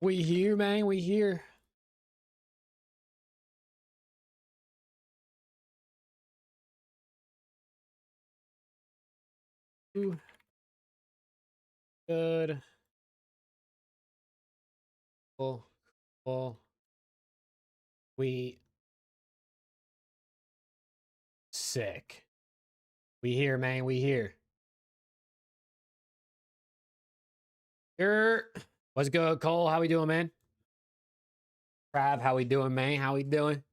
We here, man. We here. Ooh. Good. Cool. Cool. We sick. We here, man. We here. Here. What's good, Cole? How we doing, man? Crab, how we doing, man? How we doing?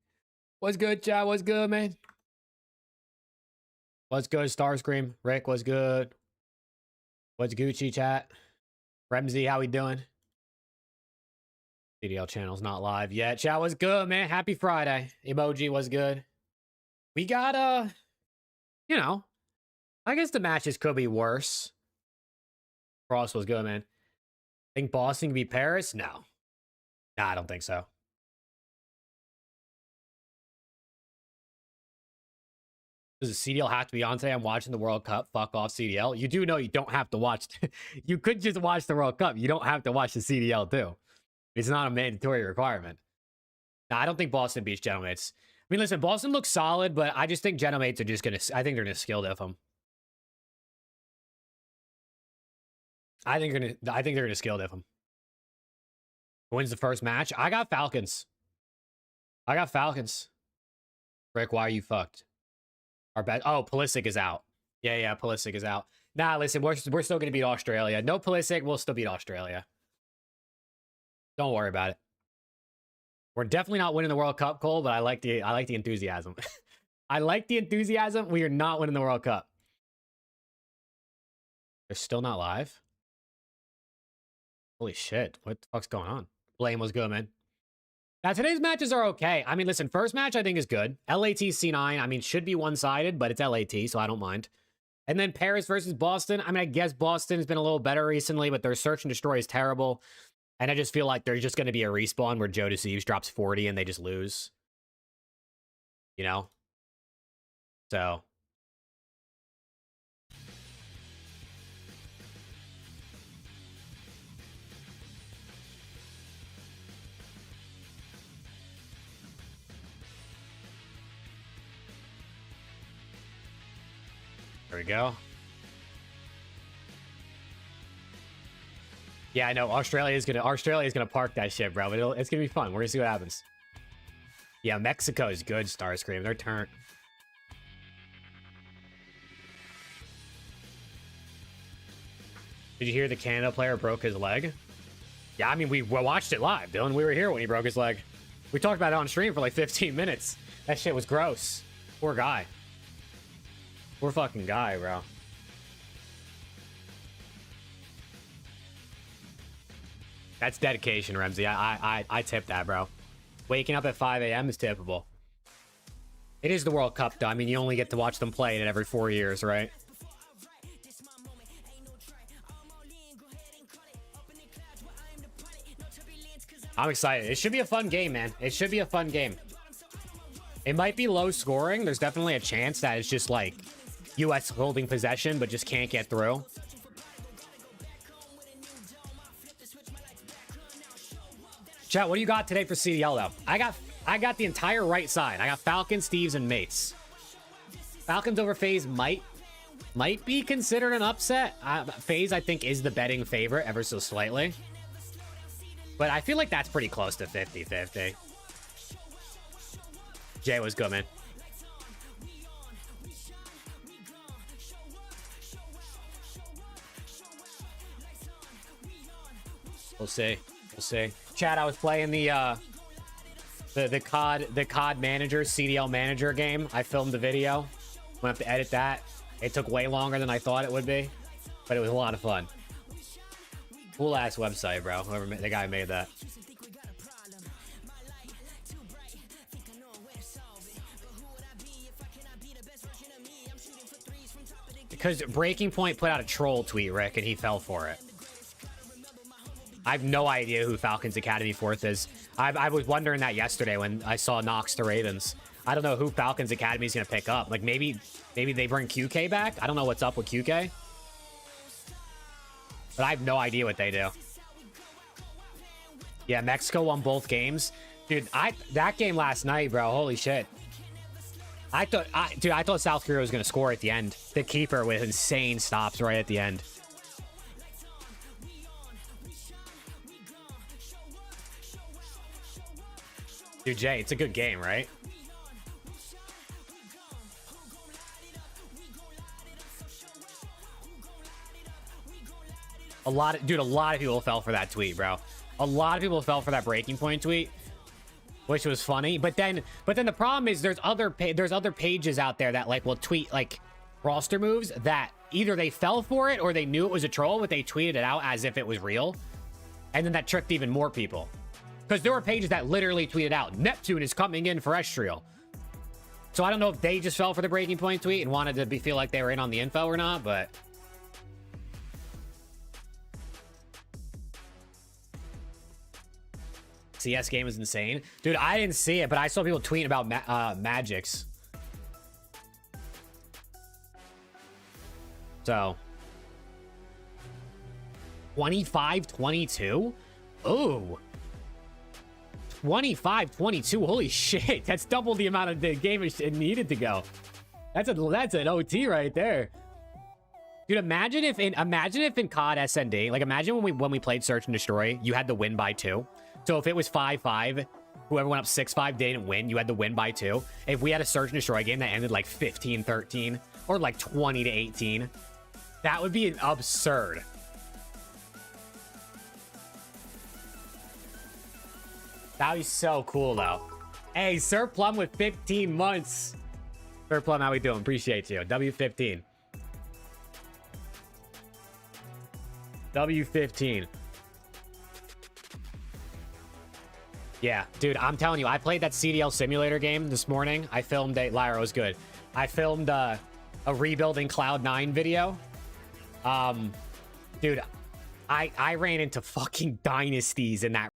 What's good, chat? What's good, man? What's good, Starscream? Rick, what's good? What's Gucci, chat? Remzy, how we doing? CDL channel's not live yet. Chat, what's good, man? Happy Friday. Emoji, what's good? We got, you know, I guess the matches could be worse. Cross was good, man. Think Boston can beat Paris? No. Nah, I don't think so. Does the CDL have to be on today? I'm watching the World Cup. Fuck off, CDL. You do know you don't have to watch. You could just watch the World Cup. You don't have to watch the CDL, too. It's not a mandatory requirement. Nah, I don't think Boston beats Genomates. I mean, listen, Boston looks solid, but I just think Genomates are just going to... I think they're going to skill diff them. I think they're going to skill diff them. Who wins the first match? I got Falcons. I got Falcons. Rick, why are you fucked? Our bet. Oh, Pulisic is out. Yeah, Pulisic is out. Nah, listen, we're still going to beat Australia. No Pulisic, we'll still beat Australia. Don't worry about it. We're definitely not winning the World Cup, Cole, but I like the enthusiasm. I like the enthusiasm. We are not winning the World Cup. They're still not live. Holy shit. What the fuck's going on? Blame was good, man. Now, today's matches are okay. I mean, listen, first match I think is good. LAT C9, I mean, should be one-sided, but it's LAT, so I don't mind. And then Paris versus Boston. I mean, I guess Boston's been a little better recently, but their search and destroy is terrible. And I just feel like there's just going to be a respawn where Joe Deceives drops 40 and they just lose. You know? So... There we go. Yeah, I know. Australia's gonna park that shit, bro. It's gonna be fun. We're gonna see what happens. Yeah, Mexico is good, Starscream. Their turn. Did you hear the Canada player broke his leg? Yeah, I mean, we watched it live, Dylan. We were here when he broke his leg. We talked about it on stream for like 15 minutes. That shit was gross. Poor guy. Poor fucking guy, bro. That's dedication, Remzy. I tip that, bro. Waking up at 5 a.m. is tippable. It is the World Cup, though. I mean, you only get to watch them play it every 4 years, right? I'm excited. It should be a fun game, man. It should be a fun game. It might be low scoring. There's definitely a chance that it's just like US holding possession, but just can't get through. Chat, what do you got today for CDL, though? I got the entire right side. I got Falcons, Steves, and Mates. Falcons over FaZe might be considered an upset. FaZe, I think, is the betting favorite ever so slightly. But I feel like that's pretty close to 50-50. Jay was good, man. We'll see. We'll see. Chat, I was playing the COD manager, CDL manager game. I filmed the video. I'm gonna have to edit that. It took way longer than I thought it would be, but it was a lot of fun. Cool ass website, bro. Whoever the guy made that. Because Breaking Point put out a troll tweet, Rick, and he fell for it. I have no idea who Falcons Academy 4th is. I was wondering that yesterday when I saw Knox to Ravens. I don't know who Falcons Academy is going to pick up. Like, maybe they bring QK back? I don't know what's up with QK. But I have no idea what they do. Yeah, Mexico won both games. Dude, that game last night, bro. Holy shit. I thought South Korea was going to score at the end. The keeper with insane stops right at the end. Dude, Jay, it's a good game, right? A lot of people fell for that tweet, bro. A lot of people fell for that breaking point tweet, which was funny. But then the problem is there's other pages out there that like will tweet like roster moves that either they fell for it or they knew it was a troll, but they tweeted it out as if it was real, and then that tricked even more people. Because there were pages that literally tweeted out, Neptune is coming in for Estriel. So I don't know if they just fell for the breaking point tweet and wanted to feel like they were in on the info or not, but... CS game is insane. Dude, I didn't see it, but I saw people tweeting about Magics. So... 25-22? Ooh. 25-22. Holy shit. That's double the amount of the game it needed to go. That's an OT right there. Dude, imagine if in COD SND, like imagine when we played Search and Destroy, you had to win by 2. So if it was 5-5, whoever went up 6-5 didn't win, you had to win by 2. If we had a Search and Destroy game that ended like 15-13 or like 20-18, that would be an absurd. That would be so cool, though. Hey, Sir Plum with 15 months. Sir Plum, how we doing? Appreciate you. W15. W15. Yeah, dude, I'm telling you, I played that CDL simulator game this morning. I filmed a... Lyra was good. I filmed a rebuilding Cloud9 video. Dude, I ran into fucking dynasties in that.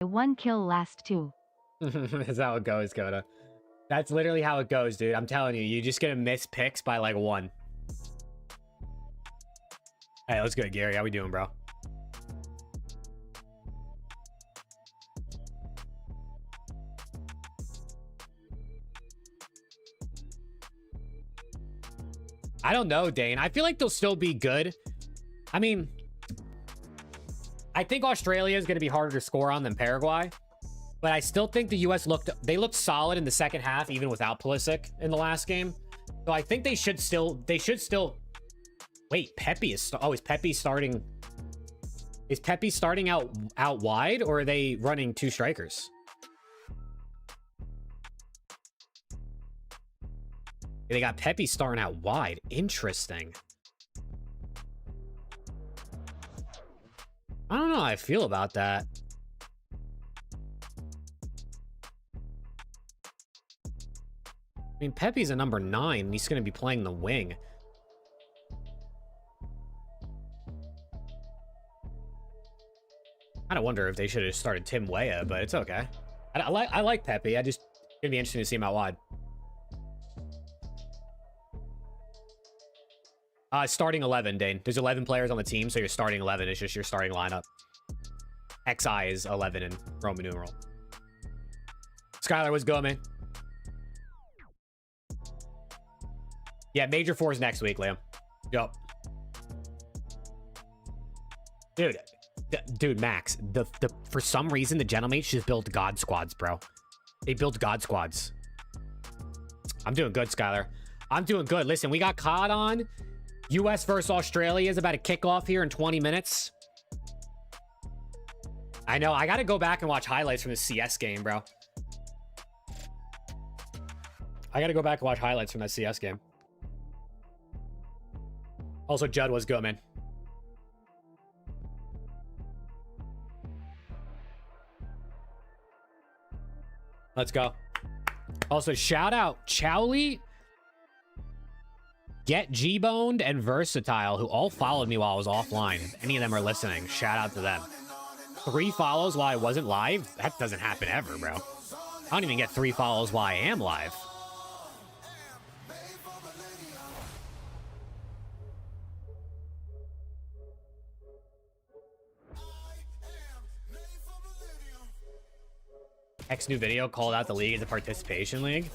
One kill last 2. That's how it goes, Coda. That's literally how it goes, dude. I'm telling you, you're just gonna miss picks by like 1. Hey, what's good, Gary? How we doing, bro? I don't know, Dane. I feel like they'll still be good. I mean, I think Australia is going to be harder to score on than Paraguay, but I still think the U.S. looked solid in the second half, even without Pulisic in the last game. So I think they should still. Wait, Pepe is. Is Pepe starting? Is Pepe starting out wide, or are they running two strikers? They got Pepe starting out wide. Interesting. I don't know how I feel about that. I mean, Pepe's a number 9, and he's going to be playing the wing. I don't wonder if they should have started Tim Weah, but it's okay. I like Pepe. It's gonna be interesting to see him out wide. Starting 11, Dane. There's 11 players on the team, so your starting 11 is just your starting lineup. XI is 11 in Roman numeral. Skylar, what's going, man? Yeah, Major 4 is next week, Liam. Yup. Dude, Max, for some reason, the Gentlemates just built God Squads, bro. They built God Squads. I'm doing good, Skylar. I'm doing good. Listen, we got COD on. US versus Australia is about to kick off here in 20 minutes. I know. I got to go back and watch highlights from the CS game, bro. I got to go back and watch highlights from that CS game. Also, Judd was good, man. Let's go. Also, shout out Chowley, Get G-Boned, and Versatile, who all followed me while I was offline. If any of them are listening, shout out to them. 3 follows while I wasn't live? That doesn't happen ever, bro. I don't even get 3 follows while I am live. Hex new video called out the league as a participation league.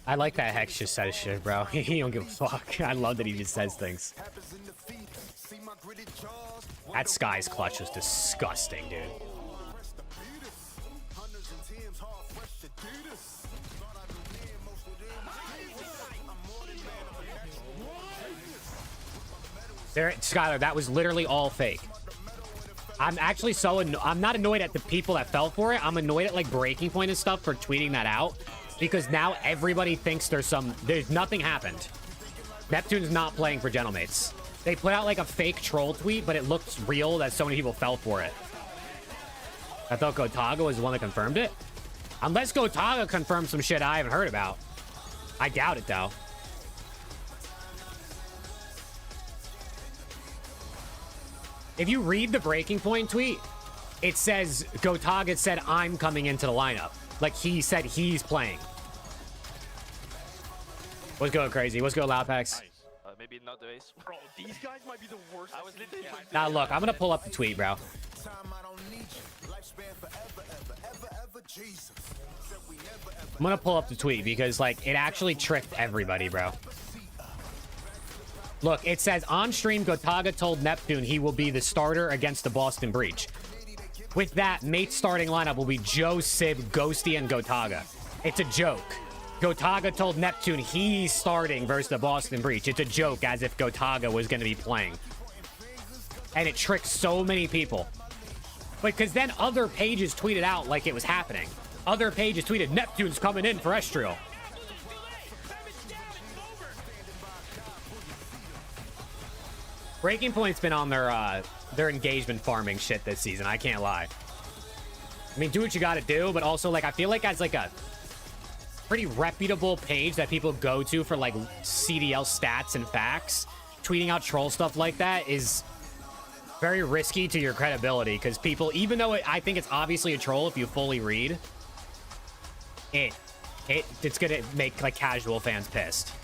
I like that Hex just says shit, bro. He don't give a fuck. I love that he just says things. That Sky's clutch was disgusting, dude. Skylar, that was literally all fake. I'm actually I'm not annoyed at the people that fell for it. I'm annoyed at like Breaking Point and stuff for tweeting that out, because now everybody thinks there's nothing happened. Neptune's not playing for Gentlemates. They put out like a fake troll tweet, but it looked real that so many people fell for it. I thought Gotaga was the one that confirmed it. Unless Gotaga confirmed some shit I haven't heard about. I doubt it though. If you read the Breaking Point tweet, it says Gotaga said I'm coming into the lineup. Like he said he's playing. What's going crazy? What's going loud packs? Maybe not the ace. Bro, these guys might be the worst. I was literally Now look, I'm gonna pull up the tweet, bro. I'm gonna pull up the tweet because like it actually tricked everybody, bro. Look, it says on stream, Gotaga told Neptune he will be the starter against the Boston Breach. With that, Mate's starting lineup will be Joe, Sib, Ghosty, and Gotaga. It's a joke. Gotaga told Neptune he's starting versus the Boston Breach. It's a joke, as if Gotaga was going to be playing. And it tricked so many people. Because then other pages tweeted out like it was happening. Other pages tweeted, Neptune's coming in for Estriel. Breaking Point's been on their engagement farming shit this season. I can't lie. I mean, do what you gotta do, but also, like, I feel like as, like, a pretty reputable page that people go to for, like, CDL stats and facts, tweeting out troll stuff like that is very risky to your credibility, because people, even though I think it's obviously a troll if you fully read, it's gonna make, like, casual fans pissed.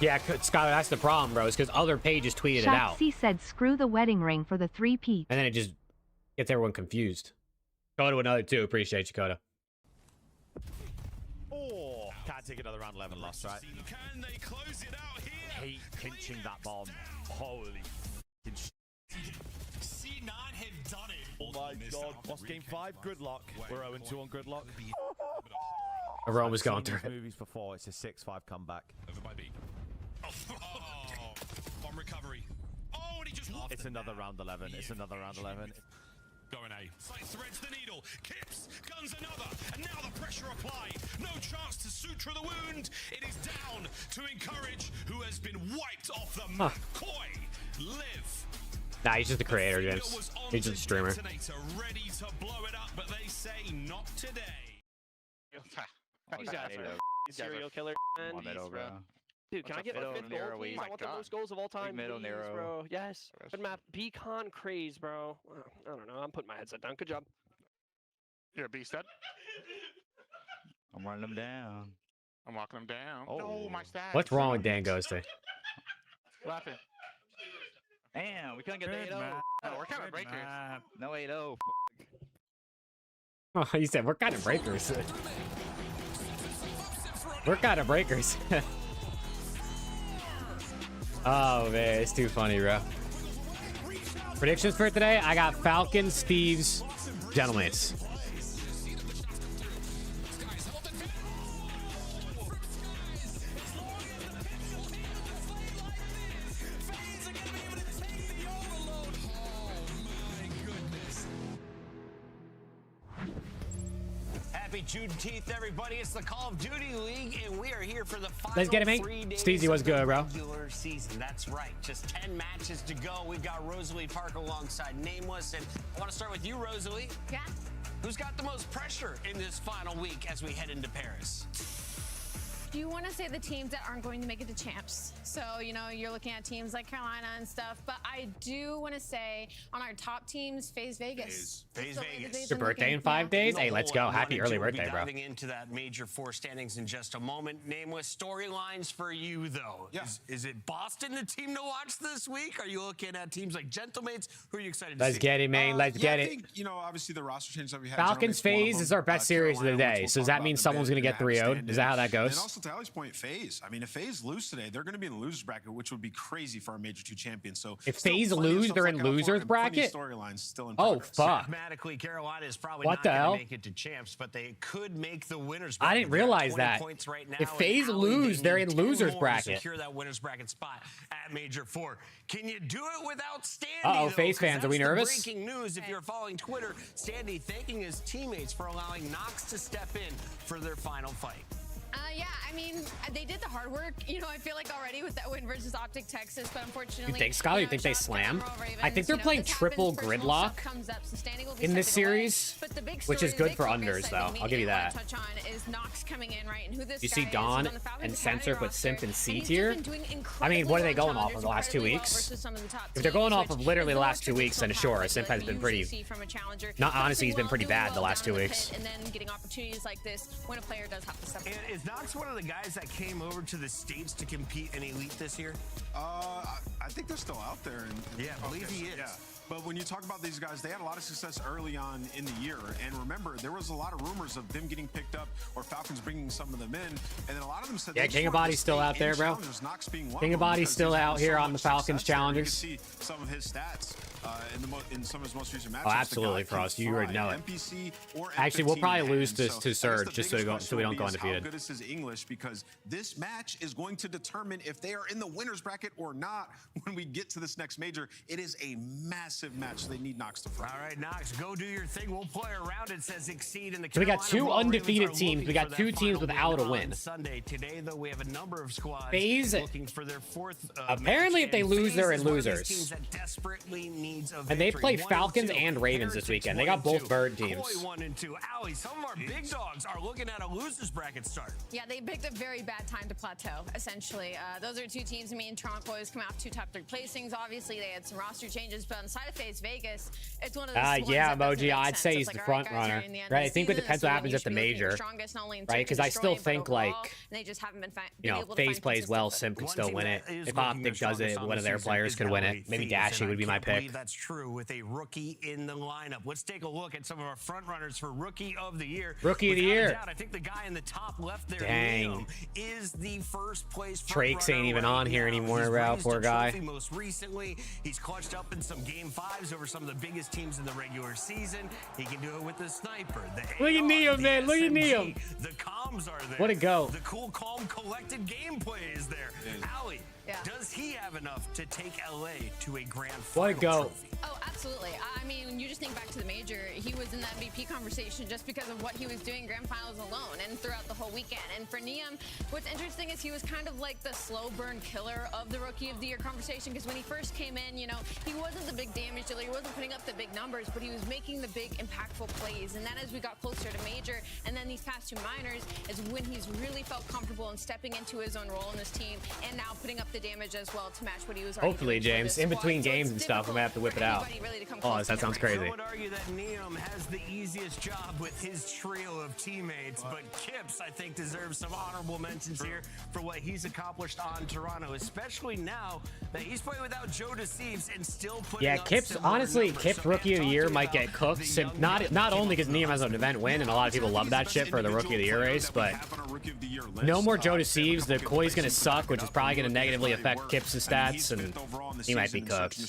Yeah, Skylar, that's the problem, bro. It's because other pages tweeted it out. Shaxi said screw the wedding ring for the 3-peat. And then it just gets everyone confused. Coda another 2. Appreciate you, Coda. Oh, can't take another round 11 loss, right? Can they close it out here? Hate pinching that bomb. Holy C9 have done it. oh my god. Lost game 5, gridlock. We're 0-2 on gridlock. Everyone was going I've seen through these it. movies before. It's a 6-5 comeback. Over by B. Oh, on recovery. Oh, and he just lost It's it another now. round 11. It's another round 11. Going A. Sight threads the needle. Kips. Guns another. And now the pressure applied. No chance to suture the wound. It is down to encourage who has been wiped off the map. Koi. Live. Nah, he's just the creator, Finger James. was on He's just a the streamer. detonator, ready to blow it up, but they say not today. These guys are serial killer. Man. Middle, bro. Dude, can I get my middle, 5th Nero, goal, please? my I want the God. most goals of all time, middle, please, Nero. bro. Yes. Rest Good map. Pecan craze, bro. I don't know. I'm putting my headset down. Good job. You're a beast, Dad. I'm running them down. I'm walking them down. Oh. No, my stats. What's wrong with Dan Ghosty? Laughing. Damn, we couldn't get Good that. map. No, we're kind of breakers. No 8-0. Oh, he said, we're kind of breakers. We're kind of breakers. Oh, man, it's too funny, bro. Predictions for today? I got Falcons, Thieves, Gentlemen's. Happy Juneteenth, everybody. It's the Call of Duty League, and we are here for the final Let's get it, mate. 3 days Steezy, what's of the good, bro? regular season. That's right. Just 10 matches to go. We've got Rosalie Park alongside Nameless, and I want to start with you, Rosalie. Yeah. Who's got the most pressure in this final week as we head into Paris? Do you want to say the teams that aren't going to make it to champs? So, you know, you're looking at teams like Carolina and stuff, but I do want to say on our top teams, FaZe Vegas. FaZe Just the way that Vegas. they've It's your been birthday in looking. 5 days? Hey, No, let's go. one Happy and early two will be birthday, bro. Diving into that Major 4 standings in just a moment. Nameless, storylines for you, though. Yeah. Is it Boston the team to watch this week? Are you looking at teams like Gentlemates? Who are you excited to Let's see? get it, man. Let's get I it. think, you know, obviously the roster change that we had. Falcons Gentlemen's one of FaZe is them. our best series of the Carolina, day. which So does we'll that talk mean about in a someone's bit, going to get have 3-0'd? stand Is that how that in. goes? And also, to Ali's point, FaZe. I mean, if FaZe lose today, they're going to be in the losers bracket, which would be crazy for our Major 2 champions. So If still FaZe plenty of lose, stuff they're to in look out for losers and plenty of bracket? storylines still in Oh, progress. fuck. Mathematically, Carolina is probably What not the going hell? to make it to champs, but they could make the winners I bracket. didn't They're at realize 20 that. points right now, If and FaZe Ali, lose, they they're need in 2 losers more bracket. to secure that winners bracket spot at Major 4. Can you do it without Standy? Uh-oh, though? FaZe 'Cause fans, are we that's the nervous? Breaking news if you're following Twitter. Standy thanking his teammates for allowing Nox to step in for their final fight. Yeah, I mean, they did the hard work. You know, I feel like already with that win versus Optic Texas, but unfortunately, You think, Scott? You think they shots slam? down, Roll Ravens, I think they're you know, playing this triple happens, personal gridlock stuff comes up, so Standing will be in this stepping away. series, But the big which is story, good the big for focus unders, I though. think I'll give you we wanna that. touch on is Nox coming in, right? And who this You guy see is. Dawn He's on the Falcons and Academy Censor put roster, Simp in C and he's tier? just been doing I mean, what are they incredibly going well. off of the last 2 Incredibly well weeks? versus some of the top If they're going teams, off of which literally is the the last 2 weeks, then traditional sure, path Simp that has you been usually pretty. see from a challenger. Not Doing honestly, he's been well, pretty doing bad the well last down 2 in the weeks. pit, and then getting opportunities like this when a player does have to step up. And is Nox one of the guys that came over to the States to compete in Elite this year? I think they're still out there. Yeah, I believe he is. Yeah. But when you talk about these guys, they had a lot of success early on in the year. And remember, there was a lot of rumors of them getting picked up or Falcons bringing some of them in. And then a lot of them said, Yeah, they just King of wanted to Body's still stay out in there, bro. challengers, Nox being one King of of them, Body's because still he's out having here so on the much Falcons success there. challengers. You can see some of his stats in some of his most recent matchups. Oh, absolutely, The guy Frost. can You already fly know it. NPC or Actually, we'll F15 probably in lose hand. to So I guess Surge the just so we biggest don't question go will be is undefeated. How good is his English? Because this match is going to determine if they are in the winners bracket or not when we get to this next major. It is a massive match. They need Nox to fight. All right, Nox, go do your thing. We'll play around. It says exceed in the. So we got Carolina 2 Roll Ravens undefeated are teams. We looking got for 2 that teams final without a on win. Sunday. Today, though, we have a number of squads FaZe, looking for their 4th. apparently match, if they and lose, FaZe they're is in one of these losers. teams that desperately needs a And they victory. play 1 and Falcons 2. and Ravens this Heritage weekend. They 1 got and both 2. bird teams. Koi 1 and 2. Allie, some of our big dogs are looking at a losers bracket start. Yeah, they picked a very bad time to plateau, essentially. Those are 2 teams. I mean, Toronto Boys come out 2 top 3 placings. Obviously, they had some roster changes, but aside outside of FaZe Vegas, it's one of those ones yeah, that doesn't Emoji, make I'd sense. say It's he's like, the all front guys, you're runner, in the end of right? the I think it season, depends so what you happens should at the be looking at your major, strongest, not only in right? search Because and I still destroying, think but overall, like, and they just haven't been you know, able to FaZe find plays well, consistent Sim could One still team win it. that is If looking Optic their does strongest it, on one the of their season players is could win LA it. Maybe FaZe, Dashy and would be I my can't pick. believe that's true with a rookie in the lineup. Let's take a look at some of our front runners for Rookie of the Year. Rookie of the Without a year. doubt, I think the guy in the top left there, Dang. Liam, is the first place Trakes ain't even on here anymore, He's bro. raised Poor a guy. trophy most recently. He's clutched up in some game 5s over some of the biggest teams in the regular season. He can do it with the sniper, the Look at AR, Neum, the man. Look at SMG, Neum. The comms are there. What a go. The cool, calm, collected gameplay is there. Ali, Yeah. does he have enough to take LA to a grand What a final go. trophy? Oh, absolutely. I mean, when you just think back to the major, he was in the MVP conversation just because of what he was doing grand finals alone and throughout the whole weekend. And for Neum, what's interesting is he was kind of like the slow burn killer of the Rookie of the Year conversation, because when he first came in, you know, he wasn't the big damage dealer, he wasn't putting up the big numbers, but he was making the big impactful plays. And then as we got closer to major, and then these past 2 minors, is when he's really felt comfortable in stepping into his own role in this team and now putting up the damage as well to match what he was already Hopefully, doing for James, this in squad. between So games it's and stuff, I'm gonna have to whip it difficult out. for anybody really to come Oh, close that to sounds him right crazy. I would argue that Neum has the easiest job with his trio of teammates, but Kips, I think, deserves some honorable mentions here for what he's accomplished on Toronto, especially now that he's playing without Joe Deceives and still putting Yeah, up Kips, similar honestly, numbers. Kips So, Rookie of the talk Year to me might about get cooked. the Sim, young not man. only because Neum has an event win, and a lot of people love that shit for the Rookie of the Year race, but no more Joe Deceives. The Koi's gonna suck, which is probably gonna negatively affect Kips' stats, and he might be cooked.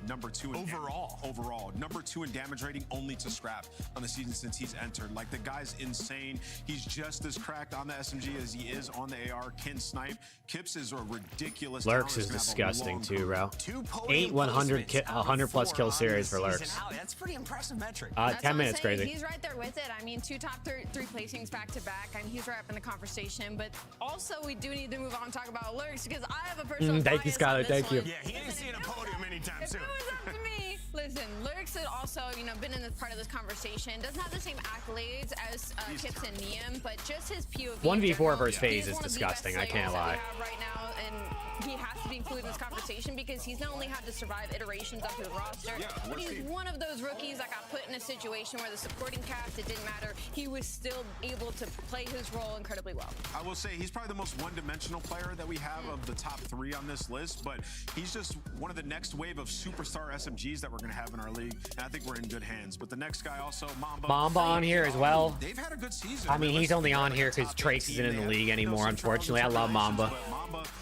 Number 2 overall, number 2 in damage rating, only to Scrap on the season since he's entered. Like, the guy's insane. He's just as cracked on the SMG as he is on the AR. Can snipe. Kips is a ridiculous. Lurks talent. is He's gonna have a disgusting long too, bro. 2 podium 8 100 placements out of 100 plus 4 kill on series the for season. Lurks. Ali, that's a pretty impressive metric. That's what 10 I'm minutes, saying. crazy. He's right there with it. I mean, 2 top 3 placings back to back. I mean, he's right up in the conversation. But also, we do need to move on and talk about Lurks, because I have a personal Thank you, bias Skylar. on this Thank you. one. Yeah, he ain't seeing a podium anytime If soon. it was up to me, listen, Lurks had also, you know, been in this part of this conversation. Doesn't have the same accolades as Kips and Neum, but just his POV. 1v4 versus FaZe FaZe is disgusting. I can't lie. Right now, and he has to be included in this conversation because he's not only had to survive iterations of his roster, but he's one of those rookies that got put in a situation where the supporting cast, it didn't matter. He was still able to play his role incredibly well. I will say he's probably the most one-dimensional player that we have of the top 3 on this list, but he's just one of the next wave of superstar SMGs that we're going to have in our league, and I think we're in good hands. But the next guy also, Mamba on here as well. They've had a good season. I mean, he's only on here because Trakes isn't in the league anymore, unfortunately. I love Mamba.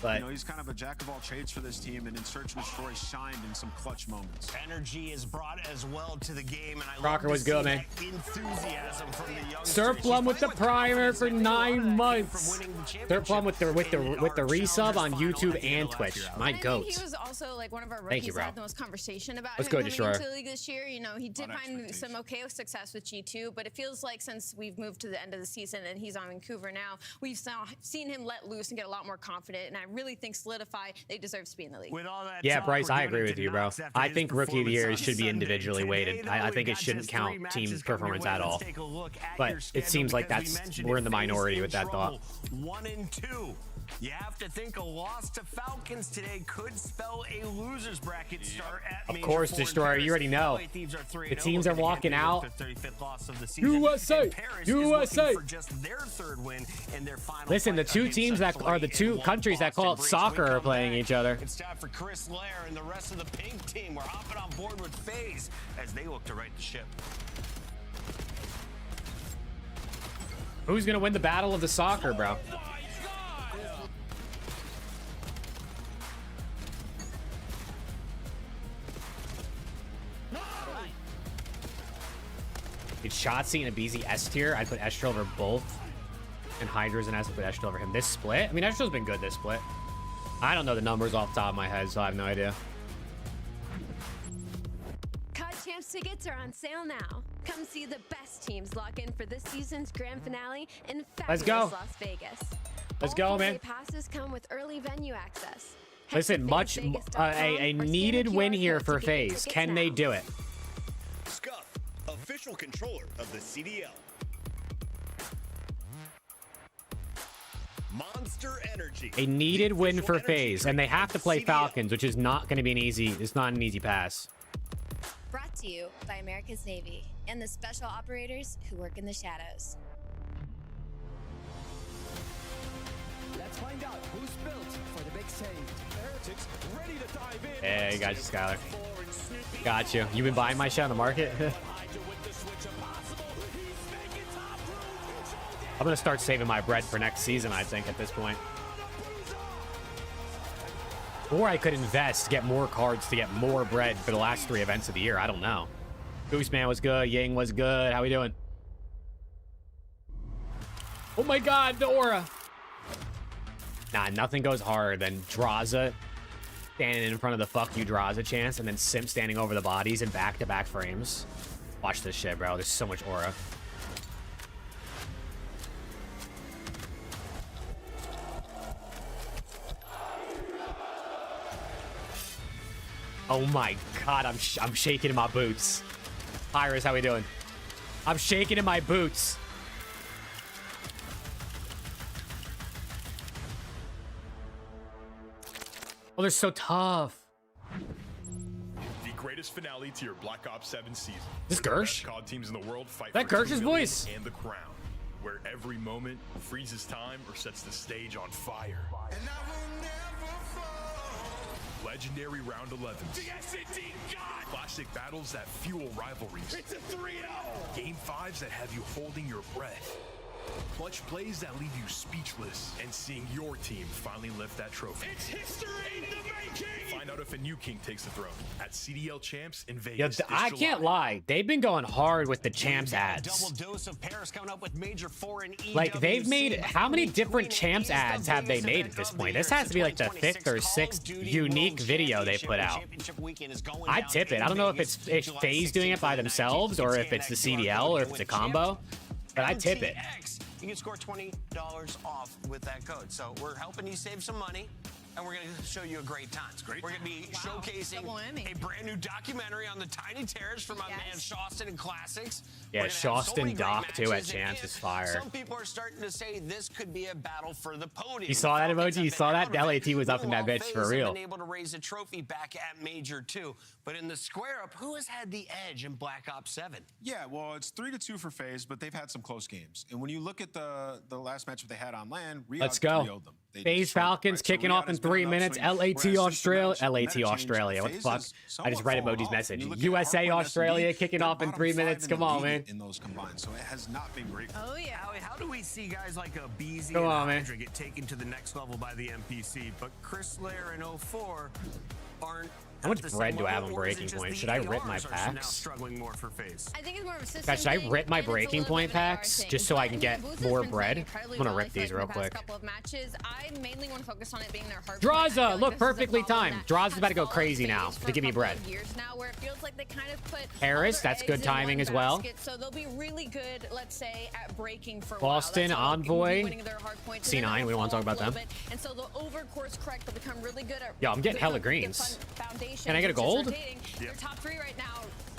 But you know, he's kind of a jack of all trades for this team, and in Search and Destroy shined in some clutch moments. Energy is brought as well to the game, and I Crocker love was to good, see man. that enthusiasm from the young Surplum with the primer for 9 months. Surplum with the resub on YouTube and Twitch. My I think goats. he was also like one of our Thank rookies you, that bro. had the most conversation about Let's him go, coming Destroyer. into the league this year. You know, he did find some okay success with G2, but it feels like since we've moved to the end of the season and he's on Vancouver now, we've seen him let loose and get a lot more confident, and I really think Solidify, they deserve to be in the league. With all that Yeah, talk, Bryce, we're I going agree with into you, bro. Knox after I his think Rookie of the Year performance on should be Sunday. individually Today, weighted. though, I we've think it got shouldn't just count 3 team matches coming your performance way. at all. Let's take a look at But your it schedule seems like because we that's mentioned we're it, in the FaZe minority in with that thought. trouble. 1 and 2. You have to think a loss to Falcons today could spell a loser's bracket start at Of Major course, 4 in Destroyer, Paris. you already know. LA Thieves are 3-0, The teams are looking to walking get out. their 35th loss of the season. USA! And Paris USA! is looking for just their 3rd win in their final Listen, the fight 2 against teams that are the 2 3-1 countries that call it Boston. Breach, we soccer are come playing back. each other. It's time for Chris Lair and the rest of the pink team. We're hopping on board with FaZe as they look to right the ship. Who's gonna win the battle of the soccer, bro? It's Shotzi and Abizi S tier. I'd put Estral over both. And Hydra's and S, I'd put Estral over him. This split? I mean, Estral's been good this split. I don't know the numbers off the top of my head, so I have no idea. COD Champs tickets are on sale now. Come see the best teams lock in for this season's grand finale in Let's fabulous go. Las Vegas. Let's All go, full-day man. passes come with early venue access. Head Listen, to much FazeVegas.com a or scan needed the win QR here code for to get your FaZe. tickets Can they now. do it? Scuff, official controller of the CDL. Monster Energy. A needed the win official for energy FaZe, and they drink have of to the play CDL. Falcons, which is not going to be an easy. It's not an easy pass. Brought to you by America's Navy and the special operators who work in the shadows. Let's find out who's built for the big save. Heretics ready to dive in. Hey, got you, Skylar. Got you. You been buying my shit on the market? I'm gonna start saving my bread for next season, I think, at this point. Or I could invest, get more cards to get more bread for the last 3 events of the year. I don't know. Gooseman was good. Ying was good. How we doing? Oh my god, the aura. Nah, nothing goes harder than Draza standing in front of the fuck you Draza chance and then Simp standing over the bodies in back-to-back frames. Watch this shit, bro. There's so much aura. Oh my god, I'm shaking in my boots. Iris, how we doing? I'm shaking in my boots. Oh, they're so tough. The greatest finale to your Black Ops 7 season. This Gersh? COD teams in the world fight That for Gersh's 2 million voice. and the crown, where every moment freezes time or sets the stage on fire. Legendary round 11. Classic battles that fuel rivalries. It's a 3-0. Game 5s that have you holding your breath. Clutch plays that leave you speechless, and seeing your team finally lift that trophy. It's history in the making. Find out if a new king takes the throne at CDL Champs in Vegas. Yeah, this I July. can't lie. They've been going hard with the Champs Double ads. dose of Paris coming up with major foreign Like, they've EWC. made... How many different Queen Champs is the ads have they biggest made event at this of the point? year. This has to be like the 2026 5th or Call of 6th Duty unique World video they Championship put out. Championship weekend is going I down tip it. in I don't know if Vegas, it's July FaZe doing it 16th by to the 19th. themselves or if it's the CDL or if it's a combo. But I tip it. MTX. You can score $20 off with that code. So we're helping you save some money, and we're going to show you a great time. We're going to be showcasing double whammy. a brand new documentary on the Tiny Terrace from my man Yes. Shawston and Classics. Yeah, We're gonna have so Shawston many great Doc, too, at matches, and Champs is fire. Some people are starting to say this could be a battle for the podium. You saw that Falcons emoji? You have saw been that? out The of LAT it. was up in that Meanwhile, bitch for FaZe have real. been able to raise a trophy back at Major 2. But in the square up, who has had the edge in Black Ops 7? Yeah, well, it's 3-2 for FaZe, but they've had some close games. And when you look at the last matchup they had on land, Riyadh Let's go. 3-0'd them. They FaZe destroyed them, Falcons right? So kicking Riyadh off in has been 3 an minutes. upswing, LAT whereas since the Australia. meta LAT change, Australia. What the FaZe fuck? has I just somewhat read fallen emoji's off. message. You look at USA Hardpoint Australia SMD, kicking they're off in bottom 3 5 minutes. in the Come on, league man. in those combined, so it has not been great. Oh yeah. Howie, how do we see guys like a BZ Come and on, man. Hydra get taken to the next level by the NPC, but Chris Lair and 04 aren't? How much at the bread same do I have level, on or is it Breaking just Point? the Should I rip my ARs are now packs? struggling more for FaZe? I think it's more of a system Guys, should I thing, rip my and it's a Breaking little Point bit of an AR packs thing. just so I But, can get WOOOO's more been bread? playing incredibly I'm gonna well, I rip feel these like, real in the past quick. couple of matches. I mainly want to focus on it being their hard point. I feel Draza, like look, this is a perfectly problem timed. that Draza's has about to go followed crazy now FaZe to for give me a couple bread. of years now, where it feels like they kind of put Harris, all their that's good eggs in timing one as well. basket, so they'll be really good, let's say, at breaking for a Boston, while. That's how they'll be Envoy, winning their hard points, C9, and then we they'll wanna talk fall about off a them. little bit, and so they'll overcourse correct, but become really good at Yo, I'm getting hella the greens. foundation, Can I get a which is gold? rotating. They're top 3 right now,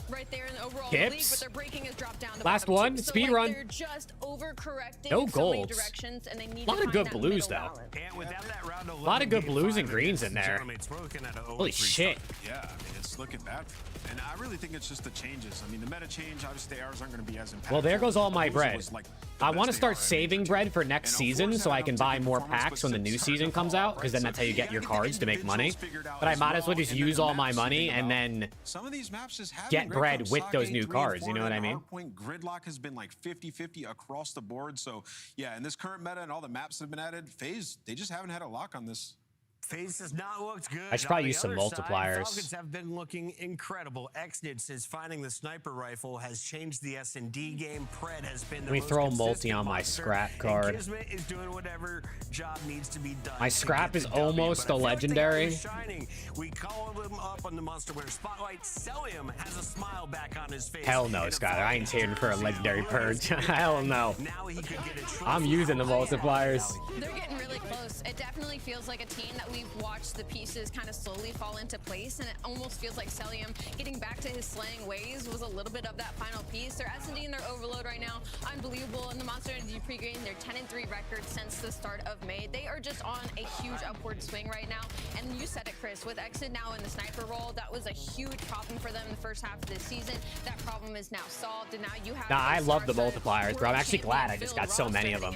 right there in the overall Kips. league, but their breaking has dropped down to Last bottom one, 2. So, speed like, run. they're just overcorrecting No in so many golds. directions, and they need Lot to of find good that blues, middle though. balance. And without that round 11, Lot of good game blues 5 and greens in against there. Gentleman's we're looking at a Holy 0-3 shit. start. Yeah, I mean, it's looking bad. And I really think it's just the changes. I mean, the meta change, obviously, the ARs aren't going to be as impactful. Well, there goes all my Blues bread. was, like, the I best want to start AR in saving Major bread 2. for next And season 04's so I had can an buy uptick in more performance, packs but when the new since season starting to comes fall out, off, because right? then So that's how you you get gotta your the cards to make money. individuals figured out But I as might as well well, just and then use the all my maps to money think and about. then Some of these maps just have get been great bread from with those Sake new 3 and cards, you 4, know what I and mean? Hardpoint gridlock has been like 50-50 across the board. So yeah, in this current meta and all the maps that have been added, FaZe, they just haven't had a lock on this. FaZe has not looked good. I should probably On the use some other side, multipliers. Falcons have been looking incredible. Xnid says finding the sniper rifle has changed the S&D game. Pred has been the Let me most throw a multi consistent on my monster, scrap and card. Kismet is doing whatever job needs to be done. My to scrap get is the W, almost but I a feel like the guy legendary. who's shining. We call him up on the Monster Winner Spotlight. Celium has a smile back on his face. Hell no, And a Skylar. I ain't cheering for a legendary purge. Now Hell no. he could get a trophy I'm using the from multipliers. They're getting really close. Chris. It definitely feels like a team that we've watched the pieces kind of slowly fall into place, and it almost feels like Celium getting back to his slaying ways was a little bit of that final piece. Their S&D and their overload right now, unbelievable. In the Monster Energy pregame, their 10-3 record since the start of May. They are just on a huge upward swing right now. And you said it, Chris, with Exit now in the sniper role, that was a huge problem for them in the first half of this season. That problem is now solved, and now you have... Nah, I love the multipliers, bro. I'm actually glad I just got so many of them.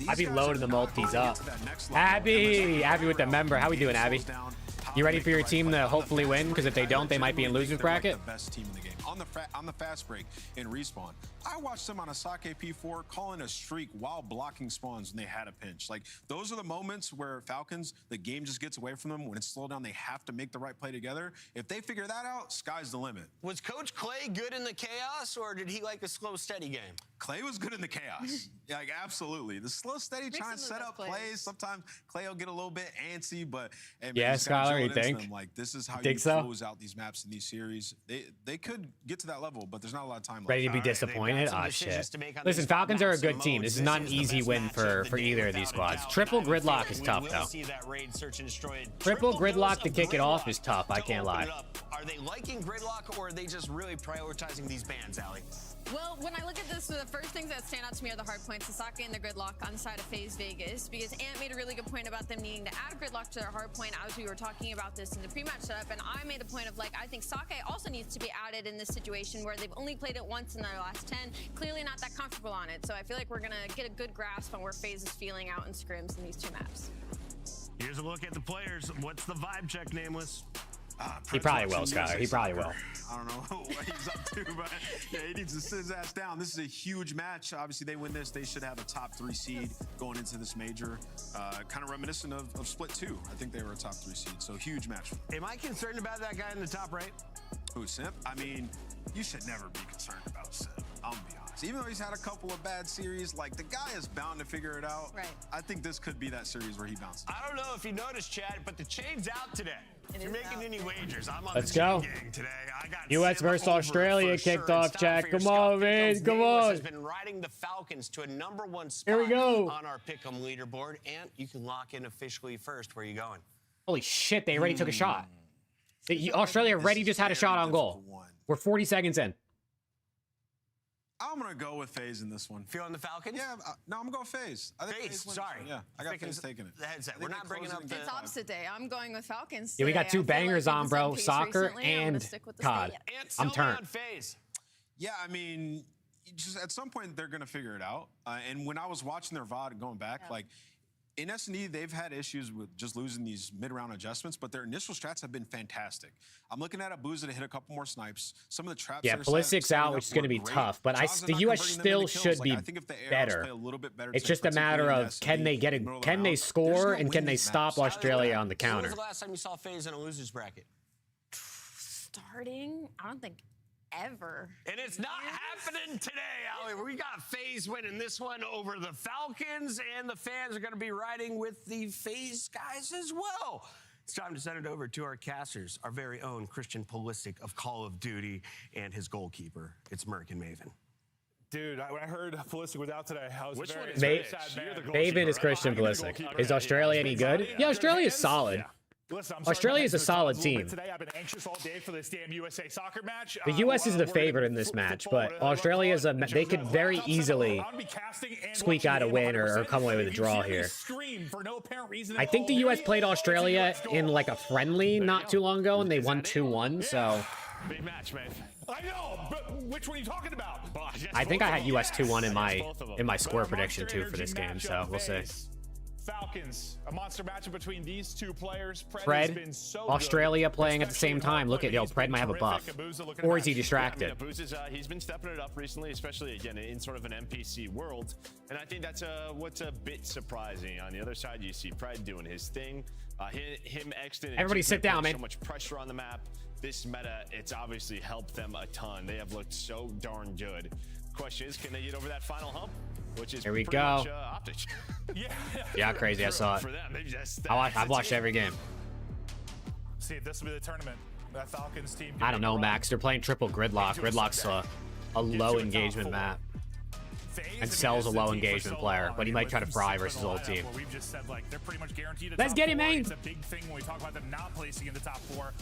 I'd be loading the multis up. Abby with the member. How we doing, Abby? You ready for your team to hopefully win? Because if they don't, they might be in loser's bracket. The best team in the game. On the fast break in respawn, I watched them on a Sake P4 calling a streak while blocking spawns when they had a pinch. Like, those are the moments where Falcons, the game just gets away from them. When it's slowed down, they have to make the right play together. If they figure that out, sky's the limit. Was Coach Clay good in the chaos, or did he like a slow, steady game? Clay was good in the chaos. Yeah, like, absolutely. The slow, steady, trying to set up plays. Sometimes Clay will get a little bit antsy, but yeah, Skylar, you think? Them. Like, this is how you close out these maps in these series. They could get to that level, but there's not a lot of time left. Ready to be disappointed? Oh, shit. Listen, Falcons are a good team. This is not an easy win for either of these squads. Triple gridlock is tough, though. Triple gridlock to kick it off is tough. I can't lie. Are they liking gridlock, or are they just really prioritizing these bans, Allie? Well, when I look at this, the first things that stand out to me are the hard points, the Sake and the gridlock on the side of FaZe Vegas, because Ant made a really good point about them needing to add gridlock to their hard point as we were talking about this in the pre-match setup, and I made a point of, like, I think Sake also needs to be added in this situation where they've only played it once in their last 10, clearly not that comfortable on it, so I feel like we're going to get a good grasp on where FaZe is feeling out in scrims in these two maps. Here's a look at the players. What's the vibe check, Nameless? He probably will, Skylar. He probably will. I don't know what he's up to, but yeah, he needs to sit his ass down. This is a huge match. Obviously, they win this, they should have a top 3 seed going into this major. Kind of reminiscent of Split 2. I think they were a top 3 seed, so huge match. Am I concerned about that guy in the top right? Who, Simp? I mean, you should never be concerned about Simp. I'm gonna be honest. Even though he's had a couple of bad series, like, the guy is bound to figure it out. Right. I think this could be that series where he bounces. I don't know if you noticed, Chad, but the chain's out today. If you're making any wagers, I'm on Let's the go. chain gang today. I got US versus Australia kicked off, Chad. Come on, man. Come on. Has been riding the Falcons to a #1 spot Here we go. on our Pick'em leaderboard, and you can lock in officially first. Where are you going? Holy shit, they already took a shot. Australia already just had a shot on goal. We're 40 seconds in. I'm gonna go with FaZe in this one. Feeling the Falcons? Yeah, no, I'm gonna go FaZe. I think FaZe, wins sorry. this one. Yeah, I got FaZe taking it. The headset. We're not bringing up the... It's opposite day. I'm going with Falcons Yeah, we got today. two bangers on, bro. Pace Soccer recently. I'm gonna and stick with the COD. state. I'm turned. On FaZe. Yeah, I mean, just at some point they're gonna figure it out. And when I was watching their VOD going back, like, in S&E, they've had issues with just losing these mid-round adjustments, but their initial strats have been fantastic. I'm looking at Abuza to hit a couple more snipes. Some of the traps. Yeah, ballistics out, which is going to be tough, but the U.S. still should be better. It's just a matter of can they score and can they stop Australia on the counter. When was the last time you saw FaZe in a loser's bracket? Starting? I don't think ever. And it's not happening today, Allie. We got FaZe winning this one over the Falcons, and the fans are going to be riding with the FaZe guys as well. It's time to send it over to our casters, our very own Christian Pulisic of Call of Duty and his goalkeeper. It's Merc and Maven. Dude, when I heard Pulisic was out today, I was very sad. Maven is Christian Pulisic. Is Australia any good? Yeah, Australia is solid. Listen, Australia is a solid team. Today, I've been anxious all day for this damn USA soccer match. The U.S. is the favorite in this match, but Australia is they could very easily squeak out a win or come away with a draw here. I think the U.S. played Australia in like a friendly not too long ago, and they won 2-1. So big match, man. I know, but which one are you talking about? I think I had U.S. 2-1 in my score prediction too for this game. So we'll see. Falcons, a monster matchup between these two players. Pred, Australia playing at the same time. Look at, Pred might have a buff. Or is he distracted? Yeah, he's been stepping it up recently, especially, again, in sort of an NPC world. And I think that's what's a bit surprising. On the other side, you see Pred doing his thing. Him, Exton, everybody sit down, man. So much pressure on the map. This meta, it's obviously helped them a ton. They have looked so darn good. Question is, can they get over that final hump? Which is here we pretty go. Much, yeah, crazy. I saw it. For them, I've watched every game. See if this will be the tournament. That Falcons team. I don't know, Max. They're playing triple gridlock. Gridlock's a low engagement map. and Cell's a low engagement player, but he might try to fry versus his old team. We've just said like they're pretty much guaranteed. Let's get it, man. It's a big thing when we talk about them not placing in the top 4.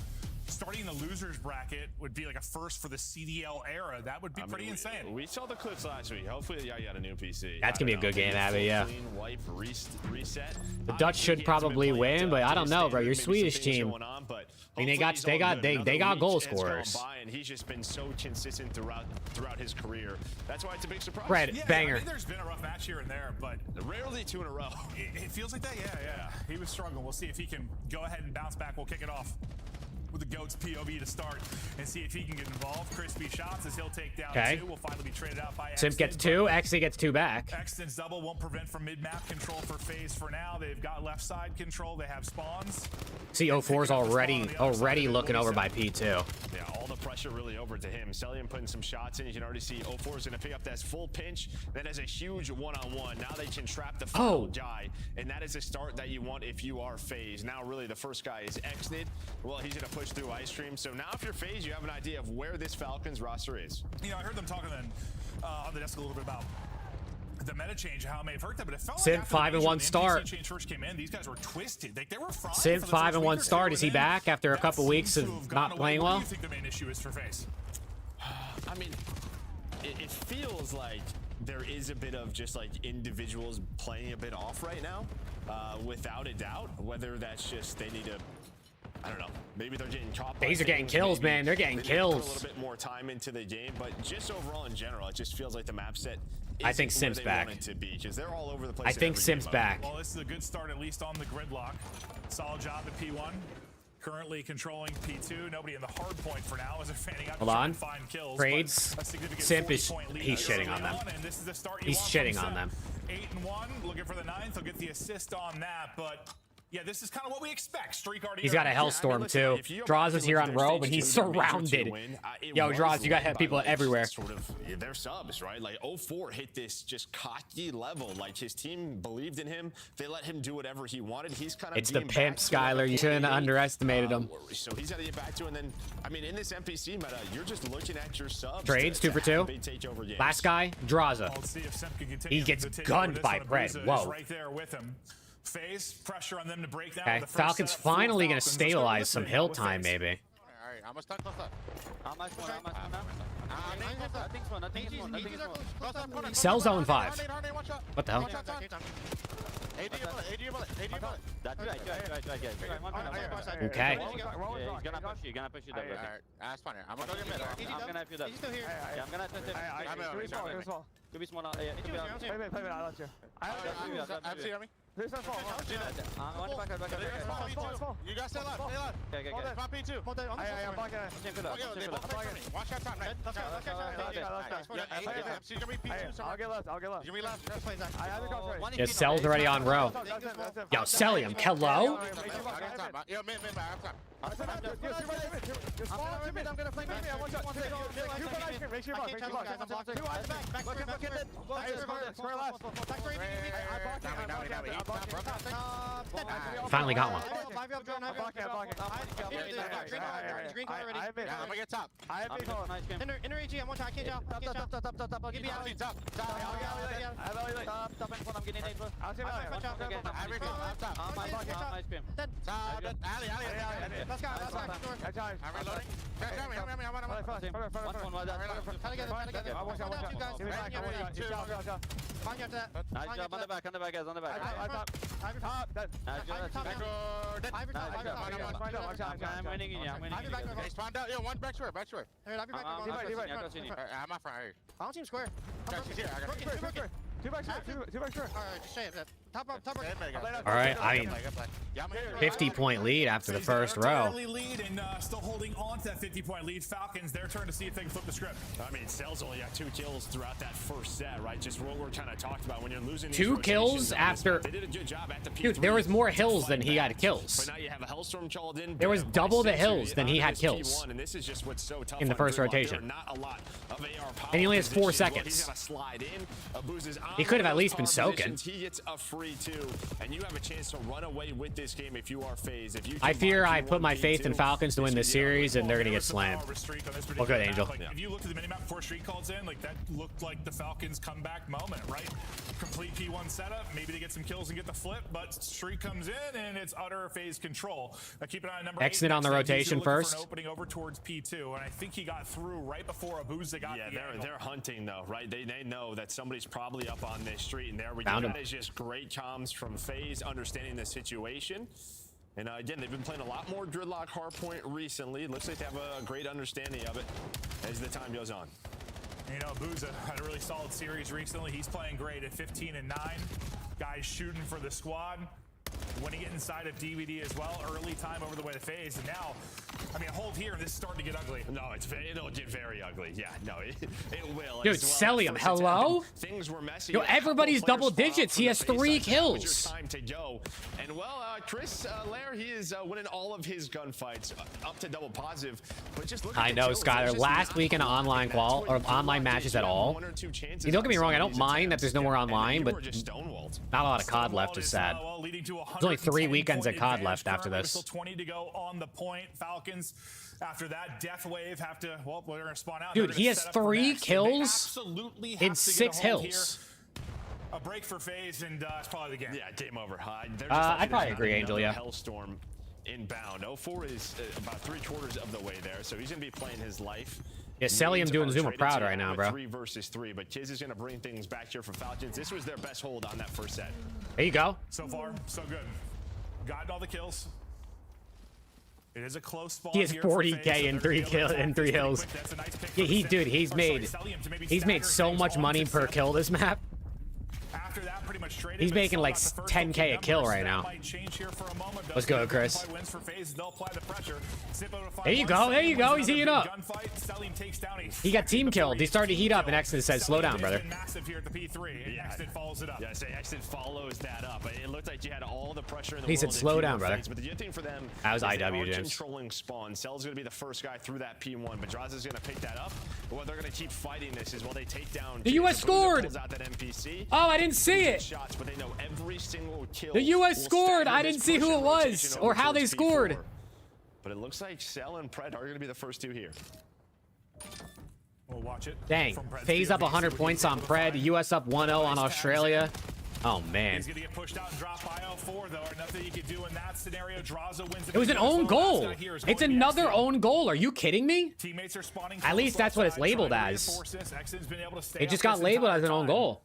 Starting in the losers bracket would be like a first for the CDL era. That would be pretty insane. We saw the clips last week. Hopefully, yeah, you got a new PC. That's gonna be a good game, Abby. Yeah. Clean wipe, reset. The Dutch should probably win, but I don't know, bro. Your Swedish team. I mean, they got goal scorers. And he's just been so consistent throughout his career. That's why it's a big surprise. Fred, banger. I mean, there's been a rough match here and there, but rarely 2 in a row. It feels like that. Yeah. He was struggling. We'll see if he can go ahead and bounce back. We'll kick it off with the GOAT's POV to start and see if he can get involved. Crispy shots as he'll take down 2. Will finally be traded out by Simp gets 2. Exy gets 2 back. Exton's double won't prevent from mid-map control for FaZe for now. They've got left side control. They have spawns. See, 04's already looking over by P2. Yeah, all the pressure really over to him. Celium putting some shots in. You can already see 04 is going to pick up that full pinch. That is a huge one-on-one. Now they can trap the final guy, and that is a start that you want if you are FaZe. Now, really, the first guy is Exnid. Well, he's going to push through Ice Stream. So now if you're FaZe, you have an idea of where this Falcons roster is. You know, I heard them talking then on the desk a little bit about the meta change, how it may have hurt them, but it felt Simp like 5-1 start. change first came in, these guys were twisted. Like they were fine. Simp 5-1 start. Is he back after a couple weeks of not playing well? What do you think the main issue is for FaZe? I mean, it feels like there is a bit of just like individuals playing a bit off right now, without a doubt. Whether that's just they need to, I don't know. Maybe they're getting caught. FaZe are getting kills, man. They're getting kills. Put a little bit more time into the game, but just overall in general, it just feels like the map set. I think Sim's back. They're all over the place. I think Sim's back. Well, this is a good start, at least on the gridlock. Solid job at P1. Currently controlling P2. Nobody in the hard point for now as they're fanning out to try and find kills. Trades. Simp is he's shitting on them. He's shitting on them. 8-1, looking for the 9th. He'll get the assist on that, but yeah, this is kind of what we expect. Streak already. He's got a Hellstorm too. Draws is here on row, but he's surrounded. Yo, Draws, you got people everywhere. Sort of their subs, right? Like 04 hit this just cocky level. Like his team believed in him. They let him do whatever he wanted. He's kind of. It's the pimp, Skylar. You shouldn't have underestimated him. So he's got to get back to, and then I mean, in this NPC meta, you're just looking at your subs. Trades 2 for 2. Last guy, Draza. He gets gunned by Fred. Whoa. Right there with him. FaZe, pressure on them to break down. Okay, Falcons finally going to stabilize some hill time, maybe. Cell zone 5. What the hell? Okay. Yeah, Cell's already on row. Yo, Celium, hello? Finally got one. I'm gonna get top. Inner AG, I'm one top. I can't jump. Give me out. Top. I'm getting nade. Let's go. I'm reloading. Nice job on the back, guys, on the back. I'm winning in here. Hey, spawned out. Yo, one back short. I'm off right here. I don't see him square. She's here. I got him. Two back short. Alright, just say it. Top. All right, I mean, 50-point lead after the first row. Early lead and still holding on to that 50-point lead. Falcons, their turn to see if they can flip the script. I mean, Cell's only got 2 kills throughout that first set, right? Just what we're kind of talked about when you're losing. 2 kills after. They did a good job at the P3. Dude, there was more hills than he had kills. But now you have a Hellstorm called in. There was double the hills than he had kills. And this is just what's so tough in the first rotation. There are not a lot of AR power. And he only has 4 positions. Well, seconds. he's gonna slide in. Abuza's on He could have one at of least those been power soaking. positions. He gets a free 2, and you have a chance to run away with this game if you are FaZe. If you I fear I P1, put my faith in P2, Falcons to win this series, and they're gonna get slammed. Well, good, Angel. Like, if you look at the minimap before Streak calls in, like that looked like the Falcons comeback moment, right? Complete P1 setup, maybe they get some kills and get the flip, but Streak comes in and it's utter phase control. Now keep an eye on number 8. Exit on the rotation first. For an opening over towards P2, and I think he got through right before Abuza got the angle. They're hunting though, right? They know that somebody's probably up on this street, and there we Found go. him. That is just great comms from FaZe, understanding the situation. And again, they've been playing a lot more Gridlock Hardpoint recently. It looks like they have a great understanding of it as the time goes on. You know, Abuza had a really solid series recently. He's playing great at 15 and 9. Guys shooting for the squad. When he get inside of DVD as well, early time over the way to FaZe, and now, I mean, hold here, this is starting to get ugly. No, it'll get very ugly. Yeah, no, it will. Dude, Celium, hello? Things were messy. Yo, everybody's double digits. He has 3 kills. Time to go. And well, Chris Lair, he is winning all of his gunfights up to double positive. But just look at I know, Skyler. Last week in online online matches at all. You don't get me wrong, I don't mind that there's no more online, but not a lot of COD left is sad. There's only 3 weekends at COD left after this. Still 20 to go on the point. Falcons, after that, Death Wave have to, well, they're going to spawn out. Dude, he has 3 kills in 6 hills. A break for FaZe, and it's probably the game. Yeah, game over. I'd probably agree, Angel, yeah. Hellstorm inbound. 04 is about 3/4 of the way there, so he's going to be playing his life. Yeah, Celium doing Zuma proud right now, bro. 3 versus 3, but Kiz is going to bring things back here for Falcons. This was their best hold on that first set. There you go. So far, so good. Gotten all the kills. It is a close spawn. He has 40K in 3 hills. Yeah, dude, he's made so much money per kill this map. After that, pretty much traded. He's making like 10K a kill right now. Let's go, Chris. There you go. There you go. He's heating up. He got team killed. He started to heat up, and Exit said, "Slow down, brother." Massive here at the P3, and Exit follows it up. Yeah, so Exit follows that up. It looked like you had all the pressure in the He world. said, "Slow down, brother." But the good thing for them, that was is IW, they are James. Controlling spawn. Cell's going to be the first guy through that P1, but Draza's going to pick that up. But what they're going to keep fighting this is while they take down. The US scored. Out that NPC. Oh, I didn't see it. Shots, but they know every single kill. The US scored. I didn't see who it was or how they scored. But it looks like Cell and Pred are going to be the first 2 here. We'll watch it. Dang. FaZe up 100 points on Pred. US up 1-0 on Australia. Oh, man. He's going to get pushed out and dropped by 0-4, though. Nothing you can do in that scenario. Draza wins. It was an own goal. It's another own goal. Are you kidding me? Teammates are spawning. At least that's what it's labeled as. It just got labeled as an own goal.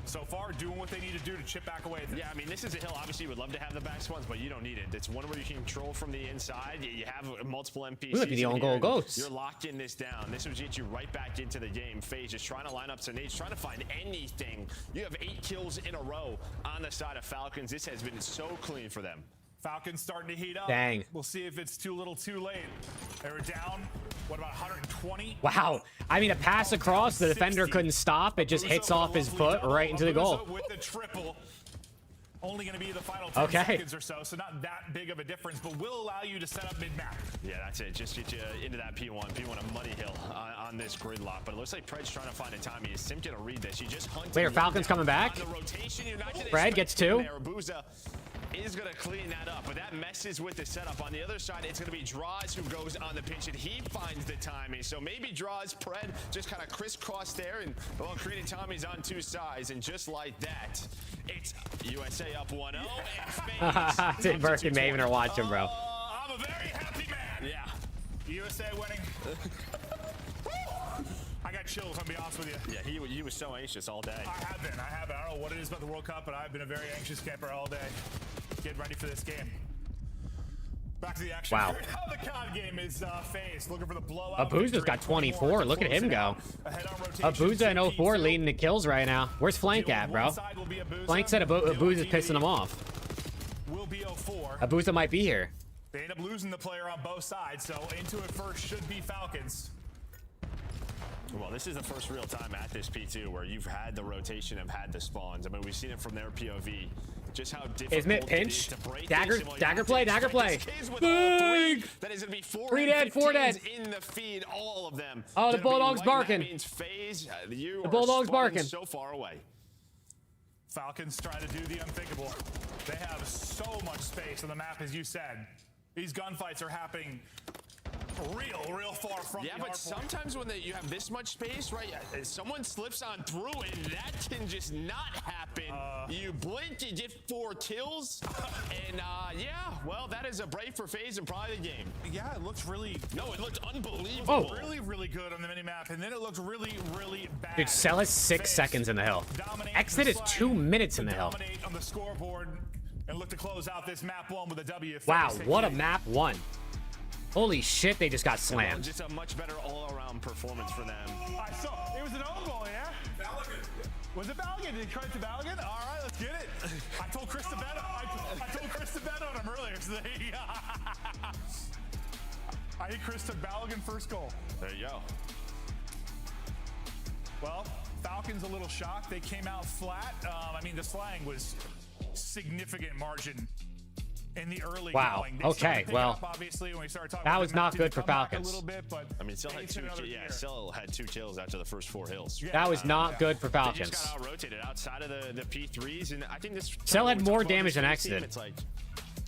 So far, doing what they need to do to chip back away. Yeah, I mean, this is a hill. Obviously, you would love to have the back spawns, but you don't need it. It's one where you can control from the inside. You have multiple NPCs. Look at the own goal goats. You're locking this down. This would get you right back into the game. FaZe just trying to line up some nades, trying to find anything. You have 8 kills in a row on the side of Falcons. This has been so clean for them. Falcons starting to heat up. Dang. We'll see if it's too little too late. They were down, what, about 120? Wow. I mean, a pass across, the defender couldn't stop. It just hits off his foot right into the goal. With the triple. Only going to be the final 10 seconds or so, so not that big of a difference, but will allow you to set up mid-map. Yeah, that's it. Just get you into that P1 a money hill on this Gridlock. But it looks like Pred's trying to find a timing. Is Sim going to read this? You just hunted. Wait, are Falcons coming back? Pred gets 2. Abuza is going to clean that up, but that messes with the setup. On the other side, it's going to be Draws who goes on the pinch, and he finds the timing. So maybe Draws, Pred just kind of crisscross there and creating Tommy's on 2 sides, and just like that, it's USA up 1-0. Tim Burke and Maven are watching, bro. I'm a very happy man. Yeah. USA winning. I got chills, I'll be honest with you. Yeah, he was so anxious all day. I have been. I don't know what it is about the World Cup, but I've been a very anxious camper all day. Getting ready for this game. Back to the action. Wow. How the COD game is FaZe. Looking for the blowout. Abuza's got 24. Look at him go. Abuza and 04 leading the kills right now. Where's Flank at, bro? Flank said Abuza's pissing him off. Will be 04. Abuza might be here. They end up losing the player on both sides, so into it first should be Falcons. Well, this is the first real time at this P2 where you've had the rotation, have had the spawns. I mean, we've seen it from their POV. just how Isn't difficult it pinch? it is to break Dagger, this. dagger play, dagger play. Big! That is going to be 3 dead, 4 dead. in the feed, all of them. Oh, the Gonna be Bulldog's white. barking. That means FaZe, you The are Bulldog's spun barking. so far away. Falcons trying to do the unthinkable. They have so much space on the map, as you said. These gunfights are happening real far from Yeah, but sometimes when you have this much space, right, someone slips on through and that can just not happen. You blink, you get 4 kills, and yeah, well, that is a break for FaZe and probably the game. Yeah, it looks really... No, it looked unbelievable. Oh. Really good on the minimap, and then it looked really bad. Dude, Cell is 6 seconds in the hill. Exit is 2 minutes in the hill. Dominate on the scoreboard and look to close out this map 1 with a W. Wow, what a map 1. Holy shit, they just got slammed. Just a much better all-around performance for them. I saw it was an own goal, yeah? Was it Balogun? Did he try to Balogun? All right, let's get it. I told Chris to bet. I told Chris to bet on him earlier. So I think Chris took Balogun first goal. There you go. Well, Falcons a little shocked. They came out flat. I mean, the slang was significant margin in the early going. They Okay, well, up, obviously, when we started talking that about was the not map, good for come back Falcons. A little bit, but I mean, Cell had 2. Yeah, Cell had 2 kills after the first 4 hills. That was not good for They Falcons. just got out-rotated outside of the P3s, and I think this... Cell had more talked about damage this than team, X did. It's like,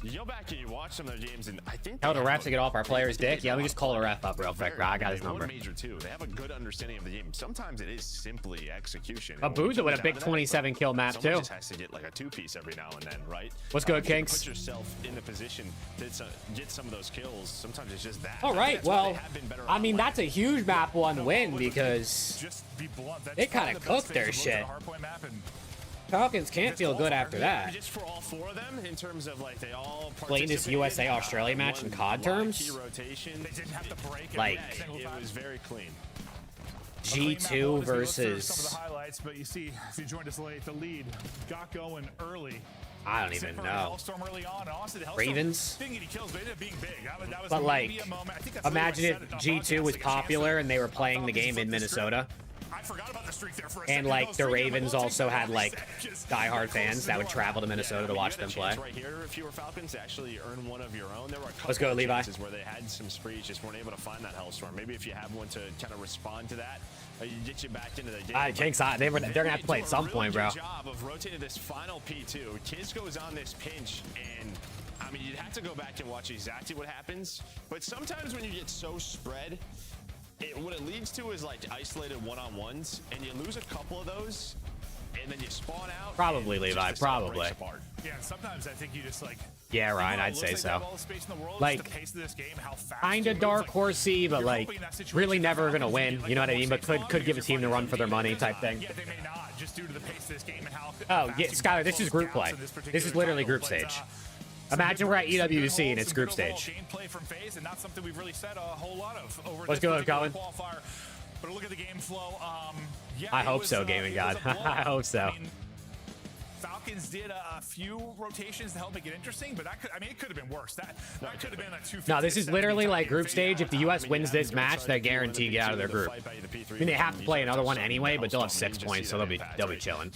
you go back and you watch some of their games, and I think... Tell the ref to get off our player's dick. Yeah, let me just call the ref up real quick, bro. I got his number. Major too. They have a good understanding of the game. Sometimes it is simply execution. Abuza with a big 27 kill map Someone too. just has to get like a 2-piece every now and then, right? What's good, You can Kinks? Put yourself in the position to get some of those kills. Sometimes it's just that. All right, That's why they well, have been better I mean, online. that's a huge map 1 win because just be blunt. That's they kind of cooked their shit. Falcons can't feel good after that. Just for all 4 of them, in terms of like they all Playing this USA Australia match in COD terms, key rotation. They didn't have to break like it was very clean. G2 versus. Some of the highlights, but you see, if you joined us late, the lead got going early. I don't even know. Early on, and honestly, the Ravens. didn't get any kills, but it ended up being big. That was But like, maybe a moment. I think that's imagine really if what I said G2 was popular and they were playing the game in Minnesota. I forgot about the streak there for a And second. like the Ravens also had like diehard fans that would travel to Minnesota to watch them play. Right here, if you were Falcons, to actually earn one of your own. There were a couple Let's go, of Levi. chances where they had some sprees, just weren't able to find that Hellstorm. Maybe if you have one to kind of respond to that, you get you back into the game. Kinks, they're gonna have to play at some point, bro. Job of rotating this final P2. Kiz goes on this pinch, and I mean, you'd have to go back and watch exactly what happens. But sometimes when you get so spread, what it leads to is like isolated one-on-ones, and you lose a couple of those, and then you spawn out. Probably, Levi. Probably. Yeah, sometimes I think you just like. Yeah, Ryan, I'd say so. Like, kinda dark horsey, but like, really never gonna win. You know what I mean? But could give a team the run for their money type thing. Yeah, they may not, just due to the pace of this game and how. Oh yeah, Skylar, this is group play. This is literally group stage. Imagine we're at EWC and it's group stage. Gameplay from FaZe, and not something we've really said a whole lot of over Let's go, Colin. qualifier. But look at the game flow. Yeah, I hope so, Gaming God. I hope so. Falcons did a few rotations to help make it interesting, but it could have been worse. That could have been a 250. No, this is literally like group stage. If the U.S. wins this match, they guarantee get out of their group. I mean, they have to play another one anyway, but they'll have 6 points, so they'll be chilling.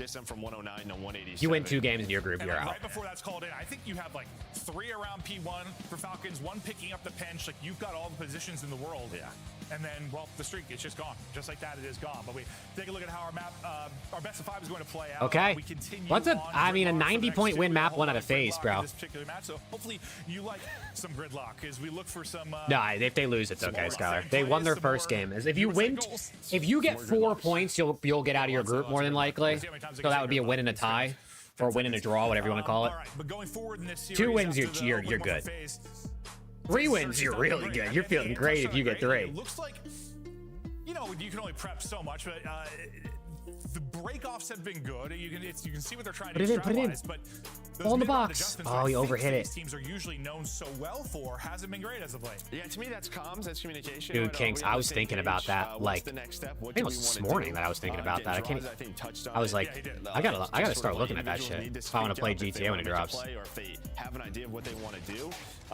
You win 2 games in your group, you're out. Right before that's called in, I think you have like 3 around P1 for Falcons, 1 picking up the pinch. Like you've got all the positions in the world. Yeah. And then, well, the streak is just gone. Just like that, it is gone. But we take a look at how our map, our best of 5 is going to play out. Okay. We continue What's a? on I mean, a for the 90-point next win two. map A whole 1 lot out of of FaZe, gridlock bro. in this particular match. So hopefully you like some gridlock as we look for some. Nah, if they lose, it's okay, Skylar. They won their first game. If you win, if you get 4 points, you'll get out of your group more than likely. So that would be a win and a tie, or a win and a draw, whatever you want to call it. But going forward in this series, 2 wins, after you're the good. phase, 3 wins, you're really good. You're feeling great if you get 3. It looks like, you know, you can only prep so much, but the breakoffs have been good. You can see what they're trying to do. Put it in. But All in the box. Oh, you overhit it. Teams are usually known so well for hasn't been great as of late. Yeah, to me that's comms, that's communication. Dude, Kinks, I was thinking about that. Like, I think it was this morning that I was thinking about that. I was like, I gotta start looking at that shit if I want to play GTA when it drops. Or if they have an idea of what they want to do.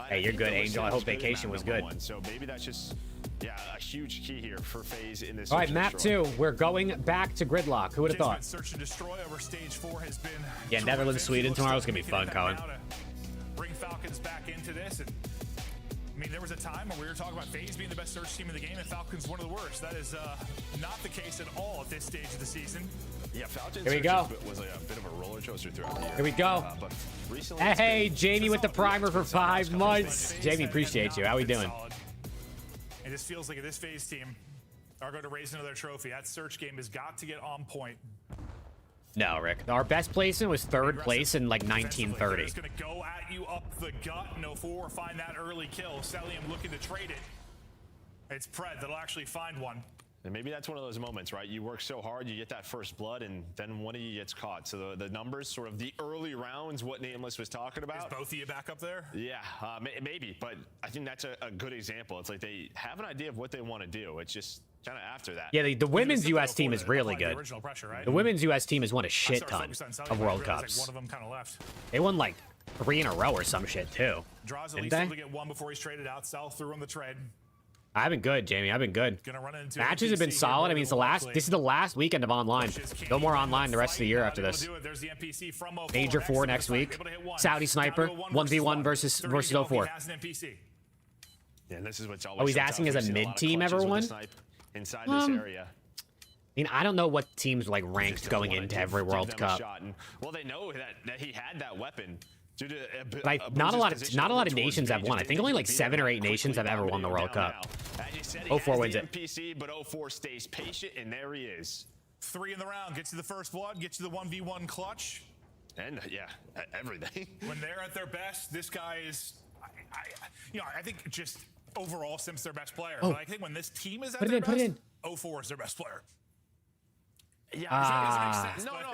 Hey, you're good, Angel. I hope vacation was good. So maybe that's just Yeah, a huge key here for FaZe in this. All right, map 2. We're going back to Gridlock. Who would have thought? Search and destroy over stage 4 has been Yeah, Netherlands, Sweden. Tomorrow's going to be fun, Cohen. Bring Falcons back into this. And, I mean, there was a time where we were talking about FaZe being the best search team in the game and Falcons one of the worst. That is not the case at all at this stage of the season. Yeah, Falcons Here we go. Was like a bit of a roller coaster throughout the year. Here we go. But recently, Hey, Jamie with the primer for 5 months. Jamie, appreciate you. How we doing? It just feels like this FaZe team are going to raise another trophy. That search game has got to get on point. No, Rick. Our best placement was 3rd place in like 1930. It's going to go at you up the gut. No 4 find that early kill. Celium looking to trade it. It's Pred that'll actually find one. And maybe that's one of those moments, right? You work so hard, you get that first blood, and then one of you gets caught. So the numbers, sort of the early rounds, what Nameless was talking about. Is both of you back up there? Yeah, maybe. But I think that's a good example. It's like they have an idea of what they want to do. It's just kind of after that. Yeah, the women's U.S. team is really good. Right? The women's U.S. team has won a shit ton of World Cups. One of them kind of left. They won like 3 in a row or some shit too. Draws at Didn't least they? able to get one before he's traded out. Sal through on the trade. I've been good, Jamie. I've been good. Gonna run into Matches have been solid. I mean, it's the last. This is the last weekend of online. No more online the rest of the year after this. Major 4 next week. Saudi Sniper 1v1 versus 04. Yeah, this is what's always. Oh, he's asking as a mid team, everyone. Inside this area. I mean, I don't know what teams like ranked going into every World Cup. Well, they know that he had that weapon. Like, not a lot of nations have won. I think only like 7 or 8 nations have ever won the World Cup. 04 wins it. NPC, but 04 stays patient, and there he is. 3 in the round, gets you the first blood, gets you the 1v1 clutch. And yeah, everything. When they're at their best, this guy is, I think just overall Sim's their best player. Oh. But I think when this team is at their best, 04 is their best player. Yeah,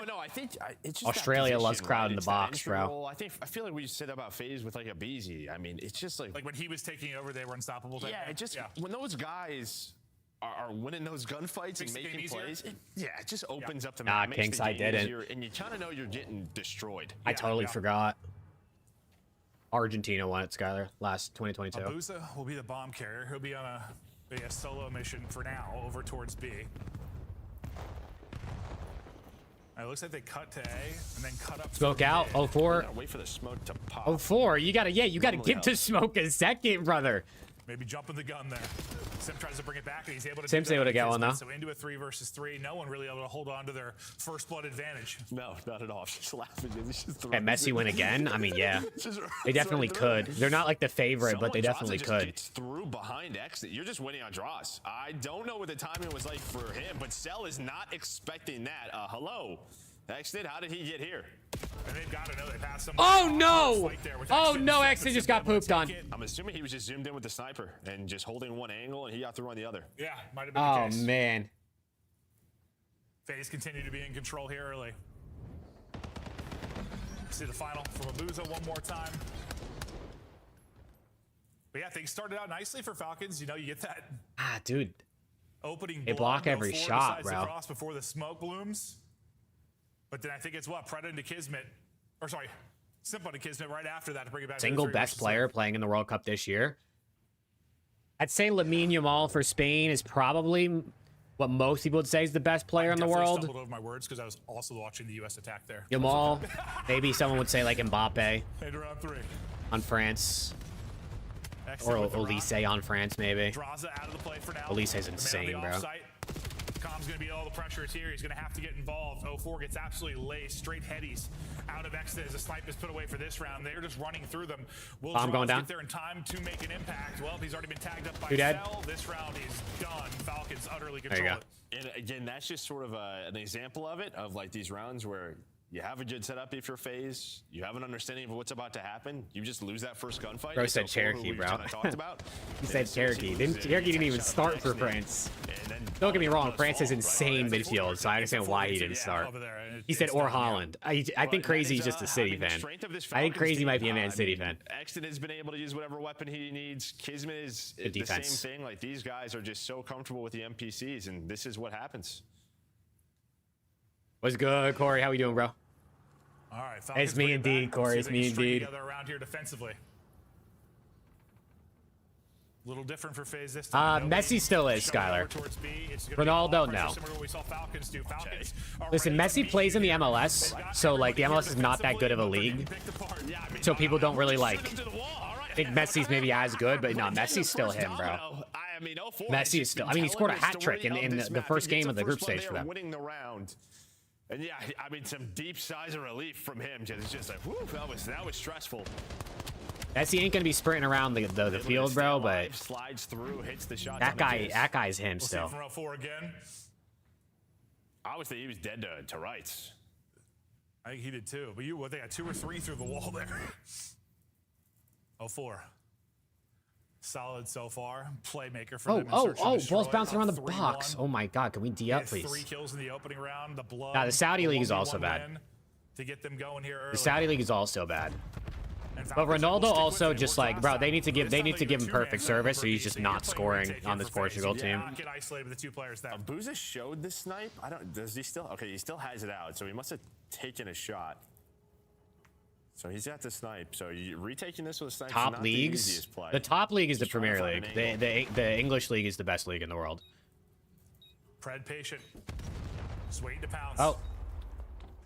no. I think it's just Australia that loves position, crowd right? in the It's that box, entry bro. role. I feel like we said that about FaZe with like a Beezy. I mean, it's just like when he was taking over, they were unstoppable. When those guys are winning those gunfights and making plays, it just opens up the map. Nah, Kinks, I didn't. And you kind of know you're getting destroyed. I totally forgot. Argentina won it, Skylar, last 2022. Abusa will be the bomb carrier. He'll be on a solo mission for now over towards B. It looks like they cut to A and then cut up. Smoke out. 04. Wait for the smoke to pop. 04. You gotta give to smoke a second, brother. Maybe jumping the gun there. Sim tries to bring it back, and he's able to. Sim's able to get one though. So into a 3 versus 3. No one really able to hold on to their first blood advantage. No, not at all. Just laughing. And Messi win again? I mean, yeah. They definitely could. They're not like the favorite, but they definitely could. Gets through behind exit. You're just winning on draws. I don't know what the timing was like for him, but Cell is not expecting that. Hello. Exit, how did he get here? And they've got to know they passed him. Oh no! Oh no, Exit just got pooped on. I'm assuming he was just zoomed in with the sniper and just holding one angle and he got through on the other. Yeah, might have been the case. Oh man. FaZe continue to be in control here early. See the final from Abusa one more time. But yeah, things started out nicely for Falcons. You know, you get that. Dude. Opening. They block every shot, bro. Across before the smoke blooms. But then I think it's what? Preda into Kismet. Or sorry, Simple to Kismet right after that to bring it back. Single best player playing in the World Cup this year. I'd say Lamine Yamal for Spain is probably what most people would say is the best player in the world. I stumbled over my words because I was also watching the U.S. attack there. Yamal. Maybe someone would say like Mbappe round 3. on France. Or Elise on France, maybe. Draza out of the play for now. Elise is insane, bro. Com's going to be all the pressure is here. He's going to have to get involved. 04 gets absolutely laced. Straight headies out of exit as a snipe is put away for this round. They're just running through them. Will Bomb going down. Get there in time to make an impact. Well, he's already been tagged up by Who dead? Cell. This round is done. Falcons utterly There you control go. it. And again, that's just sort of an example of it, of like these rounds where you have a good setup if you're FaZe, you have an understanding of what's about to happen, you just lose that first gunfight. Bro said Cherokee, bro. He said Cherokee. Cherokee didn't even start for France. Don't get me wrong, France is insane midfield, so I understand why he didn't start. He said or Holland. I think Crazy's just a City fan. I think Crazy might be a Man City fan. Exton has been able to use whatever weapon he needs. Kismet is Good the defense. same thing. Like, these guys are just so comfortable with the NPCs, and this is what happens. What's good, Corey? How we doing, bro? All right, It's me indeed, Corey. It's me indeed. Around here defensively. A little different for FaZe this time. Messi still is, Skylar. Ronaldo, no. Listen, Messi plays in the MLS, so like the MLS is not that good of a league. So people don't really like think Messi's maybe as good, but no, Messi's still him, bro. Messi is still. I mean, he scored a hat trick in the first game of the group stage for them. Winning the round. And yeah, I mean, some deep sighs of relief from him. It's just like, whew, that was stressful. Messi ain't gonna be sprinting around the field, bro. But slides through, hits the shot. That guy's him still. I would say he was dead to rights. I think he did too. But they got 2 or 3 through the wall there. 0-4. Solid so far. Playmaker for them. Ball's bouncing around the box. Oh my god, can we D up, please? 3 kills in the opening round. The blood. Nah, the Saudi League is also bad. To get them going here early. The Saudi League is also bad. But Ronaldo also just like, bro, they need to give him perfect service, so he's just not scoring on this Portugal team. Buza showed the snipe. Does he still? Okay, he still has it out, so he must have taken a shot. So he's got the snipe. So you retaking this with a snipe. Top leagues. The top league is the Premier League. The English league is the best league in the world. Pred patient. Just waiting to pounce. Oh.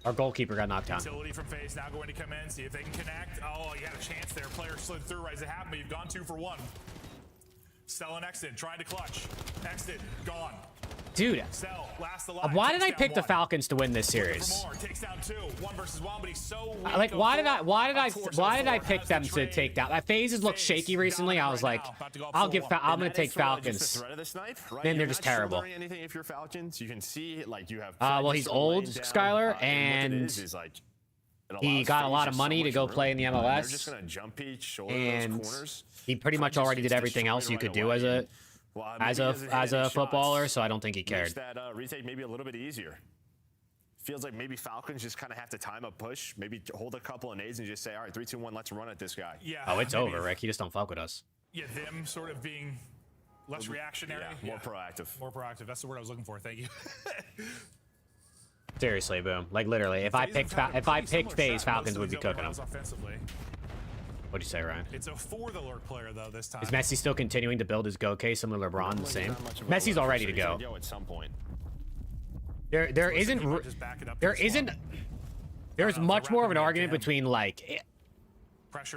Our goalkeeper got knocked down. Utility from FaZe now going to come in, see if they can connect. Oh, you had a chance there. Player slid through right as it happened, but you've gone 2 for 1. Selling Exton, trying to clutch. Exton, gone. Dude, why did I pick the Falcons to win this series? Takes down 2, 1 versus 1, but he's so weak. Like, why did I pick them to take down? FaZe has looked shaky recently. I was like, I'm gonna take Falcons. Then they're just terrible. Anything if you're Falcons, you can see like you have. Well, he's old, Skylar, and he got a lot of money to go play in the MLS. And he pretty much already did everything else you could do as a footballer, so I don't think he cared. That retake maybe a little bit easier. Feels like maybe Falcons just kind of have to time a push, maybe hold a couple of nades and just say, all right, 3, 2, 1, let's run at this guy. Yeah. Oh, it's over, Rick. He just don't fuck with us. Yeah, them sort of being less reactionary. Yeah, more proactive. More proactive. That's the word I was looking for. Thank you. Seriously, boom. Like literally, if I picked FaZe, Falcons would be cooking them. What'd you say, Ryan? It's a for the lurk player though this time. Is Messi still continuing to build his go case similar to LeBron? The same. Messi's all ready to go. At some point. There's much more of an argument between like.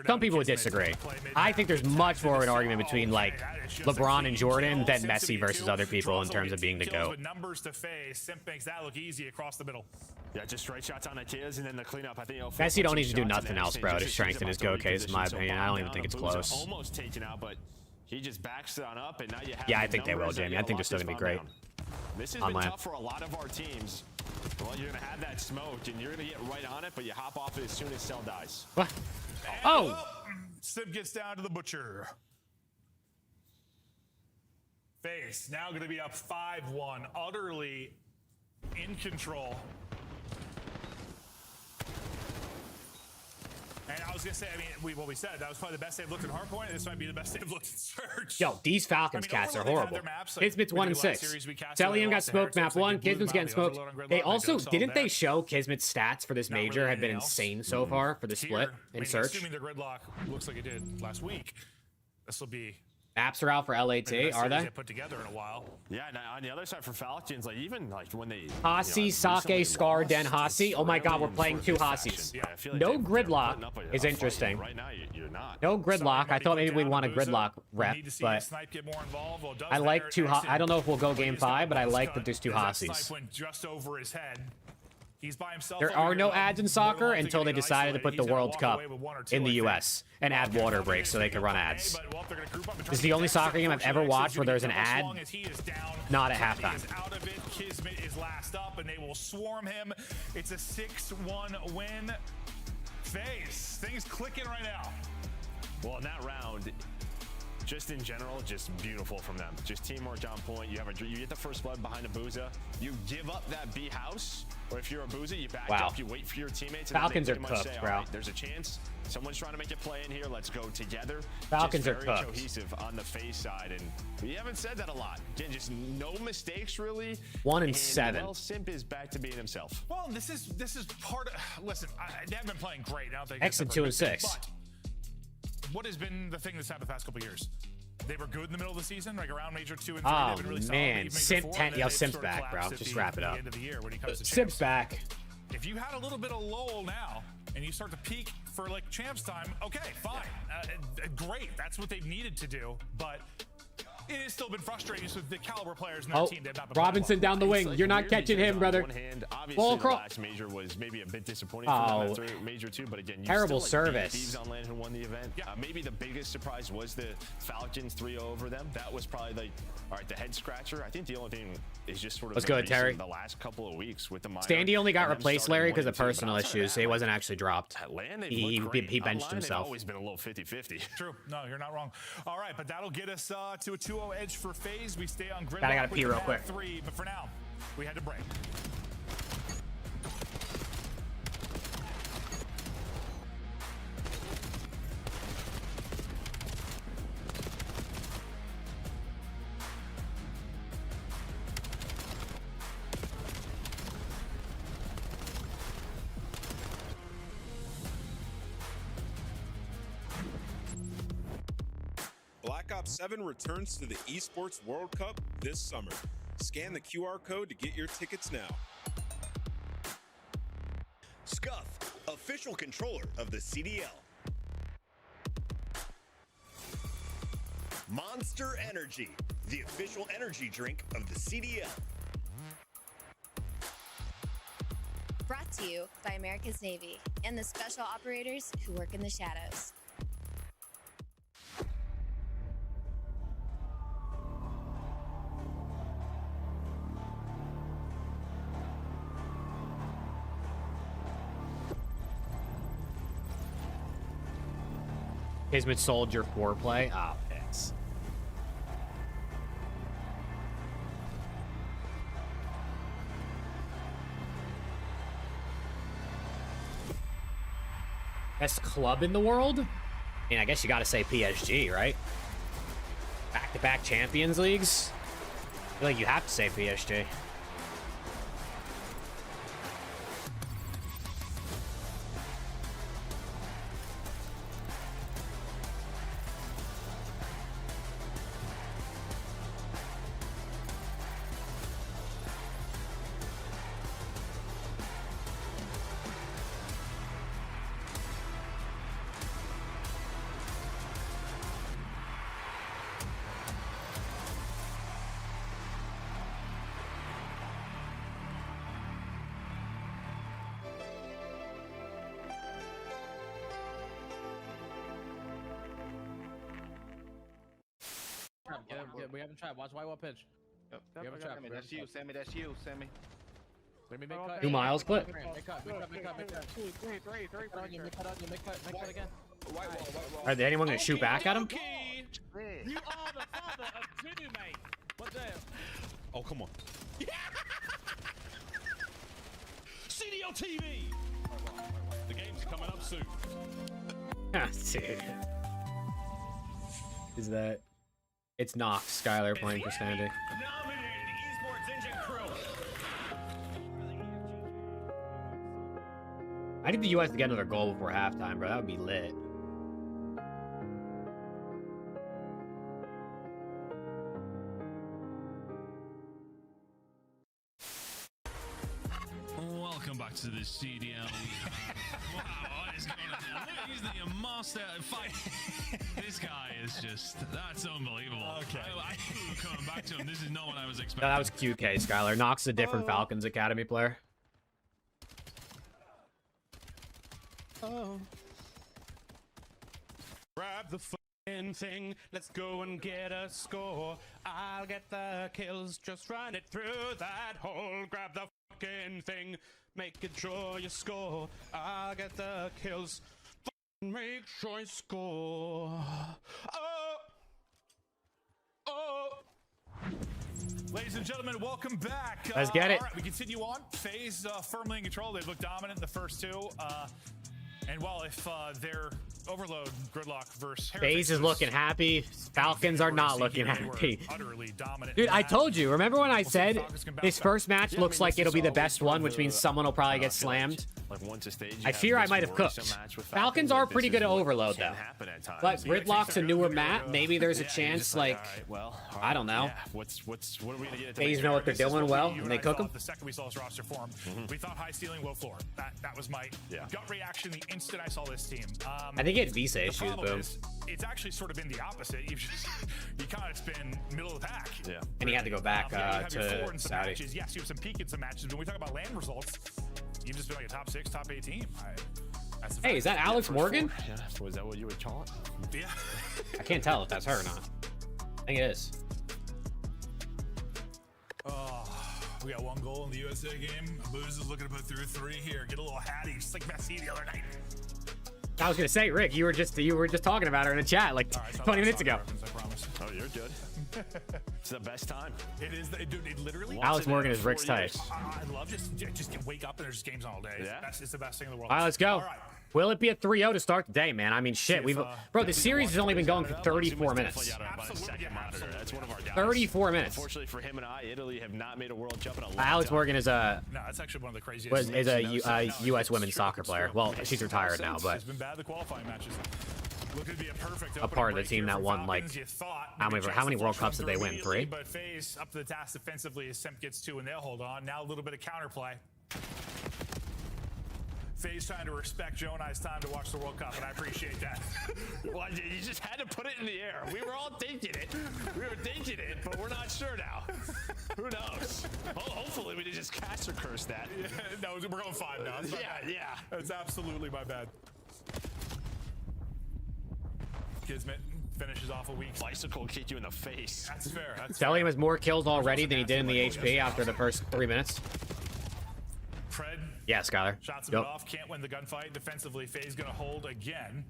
Some people would disagree. I think there's much more of an argument between like LeBron and Jordan than Messi versus other people in terms of being the GOAT. Numbers to FaZe, Simp makes that look easy across the middle. Yeah, just straight shots on Akias and then the cleanup. I think Messi don't need to do nothing else, bro, to strengthen his go case, in my opinion. I don't even think it's close. Almost taken out, but he just backs it on up, and now you have. Yeah, I think they will, Jamie. I think they're still gonna be great. This has been tough for a lot of our teams. Well, you're gonna have that smoke, and you're gonna get right on it, but you hop off it as soon as Cell dies. What? Oh! Simp gets down to the butcher. FaZe now going to be up 5-1, utterly in control. And I was going to say, I mean, what we said, that was probably the best they've looked at Hardpoint. This might be the best they've looked at Surge. Yo, these Falcons cats are horrible. Kismet's 1-6. Cellium got smoked map 1. Kismet's getting smoked. They also, didn't they show Kismet's stats for this major have been insane so far for the split in Search? Assuming the gridlock looks like it did last week, this will be... Apps are out for LAT, are they? Put together in a while. Yeah, and on the other side for Falcons, like even like when they Hasi, Sake, Scar, Den, Hasi. Oh my God, we're playing 2 Hasis. Yeah, no gridlock is interesting. Right now, you're not. No gridlock. I thought maybe we'd want a gridlock rep, but I like 2. I don't know if we'll go game 5, but I like that there's 2 Hasis. Just over his head. He's by himself. There are no ads in soccer until they decided to put the World Cup in the U.S. and add water breaks so they could run ads. This is the only soccer game I've ever watched where there's an ad not at halftime. Out of it, Kismet is last up, and they will swarm him. It's a 6-1 win. FaZe, things clicking right now. Well, in that round, just in general, just beautiful from them. Just teamwork on point. You get the first blood behind a Booza. You give up that B house, or if you're a Booza, you back up. You wait for your teammates. And Falcons are cooked, say, bro. Right, there's a chance. Someone's trying to make a play in here. Let's go together. Falcons are very cooked. Cohesive on the FaZe side, and we haven't said that a lot. Again, just no mistakes really. 1-7. Well, Simp is back to being himself. Well, this is part of. Listen, they haven't been playing great. I don't think. X and 2-6. But what has been the thing that's happened the past couple of years? they were good in the middle of the season, like around Major 2 and 3. Oh, They've been really solid. man. Major Simp 4, 10. and then Yo, they've Simp's sort of back, bro. collapsed at Just the wrap it up. end of the year when it comes to Simp's champs. back. If you had a little bit of lull now and you start to peak for like champs time, okay, fine. Great. That's what they've needed to do. But it has still been frustrating with the caliber players in their team. They've not been Robinson down the wing. Like You're not catching him, brother. On one hand, obviously Ball the cross. last major was maybe a bit disappointing for them after Major 2, but again, you Terrible still, like, service. Thieves on land who won the event. Yeah. Maybe the biggest surprise was the Falcons 3-0 over them. That was probably like, all right, the head scratcher. I think the only thing is just sort of Let's go, Terry. the last couple of weeks with the minor. Standy only got and them replaced, starting Larry, because 1 of and 2, but personal outside of issues. that, He like, wasn't actually dropped. At land, they've He looked great. benched Online, himself. They've always been a little 50-50. True. No, you're not wrong. All right, but that'll get us to a 2-0 edge for FaZe. We stay on grid. I gotta pee real quick. 3, but for now, we had to break. Black Ops 7 returns to the Esports World Cup this summer. Scan the QR code to get your tickets now. Scuff, official controller of the CDL. Monster Energy, the official energy drink of the CDL. Brought to you by America's Navy and the special operators who work in the shadows. Kismet Soldier foreplay. Ah, picks. Best club in the world? I mean, I guess you gotta say PSG, right? Back-to-back Champions Leagues? I feel like you have to say PSG. We haven't tried. Watch Y1 pitch. Yep. We haven't tried. That's you, Sammy. That's you, Sammy. Let me make cut. 2 miles clip. Make cut. Make cut. Three. Make cut again. Are there anyone gonna shoot back at him? You are the father of two, mate. What the hell? Oh, come on. CDL TV. The game's coming up soon. Ah, dude. Is that? It's Nox, Skylar playing for Standing. I need the US to get another goal before halftime, bro. That would be lit. Welcome back to the CDL. Wow, what is going on? Look, he's the master fight. This guy is that's unbelievable. Okay. I knew we were coming back to him. This is not what I was expecting. No, that was QK, Skylar. Nox is a different Falcons Academy player. Oh. Grab the fucking thing. Let's go and get a score. I'll get the kills. Just run it through that hole. Grab the fucking thing. Make it sure you score. I'll get the kills. Make sure you score. Oh. Oh. Ladies and gentlemen, welcome back. Let's get it. All right, we continue on. FaZe firmly in control. They look dominant in the first two. And well, if their overload gridlock versus FaZe is looking happy. Falcons are not looking happy. Utterly dominant. Dude, I told you. Remember when I said this first match looks like it'll be the best one, which means someone will probably get slammed? Like once a stage, I fear I might have cooked. Falcons are pretty good at overload though. But Gridlock's a newer map. Maybe there's a chance, like, I don't know. What are we gonna get? They know what they're doing well, and they cook them. The second we saw this roster form, we thought high ceiling, low floor. That was my gut reaction the instant I saw this team. I think he had visa issues, boom. It's actually sort of been the opposite. You kind of been middle of the pack. Yeah. And he had to go back to Saudi. Matches. Yes, you have some peak in some matches, but when we talk about land results, you've just been like a top 6, top 8 team. Hey, is that Alex Morgan? Yeah. Was that what you would call it? Yeah. I can't tell if that's her or not. I think it is. Oh, we got 1 goal in the USA game. Booze is looking to put through 3 here. Get a little hattie, just like Messi the other night. I was gonna say, Rick, you were just talking about her in the chat like 20 minutes ago. I promise. Oh, you're good. It's the best time. It is. Dude, it literally. Alex Morgan is Rick's type. I love just wake up and there's just games all day. Yeah. It's the best thing in the world. All right, let's go. All right. Will it be a 3-0 to start the day, man? I mean, shit. Bro, the series has only been going for 34 minutes. That's one of our guys. 34 minutes. Unfortunately for him and I, Italy have not made a world jump in a long Alex time. Morgan is a No, it's actually one of the craziest. is a U.S. women's soccer player. Well, she's retired now, but It's been bad the qualifying matches. Looking to be a perfect a part of the team that won like how many World Cups did they win? 3. But FaZe up to the task defensively as Simp gets 2 and they'll hold on. Now a little bit of counterplay. FaZe trying to respect Joe and I's time to watch the World Cup, and I appreciate that. Well, you just had to put it in the air. We were all thinking it. We were thinking it, but we're not sure now. Who knows? Hopefully we didn't just cast or curse that. Yeah, no, we're going 5 now. That's my bad. Yeah. That's absolutely my bad. Kismet finishes off a week. Bicycle kick you in the face. That's fair. Stellium has more kills already than he did in the HP after the first 3 minutes. Pred. Yeah, Skylar. Shots him off. Can't win the gunfight. Defensively, FaZe gonna hold again.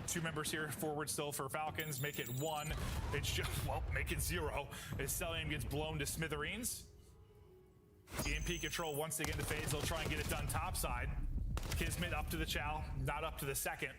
2 members here forward still for Falcons. Make it 1. It's just, well, make it 0. As Stellium gets blown to smithereens. EMP control once again to FaZe. They'll try and get it done topside. Kismet up to the chow, not up to the second.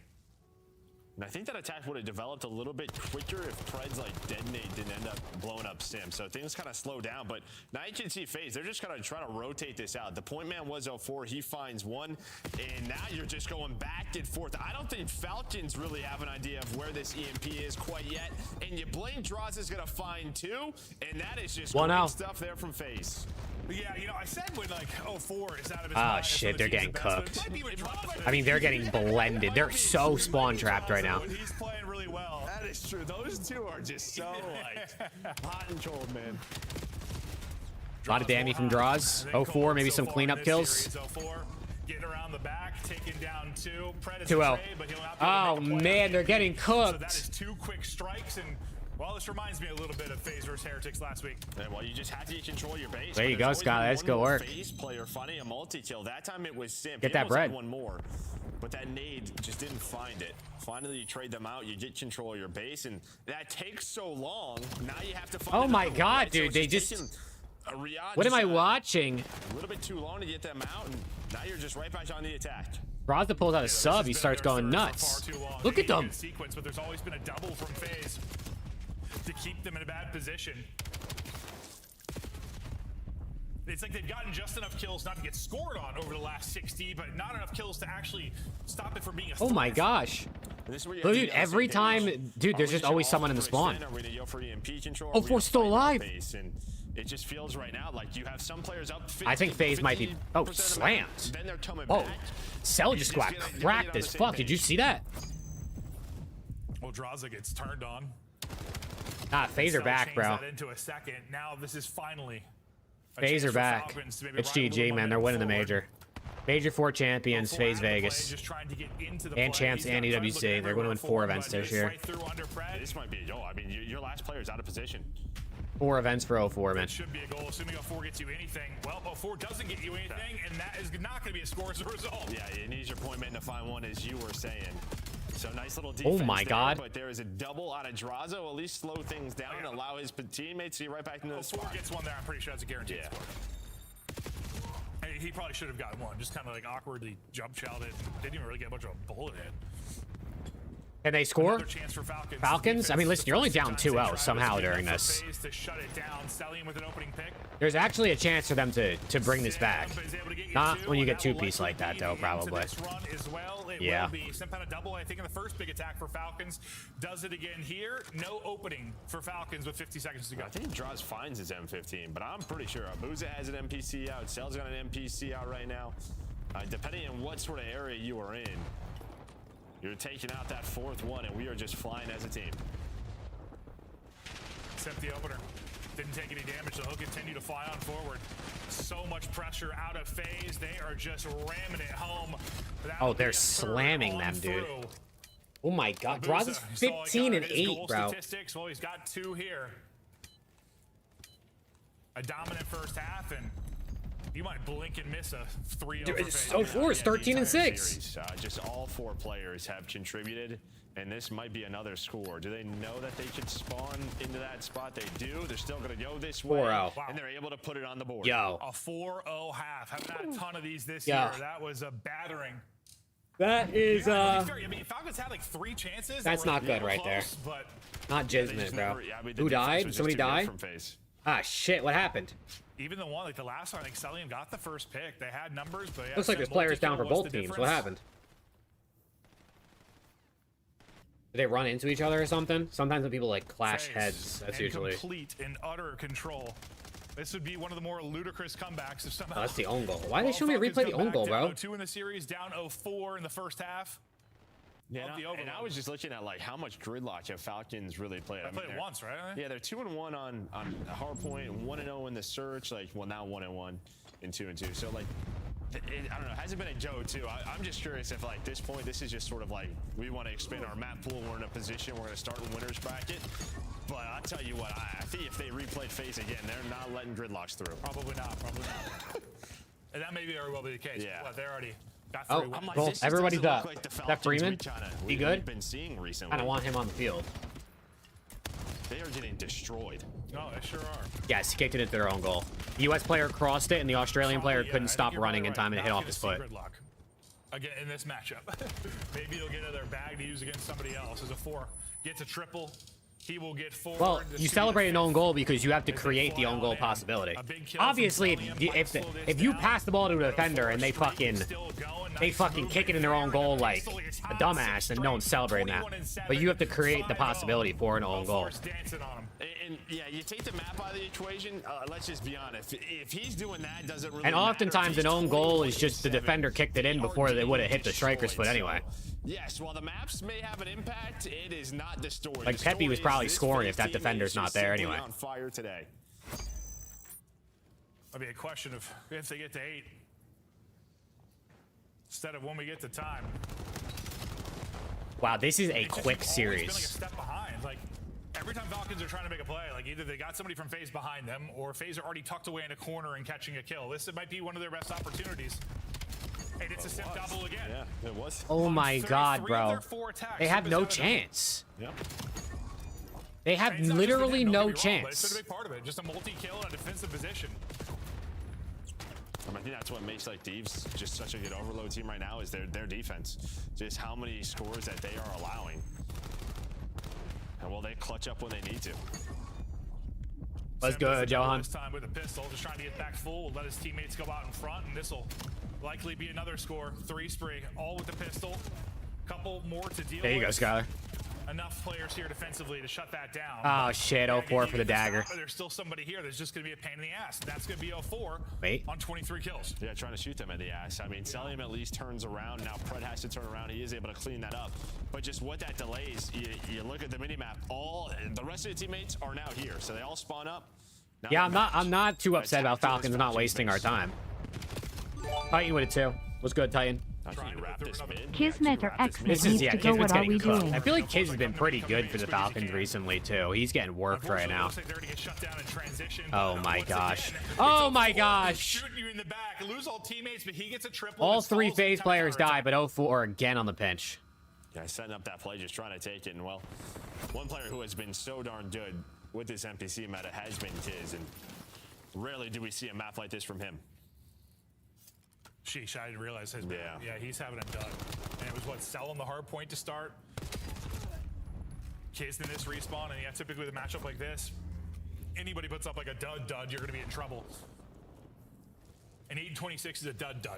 And I think that attack would have developed a little bit quicker if Pred's like detonate didn't end up blowing up Sim. So things kind of slow down, but now you can see FaZe, they're just gonna try to rotate this out. The point man was 0-4, he finds 1, and now you're just going back and forth. I don't think Falcons really have an idea of where this EMP is quite yet, and you blame Draws is gonna find 2, and that is just great stuff there from FaZe. Yeah, you know, I said when like 0-4 is out of his Ah, shit, they're getting cooked. I mean, they're getting blended. They're so spawn trapped right now. He's playing really well. That is true. Those 2 are just so like hot and cold, man. A lot of damage from draws. 0-4, maybe some cleanup kills. Getting around the back, taking down 2. 2-0. Oh man, they're getting cooked. So that is 2 quick strikes, and well, this reminds me a little bit of FaZe versus Heretics last week. Yeah, well, you just have to control your base. There you go, Scott. Let's go work. FaZe player funny a multi-kill. That time it was Simp. Get that bread. One more, but that nade just didn't find it. Finally, you trade them out. You get control of your base, and that takes so long. Now you have to find. Oh my God, right? dude! So They just. What am I watching? A little bit too long to get them out, and now you're just right back on the attack. Raza pulls out a sub. He starts going nuts. Look at them. Sequence, but there's always been a double from FaZe to keep them in a bad position. It's like they've gotten just enough kills not to get scored on over the last 60, but not enough kills to actually stop it from being a Oh my gosh. Dude, every time, dude, there's just always someone in the spawn. 0-4 still alive. It just feels right now like you have some players up 50, I think FaZe might be. Oh, slammed. Then they're coming Oh, back. Cell just got cracked as fuck. Did you see that? Well, Draza gets turned on. Ah, FaZe are back, bro. That into a second. Now this is finally. FaZe are back. It's GG, man. They're winning the major. Major 4 champions, FaZe Vegas. And champs and EWC. They're going to win 4 events this year. This might be, I mean, your last player's out of position. 4 events for 0-4, man. It should be a goal, assuming 0-4 gets you anything. Well, 0-4 doesn't get you anything, and that is not going to be a score as a result. Yeah, it needs your point man to find 1, as you were saying. So nice little defense. Oh my God! But there is a double out of Draza. Will at least slow things down and allow his teammates to get right back into the spot. 0-4 gets 1 there. I'm pretty sure that's a guaranteed score. Hey, he probably should have gotten 1. Just kind of like awkwardly jump shot it. Didn't even really get much of a bullet hit. Can they score? Another chance for Falcons. Falcons? I mean, listen, you're only down 2-0 somehow during this. To shut it down. Stallion with an opening pick. There's actually a chance for them to bring this back. Not when you get two-piece like that, though, probably. Yeah. Some kind of double, I think, in the first big attack for Falcons. Does it again here. No opening for Falcons with 50 seconds to go. I think Draws finds his M15, but I'm pretty sure Abuza has an MPC out. Cell's got an MPC out right now. Depending on what sort of area you are in, you're taking out that fourth one, and we are just flying as a team. Except the opener. Didn't take any damage, so he'll continue to fly on forward. So much pressure out of phase. They are just ramming it home. Oh, they're slamming them, dude. Oh my god. Draws is 15 and 8, bro. Statistics. Well, he's got 2 here. A dominant first half, and you might blink and miss a 3-0. 04 is 13 and 6. Just all 4 players have contributed, and this might be another score. Do they know that they should spawn into that spot? They do. They're still going to go this way, 4-0. and they're able to put it on the board. Yo. A 4-0 half. Haven't had a ton of these this year. That was a battering. That is, I mean, Falcons had like 3 chances. That's not good right there. But not Jismet, bro. Who died? Somebody died? Ah, shit. What happened? Even the one, like the last one, I think Stallion got the first pick. They had numbers, but yeah, looks like there's players down for both teams. What happened? Did they run into each other or something? Sometimes when people like clash heads, that's usually complete and utter control. This would be one of the more ludicrous comebacks if somehow. Oh, that's the own goal. Why did they show me a replay the own goal, bro? 2 in the series, down 0-4 in the first half. Yeah, and I was just looking at like how much gridlock have Falcons really played. I played it once, right? Yeah, they're 2-1 on hardpoint, 1-0 in the search. Like, well, now 1-1 and 2-2. So like, I don't know. It hasn't been a joke too. I'm just curious if like this point, this is just sort of like we want to expand our map pool. We're in a position we're going to start in winners bracket. But I'll tell you what, I think if they replayed FaZe again, they're not letting gridlocks through. Probably not. Probably not. And that may very well be the case. Yeah. But they're already. Oh, well, everybody's up. Like Is that Freeman? He good? Been seeing recently. I don't want him on the field. They are getting destroyed. No, they sure are. Yes, he kicked it into their own goal. The U.S. player crossed it, and the Australian player couldn't stop running in time and hit off his foot. Again, in this matchup. Maybe he'll get another bag to use against somebody else. As a 4 gets a triple, he will get 4. Well, you celebrate an own goal because you have to create the own goal possibility. Obviously, if you pass the ball to a defender and they fucking kick it in their own goal like a dumbass, then no one's celebrating that. But you have to create the possibility for an own goal. And yeah, you take the map out of the equation. Let's just be honest. If he's doing that, doesn't really. And oftentimes an own goal is just the defender kicked it in before they would have hit the striker's foot anyway. Yes, while the maps may have an impact, it is not the story. Like Pepe was probably scoring if that defender's not there anyway. On fire today. That'll be a question of if they get to 8 instead of when we get to time. Wow, this is a quick series. Been like a step behind. Like every time Falcons are trying to make a play, like either they got somebody from FaZe behind them, or FaZe are already tucked away in a corner and catching a kill. This might be one of their best opportunities. And it's a sim double again. Yeah, it was. Oh my god, bro. They have no chance. Yep. They have literally no chance. But it's a big part of it. Just a multi-kill in a defensive position. I think that's what makes like Thieves just such a good overload team right now is their defense. Just how many scores that they are allowing. And will they clutch up when they need to? Let's go, Johan. This time with a pistol, just trying to get back full. Let his teammates go out in front, and this will likely be another score. 3 spree, all with the pistol. Couple more to deal with. There you go, Skylar. Enough players here defensively to shut that down. Oh shit, 04 for the dagger. There's still somebody here that's just going to be a pain in the ass. That's going to be 04 on 23 kills. Yeah, trying to shoot them in the ass. I mean, Selim at least turns around. Now Pred has to turn around. He is able to clean that up. But just what that delays, you look at the minimap, the rest of the teammates are now here. So they all spawn up. Now yeah, I'm not too upset about Falcons not wasting our time. Titan with it too. What's good, Titan? Kismet or X needs to go. Kismet's What are we cooked. doing? I feel like Kiz has been pretty good for the Falcons recently too. He's getting worked right now. Oh my gosh. Oh my gosh. All 3 FaZe players die, but 04 again on the bench. Yeah, setting up that play, just trying to take it. And well, one player who has been so darn good with this NPC meta has been Kiz, and rarely do we see a map like this from him. Sheesh, I didn't realize his yeah, he's having it done. And it was what, selling the hard point to start. Kids in this respawn, and yeah, typically with a matchup like this, anybody puts up like a dud, you're gonna be in trouble. And 8-26 is a dud.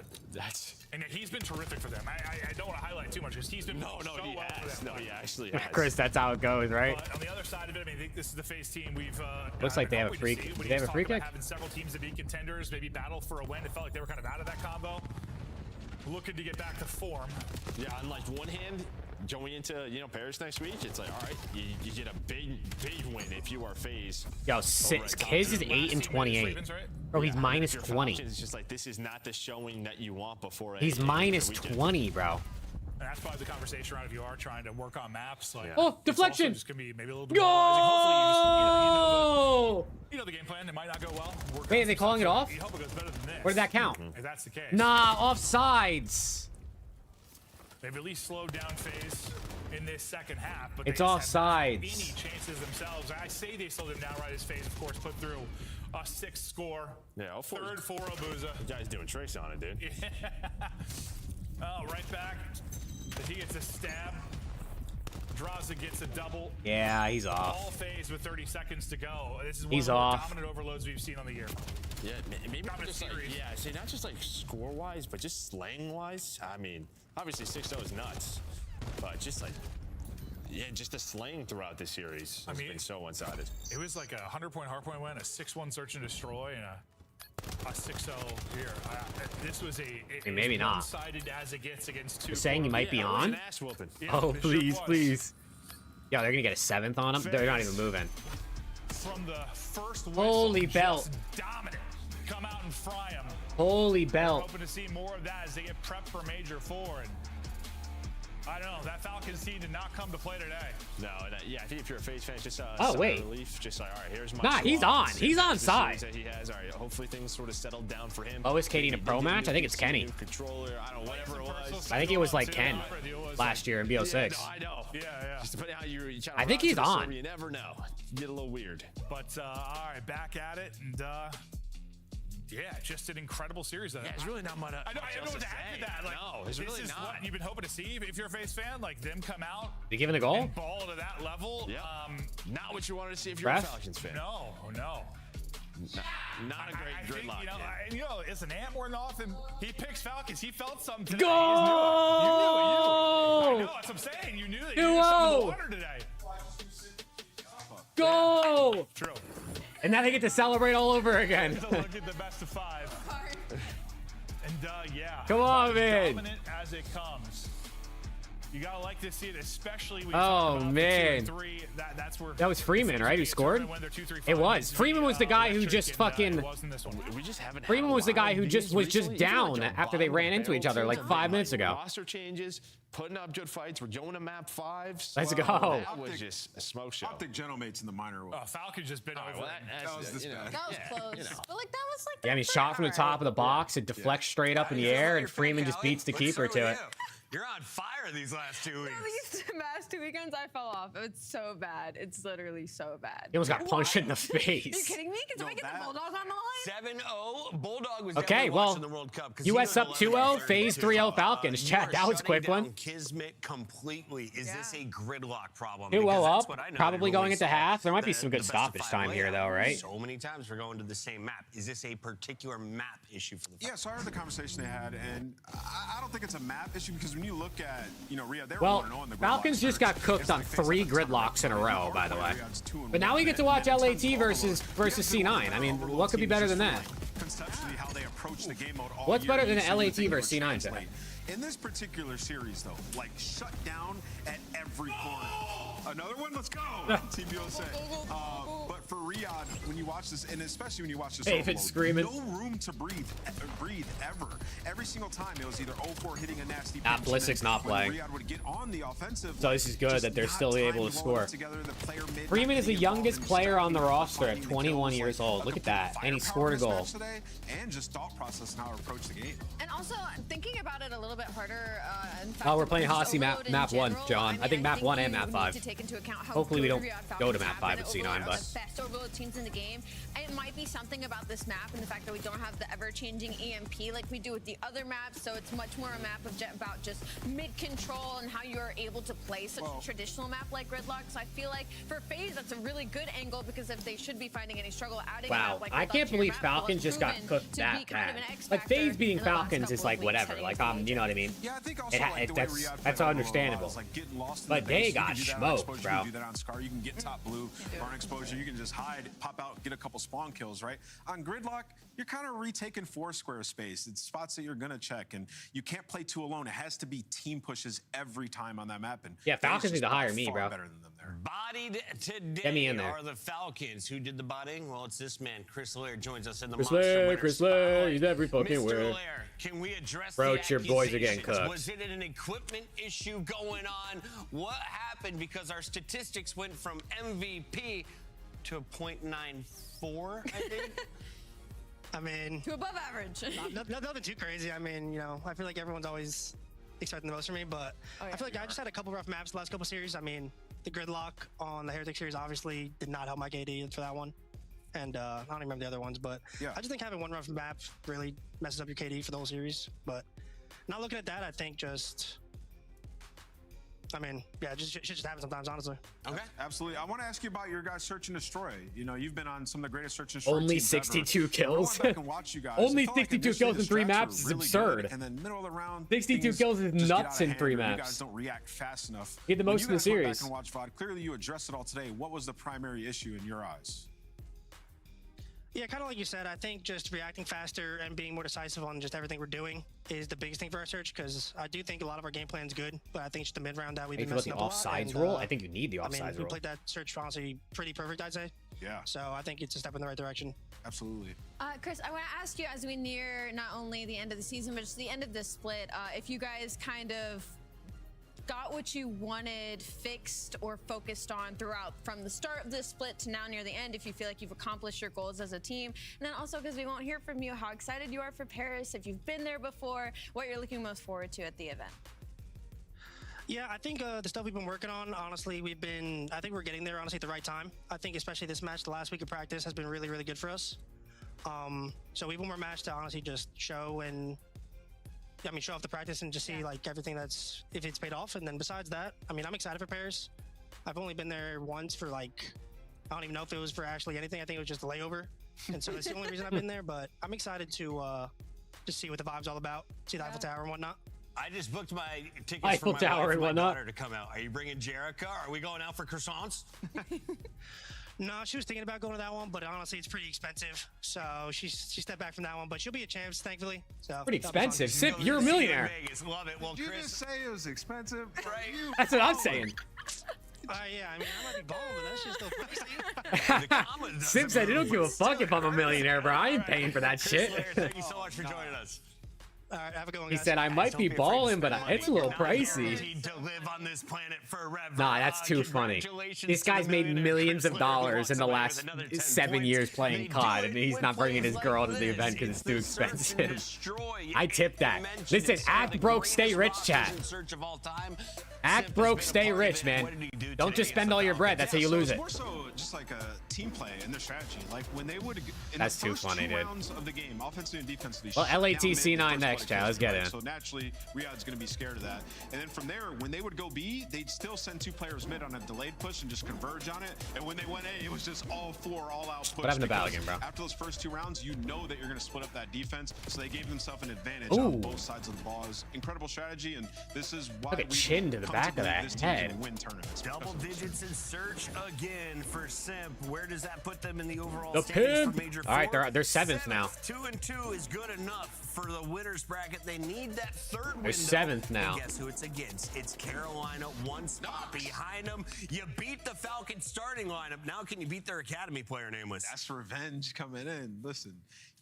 And he's been terrific for them. I don't want to highlight too much because he's been he actually has. Chris, that's how it goes, right? But on the other side of it, I mean, I think this is the FaZe team we've. Looks like they have a free. Do they have a free kick? Having several teams to be contenders, maybe battle for a win. It felt like they were kind of out of that combo. Looking to get back to form. Yeah, on like one hand, going into Paris next week, it's like all right, you get a big win if you are FaZe. Yo, Kiz is 8-28. Bro, he's minus 20. It's just like this is not the showing that you want before. He's minus 20, bro. And that's probably the conversation around if you are trying to work on maps. Like, oh, deflection! Just gonna be maybe a little demoralizing. Hopefully, you know the game plan. It might not go well. Wait, are they calling it off? You hope it goes better than this. Or did that count? If that's the case. Nah, offsides. They've at least slowed down FaZe in this second half, but it's they offsides. Any chances themselves? I say they slowed them down right as FaZe, of course, put through a 6th score. Yeah, third for Abuza. The guy's doing tricks on it, dude. Oh, right back. He gets a stab. Draza gets a double. Yeah, he's off. All FaZe with 30 seconds to go. This is one he's of the off. dominant overloads we've seen on the year. Yeah, maybe just like, see, not just like score-wise, but just slang-wise. I mean, obviously 6-0 is nuts, but just like, yeah, just the slang throughout the series has been so one-sided. It was like a 100-point hardpoint win, a 6-1 search and destroy, and a 6-0 here. This was maybe not one-sided as it gets against 2. You're saying you might be on? Yeah, oh, please. Yeah, they're gonna get a 7th on him. They're not even moving. From the first whistle, holy belt. Dominant. Come out and fry him. Holy belt. Hoping to see more of that as they get prepped for Major 4. And I don't know. That Falcons team did not come to play today. No, yeah, I think if you're a FaZe fan, just oh wait, relief, just like all right, here's my. Nah, he's on. He's on side. That he has. All right, hopefully things sort of settled down for him. Oh, is KD in a pro match? I think it's Kenny. Controller, I don't know, whatever it was. I think it was like Ken last year in BO6. Yeah, no, I know. Yeah. Just depending how you. I think he's on. Server, you never know. Get a little weird. But all right, back at it, and yeah, just an incredible series. Yeah, it's really not much. I don't know what to add to that. Like, no, it's really not. This is what you've been hoping to see if you're a FaZe fan. Like them come out. They giving the goal? And ball to that level. Yeah. Not what you wanted to see if you're a Falcons fan. No. Not a great gridlock. You know, it's an ant more than often. He picks Falcons. He felt something today. Go! I know, that's what I'm saying. You knew that. You knew something in the water today. Go! Yeah, true. And now they get to celebrate all over again. Look at the best of 5. And yeah. Come on, man. Dominant as it comes. You gotta like to see it, especially when man. 2 and 3. That's where that was Freeman, right? Who scored? It was. Freeman was the guy who just fucking. We just haven't. Freeman was the guy who just was down after they ran into each other like 5 minutes ago. Roster changes, putting up good fights. We're going to map 5. Let's go. That was just a smoke show. Optic Genomates in the minor. Falcon just been over. That was this bad. That was close. But like that was like. Yeah, I mean, shot from the top of the box, it deflects straight up in the air, and Freeman just beats the keeper to it. You're on fire these last 2 weeks. These last 2 weekends, I fell off. It's so bad. It's literally so bad. He almost got punched in the face. Are you kidding me? Because I get the Bulldogs on the line. 7-0. Bulldog was okay, well, the World Cup US up 2-0, FaZe 3-0 Falcons. Chat, that was a quick one. Kismet completely. Is this a gridlock problem? 2-0 up, probably going into half. There might be some good stoppage time here, though, right? So many times we're going to the same map. Is this a particular map issue for the Falcons? Yeah, so I heard the conversation they had, and I don't think it's a map issue because when you look at, Riyadh, they're well, 1-0 in the Falcons just got cooked on 3 gridlocks in a row, by the way. But now we get to watch LAT versus C9. I mean, what could be better than that? Conceptually, how they approach the game mode all What's year, better than you LAT see versus C9 today? In this particular series, though, like shut down at every corner. Another one, let's go. Team USA. But for Riyadh, when you watch this, and especially when you watch this, hey, if it's screaming, no room to breathe ever. Every single time it was either 0-4 hitting a nasty. Ballistic's not playing. Riyadh would get on the offensive. So this is good that they're still able to score. Freeman is the youngest player on the roster at 21 years old. Look at that, and he scored a goal. And just thought process and how to approach the game. And also thinking about it a little bit bit harder. In fact, Oh, we're playing Hossie overload in map 1, general. John. I think map 1 and you map need 5. to take into account how Hopefully we good don't Riyadh go to Falcons map have 5 been. with Overload C9, are but the best overload teams in the game. And it might be something about this map and the fact that we don't have the ever-changing EMP like we do with the other maps. So it's much more a map of about just mid-control and how you're able to play such a traditional map like Gridlock. So I feel like for FaZe, that's a really good angle because if they should be finding any struggle adding a wow, map like I Gridlock can't to your believe map, well, Falcons it's just got proven cooked to that be kind of bad. an X Like factor FaZe beating in the last Falcons is couple like of weeks whatever. heading Like into the you know what I mean? Yeah, I think also like the way Riyadh That's played understandable. is like getting lost in But the they base. You got can do that on smoked, exposure, bro. You can do that on Scar. You can get top blue, burn exposure. You can just hide, pop out, get a couple spawn kills, right? On Gridlock, you're kind of retaking 4 square space. It's spots that you're gonna check, and you can't play 2 alone. It has to be team pushes every time on that map. And Yeah, Falcons need to hire by me, far bro. better than them there. Bodied today Get me in there. are the Falcons. Who did the botting? Well, it's this man. Chris Lair joins us in the Chris Monster Lair, Winner Chris Lair, Spotlight. he's every fucking Mr. where. Lair, can we address Bro, the your boys are getting accusations? cooked. Was it an equipment issue going on? What happened? Because our statistics went from MVP to a .94, I think. I mean, to above average. Nothing too crazy. I mean, you know, I feel like everyone's always expecting the most from me, but I feel like I just had a couple rough maps the last couple series. I mean, the Gridlock on the Heretic series obviously did not help my KD for that one. And I don't even remember the other ones, but I just think having one rough map really messes up your KD for the whole series. But not looking at that, I think just, I mean, yeah, shit just happens sometimes, honestly. Okay, absolutely. I want to ask you about your guys' search and destroy. You know, you've been on some of the greatest search and destroy Only teams 62 ever. kills. I went back and watched you guys. Only It felt like 62 initially kills in the 3 strats maps were is really absurd. good, and then middle of the round, 62 things kills is just get out nuts of in hand, 3 or maps. You guys don't react fast enough. He had the When most you in the guys went series. Back and watched VOD. Clearly, you addressed it all today. What was the primary issue in your eyes? Yeah, kind of like you said, I think just reacting faster and being more decisive on just everything we're doing is the biggest thing for our search, because I do think a lot of our game plan's good, but I think just the mid-round that we've Hey, been if you messing look up at a lot. offsides and, rule, I think you need the I mean, offsides we rule. played that search honestly pretty perfect, I'd say. Yeah. So I think it's a step in the right direction. Absolutely. Chris, I want to ask you as we near not only the end of the season, but just the end of this split, if you guys kind of got what you wanted fixed or focused on throughout from the start of this split to now near the end, if you feel like you've accomplished your goals as a team. And then also, because we won't hear from you, how excited you are for Paris, if you've been there before, what you're looking most forward to at the event. Yeah, I think the stuff we've been working on, honestly, I think we're getting there, honestly, at the right time. I think especially this match, the last week of practice has been really, really good for us. So we have one more match to honestly just show off the practice and just see like everything if it's paid off. And then besides that, I mean, I'm excited for Paris. I've only been there once for like, I don't even know if it was for actually anything. I think it was just a layover. And so it's the only reason I've been there, but I'm excited to just see what the vibe's all about, see the Eiffel Tower and whatnot. I just booked my tickets Eiffel for my Tower wife and and my whatnot. daughter to come out. Are you bringing Jerica? Are we going out for croissants? No, she was thinking about going to that one, but honestly, it's pretty expensive. So she stepped back from that one, but she'll be a champ, thankfully. So Pretty that'll be fun. expensive. Sip, you're a millionaire. Vegas. Love it. Well, Did you Chris, just say it was expensive? right? That's what I'm saying. Yeah, I mean, I might be balling, but that's just still pricey. Sim said, "I don't give a fuck if I'm a millionaire, bro. I ain't paying for that Chris shit." Lair, thank you so much for joining us. All right, have a good one, He guys. said, "I might be balling, but it's a little pricey." Guaranteed to live on this planet forever. Nah, that's too funny. Congratulations This to guy's the made millionaire millions Chris of Lair, who dollars walks in the away last with another 10 7 points. years playing They do COD, it and he's with not bringing plays his girl like to the this. event because it's too the search and expensive. destroy. I tipped that. Mentioned Listen, it's some of act the broke, greatest stay rich, rosters chat. in search of all time. Act Simp broke, has been a stay part of rich, it. man. What did he do Don't today just spend as a all your bread. That's how you so lose it's it. more so just like a team play in their strategy. Like when they would, in That's the too first funny, 2 dude. rounds of the game, offensively and defensively. Well, shut LAT down mid C9 the first next, fight chat. Let's kills, get right? in. So naturally, Riyadh's going to be scared of that. And then from there, when they would go B, they'd still send 2 players mid on a delayed push and just converge on it. And when they went A, it was just all 4 all-out push. What happened to because Balogun, bro? After those first 2 rounds, you know that you're going to split up that defense. So they gave themselves an advantage Ooh. on both sides of the ball. It was incredible strategy, and this is why Look at we chin to the come back of believe that this team head. can win tournaments. Double digits in search again for Simp. Where does that put them in the overall The standings pimp. for Major All right, 4? they're 7th now. 2-2 is good enough for the winners bracket. They need that third window. They're 7th now. And guess who it's against? It's Carolina, 1 spot behind them. You beat the Falcons starting lineup. Now can you beat their academy player nameless? That's revenge coming in. Listen,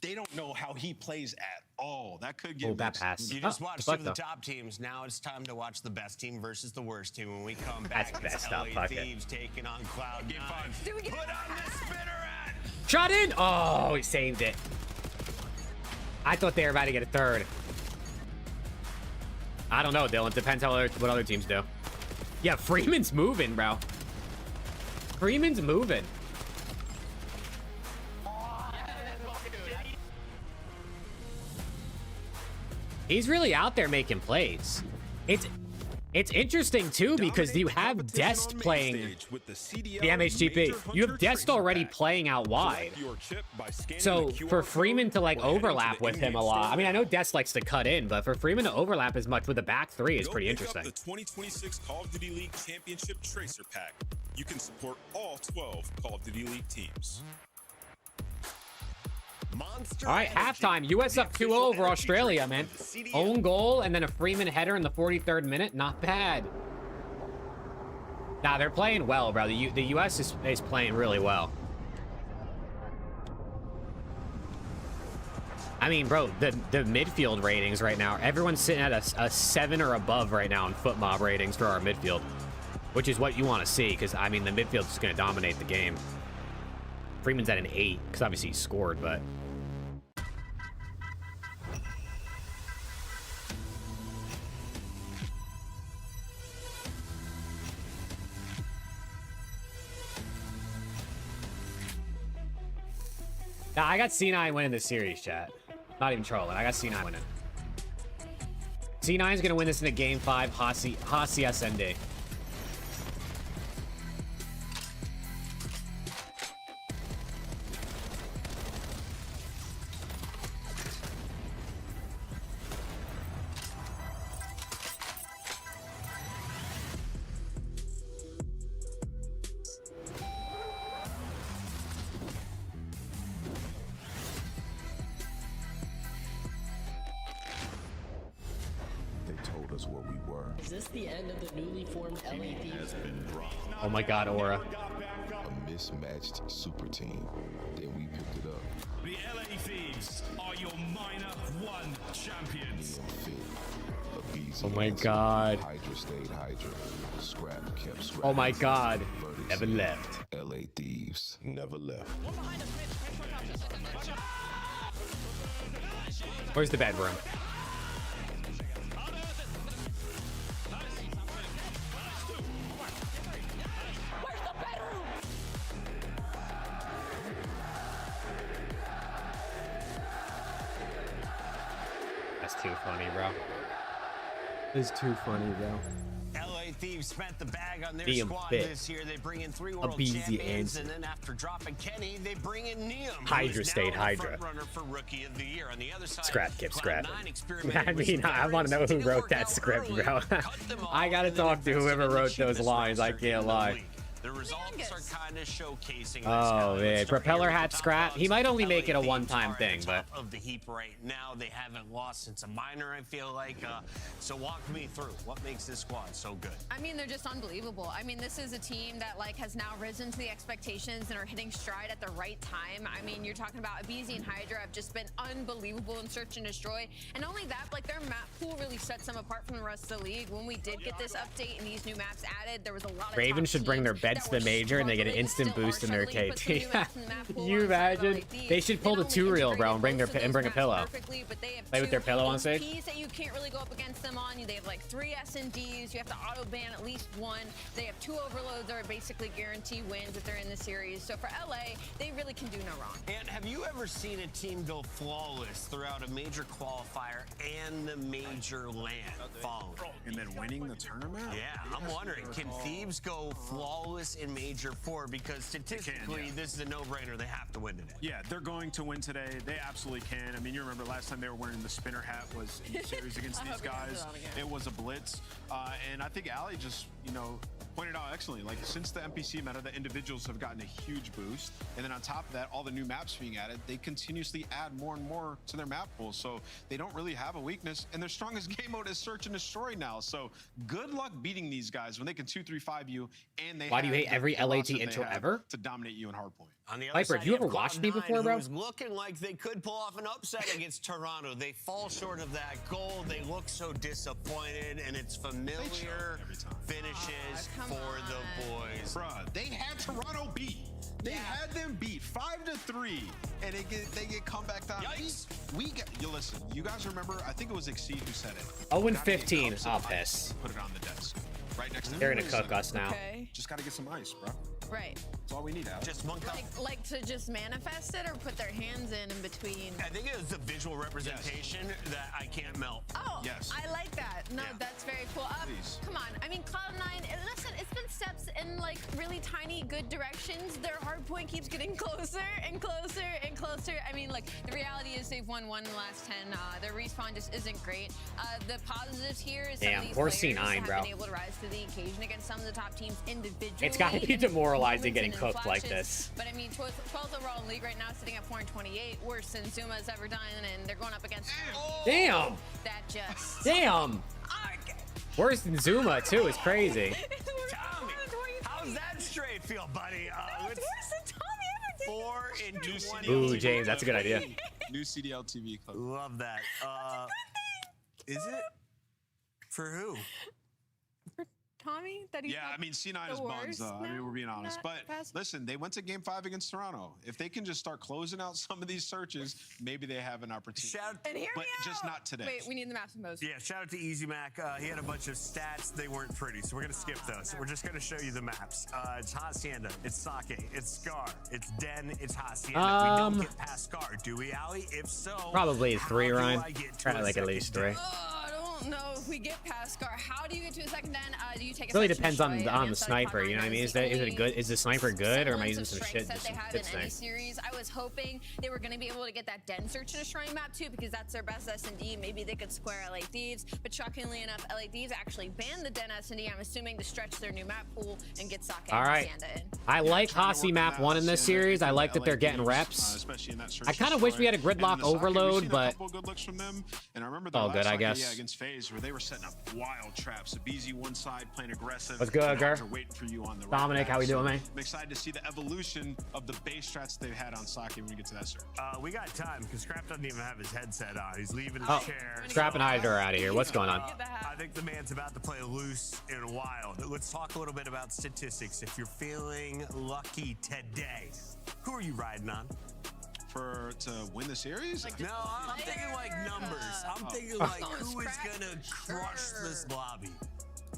they don't know how he plays at all. That could get that mixed. pass. You just Oh, watched 2 of the deflect, though. top teams. Now it's time to watch the best team versus the worst team. When we come back, That's it's messed up, LA fuck it. Thieves taking on Cloud9. Put on the spinneret! Shot in. Oh, he saved it. I thought they were about to get a third. I don't know, Dylan. Depends what other teams do. Yeah, Freeman's moving, bro. Freeman's moving. He's really out there making plays. It's interesting too because you have Dest playing the MHTP. You have Dest already playing out wide. So for Freeman to like overlap with him a lot, I mean, I know Dest likes to cut in, but for Freeman to overlap as much with the back three is pretty interesting. The 2026 Call of Duty League Championship Tracer Pack. You can support all 12 Call of Duty League teams. All right, halftime. US up 2-0 over Australia, man. Own goal and then a Freeman header in the 43rd minute. Not bad. Nah, they're playing well, bro. The US is playing really well. I mean, bro, the midfield ratings right now, everyone's sitting at a 7 or above right now in foot mob ratings for our midfield, which is what you want to see because, I mean, the midfield is going to dominate the game. Freeman's at an 8 because obviously he scored, but... Nah, I got C9 winning this series, chat. Not even trolling. I got C9 winning. C9 is going to win this in a game 5 Hasi SND. Is this the end of the newly formed LAT? Has been dropped. Oh my god, Aura. A mismatched super team. Then we picked it up. The LA Thieves are your minor 1 champions. Oh my god. Hydra stayed Hydra. Scrap kept scrap. Oh my god. Never left. LA Thieves never left. Where's the bedroom? Too funny, bro. It's too funny, bro. LA Thieves spent the bag on their Being squad fit. this year. They bring in 3 world Beezy champions, answer. and then after dropping Kenny, they bring in Neum. Hydra stayed Hydra. Runner for Rookie of the Year. On the other side, Scrap kept Cloud9 scrapping. experimented I with mean, some I want to know who variants. wrote that script, bro. I gotta talk to whoever wrote those lines. I can't lie. The results are kind of showcasing. Oh man, propeller hat scrap. He might only make it a one-time thing, but of the heap right now, they haven't lost since a minor. I feel like. So walk me through what makes this squad so good. I mean, they're just unbelievable. I mean, this is a team that like has now risen to the expectations and are hitting stride at the right time. I mean, you're talking about Abizi and Hydra have just been unbelievable in search and destroy, and not only that, like their map pool really sets them apart from the rest of the league. When we did get this update and these new maps added, there was a lot of Ravens should bring their beds to the major and they get an instant boost in their KT. You imagine? They should pull the 2-reel, bro, and bring a pillow. Play with their pillow on stage. Keys that you can't really go up against them on. They have like 3 S&Ds. You have to auto ban at least 1. They have 2 overloads that are basically guarantee wins if they're in the series. So for LA, they really can do no wrong. And have you ever seen a team go flawless throughout a major qualifier and the major LAN following? And then winning the tournament? Yeah, I'm wondering, can Thieves go flawless in Major 4? Because statistically, this is a no-brainer. They have to win today. Yeah, they're going to win today. They absolutely can. I mean, you remember last time they were wearing the spinner hat was in the series against these guys. It was a blitz. And I think Ali just, pointed out excellently. Like, since the NPC meta, the individuals have gotten a huge boost. And then on top of that, all the new maps being added, they continuously add more and more to their map pool. So they don't really have a weakness. And their strongest game mode is search and destroy now. So good luck beating these guys when they can 2-3-5 you and they Why do you hate every LAT intro ever? To dominate you in hardpoint. On the other Viper, side, have you ever have watched Cloud9, me before, bro? who's looking like they could pull off an upset against Toronto. They fall short of that goal. They look so disappointed, and it's familiar finishes for the boys. Bruh, they had Toronto beat. They had them beat 5-3, and they get comeback down. You listen. You guys remember? I think it was Exceed who said it. 0-15. I'll piss. Put it on the desk. Right next to They're gonna cook us now. Okay. Just gotta get some ice, bro. Right. That's all we need, Alex. Just one cup. Like to just manifest it or put their hands in between. I think it was the visual representation that I can't melt. Oh, yes. I like that. No, that's very cool. Come on. I mean, Cloud9, listen, it's been steps in like really tiny, good directions. Their hard point keeps getting closer and closer and closer. I mean, like, the reality is they've won 1 in the last 10. Their respawn just isn't great. The positives here is some of these poor players C9, have bro. been able to rise to the occasion against some of the top teams individually. It's gotta be demoralizing getting cooked like flashes. this. But I mean, 12th overall in the league right now, sitting at 4-28, worse than Zuma's ever done, and they're going up against. Damn. That just. Damn. Worse than Zuma too. It's crazy. Tommy, how's that straight feel, buddy? It's worse than Tommy ever did. 4 in 20. Ooh, James, that's a good idea. New CDL TV clip. Love that. Is it? For who? Tommy? That he's Yeah, I mean, C9 is buns, though. I mean, we're being honest. But listen, they went to Game 5 against Toronto. If they can just start closing out some of these searches, maybe they have an opportunity. But just not today. Wait, we need the maps and those. Yeah, shout out to Easy Mac. He had a bunch of stats. They weren't pretty, so we're going to skip those. We're just going to show you the maps. It's Hacienda. It's Sake. It's Scar. It's Den. It's Hacienda. We don't get past Scar, do we, Ali? If so, Probably how 3, do Ryan. I get to Probably a like at least 3. I don't know if we get past Scar. How do you get to a second Den? Do you take a Really section depends on destroy? the sniper. You know what I mean? Is it good? Is the sniper good, or am I using some shit? That Just they some have shit in any thing. series. I was hoping they were going to be able to get that Den search and destroying map too, because that's their best S&D. Maybe they could square LA Thieves, but shockingly enough, LA Thieves actually banned the Den S&D. I'm assuming to stretch their new map pool and get Sake All right. and Hacienda in. I like Hasi map 1 in this series. I like that they're getting reps. I kind of wish we had a gridlock overload, but and I remember all good, I guess. Yeah, against FaZe, where they were setting up wild traps. So BZ one side playing aggressive. What's good, Gar? Waiting for you on the Dominic, how we doing, man? I'm excited to see the evolution of the base strats they've had on Sake when we get to that search. We got time, because Scrap doesn't even have his headset on. He's leaving his Oh, chair. Scrap and Hydra are out of here. What's going on? I think the man's about to play loose and wild. Let's talk a little bit about statistics. If you're feeling lucky today, who are you riding on? To win the series? No, I'm thinking like numbers. I'm thinking like who is gonna crush this lobby.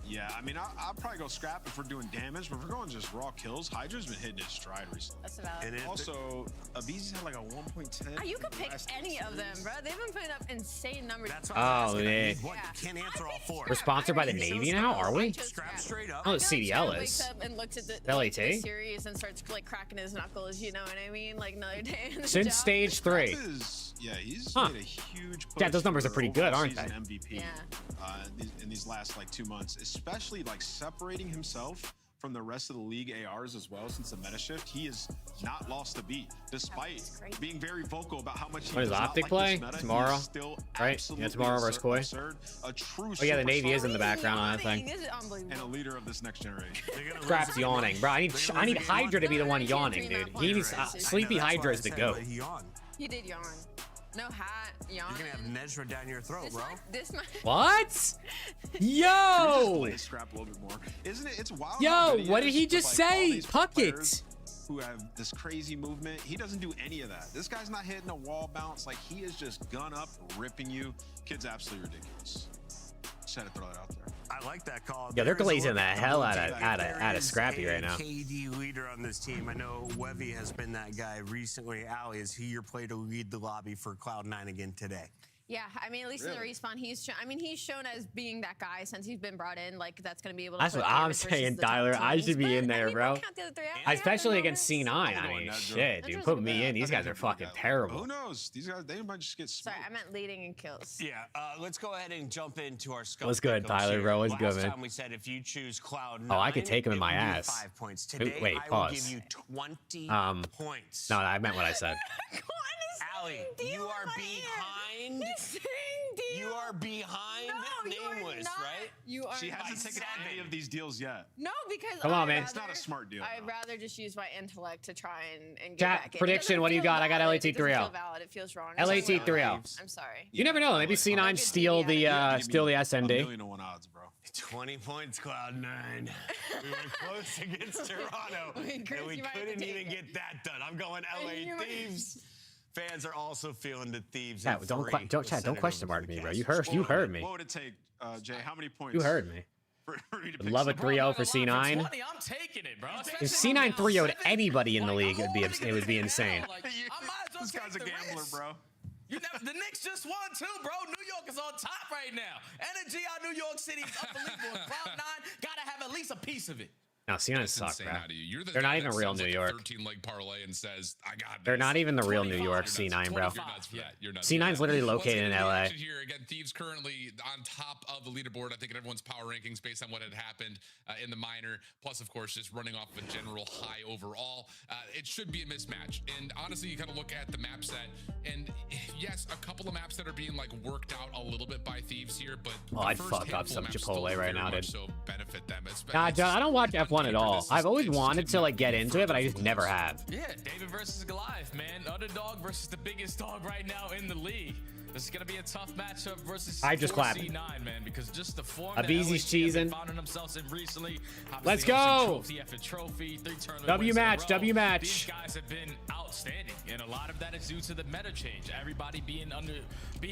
Yeah, I mean, I'll probably go Scrap if we're doing damage, but if we're going just raw kills, Hydra's been hitting his stride recently. That's about it. And also, Abizi's had like a 1.10. You could pick any of them, bro. They've been putting up insane numbers. That's Oh, man. Can't answer all 4. We're sponsored by the Navy now, are we? Scrap straight up. Oh, the CDL Wakes is. up and looks at the LAT? series and starts like cracking his knuckles. You know what I mean? Like another day. In the Since job. stage 3. Yeah, he's Huh. made a huge push. Yeah, those numbers are for pretty good, overall aren't they? season MVP, in these last like 2 months, especially like separating himself from the rest of the league ARs as well since the meta shift. He has not lost a beat, despite being very vocal about how much he What is does not Optic like play? this meta. He Tomorrow? is still Right? Yeah, tomorrow versus Koi. absurd, a true Oh yeah, the Navy is in the superstar background on that thing. and a leader of this next generation. Scrap's yawning, bro. I need Hydra to be the one yawning, dude. He needs Sleepy Hydra is the goat. He did yawn. No hat, yawn. You're gonna have Nezra down your throat, bro. This might. What? Can we Yo! just play Scrap a little bit more? Isn't it? It's wild. Yo, how good what did is he with, just like, all say? these Puck players it. Who have this crazy movement. He doesn't do any of that. This guy's not hitting a wall bounce. Like, he is just gun up, ripping you. Kid's absolutely ridiculous. Just had to throw that out there. I like that call. Yeah, they're glazing the hell out of Scrappy right now. KD leader on this team. I know Wevy has been that guy recently. Ali, is he your play to lead the lobby for Cloud9 again today? Yeah, I mean, at least in the respawn, he's shown as being that guy since he's been brought in. Like, that's going to be able to. That's what I'm saying, Tyler. I should be in there, bro. Especially against C9. I mean, shit, dude. Put me in. These guys are fucking terrible. Who knows? These guys, they might just get Sorry, I meant leading in kills. Yeah, let's go ahead and jump into our scope. What's good, Tyler, bro? What's good, man? Last time we said if you choose Cloud9, Oh, I could take him in my it would be ass. 5 points. Today, Wait, I will pause. give you 20 points. No, I meant what I said. Ali, you are behind. You are behind Nameless, right? You are. She hasn't taken any of these deals yet. No, because Come on, man. It's not a smart deal. I'd rather just use my intellect to try and get Chat back in. prediction. What do you got? I got LAT 3-0. It doesn't feel valid. It feels wrong. LAT 3-0. I'm sorry. You never know. Maybe C9 steal the SND. 1,000,000 odds, bro. 20 points, Cloud9. We were close against Toronto, and we couldn't even get that done. I'm going LA Thieves. Fans are also feeling the Thieves. Chat, don't question mark me, bro. You heard me. What would it take, Jay? How many points? You heard me. Love a 3-0 for C9. I'm taking it, bro. If C9 3-0'd anybody in the league, it would be insane. This guy's a gambler, bro. The Knicks just won too, bro. New York is on top right now. Energy out New York City is unbelievable. Cloud9 gotta have at least a piece of it. No, C9 suck, bro. You're They're not even real New York. 13-leg parlay and says, I got this. They're not even the real New York C9, bro. C9's literally located in LA. Here again, Thieves currently on top of the leaderboard. I think in everyone's power rankings based on what had happened in the minor. Plus, of course, just running off a general high overall. It should be a mismatch. And honestly, you kind of look at the map set, and yes, a couple of maps that are being like worked out a little bit by Thieves here, but I'd fuck up some Chipotle right now, dude. So benefit them. Nah, I don't watch F1 at all. I've always wanted to like get into it, but I just never have. Yeah, David versus Goliath, man. Underdog versus the biggest dog right now in the league. This is gonna be a tough matchup versus I just clapped. C9, man, because just the form Abizi's cheesing. finding themselves in recently. Let's go. Trophy after trophy, 3 tournament W wins in a match, row. W match. These guys have been outstanding, and a lot of that is due to the meta change. Everybody being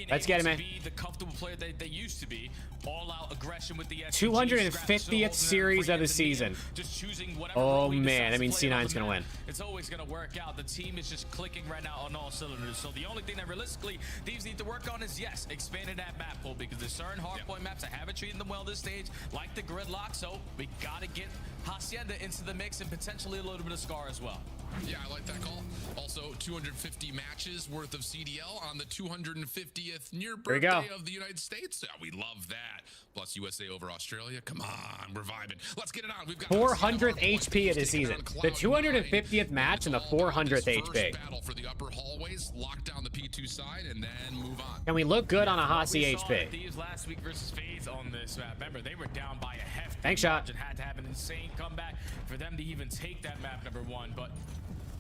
Let's get it, man. be the comfortable player they used to be. All out aggression with the 250th series of the season. Just choosing whatever Oh man, I mean C9's gonna win. It's always gonna work out. The team is just clicking right now on all cylinders. So the only thing that realistically Thieves need to work on is yes, expanding that map pool, because there's certain hardpoint maps that haven't treated them well this stage, like the gridlock. So we gotta get Hacienda into the mix and potentially a little bit of Scar as well. Yeah, I like that call. Also, 250 matches worth of CDL on the 250th near birthday of the United States. Yeah, we love that. Plus USA over Australia. Come on, we're vibing. Let's get it on. We've got 400th HP of the season. The 250th match and the 400th HP. Battle for the upper hallways. Lock down the P2 side and then move on. And we look good on a Hasi HP. Thieves last week versus FaZe on this map. Remember, they were down by a hefty Thanks, shot. margin. Had to have an insane comeback for them to even take that map #1, but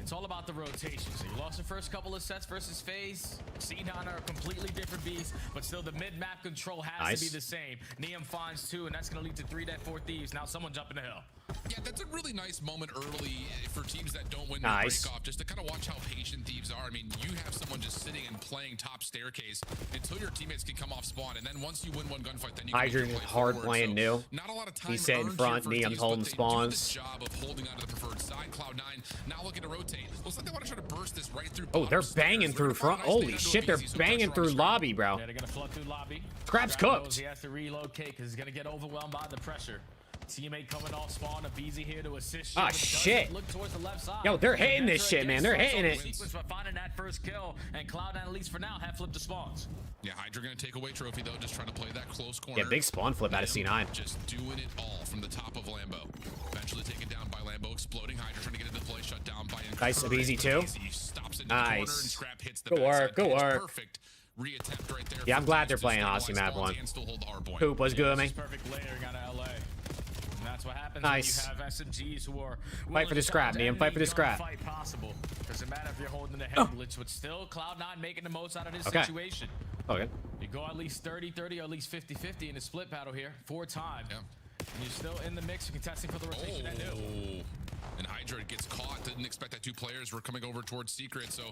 it's all about the rotation. So you lost the first couple of sets versus FaZe. C9 are a completely different beast, but still the mid-map control has to be the same. Neum finds 2, and that's going to lead to 3 dead, 4 Thieves. Now someone jumping the hill. Yeah, that's a really nice moment early for teams that don't win the break-off, just to kind of watch how patient Thieves are. I mean, you have someone just sitting and playing top staircase until your teammates can come off spawn, and then once you win one gunfight, then you can Hydra hard playing new. Not a lot of time. He's sitting in front, Neum's holding spawns. Job of holding onto the preferred side. Cloud9 now looking to rotate. Looks like they want to try to burst this right through. Oh, they're banging through front. Holy shit, they're banging through lobby, bro. Yeah, they're going to flood through lobby. Scrap's cooked. He has to relocate because he's going to get overwhelmed by the pressure. Teammate coming off spawn, a BZ here to assist you. Ah, shit. Look towards the left side. Yo, they're hitting this shit, man. They're hitting it. Sequence by finding that first kill, and Cloud9, at least for now, have flipped the spawns. Yeah, Hydra gonna take away trophy though, just trying to play that close corner. Yeah, big spawn flip out of C9. Just doing it all from the top of Lambo. Eventually taken down by Lambo, exploding. Hydra trying to get into play, shut down by nice, easy too. Stops into the corner and Scrap hits the good work, good work. Perfect reattempt right there. Yeah, I'm glad they're playing Aussie map 1. Hoop was good, man. Perfect layering out of LA. And that's what happens nice. when you have SMGs who are fight for the scrap, Neum. Fight for the scrap. Fight possible. Doesn't matter if you're holding the head glitch, but still Cloud9 making the most out of this situation. Okay. You go at least 30-30 or at least 50-50 in the split battle here. 4 times. Yeah. And you're still in the mix. You're contesting for the rotation at new. And Hydra gets caught. Didn't expect that 2 players were coming over towards Secret. So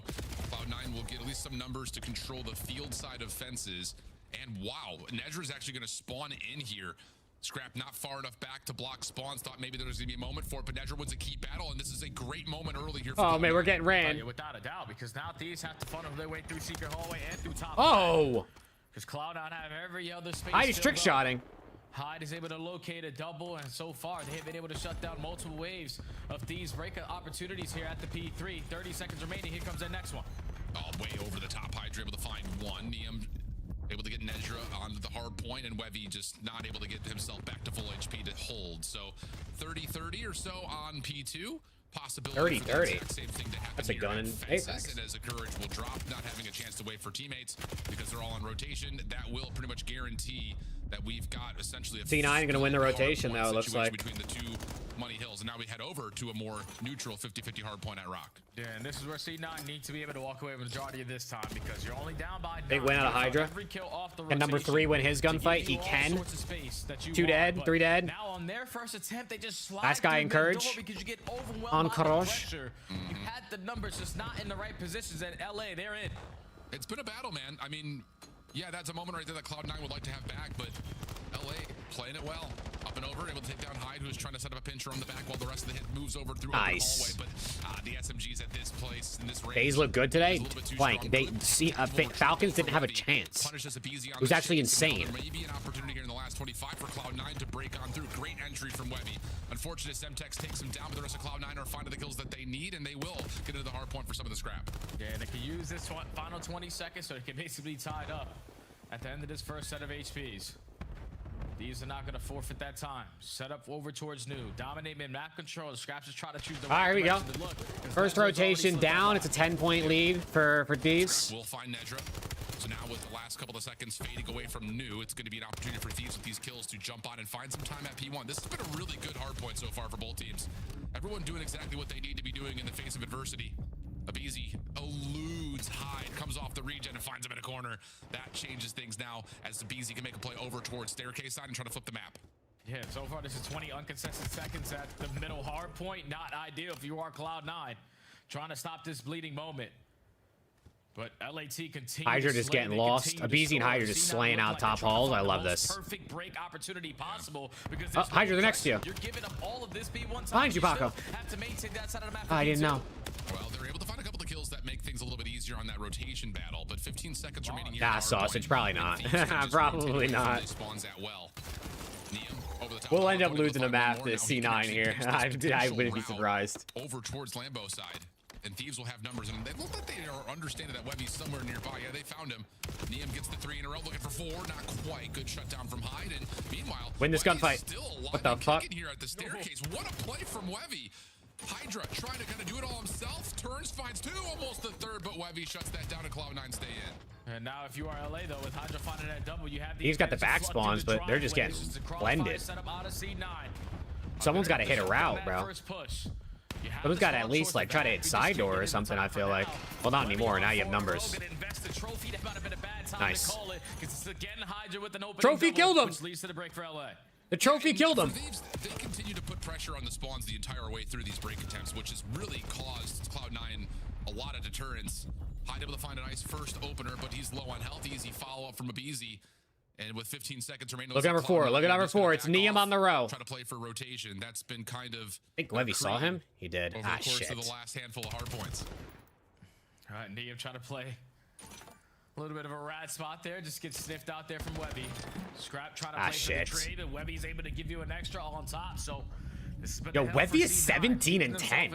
Cloud9 will get at least some numbers to control the field side of fences. And wow, Nezra's actually going to spawn in here. Scrap not far enough back to block spawns. Thought maybe there was going to be a moment for it, but Nezra wins a key battle, and this is a great moment early here. Oh, man, we're getting ran. Yeah, without a doubt, because now Thieves have to funnel their way through secret hallway and through top. Oh! Because Cloud9 have every other space. Hyde is trick-shotting. Hyde is able to locate a double, and so far they have been able to shut down multiple waves of these breakout opportunities here at the P3. 30 seconds remaining. Here comes the next one. Oh, way over the top. Hydra able to find one. Neum able to get Nezra onto the hard point, and Wevy just not able to get himself back to full HP to hold. So 30-30 or so on P2. Possibility 30-30. Same thing to happen. That's a gun in Apex. And as a courage will drop, not having a chance to wait for teammates because they're all on rotation, that will pretty much guarantee that we've got essentially a C9 gonna win the rotation though, it looks like. between the two money hills, and now we head over to a more neutral 50-50 hard point at Rock. Yeah, and this is where C9 needs to be able to walk away with the majority of this time because you're only down by 9. Big win out of Hydra. Can number 3 win his gunfight? He can. 2 dead, 3 dead. Now on their first attempt, they just slide Last guy encourage. because you get overwhelmed On by the Karosh. pressure. You had the numbers just not in the right positions, and LA, they're in. It's been a battle, man. I mean, yeah, that's a moment right there that Cloud9 would like to have back, but LA playing it well. Up and over, able to take down Hyde, who's trying to set up a pincher on the back while the rest of the hit moves over through the hallway. But the SMGs at this place, in this range, Days look good today. Blank. They see Falcons didn't have a chance. It was actually insane. Maybe an opportunity here in the last 25 for Cloud9 to break on through. Great entry from Webby. Unfortunate, Semtex takes him down, but the rest of Cloud9 are finding the kills that they need, and they will get into the hard point for some of the scrap. Yeah, they can use this final 20 seconds so they can basically be tied up at the end of this first set of HPs. These are not going to forfeit that time. Set up over towards new. Dominate mid-map control. The Scraps just try to choose the right, here we go. First rotation down. It's a 10-point lead for Thieves. We'll find Nedra. So now with the last couple of seconds fading away from new, it's going to be an opportunity for Thieves with these kills to jump on and find some time at P1. This has been a really good hard point so far for both teams. Everyone doing exactly what they need to be doing in the face of adversity. Abizi eludes Hyde, comes off the regen and finds him in a corner. That changes things now as Abizi can make a play over towards staircase side and try to flip the map. Yeah, so far this is 20 uncontested seconds at the middle hard point. Not ideal if you are Cloud9. Trying to stop this bleeding moment. But LAT continues. Hydra just getting lost. Abizi and Hydra just slaying out top halls. I love this. Perfect break opportunity possible because Hydra, they're next to you. You're giving up all of this P1 time. Behind you, Paco. Have to maintain that side of the map. I didn't know. Well, they're able to find a couple of kills that make things a little bit easier on that rotation battle, but 15 seconds remaining here. Nah, sausage. Probably not. Probably not. We'll end up losing a map to C9 here. I wouldn't be surprised. Over towards Lambo side. And Thieves will have numbers, and they look like they are understanding that Webby's somewhere nearby. Yeah, they found him. Neum gets the 3 in a row, looking for 4. Not quite. Good shutdown from Hyde. And meanwhile, win this gunfight. What the fuck? Here at the staircase. What a play from Webby. Hydra trying to kind of do it all himself. Turns, finds 2, almost the 3rd, but Webby shuts that down, and Cloud9 stay in. And now if you are LA though, with Hydra finding that double, you have the He's got the back spawns, but they're just getting blended. Someone's got to hit a route, bro. Someone's got to at least like try to hit side door or something, I feel like. Well, not anymore. Now you have numbers. Nice. Trophy killed him. The trophy killed him. They continue to put pressure on the spawns the entire way through these break attempts, which has really caused Cloud9 a lot of deterrence. Hyde able to find a nice first opener, but he's low on health. Easy follow-up from Abizi. And with 15 seconds remaining, look at number 4. Look at number 4. It's Neum on the row. Try to play for rotation. That's been kind of. I think Levy saw him. He did. Over the course of the last handful of hard points. All right, Neum trying to play a little bit of a rat spot there. Just gets sniffed out there from Webby. Scrap trying to play for the trade, and Webby's able to give you an extra all on top. So. Yo, Webby is 17 and 10.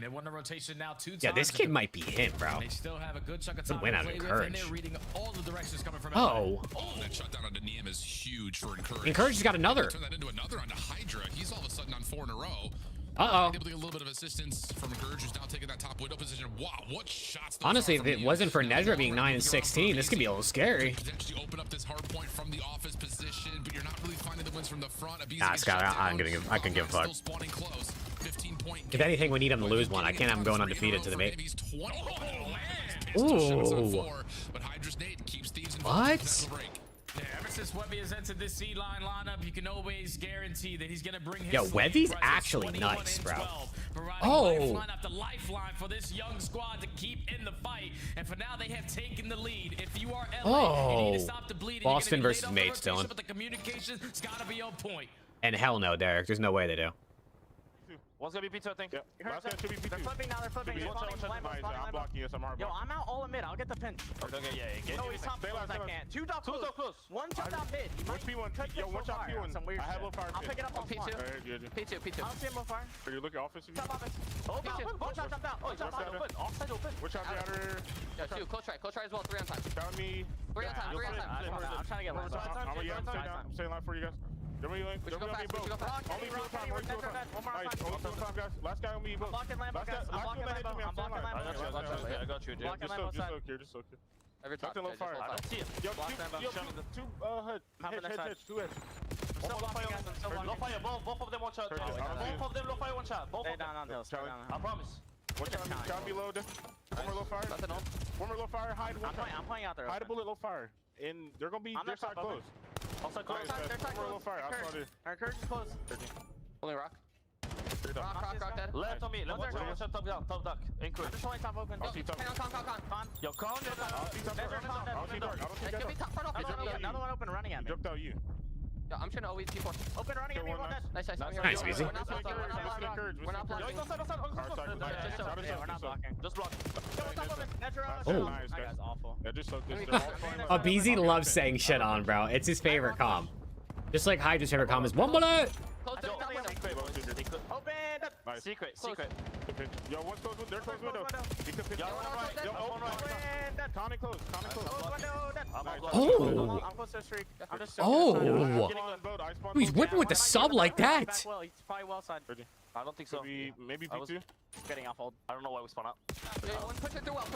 They won the rotation now 2 times. Yeah, this kid might be him, bro. They still have a good chunk of time win out of Encourage. They're reading all the directions coming from Oh, that shutdown onto Neum is huge for Encourage. Encourage has got another. Turn that into another onto Hydra. He's all of a sudden on 4 in a row. Uh-oh. Able to get a little bit of assistance from Encourage, who's now taking that top window position. Wow, what shots! Honestly, if it wasn't for Nedra being 9 and 16, this could be a little scary. Potentially open up this hard point from the office position, but you're not really finding the wins from the front. Nah, Scott, I can give a fuck. If anything, we need him to lose one. I can't have him going undefeated to the mate. Ooh. What? Yeah, ever since Webby has entered this C-line lineup, you can always guarantee that he's gonna bring his. Yo, Webby's actually nice, bro. Oh. Lifeline after lifeline for this young squad to keep in the fight, and for now they have taken the lead. If you are LA, you need to stop the bleeding. Boston versus Mates, Dylan. But the communication's gotta be on point. And hell no, Derek. There's no way they do. One's gonna be P2, I think. Yep. Last guy should be P2. They're flipping now, they're flipping. I'm blocking you, so I'm hard. Yo, I'm out all in mid. I'll get the pinch. Okay, yeah. No, he's top close, I can't. 2 top close. One top mid. Where's P1? Yo, one shot P1. I have low fire. I'll pick it up on P2. P2. I'll see him on fire. Are you looking offensive? Top offense. Oh, one shot jumped out. Oh, top open. Offside open. Which shot the outer? Yeah, 2. Close try as well. 3 on time. Found me. 3 on time. I'm trying to get one. I'm staying live for you guys. Give me link. Only 2 time. Nice. Only 2 time, guys. Last guy on me, both. I'm blocking Lambo, guys. I'm blocking Lambo. I got you, dude. Just look here. Every Talk top. to low fire. I don't see him. Yo, Block them, I'm showing them. two hood. Hitch, two hitch. I'm still blocking guys. I'm still blocking. Low fire. Both of them one shot. Both of them low fire one shot. Both of them. Stay down on hill. Stay down on hill. I promise. One shot below. One more low fire. Nothing on. One more low fire. Hide one. I'm playing out there. Hide a bullet low fire. And they're gonna be their side close. Also close. Their side close. Low fire. I saw this. Our encourage is close. Only rock. Rock dead. Left on me. Left on me. Top down. Top duck. Encourage. I'm just showing top open. I'll see top. Con. Yo, con. I'll see top. I'll see dark. I don't see It could be top front open. Another one open running at me. Jumped out you. Yeah, I'm trying to always keep open running at me. Nice. Nice, Beezy. We're not blocking. We're not blocking. We're not blocking. Just block. Oh. That guy's awful. Yeah, just so this. Beezy loves saying shit on, bro. It's his favorite comm. Just like Hydra's favorite comm is 1 bullet. Open. Nice. Secret. Yo, one's close. They're close window. He could pick. Yo, open right. Connie close. Oh. I'm close to the streak. I'm just Oh. He's whipping with the sub like that. He's probably well side. I don't think so. Maybe B2. Getting off hold. I don't know why we spawn up. Push it through well.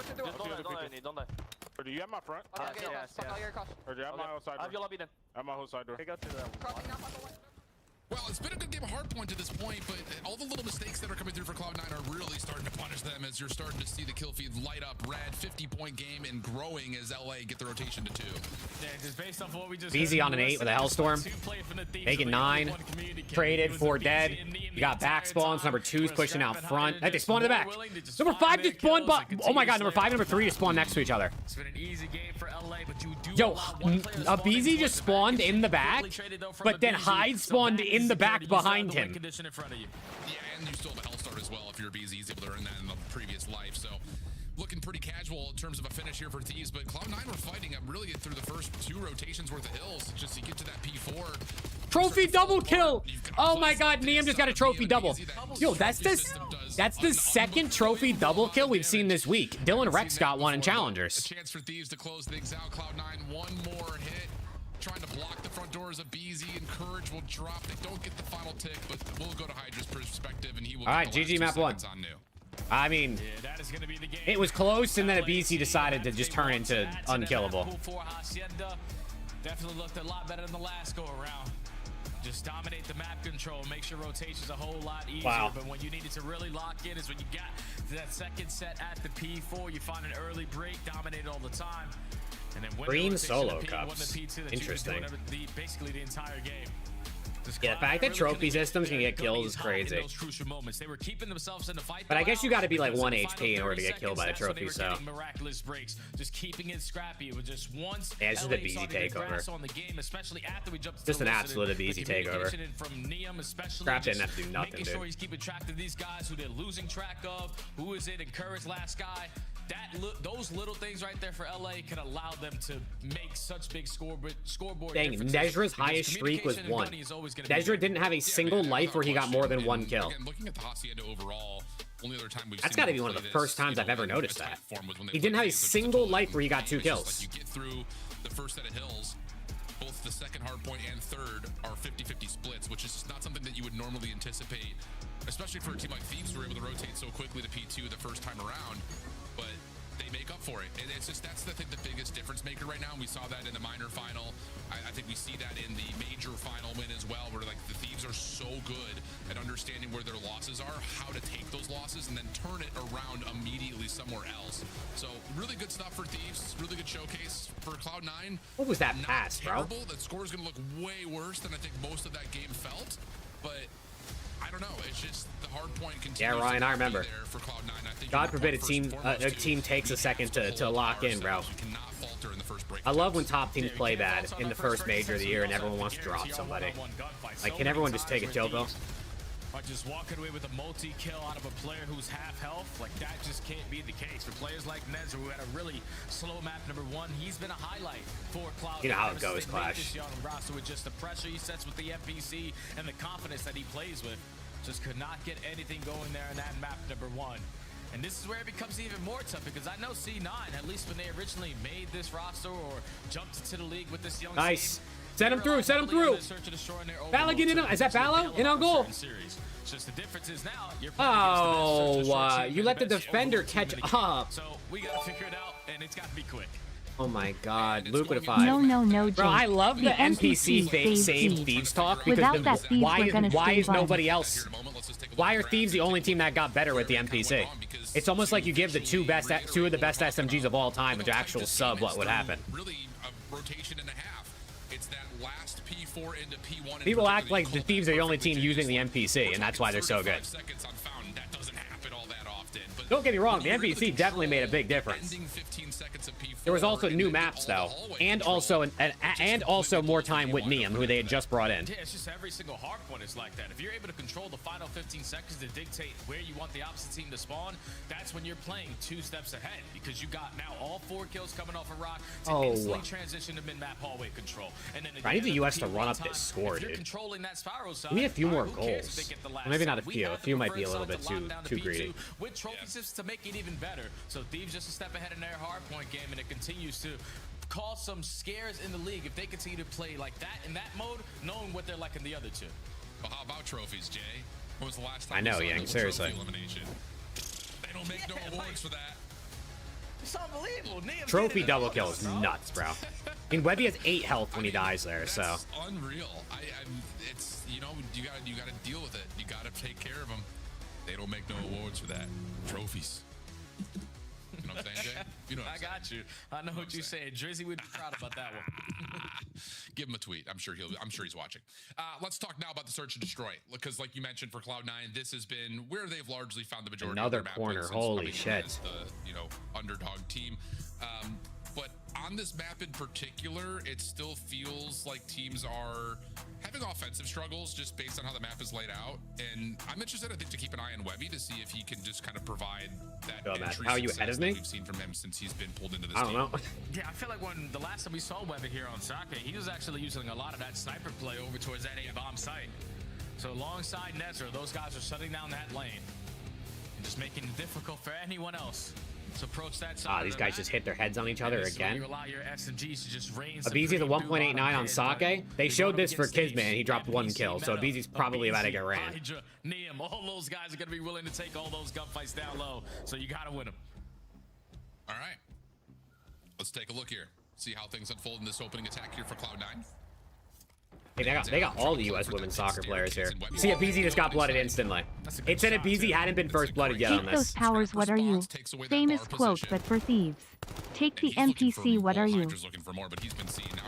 Don't die. Or do you have my front? Yes. Or do you have my outside door? I have your lobby then. I have my whole side door. Okay, go through that. Well, it's been a good game of hardpoint to this point, but all the little mistakes that are coming through for Cloud9 are really starting to punish them as you're starting to see the kill feed light up red. 50-point game and growing as LA get the rotation to 2. Yeah, just based off what we just Beezy on an 8 with a Hellstorm. Making 9. Traded, 4 dead. You got back spawns. Number 2's pushing out front. Hey, they spawned in the back. Number 5 just spawned, but oh my god, number 5 and number 3 just spawned next to each other. It's been an easy game for LA, but you do Yo, Beezy just spawned in the back, but then Hyde spawned in the back behind him. Yeah, and you still have a Hellstar as well if you're Beezy. He's able to earn that in the previous life, so looking pretty casual in terms of a finish here for Thieves, but Cloud9 were fighting up really through the first 2 rotations worth of hills just to get to that P4. Trophy double kill! Oh my god, Niam just got a trophy double. Yo, that's the second trophy double kill we've seen this week. Dylan Rex got one in Challengers. A chance for Thieves to close things out. Cloud9, one more hit. Trying to block the front doors of Beezy. Encourage will drop. They don't get the final tick, but we'll go to Hydra's perspective, and he will. All right, GG map 1. I mean, it was close, and then Beezy decided to just turn into unkillable. Definitely looked a lot better than the last go around. Just dominate the map control, makes your rotations a whole lot easier. Wow. But when you needed to really lock in is when you got to that second set at the P4. You find an early break, dominate all the time. And then Green solo cups. Interesting. Basically the entire game. Yeah, the fact that trophy systems can get kills is crazy. They were keeping themselves in the fight. But I guess you got to be like 1 HP in order to get killed by the trophy, so. Miraculous breaks, just keeping it scrappy. It was just once. Yeah, it's just a Beezy takeover. On the game, especially after we jumped just an absolute Beezy takeover. From Niam, especially. Scrap didn't have to do nothing, making sure he's keeping track of these guys who they're losing track of. Who is it? Encourage last guy. Those little things right there for LA can allow them to make such big scoreboard. Dang, Nezra's highest streak was 1. Nezra didn't have a single life where he got more than 1 kill. Again, looking at the Hacienda overall, only other time we've That's seen got to be one of the first times I've ever noticed that. He didn't have a single life where he got 2 kills. You get through the first set of hills, both the second hardpoint and third are 50-50 splits, which is not something that you would normally anticipate, especially for a team like Thieves who were able to rotate so quickly to P2 the first time around. But they make up for it. And it's just, that's the biggest difference maker right now. And we saw that in the minor final. I think we see that in the major final win as well, where like the Thieves are so good at understanding where their losses are, how to take those losses, and then turn it around immediately somewhere else. So really good stuff for Thieves. Really good showcase for Cloud9. What was that pass, bro? That score is going to look way worse than I think most of that game felt. But I don't know. It's just the hard point continues. Yeah, Ryan, I remember. For Cloud9. I think God forbid a team takes a second to lock in, bro. I love when top teams play bad in the first major of the year and everyone wants to drop somebody. Like, can everyone just take a chill pill? Are just walking away with a multi-kill out of a player who's half health. Like, that just can't be the case. For players like Nezra, who had a really slow map number 1, he's been a highlight for Cloud9. You know how it goes, Clash. With just the pressure he sets with the FPC and the confidence that he plays with. Just could not get anything going there in that map number 1. And this is where it becomes even more tough, because I know C9, at least when they originally made this roster or jumped into the league with this young nice. team, Set him through, set him through. Ballo getting him. Is that Ballo? In on goal. Just the difference is now you're oh, you let the defender catch up. So we got to figure it out, and it's got to be quick. Oh my god, Luke with a 5. No, Bro, I love the NPC save thieves talk because why is nobody else? Why are thieves the only team that got better with the NPC? It's almost like you give the two of the best SMGs of all time an actual sub. What would happen? Really, a rotation and a half. It's that last P4 into P1. People act like the thieves are the only team using the NPC, and that's why they're so good. Don't get me wrong, the NPC definitely made a big difference. There was also new maps though, and also more time with Neum, who they had just brought in. Yeah, it's just every single hard point is like that. If you're able to control the final 15 seconds to dictate where you want the opposite team to spawn, that's when you're playing 2 steps ahead, because you got now all 4 kills coming off a rock to instantly transition to mid-map hallway control. And then I need the US to run up this score, dude. Controlling that spiral side, Give me a few more goals. Maybe not a few. A few might be a little bit too greedy. With trophy assists to make it even better. So Thieves just a step ahead in their hardpoint game, and it continues to cause some scares in the league if they continue to play like that in that mode, knowing what they're like in the other two. Well, how about trophies, Jay? When was the last time I know, Yang, seriously. They don't make no awards for that. It's unbelievable. Trophy double kill is nuts, bro. I mean, Webby has 8 health when he dies there, so. That's unreal. It's, you know, you gotta deal with it. You gotta take care of them. They don't make no awards for that. Trophies. You know what I'm saying, Jay? You know what I'm saying. I got you. I know what you say. Drizzy would be proud about that one. Give him a tweet. I'm sure he's watching. Let's talk now about the search and destroy, because like you mentioned for Cloud9, this has been where they've largely found the majority of their map corner. wins Holy since shit. as the underdog team. But on this map in particular, it still feels like teams are having offensive struggles just based on how the map is laid out. And I'm interested, I think, to keep an eye on Webby to see if he can just kind of provide that entry how are you ahead of me? we've seen from him since he's been pulled into this I don't know. Yeah, I feel like when the last time we saw Webby here on Sake, he was actually using a lot of that sniper play over towards that A-bomb site. So alongside Nezra, those guys are shutting down that lane and just making it difficult for anyone else to approach that side. These guys just hit their heads on each other again. You allow your SMGs to just rain Abizi's a 1.89 on Sake. They showed this for Kisman. He dropped 1 kill, so Abizi's probably about to get ran. Neum, all those guys are going to be willing to take all those gunfights down low, so you got to win them. All right. Let's take a look here. See how things unfold in this opening attack here for Cloud9. Hey, they got all the U.S. women's soccer players here. See, Abizi just got blooded instantly. It said Abizi hadn't been first blooded yet on Take this. those powers, what are you? Famous quote, but for thieves. Take the NPC, what are you?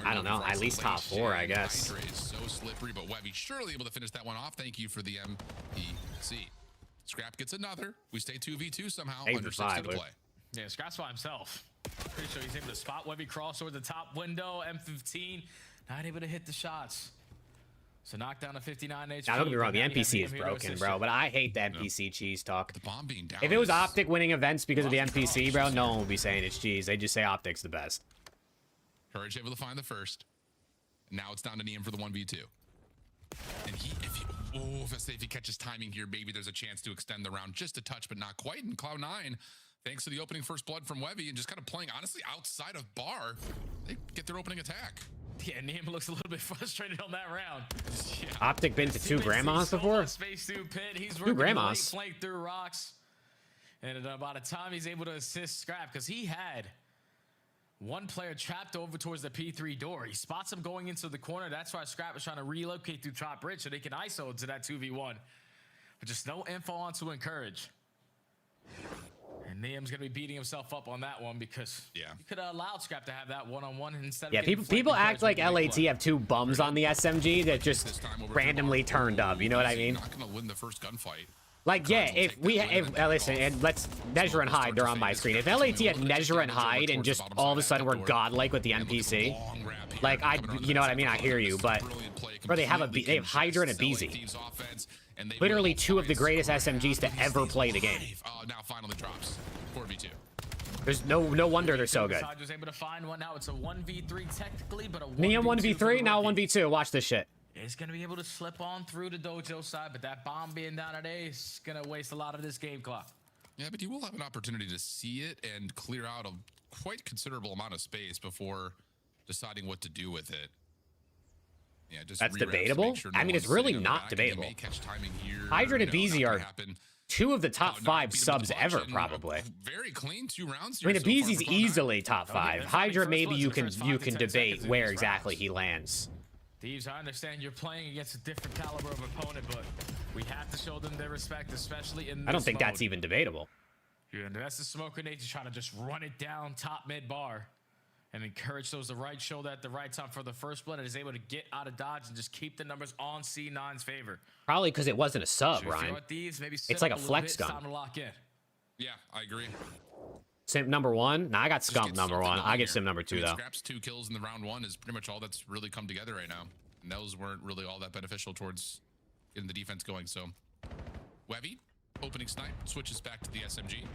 I don't know, at least top 4, I guess. Hydra is so slippery, but Webby surely able to finish that one off. Thank you for the MPC. Scrap gets another. We stay 2v2 somehow. Under 60 to play. Yeah, Scrap's by himself. Pretty sure he's able to spot Webby cross over the top window. M15, not able to hit the shots. So knock down a 59 HP. Now, don't get me wrong, the NPC is broken, bro, but I hate the NPC cheese talk. The bomb being down. If it was Optic winning events because of the NPC, bro, no one would be saying it's cheese. They just say Optic's the best. Courage able to find the first. Now it's down to Neum for the 1v2. And if he catches timing here, maybe there's a chance to extend the round just a touch, but not quite. And Cloud9, thanks to the opening first blood from Webby and just kind of playing, honestly, outside of bar, they get their opening attack. Yeah, Neum looks a little bit frustrated on that round. Yeah. Optic been to 2 grandmas before? Space through pit. He's 2 grandmas. Flank through rocks. And about the time he's able to assist Scrap, because he had one player trapped over towards the P3 door. He spots him going into the corner. That's why Scrap is trying to relocate through top bridge so they can ISO into that 2v1. But just no info on to encourage. And Neum's gonna be beating himself up on that one because you could have allowed Scrap to have that one-on-one instead of people act like LAT have 2 bums on the SMG that just randomly turned up. You know what I mean? Not gonna win the first gunfight. Like, yeah, if listen, and let's Nezra and Hyde, they're on my screen. If LAT had Nezra and Hyde and just all of a sudden we're godlike with the NPC, like you know what I mean? I hear you, but bro, they have Hydra and a Beezy. Literally 2 of the greatest SMGs to ever play the game. Now finally drops 4v2. There's no wonder they're so good. Was able to find one. Now it's a 1v3 technically, but a Neum 1v3, now 1v2. Watch this shit. Is going to be able to slip on through the dojo side, but that bomb being down at A is going to waste a lot of this game clock. Yeah, but you will have an opportunity to see it and clear out a quite considerable amount of space before deciding what to do with it. Yeah, just that's debatable. Sure no I mean, it's really not debatable. Hydra and Beezy are 2 of the top 5 subs ever, probably. Very clean 2 rounds I here. mean, Abeezy's easily top 5. Hydra, maybe you can debate where exactly he lands. Thieves, I understand you're playing against a different caliber of opponent, but we have to show them their respect, especially in this I don't think mode. that's even debatable. Yeah, and that's the smoke grenade to try to just run it down top mid bar and encourage those to show that at the right time for the first blood and is able to get out of dodge and just keep the numbers on C9's favor. Probably because it wasn't a sub, So Ryan. Thieves, maybe It's like a flex gun. gun. Time to lock in. Yeah, I agree. Simp number 1? Nah, I got Scump number 1. I get Simp number 2, though. Scrap's 2 kills in the round 1 is pretty much all that's really come together right now. And those weren't really all that beneficial towards getting the defense going. So, Webby, opening snipe, switches back to the SMG.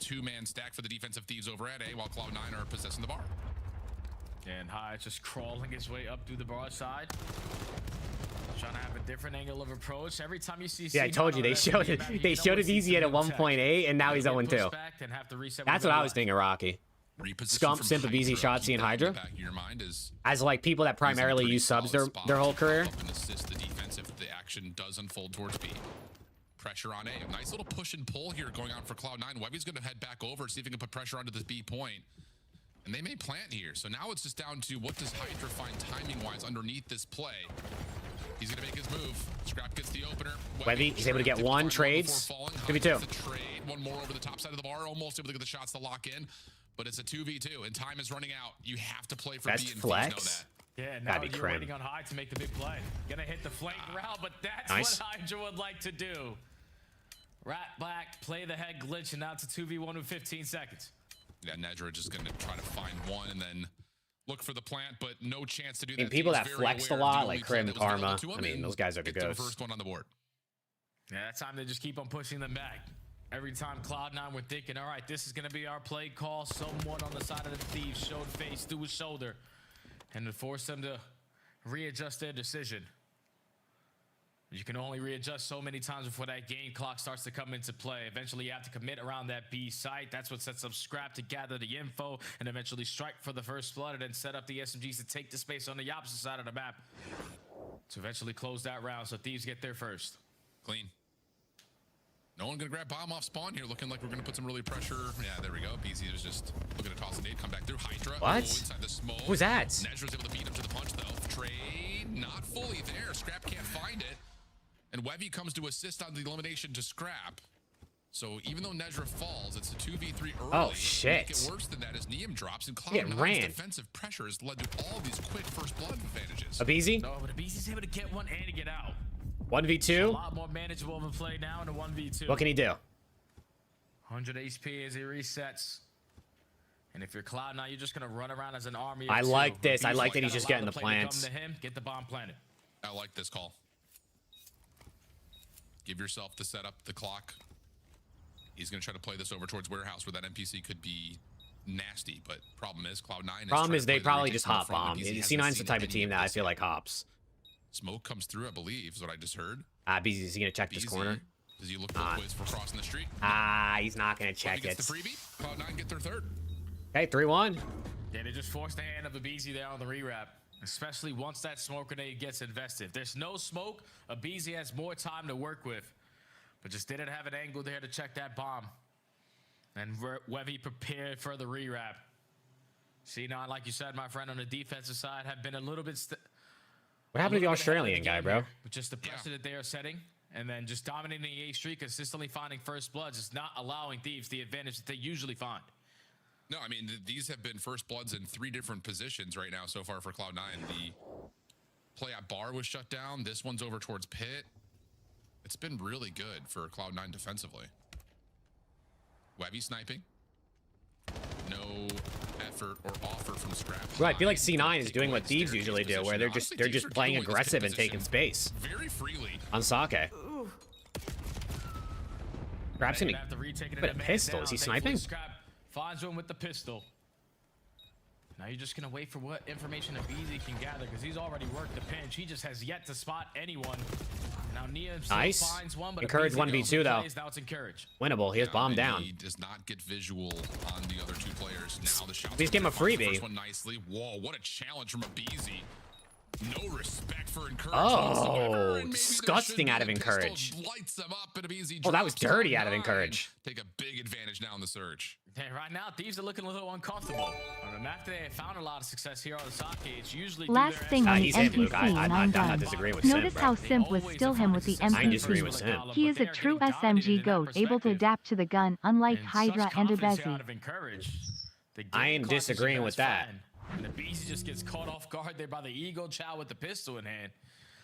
2-man stack for the defensive Thieves over at A, while Cloud9 are possessing the bar. And High just crawling his way up through the bar side. Trying to have a different angle of approach. Every time you see... Yeah, I told you, they showed it. They showed it easy at a 1.8, and now he's 0-2. That's what I was thinking, Rocky. Scump, Simp, Abeezy, Shotzi, and Hydra. As like people that primarily use subs their whole career. And assist the defense if the action does unfold towards B. Pressure on A. A nice little push and pull here going on for Cloud9. Webby's going to head back over, see if he can put pressure onto this B point. And they may plant here. So now it's just down to what does Hydra find timing-wise underneath this play. He's going to make his move. Scrap gets the opener. Webby, he's able to get 1, trades. 2v2. Trade. 1 more over the top side of the bar. Almost able to get the shots to lock in. But it's a 2v2, and time is running out. You have to play for Best B and flex. Thieves know that. Yeah, now you're waiting on High to make the big play. Gonna hit the flank route, but that's Nice. what Hydra would like to do. Rat back, play the head glitch, and now it's a 2v1 with 15 seconds. Yeah, Nedra just going to try to find one and then look for the plant, but no chance to do I that. mean, people Thieves that very flexed a aware of the lot, only like play Krim, that was available Karma. to him I mean, and those guys are the get to ghosts. the first one on the board. Yeah, that time they just keep on pushing them back. Every time Cloud9 were thinking, all right, this is going to be our play call. Someone on the side of the Thieves showed face through his shoulder and to force them to readjust their decision. You can only readjust so many times before that game clock starts to come into play. Eventually, you have to commit around that B site. That's what sets up Scrap to gather the info and eventually strike for the first blood and then set up the SMGs to take the space on the opposite side of the map to eventually close that round. So Thieves get there first. Clean. No one going to grab bomb off spawn here. Looking like we're going to put some really pressure. Yeah, there we go. BZ was just looking to toss a nade. Come back through. Hydra. What? Oh, inside the smoke. Who's that? Nezra's able to beat him to the punch, though. Trade. Not fully there. Scrap can't find it. And Webby comes to assist on the elimination to Scrap. So even though Nezra falls, it's a 2v3 early. Oh, shit. Make it worse than that as Neum drops, and Getting Cloud9's ran. defensive pressure has led to all these quick first blood advantages. Abeezy? No, but Abeezy's able to get one and to get out. 1v2. A lot more manageable of a play now in a 1v2. What can he do? 100 HP as he resets. And if you're Cloud9, you're just going to run around as an army of I two. like this. I Abeezy's like that gotta he's just allow getting the play to plants. Come to him, get the bomb planted. I like this call. Give yourself the setup, the clock. He's going to try to play this over towards warehouse where that NPC could be nasty, but problem is Cloud9 Problem is they probably just hop bomb. C9's the type of team that I feel like hops. Smoke comes through, I believe, is what I just heard. BZ, is he going to check this corner? Does he look both ways for crossing the street? He's not going to check Webby it. gets the freebie. Cloud9 get their third. Okay, 3-1. Yeah, they just forced the hand of Abeezy there on the rewrap, especially once that smoke grenade gets invested. If there's no smoke, Abeezy has more time to work with, but just didn't have an angle there to check that bomb. And Webby prepared for the rewrap. C9, like you said, my friend, on the defensive side, have been a little bit... What happened to the Australian guy, bro? But just the pressure that they are setting, and then just dominating the A streak, consistently finding first bloods, is not allowing Thieves the advantage that they usually find. No, I mean, these have been first bloods in 3 different positions right now so far for Cloud9. The play at bar was shut down. This one's over towards pit. It's been really good for Cloud9 defensively. Webby sniping. No effort or offer from Scrap. Right, I feel like C9 is doing what Thieves usually do, where they're just playing aggressive and taking space. Very freely. On Sake. Scrap's gonna but a pistol. Is he sniping? Scrap finds one with the pistol. Now you're just gonna wait for what information Abeezy can gather, because he's already worked the pinch. He just has yet to spot anyone. Now Neum still finds one, but Encourage Abeezy 1v2 though. now it's encouraged. Winnable. He has bomb down. He does not get visual on the other 2 players. Now the shot. Please give him a freebie. First one nicely. Whoa, what a challenge from Abeezy. No respect for encouragement. Oh, disgusting out of Encourage. Lights them up, and Abizi Oh, that was drops dirty Cloud9. out of Encourage. Take a big advantage now in the surge. And right now, Thieves are looking a little uncomfortable. On a map they have found a lot of success here on the sake. It's usually Last thing on the he's hit, Luke. NPC, and I'm I'm done. not disagreeing with Sim, Notice bro. how Simp was still him with the disagree with Sim. MPC. He is a true SMG GOAT, able to adapt to the gun, unlike Hydra and Abezi. I am disagreeing with that. And the Beezy just gets caught off guard there by the Ego Chow with the pistol in hand.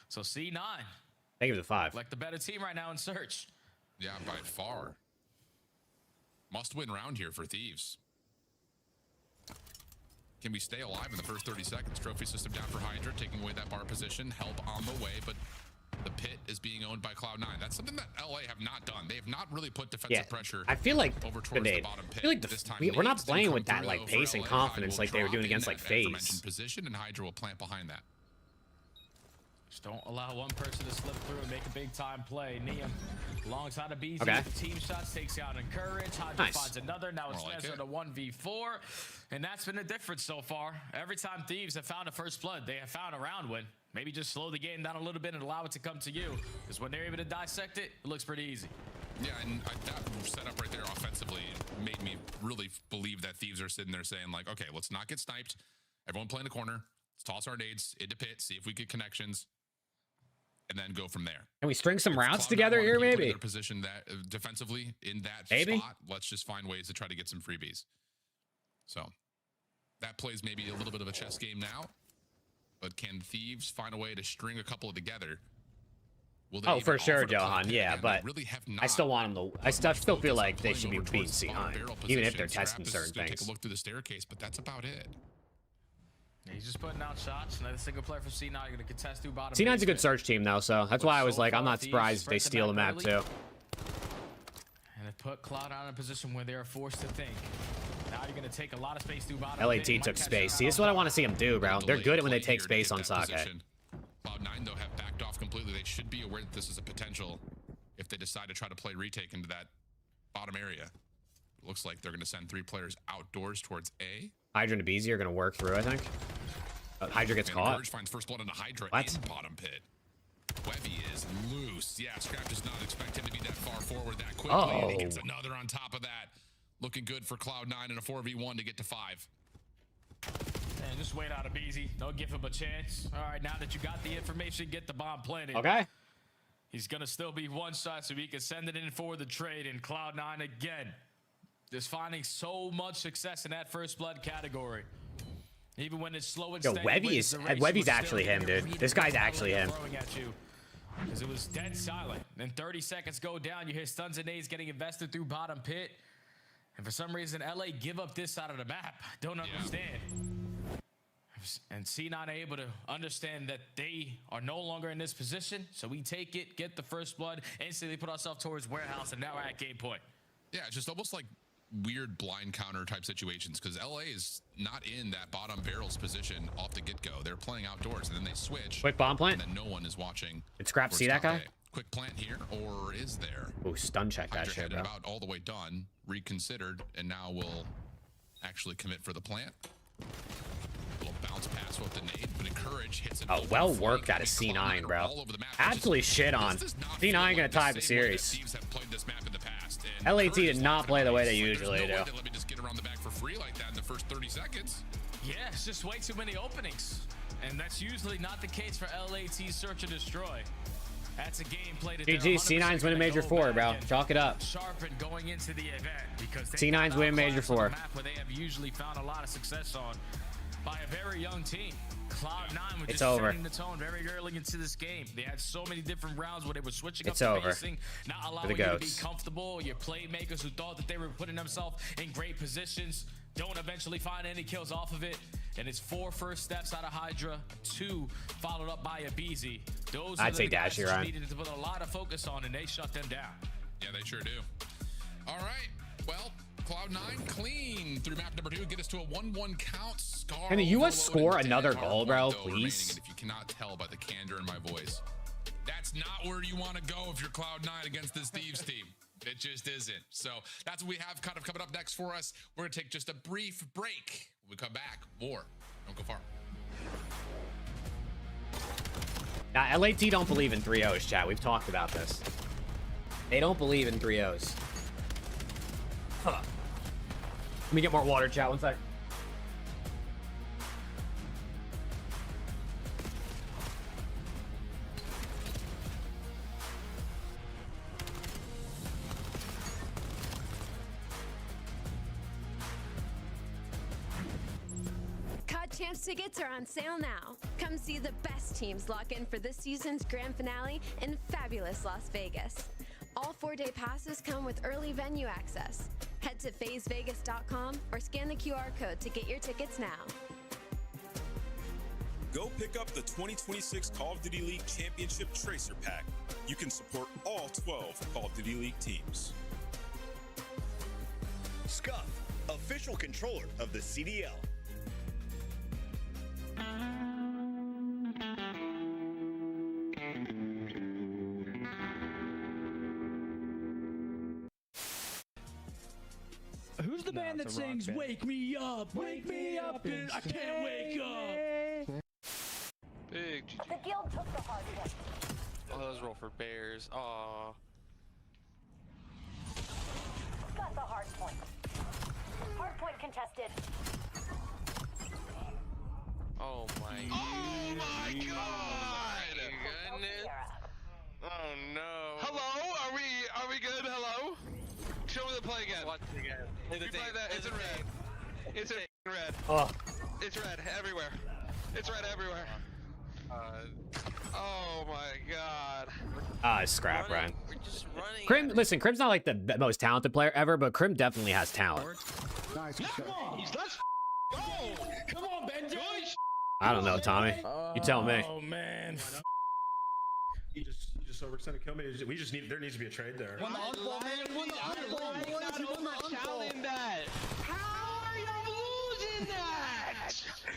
So C9. I give it a 5. Like the better team right now in search. Yeah, by far. Must win round here for Thieves. Can we stay alive in the first 30 seconds? Trophy system down for Hydra, taking away that bar position. Help on the way, but the pit is being owned by Cloud9. That's something that LA have not done. They have not really put defensive pressure. I feel like over towards the bottom pit. I feel like this time we're not Nades playing didn't with come that through, like though, pace for and LA. confidence Will like they were drop doing in against that like FaZe. aforementioned position, and Hydra will plant behind that. Just don't allow one person to slip through and make a big time play. Neum alongside of BZ Okay. with the team shots, takes out Encourage. Hydra Nice. finds another. Now it's More like Spencer it. to 1v4. And that's been the difference so far. Every time Thieves have found a first blood, they have found a round win. Maybe just slow the game down a little bit and allow it to come to you. Because when they're able to dissect it, it looks pretty easy. Yeah, and that setup right there offensively made me really believe that Thieves are sitting there saying like, okay, let's not get sniped. Everyone play in the corner. Let's toss our nades into pit, see if we get connections, and then go from there. Can we string some If routes Cloud9 together wanna here, keep putting maybe? their position that defensively in that Maybe. spot, let's just find ways to try to get some freebies. So that plays maybe a little bit of a chess game now, but can Thieves find a way to string a couple together? Will they Oh, even for sure, offer to play Johan. pit Yeah, again? They but really have I still want them to. I still feel like they playing should be over beating towards the bottom C9, barrel even if they're position. testing Scrap is certain gonna things. Take a look through the staircase, but that's about it. He's just putting out shots. Another single player for C9 going to contest through bottom. C9's a basement. good search team though, so that's why I was like, I'm not surprised if they steal the map too. And it put Cloud9 in a position where they are forced to think. Now you're going to take a lot of space through bottom. LAT took space. See, this is what I want to see them do, bro. They're good at when they take space on Sake. Cloud9 though have backed off completely. They should be aware that this is a potential if they decide to try to play retake into that bottom area. It looks like they're going to send 3 players outdoors towards A. Hydra and Abizi are going to work through, I think. Hydra gets And caught. Encourage finds first blood into Hydra What? in bottom pit. Webby is loose. Yeah, Scrap does not expect him to be that far forward that quickly. And he gets Oh. another on top of that. Looking good for Cloud9 in a 4v1 to get to 5. And just wait out of Beezy. Don't give him a chance. All right, now that you got the information, get the bomb planted. Okay. He's going to still be one shot so he can send it in for the trade. And Cloud9 again, just finding so much success in that first blood category. Even when it's slow and Yo, steady. Webby wins is the race, Webby's was actually still him, there dude. reading This guy's the ball actually and him. throwing at you. Because it was dead silent. Then 30 seconds go down. You hear stuns and nades getting invested through bottom pit. And for some reason, LA give up this side of the map. Don't understand. And C9 are able to understand that they are no longer in this position. So we take it, get the first blood, instantly put ourselves towards warehouse, and now we're at game point. Yeah, it's just almost like weird blind counter type situations because LA is not in that bottom barrels position off the get-go. They're playing outdoors and then they switch. Quick bomb plant. And then no one is watching. Did Scrap for see that top guy? A. Quick plant here, or is there? Oh, stun check that Hydra shit, had bro. it about all the way done, reconsidered, and now will actually commit for the plant. Little bounce pass with the nade, but Encourage hits it. Oh, well worked out of C9, bro. Absolutely shit on. C9 gonna tie the series. LAT did not play the way they usually do. Let me just get around the back for free like that in the first 30 seconds. Yeah, it's just way too many openings. And that's usually not the case for LAT's search and destroy. That's a gameplay that GG, C9's winning Major 4, bro. Chalk it up. Sharpened going into the event because C9's winning Major 4. Map where they have usually found a lot of success on by a very young team. Cloud9 was It's just over. setting the tone very early into this game. They had so many different rounds where they were switching It's up the over. pacing, not For allowing the you to be goats. comfortable. Your playmakers who thought that they were putting themselves in great positions don't eventually find any kills off of it. And it's 4 first steps out of Hydra, 2 followed up by a Beezy. Those I'd are say the guys Dashy, that Ryan. needed to put a lot of focus on, and they shut them down. Yeah, they sure do. All right. Well, Cloud9 clean through map number 2. Get us to a 1-1 count. Scar Can the US overloading score 10 another hard goal, bro, point, though, please? remaining. And if you cannot tell by the candor in my voice, that's not where you want to go if you're Cloud9 against this Thieves team. It just isn't. So that's what we have kind of coming up next for us. We're going to take just a brief break. When we come back, more. Don't go far. Now, LAT don't believe in 3-0s, chat. We've talked about this. They don't believe in 3-0s. Huh. Let me get more water, chat. One sec. COD Champs tickets are on sale now. Come see the best teams lock in for this season's grand finale in fabulous Las Vegas. All 4-day passes come with early venue access. Head to phasevegas.com or scan the QR code to get your tickets now. Go pick up the 2026 Call of Duty League Championship Tracer Pack. You can support all 12 Call of Duty League teams. Scuff, official controller of the CDL. Who's the band that sings "Wake Me Up, Wake Me Up"? I can't wake up. Big GG. The guild took the hard hit. Oh, those roll for bears. Aw. Got the hard point. Hard point contested. Oh my. Oh my god! Goodness. Oh no. Hello? Are we good? Hello? Show me the play again. Watch it again. You play that. It's in red. It's in red. Oh. It's red everywhere. It's red everywhere. Oh my god. Ah, it's scrap, Ryan. We're just running. Crim, listen, Crim's not like the most talented player ever, but Crim definitely has talent. Nice. Come on. Let's go. Come on, Benji. I don't know, Tommy. You tell me. Oh man. You just overextended kill me. There needs to be a trade there. Challenge that. How are you losing that?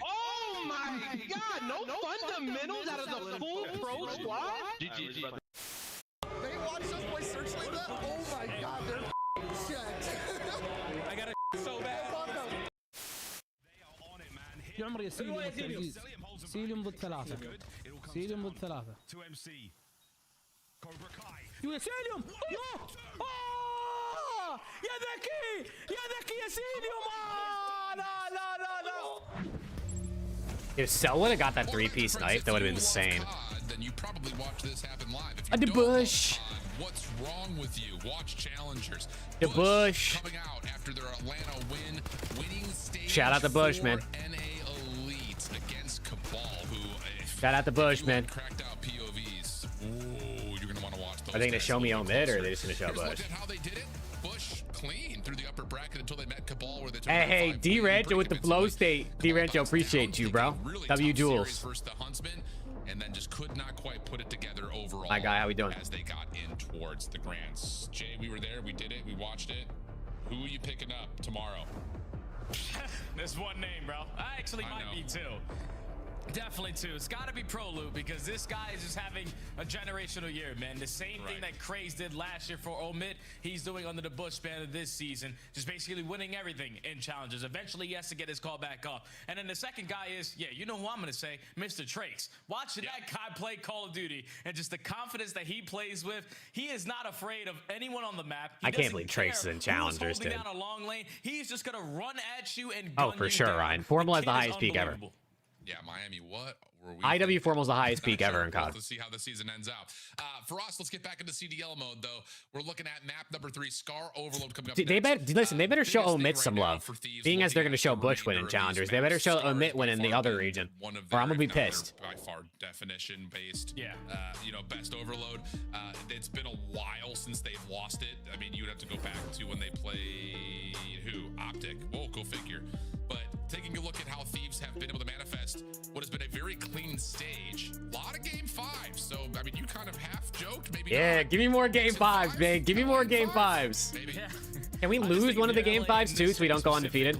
Oh my god, no fundamentals out of the full pro squad? GG. They watched us play Searchlight that? Oh my god, they're shit. I got a so bad. يا عمري يا سيليوم والتعزيز سيليوم ضد ثلاثة سيليوم ضد ثلاثة يا سيليوم يا ذكي يا سيليوم لا If Cell would have got that 3-piece knife, that would have been insane. Then you probably watch this happen live. If At the bush. What's wrong with you? Watch Challengers. The bush. Coming out after their Atlanta win, winning stage. Shout out the bush, man. NA Elite against Cabal, who Shout out the bush, man. cracked out POVs. Ooh, you're gonna want to watch those. Are they gonna show me Omid, or are they just gonna show Here's a look Bush? at how they did it. Bush clean through the upper bracket until they met Cabal, where they took Hey, D Rancho with the flow state. D Rancho, appreciate you, bro. W Jules. versus the Huntsman, and then just could not quite put it together overall. My guy, how we doing? As they got in towards the Grants. Jay, we were there, we did it, we watched it. Who are you picking up tomorrow? There's one name, bro. I actually might be two. Definitely two. It's got to be Pro Loot because this guy is just having a generational year, man. The same thing that Craze did last year for Omid, he's doing under the Bush banner this season. Just basically winning everything in challenges. Eventually, he has to get his call back up. And then the second guy is, yeah, you know who I'm going to say, Mr. Trace. Watching that guy play Call of Duty and just the confidence that he plays with, he is not afraid of anyone on the map. I can't believe Trace is in challengers, dude. Down a long lane. He's just going to run at you and Oh, gun for you sure, down. Ryan. Formal has the kid is highest peak ever. unbelievable. Yeah, Miami, what were we IW Formal's the highest peak ever in COD. Let's see how the season ends out. For us, let's get back into CDL mode, though. We're looking at map number 3, Scar Overload coming up. They better listen. They better show Omid some love. Being as they're going to show Bush win in challengers, they better show Omid win in the other region, or I'm gonna be pissed. By far definition based. Yeah. Best Overload. It's been a while since they've lost it. I mean, you would have to go back to when they played who? Optic. Whoa, go figure. But taking a look at how Thieves have been able to manifest what has been a very clean stage. A lot of game 5. So, I mean, you kind of half joked. Maybe Yeah, give me more game 5s, man. Give me more game 5s. Can we lose one of the game 5s too so we don't go undefeated?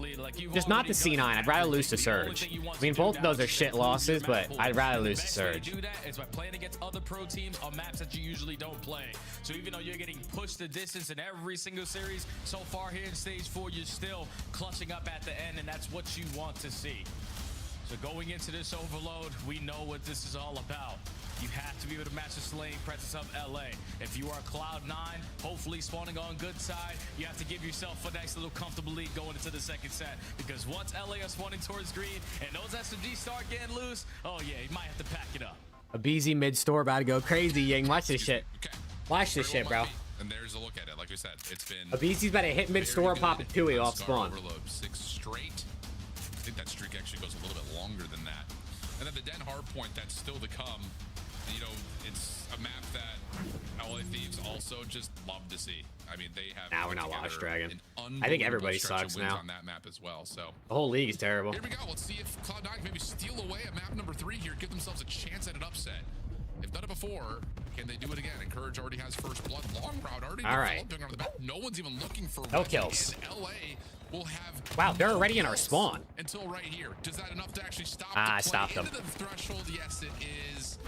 Just not the C9. I'd rather lose to Surge. I mean, both of those are shit losses, but I'd rather lose to Surge. Do that is by playing against other pro teams on maps that you usually don't play. So even though you're getting pushed the distance in every single series, so far here in stage 4, you're still clutching up at the end, and that's what you want to see. So going into this overload, we know what this is all about. You have to be able to match the slaying presence of LA. If you are Cloud9, hopefully spawning on good side, you have to give yourself a nice little comfortable lead going into the second set. Because once LA are spawning towards green and those SMGs start getting loose, oh yeah, you might have to pack it up. A BZ mid-store about to go crazy, Ying. Watch this shit. Watch this shit, bro. And there's a look at it. Like we said, it's been... A BZ's about to hit mid-store and pop a 2-way off spawn. Overload 6 straight. I think that streak actually goes a little bit longer than that. And then the Den Hardpoint, that's still to come. You know, it's a map that LA Thieves also just love to see. I mean, they have... Now we're not Lost Dragon. I think everybody sucks now. On that map as well, so... The whole league is terrible. Here we go. Let's see if Cloud9 can maybe steal away at map number 3 here, give themselves a chance at an upset. If done it before, can they do it again? Encourage already has first blood. Long route already developing on the map. No one's even looking for no kills. And LA will have... Wow, they're already in our spawn. Until right here. Does that enough to actually stop I stopped them. into the threshold? Yes, it is.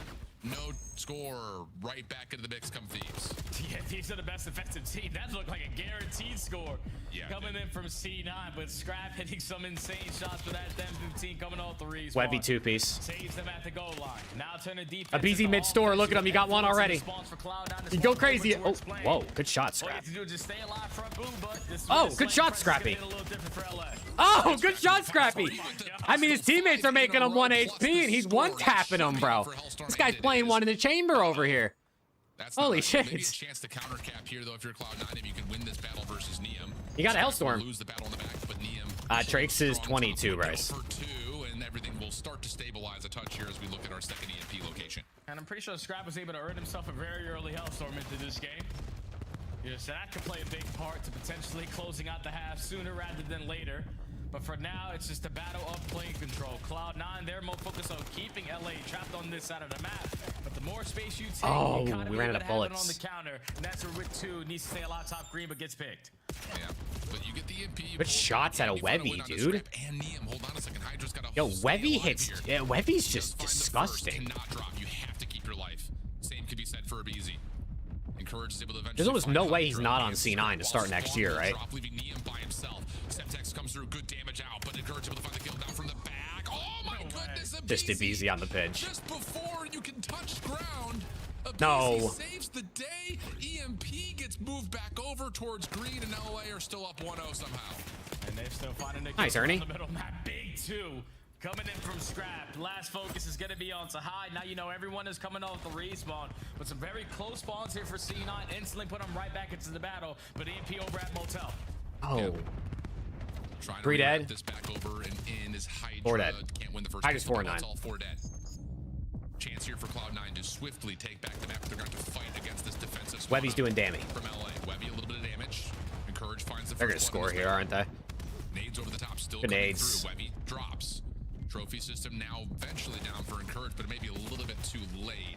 No score. Right back into the mix come Thieves. Yeah, Thieves are the best defensive team. That looked like a guaranteed score. Yeah, coming in from C9, but Scrap hitting some insane shots for that M15 coming all threes. Webby 2-piece. Saves them at the goal line. Now turn the defense. A BZ mid-store. Look at him. You got one already. You go crazy. Oh, whoa. Good shot, Scrap. Oh, good shot, Scrappy. Oh, good shot, Scrappy. I mean, his teammates are making him 1 HP, and he's one-tapping him, bro. This guy's playing one in the chamber over here. Holy shit. Maybe a chance to counter cap here, though, if you're Cloud9, if you can win this battle versus Neum. You got a Hellstorm. Lose the battle in the back, but Neum... Traix is 22, Bryce. For 2, and everything will start to stabilize a touch here as we look at our second EMP location. And I'm pretty sure Scrap was able to earn himself a very early Hellstorm into this game. Yeah, so that could play a big part to potentially closing out the half sooner rather than later. But for now, it's just a battle of plane control. Cloud9, they're more focused on keeping LA trapped on this side of the map. But the more space you take, you kind of we ran out of bullets on the counter. And that's where Rit 2 needs to stay alive top green, but gets picked. Yeah, but you get the MP. Good shots at a Webby, dude. And Neum, hold on a second. Hydra's got a Yo, Webby hits. Yeah, Webby's just disgusting. Cannot drop. You have to keep your life. Same could be said for BZ. Encourage is able to eventually. There's almost no way he's not on C9 to start next year, right? Leaving Neum by himself. Semtex comes through, good damage out, but Encourage able to find the kill down from the back. Oh my goodness, just did BZ on the pitch. Just before you can touch ground, no. Saves the day. EMP gets moved back over towards green, and LA are still up 1-0 somehow. And they're still finding a nice, Ernie. The middle map. Big 2 coming in from Scrap. Last focus is going to be on Sahai. Now you know everyone is coming off the respawn, but some very close spawns here for C9. Instantly put them right back into the battle, but EMP over at Motel. Oh. Yeah. Trying 3 to dead. This back over and in is Hydra. 4 dead. Can't win the first. Hydra's 4-9. It's all 4 dead. Chance here for Cloud9 to swiftly take back the map. They're going to fight against this defensive squad. Webby's doing damage. From LA. Webby a little bit of damage. Encourage finds the They're going to score here, aren't they? Nades over the top, still good coming nades. through. Webby drops. Trophy system now eventually down for Encourage, but it may be a little bit too late.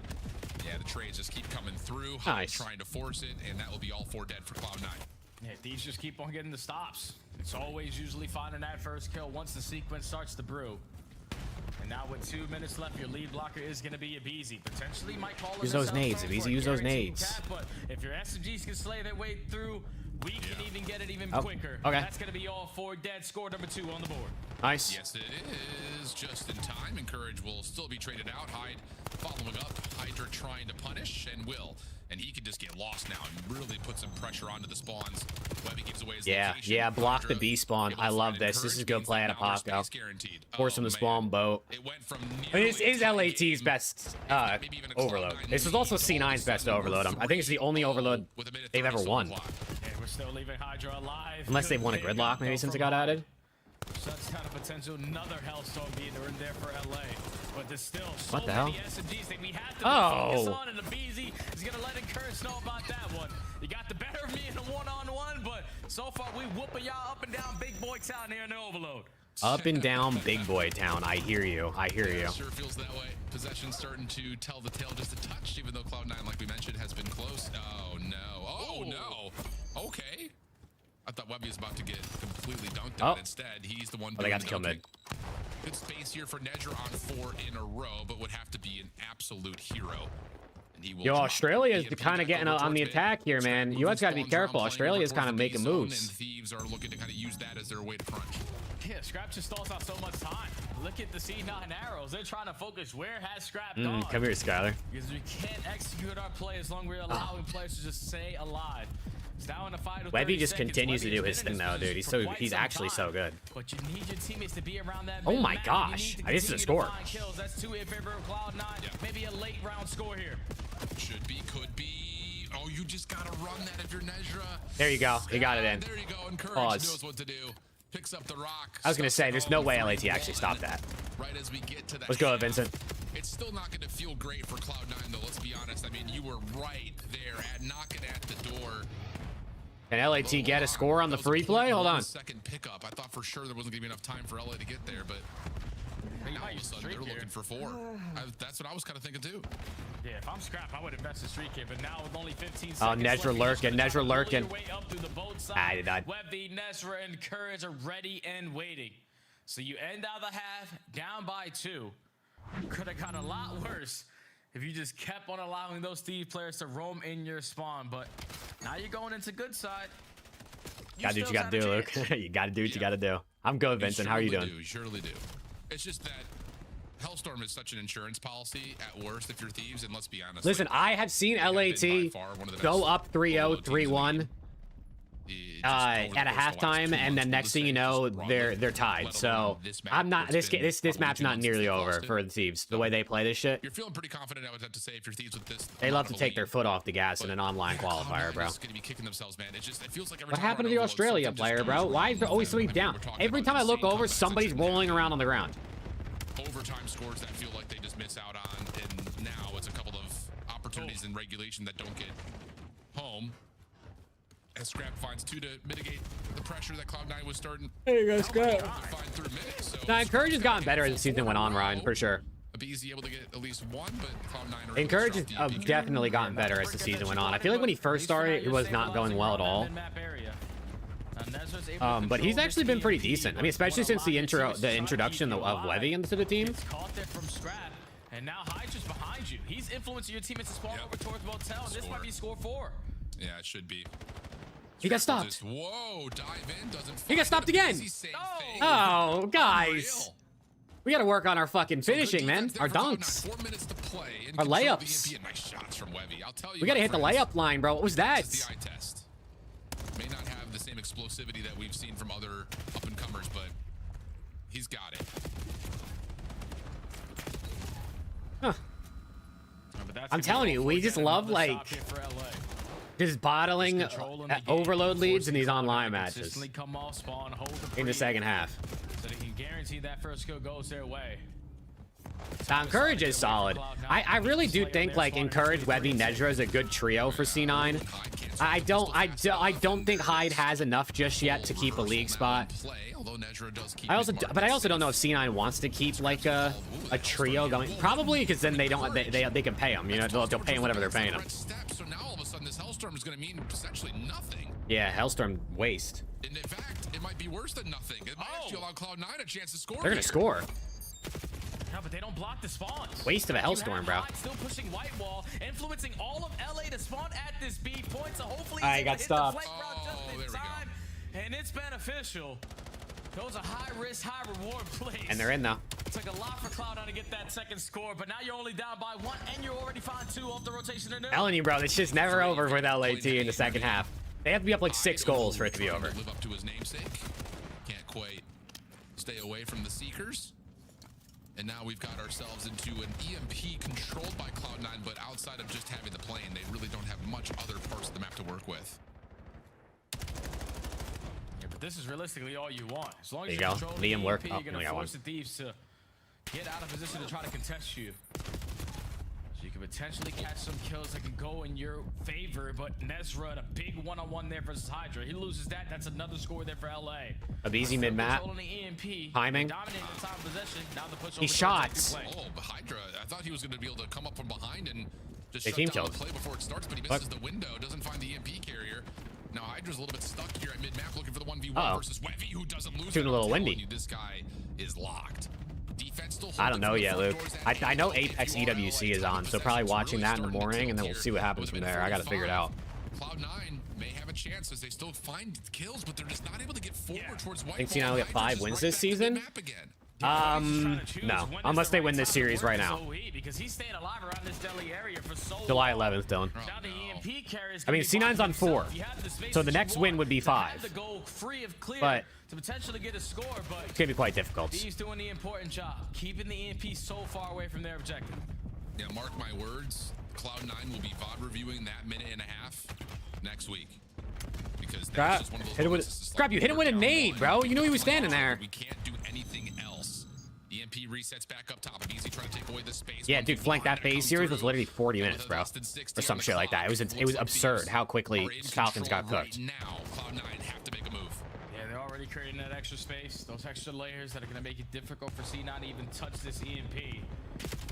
Yeah, the trades just keep coming through. Nice. Trying to force it, and that will be all 4 dead for Cloud9. Yeah, these just keep on getting the stops. It's always usually finding that first kill once the sequence starts to brew. And now with 2 minutes left, your lead blocker is going to be Abizi. Potentially might call use those nades, Abizi. Use those nades. Cap, but if your SMGs can slay their way through, we can even get it even quicker. Okay. That's going to be all 4 dead. Score number 2 on the board. Nice. Yes, it is. Just in time. Encourage will still be traded out. Hyde following up. Hydra trying to punish and will. And he can just get lost now and really put some pressure onto the spawns. Webby gives away his location. Yeah, block the B spawn. I love this. This is good play out of Paco. Force him to spawn boat. I mean, this is LAT's best overload. This was also C9's best overload. I think it's the only overload they've ever won. Yeah, we're still leaving Hydra alive. Unless they've won a gridlock maybe since it got added. Such kind of potential, another Hellstorm being in there for LA. But there's still so what the hell? many SMGs that we have to focus on, and the BZ is going to let Encourage know about that one. You got the better of me in a one-on-one, but so far we whooping y'all up and down Big Boy Town here in the Overload. Up and down Big Boy Town. I hear you. I hear you. Sure feels that way. Possession starting to tell the tale just a touch, even though Cloud9, like we mentioned, has been close. Oh, no. Oh, no. Okay. I thought Webby was about to get completely dunked on. Instead, he's the one doing they got the kill mid. Good space here for Nedger on 4 in a row, but would have to be an absolute hero. And he will Yo, Australia is kind of getting on the attack here, man. You guys got to be careful. Australia is kind of making moves. And Thieves are looking to kind of use that as their way to crunch. Yeah, Scrap just stalls out so much time. Look at the C9 arrows. They're trying to focus. Where has Scrap gone? Come here, Skyler. Because we can't execute our play as long as we're allowing players to just stay alive. It's now in a fight with Webby 30 just seconds. continues to Webby do has his been in thing this though, dude. position for quite He's some actually time. so good. But you need your teammates to be around that Oh my mid-map. gosh. You need to This is a continue to score. find kills. That's 2 in favor of Cloud9. Maybe a late round score here. Should be, could be. Oh, you just gotta run that if you're Nezra. There you go. He got it in. There you go. Encourage knows what to do. Picks up the rock. I was gonna say, there's no way LAT actually stopped that. Right as we get to that. Let's go, Vincent. It's still not gonna feel great for Cloud9 though. Let's be honest. I mean, you were right there at knocking at the door. Can LAT get a score on the free play? Hold on. Second pickup. I thought for sure there wasn't gonna be enough time for LA to get there, but now all of a sudden they're looking for 4. That's what I was kind of thinking too. Yeah, if I'm Scrap, I would invest in streak here, but now with only 15 seconds. Oh, Nezra lurking. Nezra lurking. I died. Webby, Nezra, and Courage are ready and waiting. So you end out the half down by 2. Could have got a lot worse if you just kept on allowing those Steve players to roam in your spawn, but now you're going into good side. Gotta do what you gotta do, Luke. You gotta do what you gotta do. I'm good, Vincent. How are you doing? You surely do. It's just that Hellstorm is such an insurance policy at worst if you're thieves, and let's be honest. Listen, I have seen LAT go up 3-0, 3-1 at a halftime, and then next thing you know, they're tied. So I'm not this map's not nearly over for the Thieves. The way they play this shit, You're feeling pretty confident, I would have to say, if you're Thieves with this. they love to take their foot off the gas in an online qualifier, bro. Gonna be kicking themselves, man. It feels like every What time happened to the Australia player, bro? Why is there always somebody down? Every time I look over, somebody's rolling around on the ground. overtime scores that feel like they just miss out on, and now it's a couple of opportunities in regulation that don't get home. As Scrap finds 2 to mitigate the pressure that Cloud9 was starting. There you go, Scrap. Through minutes, so Nah, Encourage has gotten better as the season went on, Ryan, for sure. BZ able to get at least 1, but Cloud9 are Encourage has definitely gotten better as the season went on. I feel like when he first started, it was not going well at all. But he's actually been pretty decent. I mean, especially since the introduction of Levy into the team. Caught there from Scrap, and now Hydra's behind you. He's influencing your teammates to spawn over towards Motel, and this might be score 4. Yeah, it should be. He got stopped. Whoa, dive in, doesn't he got stopped again. Oh, guys. We got to work on our fucking finishing, man. Our dunks. 4 minutes to play. Our layups. Nice shots from Webby. I'll tell you, we got to hit the layup line, bro. What was that? The eye test. May not have the same explosivity that we've seen from other up-and-comers, but he's got it. Huh. I'm telling you, we just love, like, just bottling overload leads in these online matches in the second half. So they can guarantee that first kill goes their way. Now, Encourage is solid. I really do think, like, Encourage, Webby, Nezra is a good trio for C9. I don't think Hyde has enough just yet to keep a league spot. I also don't know if C9 wants to keep like a trio going. Probably because then they can pay them. You know, they'll pay them whatever they're paying them. So now all of a sudden this Hellstorm is going to mean essentially nothing. Yeah, Hellstorm waste. And in fact, it might be worse than nothing. It might actually allow Cloud9 a chance to score. They're gonna score. No, but they don't block the spawns. Waste of a Hellstorm, bro. Still pushing white wall, influencing all of LA to spawn at this B point. So hopefully I got stopped. And it's beneficial. Those are high risk, high reward plays. And they're in now. Took a lot for Cloud9 to get that second score, but now you're only down by 1, and you're already found 2 off the rotation. Telling you, bro, it's just never over with LAT in the second half. They have to be up like 6 goals for it to be over. Live up to his namesake. Can't quite stay away from the Seekers. And now we've got ourselves into an EMP controlled by Cloud9, but outside of just having the plane, they really don't have much other parts of the map to work with. Yeah, but this is realistically all you want. As long as there you you go. control Liam the work. EMP, Oh, you're going to force the Thieves to get out of position to try to contest you. So you can potentially catch some kills that can go in your favor, but Nezra, a big one-on-one there versus Hydra. He loses that. That's another score there for LA. A easy mid-map. Timing. He shots. Oh, but Hydra, I thought he was going to be able to come up from behind and just they shut team down killed. the play before it starts, but he misses the window, doesn't find the EMP carrier. Now Hydra's a little bit stuck here at mid-map looking for the 1v1 versus Webby, who doesn't lose. Shooting a little windy. This guy is locked. Defense still I don't know yet, Luke. I know Apex EWC is on, so probably watching that in the morning, and then we'll see what happens from there. I got to figure it out. Cloud9 may have a chance as they still find kills, but they're just not able to get forward towards White. I think C9 will get 5 wins this season. No, unless they win this series right now. Because he's staying alive around this deli area for so July long. 11th, Dylan. Now the EMP carries I mean, C9's on 4, so the next win would be 5. But to potentially get a score, but it's gonna be quite difficult. he's doing the important job, keeping the EMP so far away from their objective. Yeah, mark my words. Cloud9 will be VOD reviewing that minute and a half next week. Because that's just one of those Scrap, you hit him with a nade, bro. You knew he was standing there. We can't do anything else. EMP resets back up top. Easy trying to take away the space. Yeah, dude, flank that phase series was literally 40 minutes, bro, or some shit like that. It was absurd how quickly Falcons got cooked. Now, Cloud9 have to make a move. Yeah, they're already creating that extra space, those extra layers that are going to make it difficult for C9 to even touch this EMP.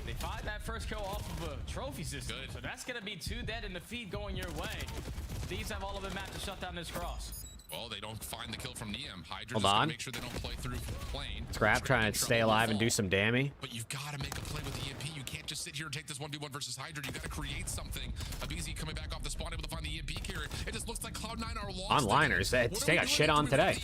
They find that first kill off of a trophy system, so that's going to be 2 dead in the feed going your way. These have all of them mapped to shut down this cross. Well, they don't find the kill from Neum. Hold on. Make sure they don't play through plane. Scrap trying to stay alive and do some damage. But you've got to make a play with the EMP. You can't just sit here and take this 1v1 versus Hydra. You got to create something. Abizi coming back off the spawn, able to find the EMP carrier. It just looks like Cloud9 are lost. Onliners, they got shit on today.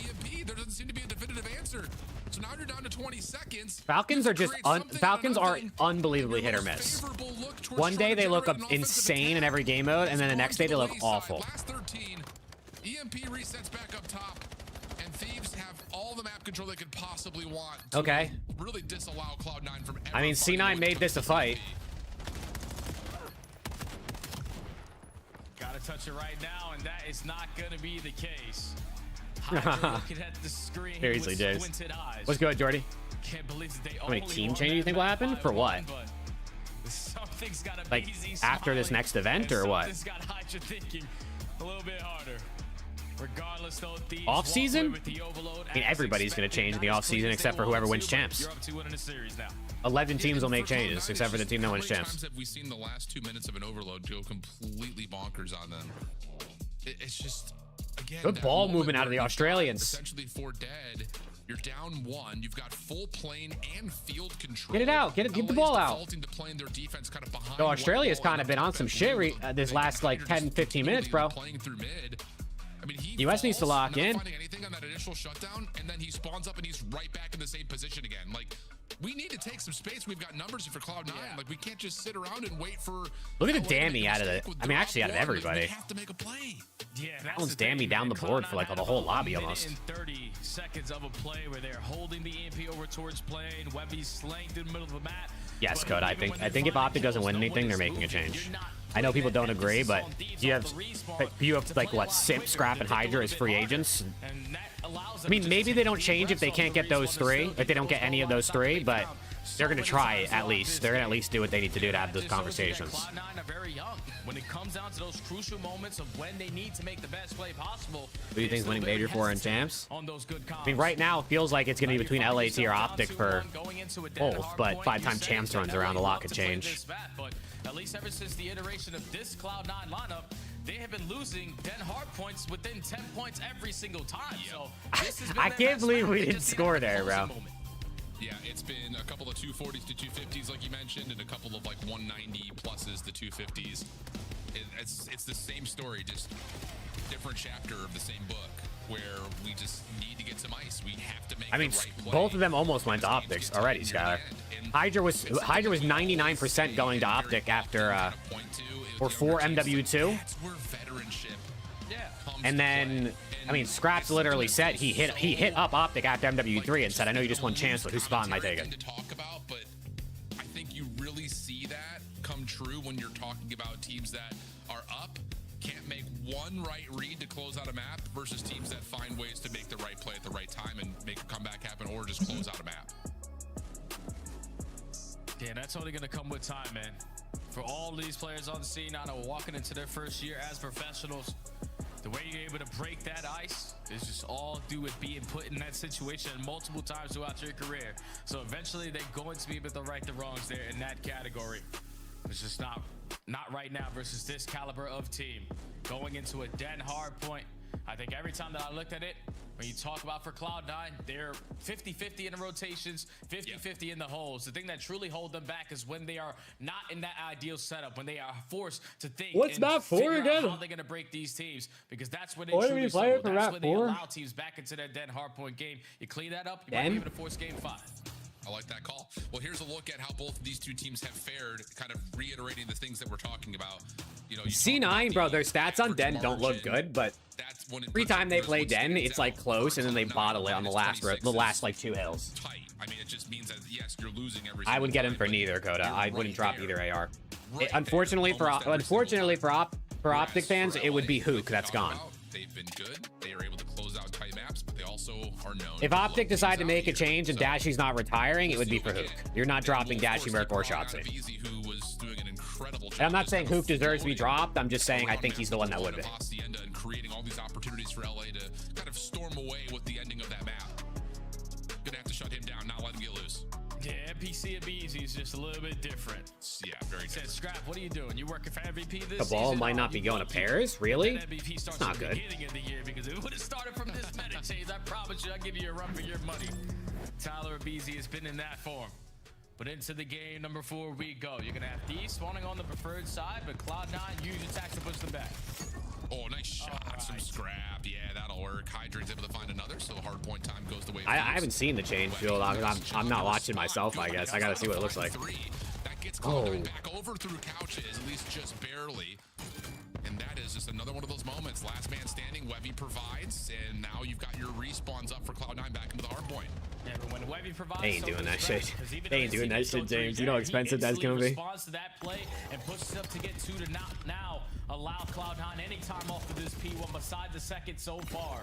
There doesn't seem to be a definitive answer. So now you're down to 20 seconds. Falcons are just Falcons are unbelievably hit or miss. One day they look insane in every game mode, and then the next day they look awful. Last 13, EMP resets back up top, and Thieves have all the map control they could possibly want. Okay. Really disallow Cloud9 from. I mean, C9 made this a fight. Gotta touch it right now, and that is not gonna be the case. Looking at the screen Seriously, with Jays. squinted eyes. What's good, Jordy? Can't believe that they How many only team won changes you think will happen? For what? Something's gotta be Like easy after this smiling, next event or and what? something's got Hydra thinking a little bit harder. Regardless, though, Thieves Off walk away season? with the overload I mean, as everybody's gonna change in the expected. off season except for whoever wins champs. You're up 2-1 in the series now. 11 teams will make changes except for the team that wins How many champs. times have we seen the last 2 minutes of an overload go completely bonkers on them? It's just, again, Good that ball moment movement out of where the you've got Australians. Essentially 4 dead. You're down 1. You've got full plane and field control. Get it out. Get the ball out. Defaulting to playing their defense kind of behind. So Australia's kind of been on some shit this last like 10, 15 minutes, bro. Playing through mid. I mean, US needs to lock in. Not finding anything on that initial shutdown, and then he spawns up and he's right back in the same position again. Like, we need to take some space. We've got numbers here for Cloud9. Like, we can't just sit around and wait for. Look at the dammy out of it. I mean, actually out of everybody. We have to make a play. Yeah, That one's dammy down the board for like the whole lobby almost. In 30 seconds of a play where they're holding the EMP over towards plane. Webby's slanked in the middle of the map. Yes, Code. I think if Optic doesn't win anything, they're making a change. I know people don't agree, but you have like what, Sip, Scrap, and Hydra as free agents. I mean, maybe they don't change if they can't get those 3, if they don't get any of those 3, but they're gonna try at least. They're gonna at least do what they need to do to have those conversations. Cloud9 are very young. When it comes down to those crucial moments of when they need to make the best play possible. Who do you think is winning Major 4 and champs? On those good I mean, right now it feels like it's gonna be between LAT or Optic for both, but 5-time champs runs around, a lot could change. But at least ever since the iteration of this Cloud9 lineup, they have been losing 10 hard points within 10 points every single time. So this has been I can't believe we didn't score there, bro. Yeah, it's been a couple of 240s to 250s, like you mentioned, and a couple of like 190 pluses to 250s. It's the same story, just different chapter of the same book, where we just need to get some ice. We have to make. I mean, the right play. both of them almost went to Optics already, Skylar. Hydra was 99% going to Optic after or for MW2. That's where veteranship comes And then, I mean, Scraps literally said he hit up Optic after MW3 and said, "I know you just won chance, but whose spot am I taking?" To talk about, but I think you really see that come true when you're talking about teams that are up, can't make one right read to close out a map, versus teams that find ways to make the right play at the right time and make a comeback happen, or just close out a map. Yeah, that's only going to come with time, man. For all these players on the scene now that are walking into their first year as professionals, the way you're able to break that ice is just all due with being put in that situation multiple times throughout your career. So eventually they're going to be able to right the wrongs there in that category. It's just not right now versus this caliber of team. Going into a den hard point, I think every time that I looked at it, when you talk about for Cloud9, they're 50-50 in the rotations, 50-50 in the holes. The thing that truly hold them back is when they are not in that ideal setup, when they are forced to think What's map 4 again? how they're going to break these teams, because that's when they What are truly we playing struggle. for That's map when they 4? allow teams back into that dead hardpoint game. You clean that up, you might be able to force game 5. I like that call. Well, here's a look at how both of these two teams have fared, kind of reiterating the things that we're talking about. You know, C9, bro, their stats on Den don't look good, but every time they play Den, it's like close, and then they bottle it on the last like 2 hills. Tight. I mean, it just means that yes, you're losing every. I would get him for neither, Coda. I wouldn't drop either AR. Unfortunately for Optic fans, it would be Hook that's gone. They've been good. They are able to close out tight maps, but they also are known. If Optic decide to make a change and Dashy's not retiring, it would be for Hook. You're not dropping Dashy, Merc, or Shotzi. And I'm not saying Hook deserves to be dropped. I'm just saying I think he's the one that would be. And creating all these opportunities for LA to kind of storm away with the ending of that map. Gonna have to shut him down, not let him get loose. Yeah, NPC at BZ is just a little bit different. Yeah, very different. Said, Scrap, what are you doing? You working for MVP this Cabal season? might not be going to pairs? Really? MVP That's starts not at the good. beginning of the year, because if it would have started from this meta change, I promise you, I'll give you a run for your money. Tyler at BZ has been in that form. But into the game number 4 we go. You're gonna have these spawning on the preferred side, but Cloud9 use attacks to push them back. Oh, nice shot. Some scrap. Yeah, that'll work. Hydrant's able to find another, so hard point time goes the way I haven't seen the change field. I'm not watching myself, I guess. I gotta see what it looks like. That gets Cloud9 back over through couches, at least just barely. And that is just another one of those moments. Last man standing, Webby provides, and now you've got your respawns up for Cloud9 back into the hard point. Yeah, but when Webby provides, They ain't doing that shit. They ain't doing that shit, James. You know how expensive that's gonna be. Responds to that play and pushes up to get 2 to now allow Cloud9 any time off of this P1 beside the second so far.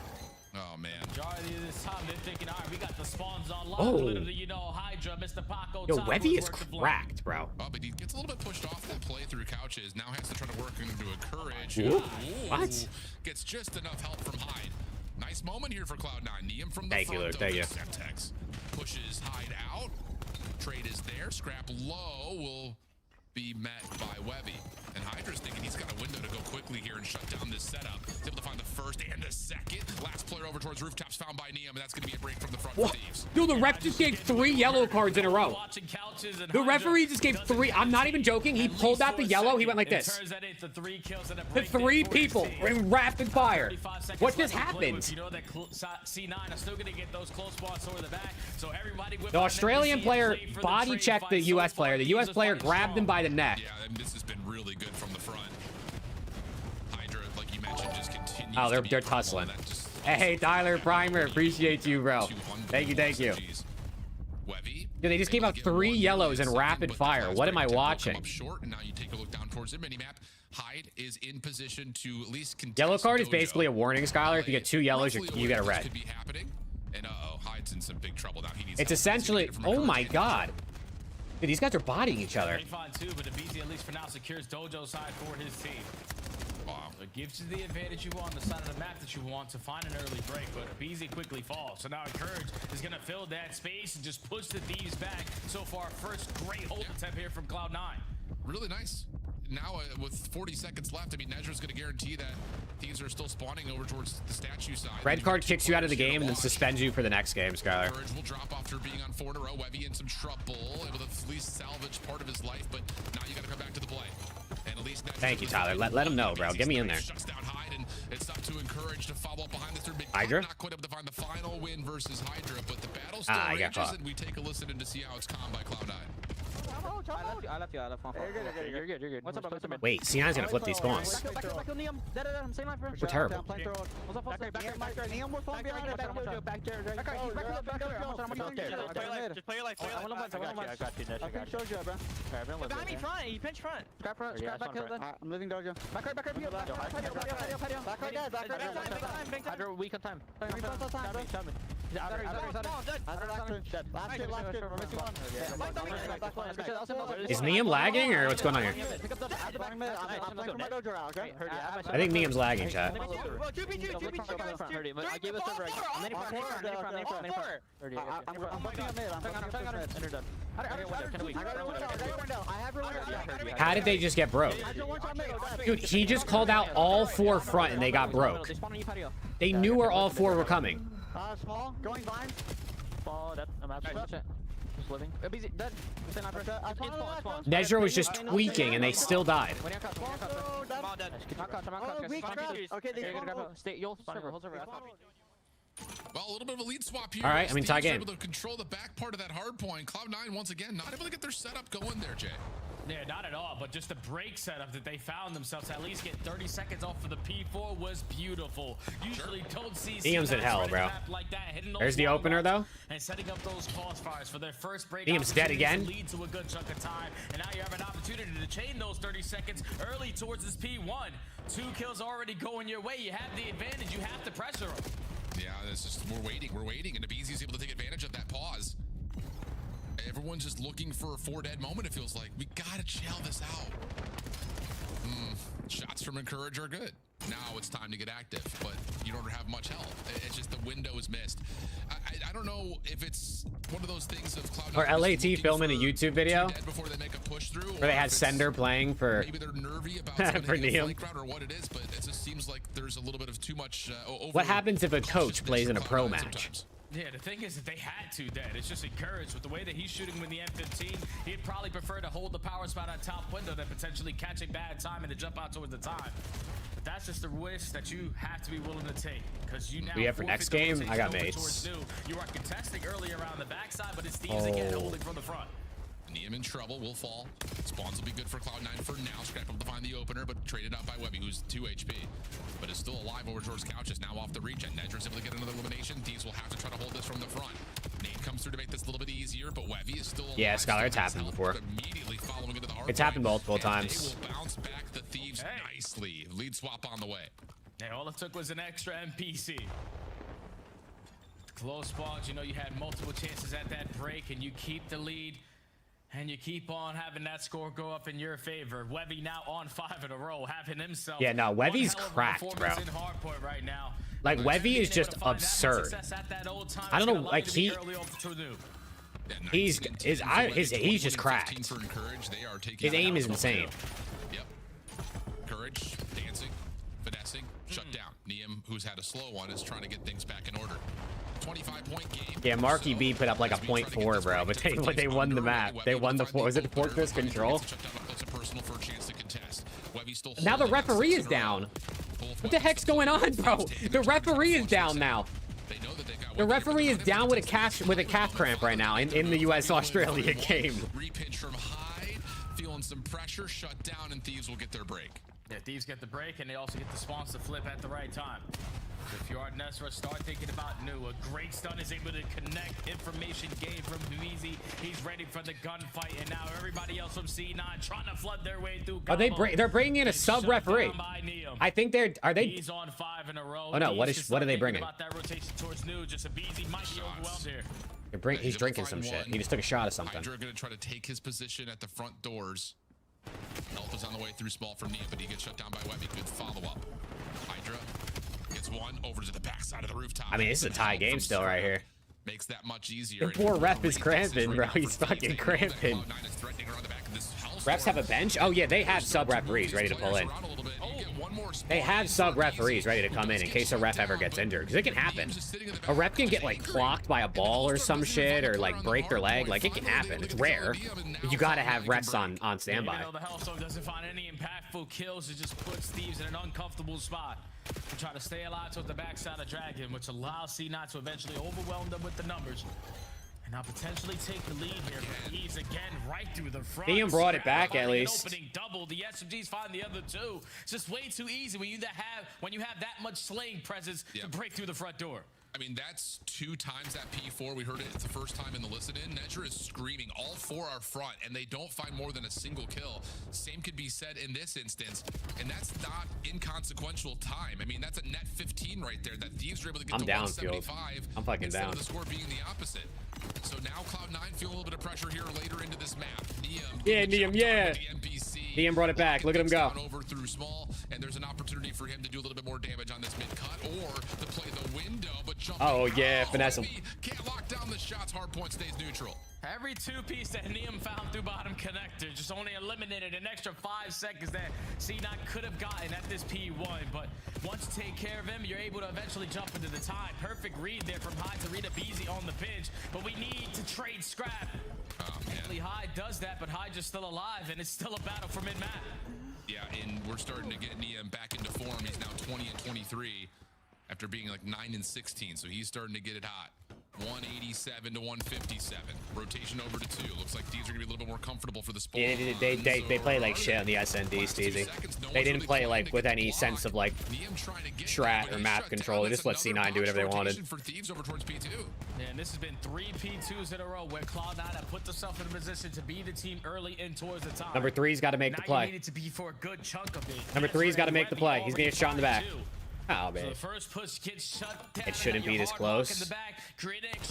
Oh, man. Majority of this time, they're thinking, all right, we got the spawns online. Oh. Literally, you know, Hydra, Mr. Paco. Yo, Webby is cracked, bro. Oh, but he gets a little bit pushed off that play through couches. Now has to try to work into a courage. Ooh. Ooh. What? Gets just enough help from Hyde. Nice moment here for Cloud9. Neum from the Thank you, front. Luke. Thank you. Semtex pushes Hyde out. Trade is there. Scrap low will be met by Webby. And Hydra's thinking he's got a window to go quickly here and shut down this setup. He's able to find the first and the second. Last player over towards rooftops found by Neum, and that's going to be a break from the front for Thieves. Dude, the ref just gave 3 yellow cards in a row. The referee just gave 3. I'm not even joking. He pulled out the yellow. He went like this. The 3 people in rapid fire. What just happened? You know that C9 are still going to get those close spots over the back. So everybody The Australian player body checked the US player. The US player grabbed him by the neck. Yeah, and this has been really good from the front. Hydra, like you mentioned, just continues. Oh, they're tussling. Hey, Tyler Primer, appreciate you, bro. Thank you, thank you. Dude, they just gave out 3 yellows in rapid fire. What am I watching? Short, and now you take a look down towards the minimap. Hyde is in position to at least contest Yellow card is Dojo. basically a warning, Skylar. If you get 2 yellows, you get a red. Could be happening. And Hyde's in some big trouble now. He needs It's help. essentially, oh my god. Dude, these guys are bodying each other. They find 2, but the BZ at least for now secures Dojo side for his team. Wow. It gives you the advantage you want on the side of the map that you want to find an early break, but BZ quickly falls. So now Encourage is going to fill that space and just push the Thieves back. So far, first great hold attempt here from Cloud9. Really nice. Now, with 40 seconds left, I mean, Nezra's going to guarantee that Thieves are still spawning over towards the statue side. Red card kicks you out of the game and then suspends you for the next game, Skylar. Courage will drop after being on 4 in a row. Webby in some trouble, able to at least salvage part of his life, but now you got to come back to the play. And at least Thank you, Tyler. Let him know, bro. Get me in there. Shuts down Hyde, and it's up to Encourage to follow up behind this third big. Hydra? Not quite able to find the final win versus Hydra, but the battle still I got rages, caught. and we take a listen in to see how it's calmed by Cloud9. I left you. You're good. What's up? Wait, C9's gonna flip these spawns. We're terrible. Just play your life. Behind me front. You pinch front. Scrap front. I'm moving Dojo. Back right. Hydra, weak on time. Is Neum lagging or what's going on here? I think Neum's lagging, chat. How did they just get broke? Dude, he just called out all 4 front and they got broke. They knew where all 4 were coming. Small, going blind. Nezra was just tweaking and they still died. Well, a little bit of a lead swap here. All right, I mean, tie game. Able to control the back part of that hard point. Cloud9 once again not able to get their setup going there, Jay. Yeah, not at all, but just the break setup that they found themselves to at least get 30 seconds off of the P4 was beautiful. Usually don't see Neum's in hell, bro. Like that, There's the opener, though. And setting up those crossfires for their first break. Neum's dead again. Lead to a good chunk of time, and now you have an opportunity to chain those 30 seconds early towards this P1. 2 kills already going your way. You have the advantage. You have to pressure them. Yeah, it's just we're waiting, and Abizi's able to take advantage of that pause. Everyone's just looking for a 4-dead moment, it feels like. We gotta chill this out. Shots from Encourage are good. Now it's time to get active, but you don't have much health. It's just the window is missed. I don't know if it's one of those things of Cloud9 Or LAT filming a YouTube video before they make a push through, where they had Sender playing for maybe they're nervy about for Neum. or what it is, but it just seems like there's a little bit of too much What happens if a coach plays in a pro match? Sometimes. Yeah, the thing is that they had to, Dad. It's just encouraged with the way that he's shooting with the M15. He'd probably prefer to hold the power spot on top window than potentially catch a bad time and to jump out towards the time. But that's just the risk that you have to be willing to take, because you now. We have for next game. I got mates. You are contesting early around the backside, but it's Thieves again holding from the front. Neum in trouble, will fall. Spawns will be good for Cloud9 for now. Scrap up to find the opener, but traded out by Webby, who's 2 HP. But is still alive over towards Couches, now off the reach, and Nedra's able to get another elimination. Thieves will have to try to hold this from the front. Nate comes through to make this a little bit easier, but Webby is still alive. Yeah, Scholar, it's happened before. Immediately following into the hard It's happened multiple times. They will bounce back the Thieves nicely. Lead swap on the way. Yeah, all it took was an extra NPC. Close spawns, you know, you had multiple chances at that break, and you keep the lead. And you keep on having that score go up in your favor. Webby now on 5 in a row, having himself. Yeah, no, Webby's cracked, bro. Right now. Like, Webby is just absurd. I don't know, like, he's just cracked. His aim is insane. Yep. Courage, dancing, finessing, shut down. Neum, who's had a slow one, is trying to get things back in order. 25-point game. Yeah, Marky B put up like a 0.4, bro, but they won the map. They won the was it Fortress Control? Now the referee is down. What the heck's going on, bro? The referee is down now. The referee is down with a calf cramp right now in the US-Australia game. Repitch from Hyde, feeling some pressure, shut down, and Thieves will get their break. Yeah, Thieves get the break, and they also get the spawns to flip at the right time. If you are Nesra, start thinking about new. A great stun is able to connect information gained from Huizi. He's ready for the gunfight, and now everybody else from C9 trying to flood their way through. Are they're bringing in a sub referee? I think are they? He's on 5 in a row. Oh no, what are they bringing? About that rotation towards new. Just Huizi might be overwhelmed here. He's drinking some shit. He just took a shot of something. Hydra gonna try to take his position at the front doors. Alpha's on the way through small from Neum, but he gets shut down by Webby. Good follow-up. Hydra gets one over to the backside of the rooftop. I mean, this is a tie game still right here. Makes that much easier. The poor ref is cramping, bro. He's fucking cramping. Refs have a bench? Oh yeah, they have sub referees ready to pull in. They have sub referees ready to come in case a ref ever gets injured, because it can happen. A ref can get like clocked by a ball or some shit, or like break their leg. Like, it can happen. It's rare. But you gotta have refs on standby. Even though the Hellstorm doesn't find any impactful kills, it just puts Thieves in an uncomfortable spot. To try to stay alive towards the backside of Dragon, which allows C9 to eventually overwhelm them with the numbers. And now potentially take the lead here. He's again right through the front. Ian brought it back at least. Opening double. The SMGs find the other two. It's just way too easy when you have that much slaying presence to break through the front door. I mean, that's 2 times that P4. We heard it the first time in the listen-in. Nedra is screaming. All 4 are front, and they don't find more than a single kill. Same could be said in this instance, and that's not inconsequential time. I mean, that's a net 15 right there that Thieves are able to get to 175. I'm fucking down. Instead of the score being the opposite. So now Cloud9 feel a little bit of pressure here later into this map. Neum, yeah. Neum brought it back. Look at him go. Over through small, and there's an opportunity for him to do a little bit more damage on this mid cut, or to play the window, but jump. Oh yeah, finesse him. Can't lock down the shots. Hardpoint stays neutral. Every 2-piece that Neum found through bottom connector just only eliminated an extra 5 seconds that C9 could have gotten at this P1. But once you take care of him, you're able to eventually jump into the tie. Perfect read there from Hyde to read a Beezy on the pinch. But we need to trade scrap. Hyde does that, but Hyde just still alive, and it's still a battle for mid-map. Yeah, and we're starting to get Neum back into form. He's now 20 and 23 after being like 9 and 16. So he's starting to get it hot. 187 to 157. Rotation over to 2. Looks like Thieves are gonna be a little bit more comfortable for the spawn. Yeah, they play like shit on the SND, Steezy. They didn't play like with any sense of like strat or map control. They just let C9 do whatever they wanted. For Thieves over towards P2. Yeah, and this has been 3 P2s in a row where Cloud9 have put themselves in a position to be the team early in towards the top. Number 3's got to make the play. Needed to be for a good chunk of it. Number 3's got to make the play. He's gonna get shot in the back. Oh, man. So the first push gets shut down. It shouldn't be this close.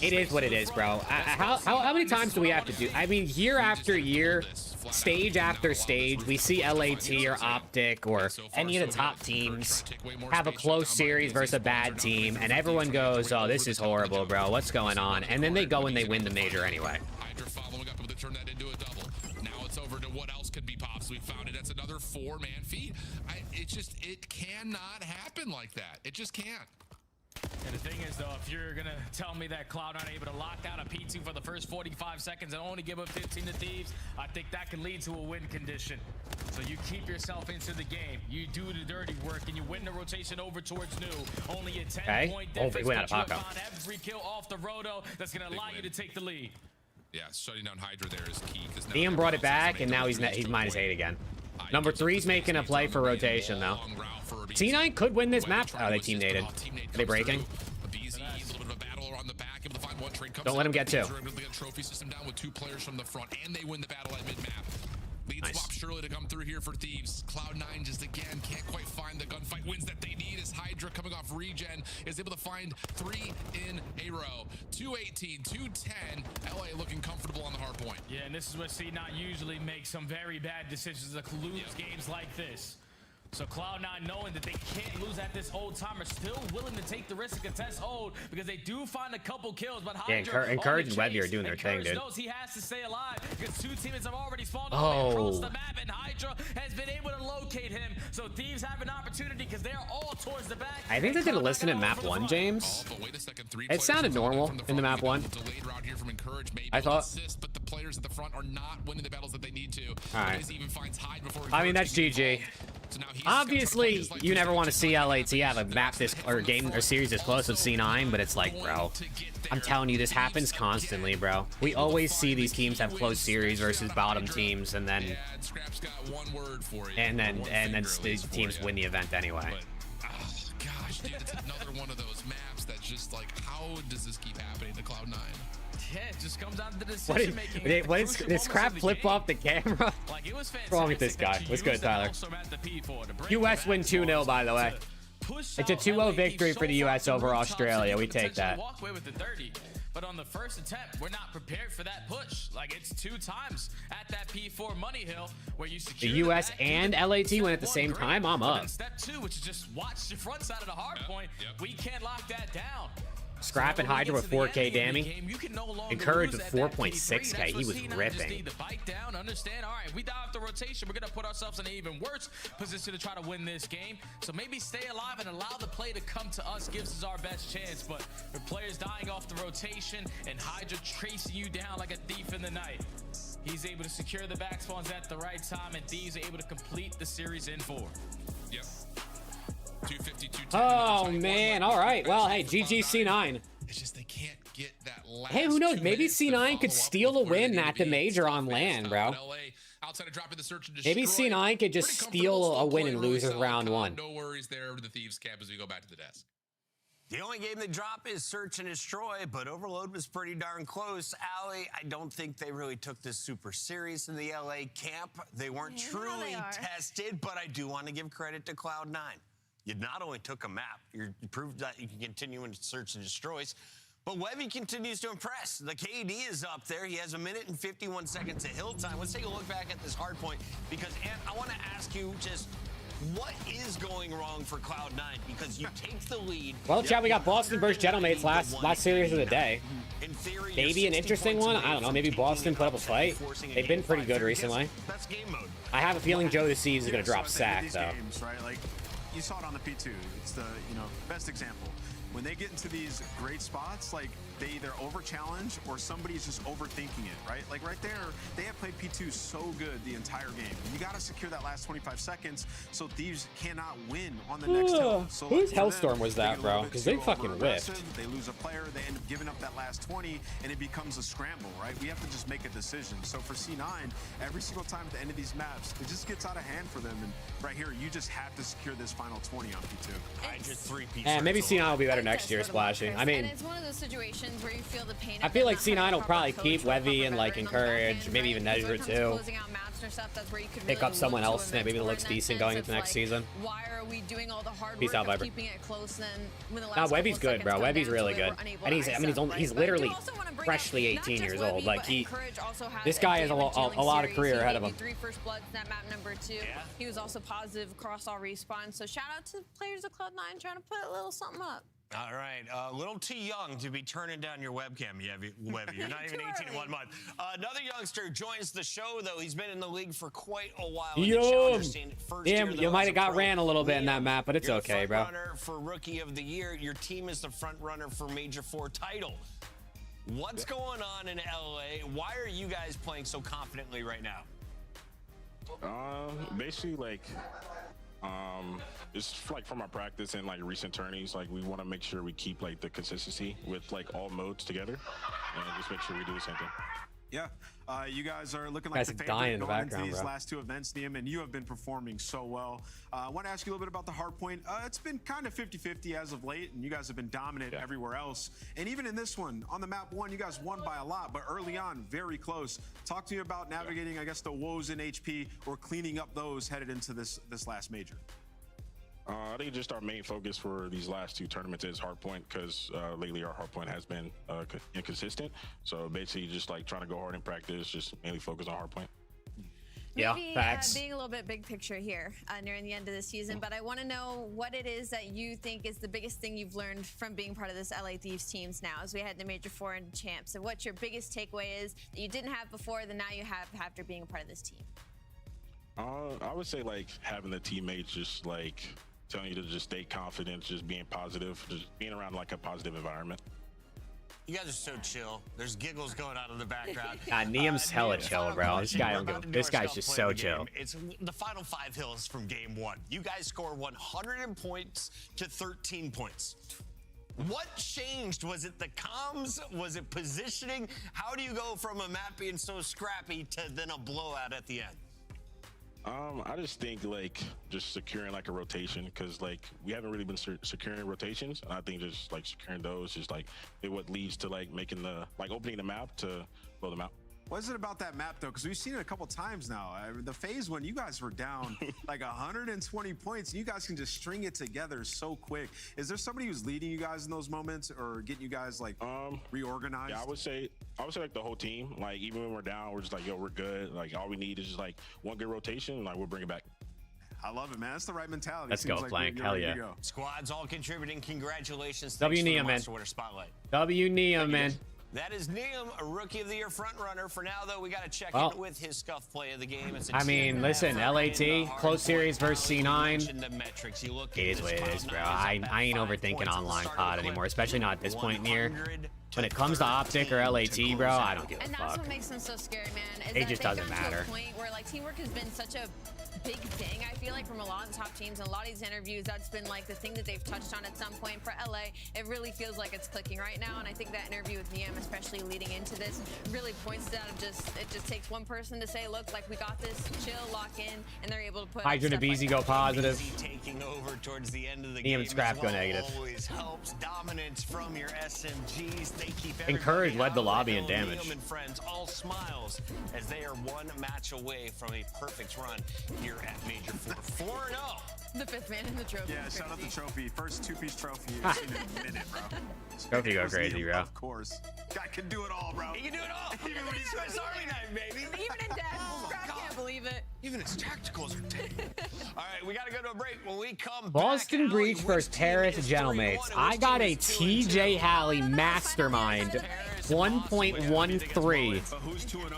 It is what it is, bro. How many times do we have to do? I mean, year after year, stage after stage, we see LAT or Optic or any of the top teams have a close series versus a bad team, and everyone goes, oh, this is horrible, bro. What's going on? And then they go and they win the major anyway. Hydra following up to turn that into a double. Now it's over to what else could be pops. We found it. That's another 4-man feed. It cannot happen like that. It just can't. And the thing is, though, if you're going to tell me that Cloud aren't able to lock down a P2 for the first 45 seconds and only give up 15 to Thieves, I think that can lead to a win condition. So you keep yourself into the game. You do the dirty work, and you win the rotation over towards new. Only a 10-point difference, he went out of but you have found every kill off the roto that's going to allow you to take the lead. Yeah, shutting down Hydra there is key. Liam brought it back, and now he's -8 again. Number 3's making a play for rotation, though. C9 could win this map. Oh, they team naded. Are they breaking? Don't let him get 2. Trophy system down with 2 players from the front, and they win the battle at mid-map. Lead swap surely to come through here for Thieves. Cloud9 just again can't quite find the gunfight wins that they need as Hydra coming off regen is able to find 3 in a row. 218, 210. LA looking comfortable on the hard point. Yeah, and this is where C9 usually makes some very bad decisions to lose games like this. So Cloud9, knowing that they can't lose at this old time, are still willing to take the risk and contest hold because they do find a couple kills. But Hydra, Encourage and Webby are doing their thing, dude. Knows he has to stay alive because 2 teammates have already spawned across the map, and Hydra has been able to locate him. So Thieves have an opportunity because they're all towards the back. I think they did a listen at map 1, James. It sounded normal in the map 1. I thought. But the players at the front are not winning the battles that they need to. All right. Even finds Hyde before I mean, that's GG. Obviously, you never want to see LAT have a map this or game or series this close with C9, but it's like, bro, I'm telling you, this happens constantly, bro. We always see these teams have close series versus bottom teams, and then teams win the event anyway. Gosh, dude, it's another one of those maps that's just like, how does this keep happening to Cloud9? Yeah, it just comes down to the decision making. What is this crap flip off the camera? Like, it was what's wrong with this guy? What's good, Tyler? US win 2-0, by the way. It's a 2-0 victory for the US over Australia. We take that. Walk away with the 30. But on the first attempt, we're not prepared for that push. Like, it's 2 times at that P4 money hill where you secure the US and LAT went at the same time. I'm up. Step 2, which is just watch the front side of the hard point. We can't lock that down. Scrap and Hydra with 4K damage. Encouraged with 4.6K. He was ripping. Understand? All right, we die off the rotation. We're going to put ourselves in an even worse position to try to win this game. So maybe stay alive and allow the play to come to us gives us our best chance. But with players dying off the rotation and Hydra tracing you down like a thief in the night, he's able to secure the back spawns at the right time, and Thieves are able to complete the series in 4. Yep. Oh man, all right. Well, hey, GG C9. It's just they can't get that last. Hey, who knows? Maybe C9 could steal a win at the major on LAN, bro. Maybe C9 could just steal a win and lose round 1. No worries there. The Thieves camp as we go back to the desk. The only game they drop is Search and Destroy, but Overload was pretty darn close. Allie, I don't think they really took this super serious in the LA camp. They weren't truly tested, but I do want to give credit to Cloud9. You not only took a map, you proved that you can continue in Search and Destroys, but Webby continues to impress. The KD is up there. He has 1 minute and 51 seconds of hill time. Let's take a look back at this hard point because, Ant, I want to ask you just what is going wrong for Cloud9? Because you take the lead. Well, chat, we got Boston versus Gentleman's last series of the day. Maybe an interesting one. I don't know. Maybe Boston put up a fight. They've been pretty good recently. That's game mode. I have a feeling Joe the Seas is going to drop sack, though. Games, right? Like, you saw it on the P2. It's the, best example. When they get into these great spots, like, they either over-challenge or somebody's just overthinking it, right? Like, right there, they have played P2 so good the entire game. You got to secure that last 25 seconds so Thieves cannot win on the next hill. So whose Hellstorm was that, bro? Because they fucking whiffed. They lose a player, they end up giving up that last 20, and it becomes a scramble, right? We have to just make a decision. So for C9, every single time at the end of these maps, it just gets out of hand for them. And right here, you just have to secure this final 20 on P2. And maybe C9 will be better next year, splashing. I mean, and it's one of those situations where you feel the pain. I feel like C9 will probably keep Webby and like encourage, maybe even Nezra too. Pick up someone else that maybe looks decent going into next season. Why are we doing all the hard Peace out, work of Viper. keeping it close then when the last No, Webby's couple of good, bro. seconds Webby's come really down good, to it, we're and he's, unable I mean, to ice he's up, right? literally But I do also wanna bring freshly up not 18 just years Webby, old. Like but he, Encourage also has this guy has a damage dealing lot of series. career He ahead of gave him. you 3 first bloods in that map number 2. He was also positive across all respawns. So shout out to the players of Cloud9 trying to put a little something up. All right, a little too young to be turning down your webcam, Webby. You're not even 18 in 1 month. Another youngster joins the show, though. He's been in the league for quite a while. Damn, you might have got ran a little bit in that map, but it's okay, bro. Runner for Rookie of the Year. Your team is the front runner for Major 4 title. What's going on in LA? Why are you guys playing so confidently right now? Basically, like, it's like from our practice and like recent tourneys, like we want to make sure we keep like the consistency with like all modes together and just make sure we do the same thing. Yeah, you guys are looking like the favorite going into these last 2 events, Liam, and you have been performing so well. I want to ask you a little bit about the hard point. It's been kind of 50-50 as of late, and you guys have been dominant everywhere else. And even in this one, on the map 1, you guys won by a lot, but early on, very close. Talk to me about navigating, I guess, the woes in HP or cleaning up those headed into this last major. I think just our main focus for these last 2 tournaments is hardpoint because lately our hardpoint has been inconsistent. So basically just like trying to go hard in practice, just mainly focus on hardpoint. Maybe, being a little bit big picture here nearing the end of the season, but I want to know what it is that you think is the biggest thing you've learned from being part of this LA Thieves teams now as we head to Major 4 and Champs, and what your biggest takeaway is that you didn't have before that now you have after being a part of this team. I would say like having the teammates just like telling you to just stay confident, just being positive, just being around like a positive environment. You guys are so chill. There's giggles going on in the background. God, Niam's hella chill, bro. This guy's just so chill. It's the final 5 hills from game 1. You guys score 100 points to 13 points. What changed? Was it the comms? Was it positioning? How do you go from a map being so scrappy to then a blowout at the end? I just think like just securing like a rotation because like we haven't really been securing rotations, and I think just like securing those is like what leads to like making the opening the map to blow them out. What is it about that map, though? Because we've seen it a couple times now. The phase when you guys were down like 120 points, and you guys can just string it together so quick. Is there somebody who's leading you guys in those moments or getting you guys like reorganized? Yeah, I would say like the whole team. Like even when we're down, we're just like, yo, we're good. Like all we need is just like one good rotation, and like we'll bring it back. I love it, man. That's the right mentality. Let's go, Flank. Hell yeah. Squads all contributing. Congratulations. W Niam, man. Spotlight. W Niam, man. That is Niam, a Rookie of the Year front runner. For now, though, we got to check in with his scuff play of the game. I mean, listen, LAT, close series versus C9. It is what it is, bro. I ain't overthinking online COD anymore, especially not at this point in the year. When it comes to Optic or LAT, bro, I don't give a fuck. And that's what makes them so scary, man. Is it that just doesn't matter. To a point where like teamwork has been such a big thing, I feel like, from a lot of the top teams and a lot of these interviews. That's been like the thing that they've touched on at some point. For LA, it really feels like it's clicking right now, and I think that interview with Niam, especially leading into this, really points to that. It just takes one person to say, look, like we got this, chill, lock in, and they're able to put Hydra to BZ go positive. taking over towards the end of the game. game. Scrap go negative. Always helps. Dominance from your SMGs. They keep Encourage led the lobby in damage. Liam and friends all smiles as they are one match away from a perfect run here at Major 4. 4-0. The 5th man in the trophy. Yeah, shout out the trophy. First two-piece trophy you've seen in a minute, bro. Trophy go crazy, bro. Of course. Guy can do it all, bro. He can do it all. Even when he's Swiss Army knife, baby. Even in death. Scrap can't believe it. Even his tacticals are taken. All right, we got to go to a break. When we come Boston Breach versus Paris Gentlemates. I got a TJ Halley Mastermind 1.13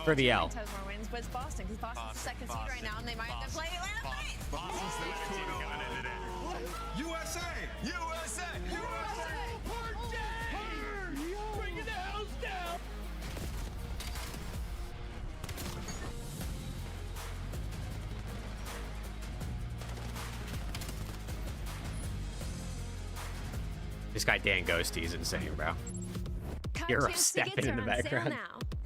for the L. Has more wins, but it's Boston because Boston's second seed right now, and they might have to play Atlanta. Boston's the 2-0 coming in today. USA! USA! Bringing the house down. This guy Dan Ghosty is insane, bro. You're stepping in the background.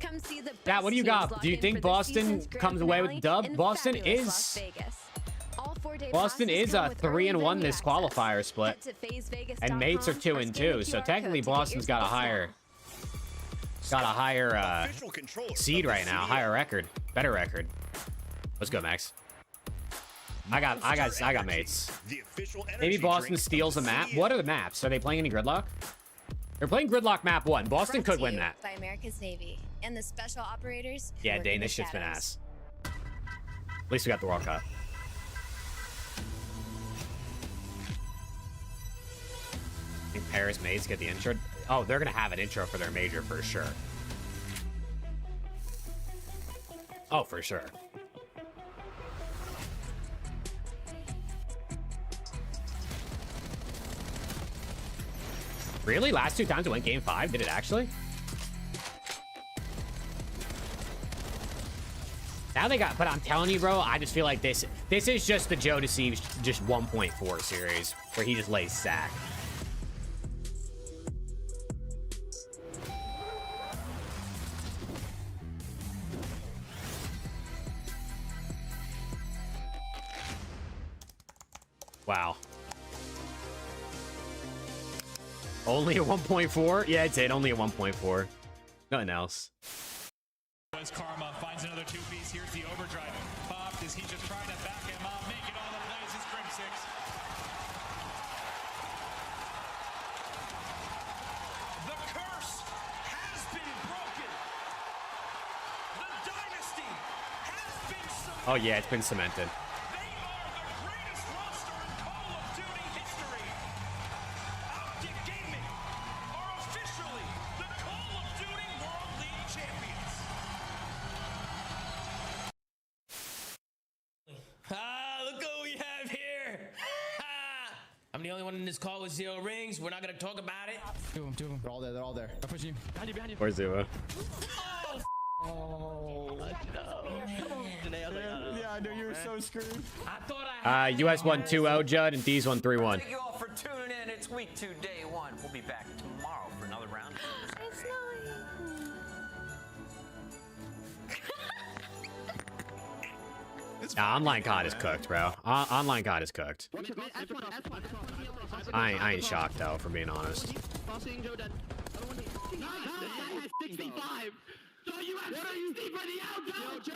Come see the Yeah, what do you got? Do you think Boston comes away with the dub? Boston is a 3-1 this qualifier split, and mates are 2-2. So technically, Boston's got a higher seed right now, higher record, better record. Let's go, Max. I got mates. Maybe Boston steals a map. What are the maps? Are they playing any Gridlock? They're playing Gridlock map 1. Boston could win that. By America's Navy and the special operators. Yeah, Dane, this shit's been ass. At least we got the World Cup. I think Paris mates get the intro. Oh, they're gonna have an intro for their major for sure. Oh, for sure. Really? Last 2 times it went game 5? Did it actually? Now they got, but I'm telling you, bro, I just feel like this is just the Joe Deceives just 1.4 series where he just lays sack. Wow. Only a 1.4? Yeah, it did. Only a 1.4. Nothing else. As Karma finds another 2-piece. Here's the overdrive. Popped as he just trying to back him up. Make it all the plays. It's Grim 6. The curse has been broken. The dynasty has been cemented. Oh, yeah, it's been cemented. They are the greatest roster in Call of Duty history. Optic Gaming are officially the Call of Duty World League champions. Look what we have here. I'm the only one in this call with 0 rings. We're not gonna talk about it. Two of them. They're all there. They're all there. I'm pushing you. Behind you. Or Zua. Oh, no. Yeah, I knew you were so screwed. I thought I had US won 2-0, Judd, and D's won 3-1. Thank you all for tuning in. It's week 2, day 1. We'll be back tomorrow for another round. Nah, online COD is cooked, bro. Online COD is cooked. I ain't shocked, though, for being honest. 65. So you have 60 for the outgo. Joe.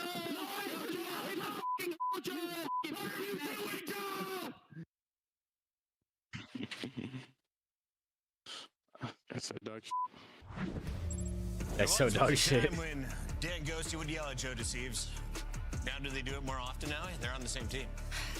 That's a dog. That's so dog shit. When Dan Ghosty would yell at Joe Deceives. Now, do they do it more often now? They're on the same team.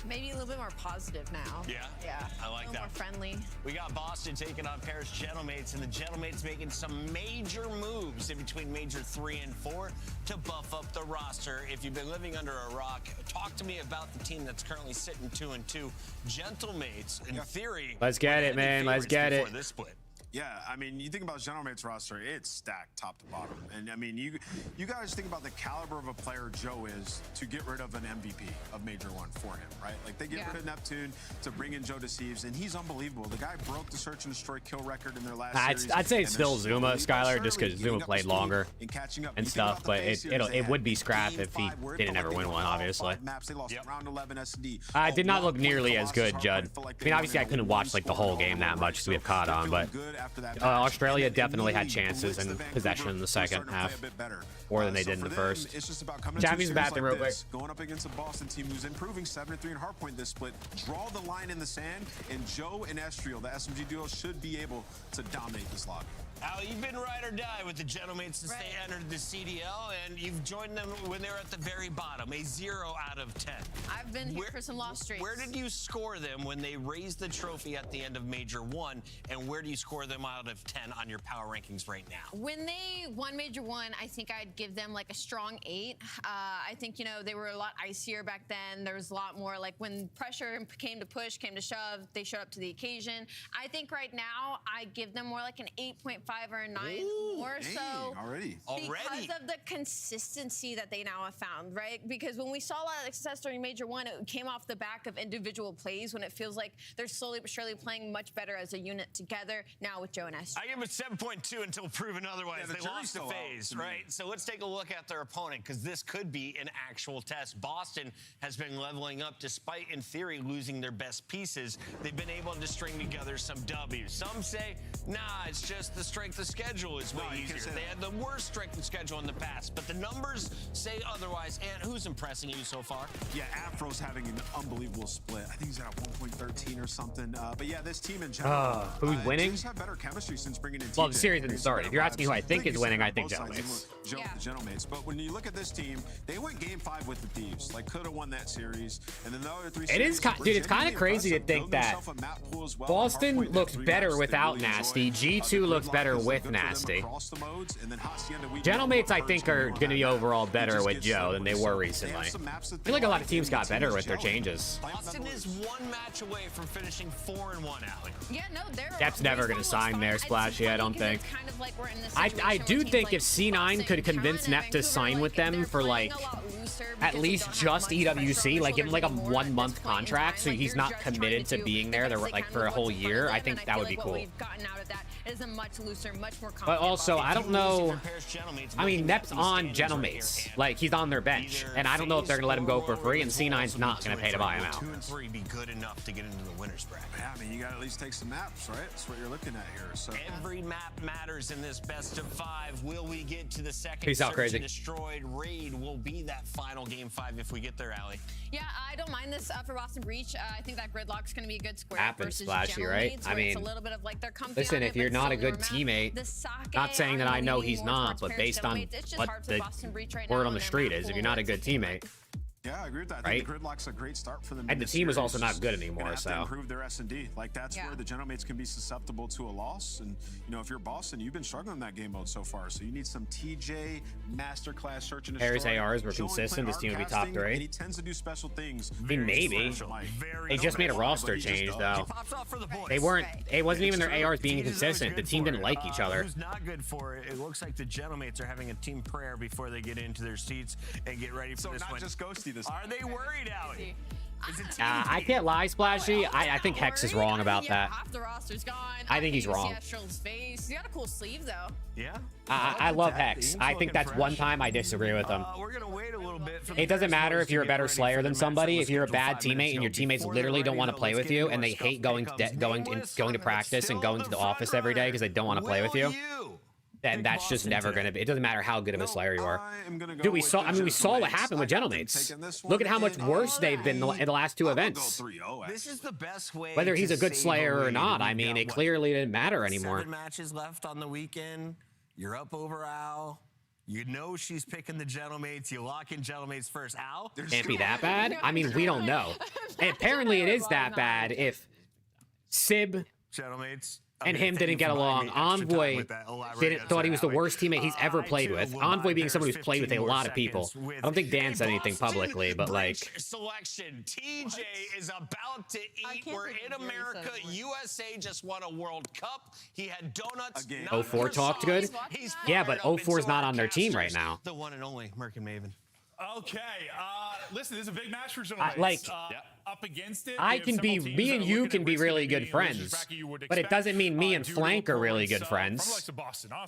Maybe a little bit more positive now. Yeah? Yeah. I like a little that. more friendly. We got Boston taking on Paris Gentlemates, and the Gentlemates making some major moves in between Major 3 and 4 to buff up the roster. If you've been living under a rock, talk to me about the team that's currently sitting 2-2. Gentlemates, in theory. Let's get it, man. Let's get it. This split. Yeah, I mean, you think about Gentlemate's roster, it's stacked top to bottom. And I mean, you guys think about the caliber of a player Joe is to get rid of an MVP of Major 1 for him, right? Like, they get rid of Neptune to bring in Joe Deceives, and he's unbelievable. The guy broke the search and destroy kill record in their last series. I'd say it's still Zuma, Skylar, just because Zuma played longer and stuff, but it would be scrap if he didn't ever win one, obviously. I did not look nearly as good, Judd. I mean, obviously, I couldn't watch, like, the whole game that much because we have caught on, but Australia definitely had chances and possession in the second half, more than they did in the first. Jammy's bathroom real quick. Going up against a Boston team who's improving 7-3 in hardpoint this split. Draw the line in the sand, and Joe and Estriel, the SMG duo, should be able to dominate this lobby. Al, you've been ride or die with the Gentlemates since they entered the CDL, and you've joined them when they were at the very bottom, a 0 out of 10. I've been here for some lost streaks. Where did you score them when they raised the trophy at the end of Major 1, and where do you score them out of 10 on your power rankings right now? When they won Major 1, I think I'd give them like a strong 8. I think, you know, they were a lot icier back then. There was a lot more, like, when pressure came to push, came to shove, they showed up to the occasion. I think right now I give them more like an 8.5 or a 9. More so because of the consistency that they now have found, right? Because when we saw a lot of success during Major 1, it came off the back of individual plays when it feels like they're slowly but surely playing much better as a unit together now with Joe and Esther. I give it 7.2 until proven otherwise. They lost the phase, right? So let's take a look at their opponent, because this could be an actual test. Boston has been leveling up despite, in theory, losing their best pieces. They've been able to string together some W's. Some say, nah, it's just the strength of schedule is way easier. They had the worst strength of schedule in the past, but the numbers say otherwise. And who's impressing you so far? Yeah, Afro's having an unbelievable split. I think he's at 1.13 or something. But yeah, this team in general, who's winning? Just have better chemistry since bringing in. Well, the series didn't start. If you're asking who I think is winning, I think Gentlemates. The Gentlemates. But when you look at this team, they went Game 5 with the Thieves. Like, could have won that series. And then the other 3 series. Dude, it's kind of crazy to think that Boston looks better without Nasty. G2 looks better with Nasty. Gentlemates, I think, are going to be overall better with Joe than they were recently. I feel like a lot of teams got better with their changes. Boston is 1 match away from finishing 4-1, Allie. Yeah, no, they're... Depp's never going to sign there, Splashy, I don't think. Kind of like we're in this I do think if C9 could convince Nep to sign with them for, like, at least just EWC, like, give him, like, a 1-month contract so he's not committed to being there, like, for a whole year, I think that would be cool. It is a much looser, much more confident. But also, I don't know. I mean, Nep's on Gentlemates. Like, he's on their bench. And I don't know if they're going to let him go for free, and C9's not going to pay to buy him out. 2 and 3 be good enough to get into the winner's bracket. Yeah, I mean, you got to at least take some maps, right? That's what you're looking at here. So every map matters in this best of 5. Will we get to the second Peace out, search crazy. and destroyed? Raid will be that final Game 5 if we get there, Allie. Yeah, I don't mind this for Boston Breach. I think that Gridlock's going to be a good square Happens, versus Splashy, right? I mean, it's a little bit of like they're listen, if you're not a good teammate, not saying that I know he's not, but based on what the word on the street is, if you're not a good teammate. Yeah, I agree with that. I think the Gridlock's a great start for them. And the team is also not good anymore, so. To improve their S&D. Like, that's where the Gentlemates can be susceptible to a loss. And, you know, if you're Boston, you've been struggling in that game mode so far. So you need some TJ masterclass search and destroy. Harris ARs were consistent. This team would be top 3. And he tends to do special things. I mean, maybe. They just made a roster change, though. They weren't. It wasn't even their ARs being consistent. The team didn't like each other. Who's not good for it? It looks like the Gentlemates are having a team prayer before they get into their seats and get ready for this one. So not just Ghosty this Are they worried? Allie? I can't lie, Splashy. I think Hex is wrong about that. Half the roster's gone. I think he's wrong. He's got a cool sleeve, though. Yeah. I love Hex. I think that's one time I disagree with him. We're gonna wait a little bit. It doesn't matter if you're a better Slayer than somebody. If you're a bad teammate and your teammates literally don't want to play with you and they hate going to practice and going to the office every day because they don't want to play with you, then that's just never going to be. It doesn't matter how good of a Slayer you are. Dude, we saw what happened with Gentlemates. Look at how much worse they've been in the last 2 events. This is the best way. Whether he's a good Slayer or not, I mean, it clearly didn't matter anymore. 7 matches left on the weekend. You're up over Al. You know she's picking the Gentlemates. You lock in Gentlemates first. Al? Can't be that bad. I mean, we don't know. And apparently it is that bad if Sib... Gentlemates. and him didn't get along. Envoy thought he was the worst teammate he's ever played with. Envoy being someone who's played with a lot of people. I don't think Dan said anything publicly, but like selection. TJ is about to eat. We're in America. USA just won a World Cup. He had donuts. 04 talked good. Yeah, but 04 is not on their team right now. The one and only Merkin Maven. Okay, listen, this is a big match for Gentlemen. Like, up against it, I can be, me and you can be really good friends, but it doesn't mean me and Flank are really good friends,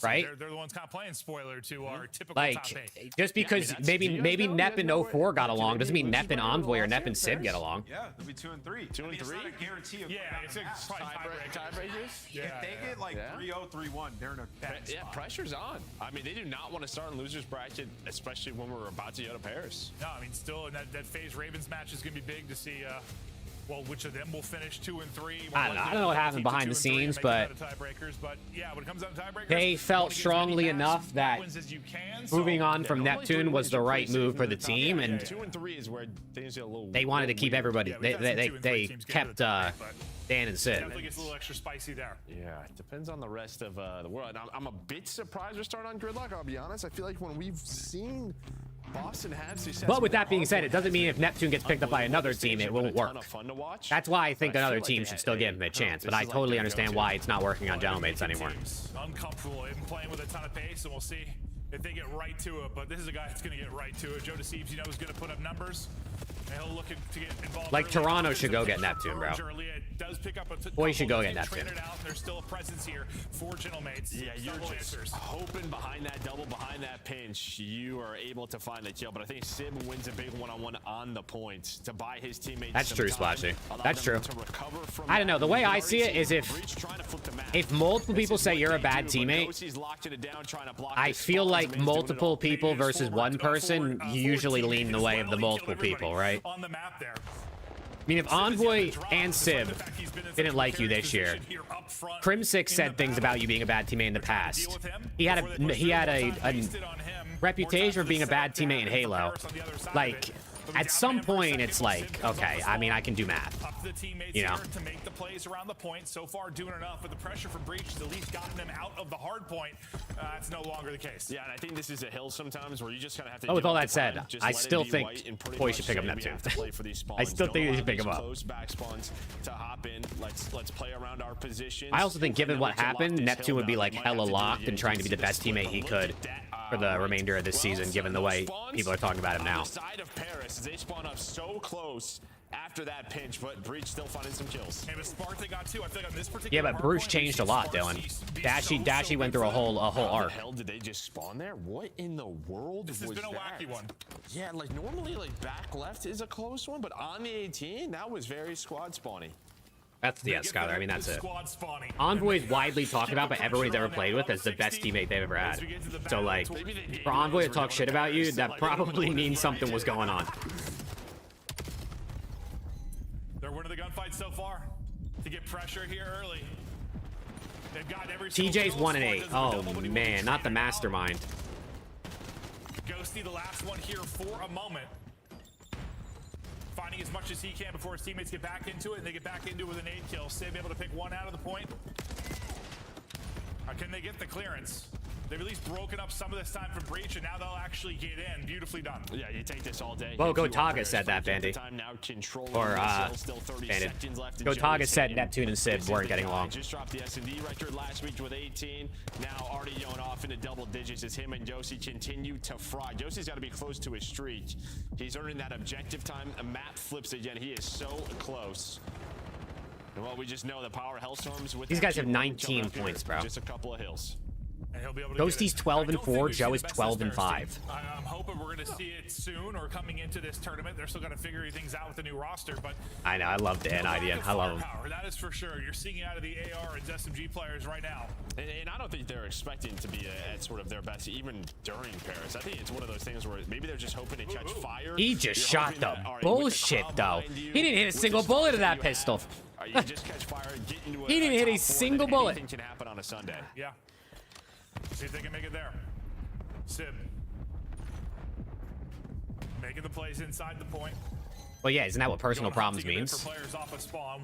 right? They're the ones kind of playing spoiler to our typical like, just because maybe Nep and 04 got along doesn't mean Nep and Envoy or Nep and Sib get along. Yeah, they'll be 2 and 3. 2 and 3. It's not a guarantee of it's tiebreakers. If they get like 3-0, 3-1, they're in a bad spot. Pressure's on. I mean, they do not want to start in losers bracket, especially when we're about to go to Paris. No, I mean, still in that FaZe Ravens match is going to be big to see. Well, which of them will finish 2 and 3? I don't know what happened behind the scenes, but yeah, when it comes down to tiebreakers, they felt strongly enough that moving on from Neptune was the right move for the team, and 2 and 3 is where things get a little. They wanted to keep everybody. They kept Dan and Sid. Definitely gets a little extra spicy there. Yeah, it depends on the rest of the world. And I'm a bit surprised we're starting on Gridlock. I'll be honest. I feel like when we've seen Boston have success. But with that being said, it doesn't mean if Neptune gets picked up by another team, it won't work. That's why I think another team should still give him a chance. But I totally understand why it's not working on Gentlemates anymore. Uncomfortable in playing with a ton of pace, and we'll see if they get right to it. But this is a guy that's going to get right to it. Joe Deceives, you know, is going to put up numbers. And he'll look to get involved. Like Toronto should go get Neptune, bro. Boy, should go get Neptune. There's still a presence here for Gentlemates. Yeah, you're just hoping behind that double, behind that pinch, you are able to find the kill. But I think Sim wins a big one-on-one on the points to buy his teammates. That's true, Splashy. That's true. I don't know. The way I see it is if multiple people say you're a bad teammate, I feel like multiple people versus one person, you usually lean the way of the multiple people, right? On the map there. I mean, if Envoy and Sib didn't like you this year, Crim6 said things about you being a bad teammate in the past. He had a reputation for being a bad teammate in Halo. Like, at some point, it's like, okay, I mean, I can do math. You know? To make the plays around the point. So far, doing enough, but the pressure from Breach has at least gotten them out of the hard point. That's no longer the case. Yeah, and I think this is a hill sometimes where you just kind of have to. Oh, with all that said, I still think Boy should pick up Neptune. I still think he should pick him up. Close back spawns to hop in. Let's play around our positions. I also think, given what happened, Neptune would be like hella locked and trying to be the best teammate he could for the remainder of this season, given the way people are talking about him now. On the side of Paris, they spawn up so close after that pinch, but Breach still finding some kills. And with Spark, they got two. I feel like on this particular yeah, but Bruce changed a lot, Dylan. Dashy went through a whole arc. How the hell did they just spawn there? What in the world was that? This has been a wacky one. Yeah, like normally like back left is a close one, but on the 18, that was very squad spawny. That's, yeah, Skylar, I mean, that's it. Envoy is widely talked about by everyone he's ever played with as the best teammate they've ever had. So, like, for Envoy to talk shit about you, that probably means something was going on. They're winning the gunfight so far to get pressure here early. They've got every TJ's 1 and 8. Oh, man, not the mastermind. Ghosty, the last one here for a moment. Finding as much as he can before his teammates get back into it, and they get back into it with an 8 kill. Sim able to pick one out of the point. Can they get the clearance? They've at least broken up some of this time for Breach, and now they'll actually get in. Beautifully done. Yeah, you take this all day. Well, Gotaga said that, Bandy. Or, Bandit. Gotaga said Neptune and Sid weren't getting along. Just dropped the S&D record last week with 18. Now already going off into double digits as him and Josie continue to fry. Josie's got to be close to his streak. He's earning that objective time. A map flips again. He is so close. And well, we just know the power Hellstorms with these guys have 19 points, bro. Just a couple of hills. And he'll be able to Ghosty's 12 and 4, Joe is 12 and 5. I'm hoping we're going to see it soon or coming into this tournament. They're still going to figure things out with the new roster, but I know, I love Dan idea. I love him. That is for sure. You're seeing it out of the AR and SMG players right now. And I don't think they're expecting to be at sort of their best even during Paris. I think it's one of those things where maybe they're just hoping to catch fire. He just shot the bullshit, though. He didn't hit a single bullet of that pistol. You just catch fire, get into he didn't hit a single bullet. Anything can happen on a Sunday. Yeah. See if they can make it there. Sib. Making the plays inside the point. Well, yeah, isn't that what personal problems means?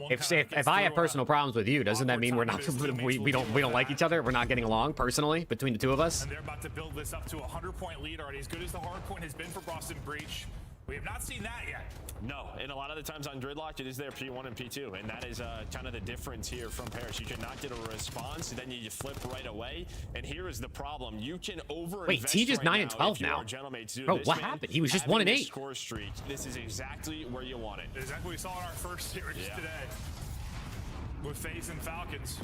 If I have personal problems with you, doesn't that mean we're not we don't like each other? We're not getting along personally between the two of us? And they're about to build this up to a 100-point lead already. As good as the hard point has been for Boston Breach, we have not seen that yet. No, and a lot of the times on Gridlock, it is their P1 and P2, and that is kind of the difference here from Paris. You cannot get a response, and then you flip right away, and here is the problem. You can overinvest. Wait, Teej is 9 and 12 now. Bro, what happened? He was just 1 and 8. Score streak. This is exactly where you want it. Exactly what we saw in our first series today with FaZe and Falcons.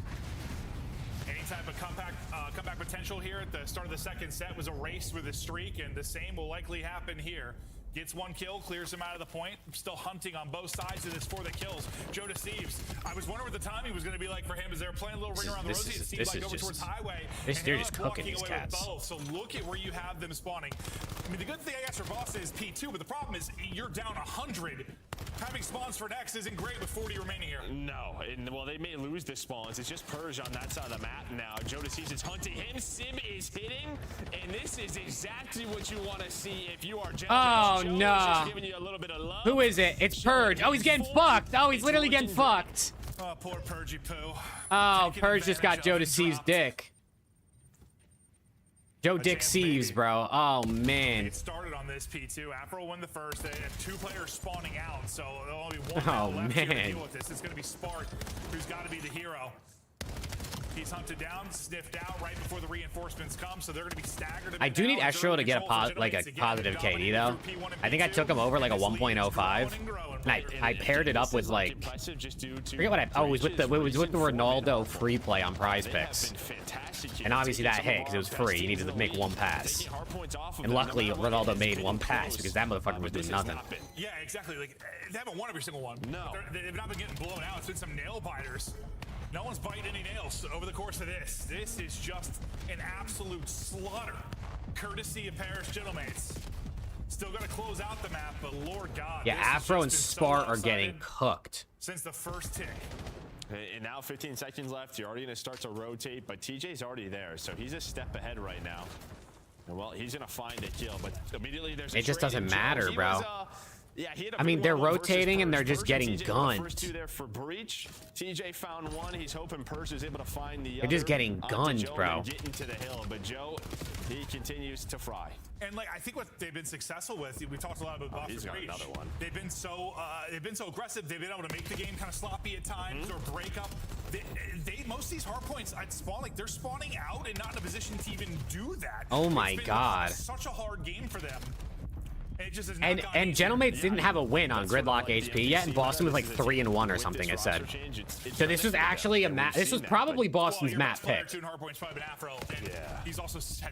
Any type of comeback potential here at the start of the second set was erased with a streak, and the same will likely happen here. Gets 1 kill, clears him out of the point. Still hunting on both sides of this for the kills. Joe Deceives. I was wondering what the timing was going to be like for him as they were playing a little ring around the rosy. It seemed like over towards Highway. They're just cooking these cats. So look at where you have them spawning. I mean, the good thing I guess for Boston is P2, but the problem is you're down 100. Having spawns for next isn't great with 40 remaining here. No, and well, they may lose the spawns. It's just Purge on that side of the map now. Joe Deceives is hunting him. Sim is hitting, and this is exactly what you want to see if you are Oh, no. Who is it? It's Purge. Oh, he's getting fucked. Oh, he's literally getting fucked. Oh, poor Purgy Poo. Oh, Purge just got Joe Deceives' dick. Joe Dick Sieves, bro. Oh, man. It started on this P2. Afro won the first. They have 2 players spawning out, so there'll only be 1 left here to deal with this. It's going to be Spark, who's got to be the hero. He's hunted down, sniffed out right before the reinforcements come, so they're going to be staggered. I do need Estro to get a positive KD, though. I think I took him over like a 1.05, and I paired it up with like, forget what it was with the Ronaldo free play on Prize Picks, and obviously that hit because it was free. You needed to make 1 pass, and luckily Ronaldo made 1 pass because that motherfucker was doing nothing. Yeah, exactly. Like they haven't won every single one. No, they've not been getting blown out. It's been some nail biters. No one's biting any nails over the course of this. This is just an absolute slaughter, courtesy of Paris Gentlemates. Still going to close out the map, but Lord God. Yeah, Afro and Spart are getting cooked. Since the first tick. And now 15 seconds left. You're already going to start to rotate, but TJ's already there, so he's a step ahead right now. And well, he's going to find a kill, but immediately there's a It just doesn't matter, bro. Yeah, I mean, they're rotating and they're just getting gunned. First 2 there for Breach. TJ found 1. He's hoping Purge is able to find the other. They're just getting gunned, bro. Getting to the hill, but Joe, he continues to fry. And like I think what they've been successful with, we talked a lot about Boston He's got Breach. another one. They've been so aggressive. They've been able to make the game kind of sloppy at times or break up. Most of these hard points I'd spawn like they're spawning out and not in a position to even do that. Oh my God! Such a hard game for them. And Gentlemates didn't have a win on Gridlock HP yet, and Boston was like 3 and 1 or something. It said. So this was actually a map. This was probably Boston's map pick.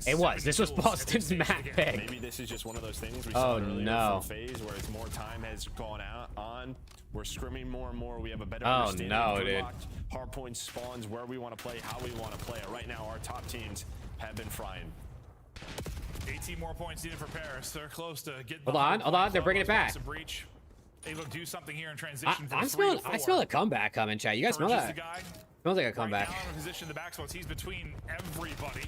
It was. This was Boston's map pick. Maybe this is just one of those things we saw earlier from FaZe where it's more time has gone on. We're scrimming more and more. We have a better understanding of dude. Hardpoint spawns, where we want to play, how we want to play it. Right now, our top teams have been frying. 18 more points needed for Paris. They're close to getting. Hold on. They're bringing it back. Able to do something here in transition. I smell a comeback coming, chat. You guys smell that? Smells like a comeback. Right now in position in the back spots. He's between everybody.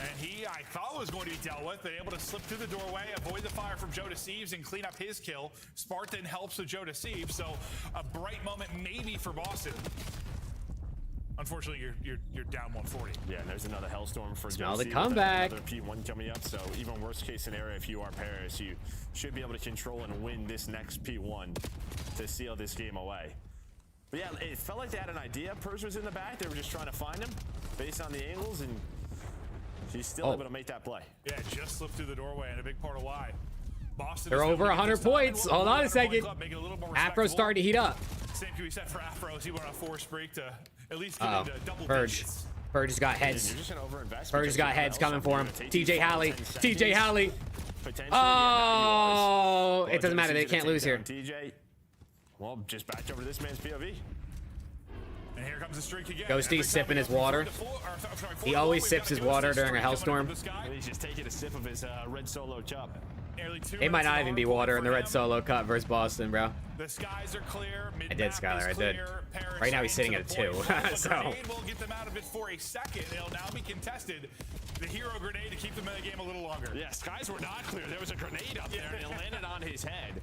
And he, I thought, was going to be dealt with. They're able to slip through the doorway, avoid the fire from Joe Deceives, and clean up his kill. Spartan helps with Joe Deceives, so a bright moment maybe for Boston. Unfortunately, you're down 140. Yeah, and there's another Hellstorm for Smell the comeback. Another P1 coming up, so even worst case scenario, if you are Paris, you should be able to control and win this next P1 to seal this game away. But yeah, it felt like they had an idea. Purge was in the back. They were just trying to find him based on the angles, and he's still able to make that play. Yeah, just slipped through the doorway, and a big part of why. Boston They're over 100 points. Hold on a second. Afro's starting to heat up. Same can be said for Afro as he went on a 4 streak to at least get into double digits. Purge has got heads. Purge has got heads coming for him. TJ Halley. TJ Halley. Oh, it doesn't matter. They can't lose here. TJ, well, just back over to this man's POV. And here comes the streak again. Ghosty sipping his water. He always sips his water during a Hellstorm. He's just taking a sip of his red solo cup. It might not even be water in the red solo cup versus Boston, bro. The skies are clear. I did, Skylar. I did. Right now he's sitting at a 2. So. We'll get them out of it for a second. It'll now be contested. The hero grenade to keep them in the game a little longer. Yeah, skies were not clear. There was a grenade up there, and it landed on his head.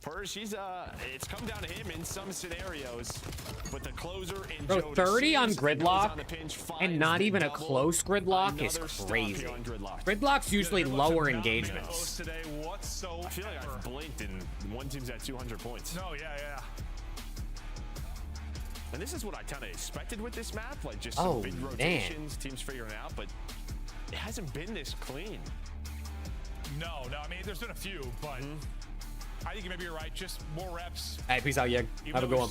Purge, he's it's come down to him in some scenarios, but the closer in Bro, 30 on Gridlock and not even a close Gridlock is crazy. Gridlock's usually lower engagements. I feel like I've blinked and one team's at 200 points. No, yeah. And this is what I kind of expected with this map, like just some big rotations, teams figuring out, but it hasn't been this clean. No, I mean, there's been a few, but I think maybe you're right. Just more reps. Hey, peace out, Yeg. Have a good one.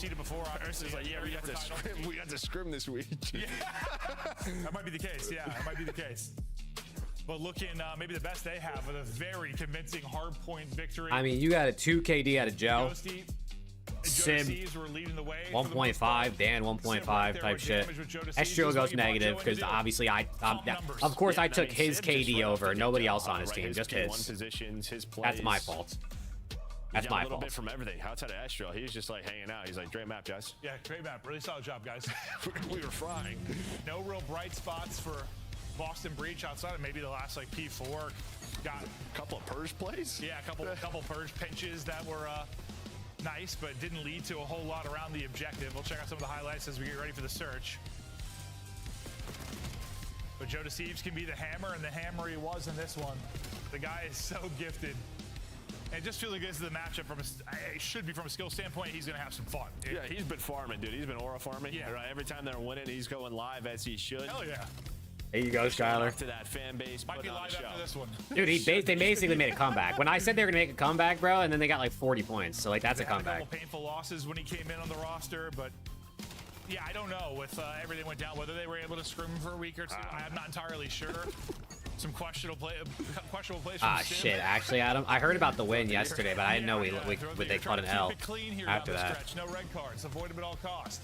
We got to scrim this week. Yeah. That might be the case. Yeah, that might be the case. But looking maybe the best they have with a very convincing hardpoint victory. I mean, you got a 2 KD out of Joe. Sim 1.5, Dan 1.5 type shit. Estro goes negative because obviously of course I took his KD over. Nobody else on his team, just his. That's my fault. That's my fault. A little bit from everything. Outside of Estro, he was just like hanging out. He's like, great map, guys. Yeah, great map. Really solid job, guys. We were frying. No real bright spots for Boston Breach outside of maybe the last like P4. Got a couple of purge plays. Yeah, a couple purge pinches that were nice, but didn't lead to a whole lot around the objective. We'll check out some of the highlights as we get ready for the search. But Joe Deceives can be the hammer, and the hammer he was in this one. The guy is so gifted. And just feeling this is the matchup from it should be from a skill standpoint. He's gonna have some fun. Yeah, he's been farming, dude. He's been aura farming. Yeah, right. Every time they're winning, he's going live as he should. Hell yeah. There you go, Skylar. To that fan base, might be live after this one. Dude, they basically made a comeback. When I said they were gonna make a comeback, bro, and then they got like 40 points. So like that's a comeback. A couple painful losses when he came in on the roster, but yeah, I don't know with everything went down whether they were able to scrim for a week or two. I'm not entirely sure. Some questionable plays. Ah, shit. Actually, Adam, I heard about the win yesterday, but I didn't know they caught an L after that. No red cards. Avoid them at all cost.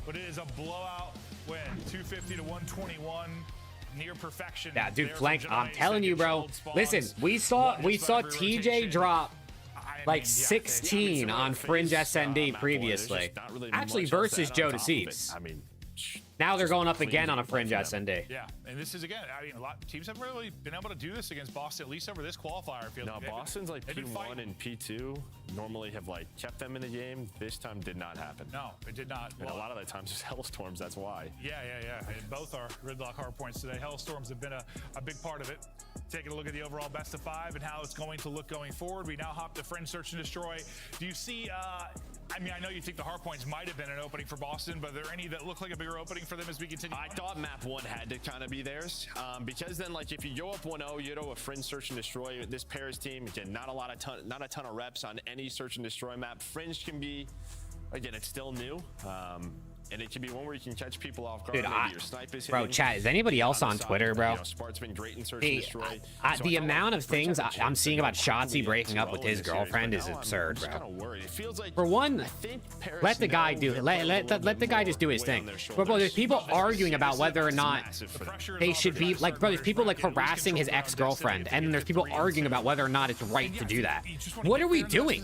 But it is a blowout win. 250 to 121. Near perfection. Yeah, dude, flank. I'm telling you, bro. Listen, we saw TJ drop like 16 on Fringe SND previously. Actually, versus Joe Deceives. I mean, now they're going up again on a Fringe SND. Yeah, and this is again. I mean, a lot of teams have really been able to do this against Boston, at least over this qualifier field. No, Boston's like P1 and P2 normally have like kept them in the game. This time did not happen. No, it did not. And a lot of the times it's Hellstorms. That's why. Yeah. And both are Gridlock hard points today. Hellstorms have been a big part of it. Taking a look at the overall best of 5 and how it's going to look going forward. We now hop to Fringe Search and Destroy. Do you see? I mean, I know you think the hardpoints might have been an opening for Boston, but are there any that look like a bigger opening for them as we continue? I thought map 1 had to kind of be theirs because then, like, if you go up 1-0, you know, a Fringe Search and Destroy. This Paris team, again, not a ton of reps on any Search and Destroy map. Fringe can be, again, it's still new. And it can be one where you can catch people off guard. Dude, maybe your snipe is bro, hitting. chat, is anybody else on Twitter, bro? You know, Spart's been great in Search and Destroy. The amount of things I'm seeing about Shotzi breaking up with his girlfriend is absurd, bro. It feels like, for one, let the guy do it. Let the guy just do his thing. But bro, there's people arguing about whether or not they should be like, bro. There's people like harassing his ex-girlfriend, and then there's people arguing about whether or not it's right to do that. What are we doing?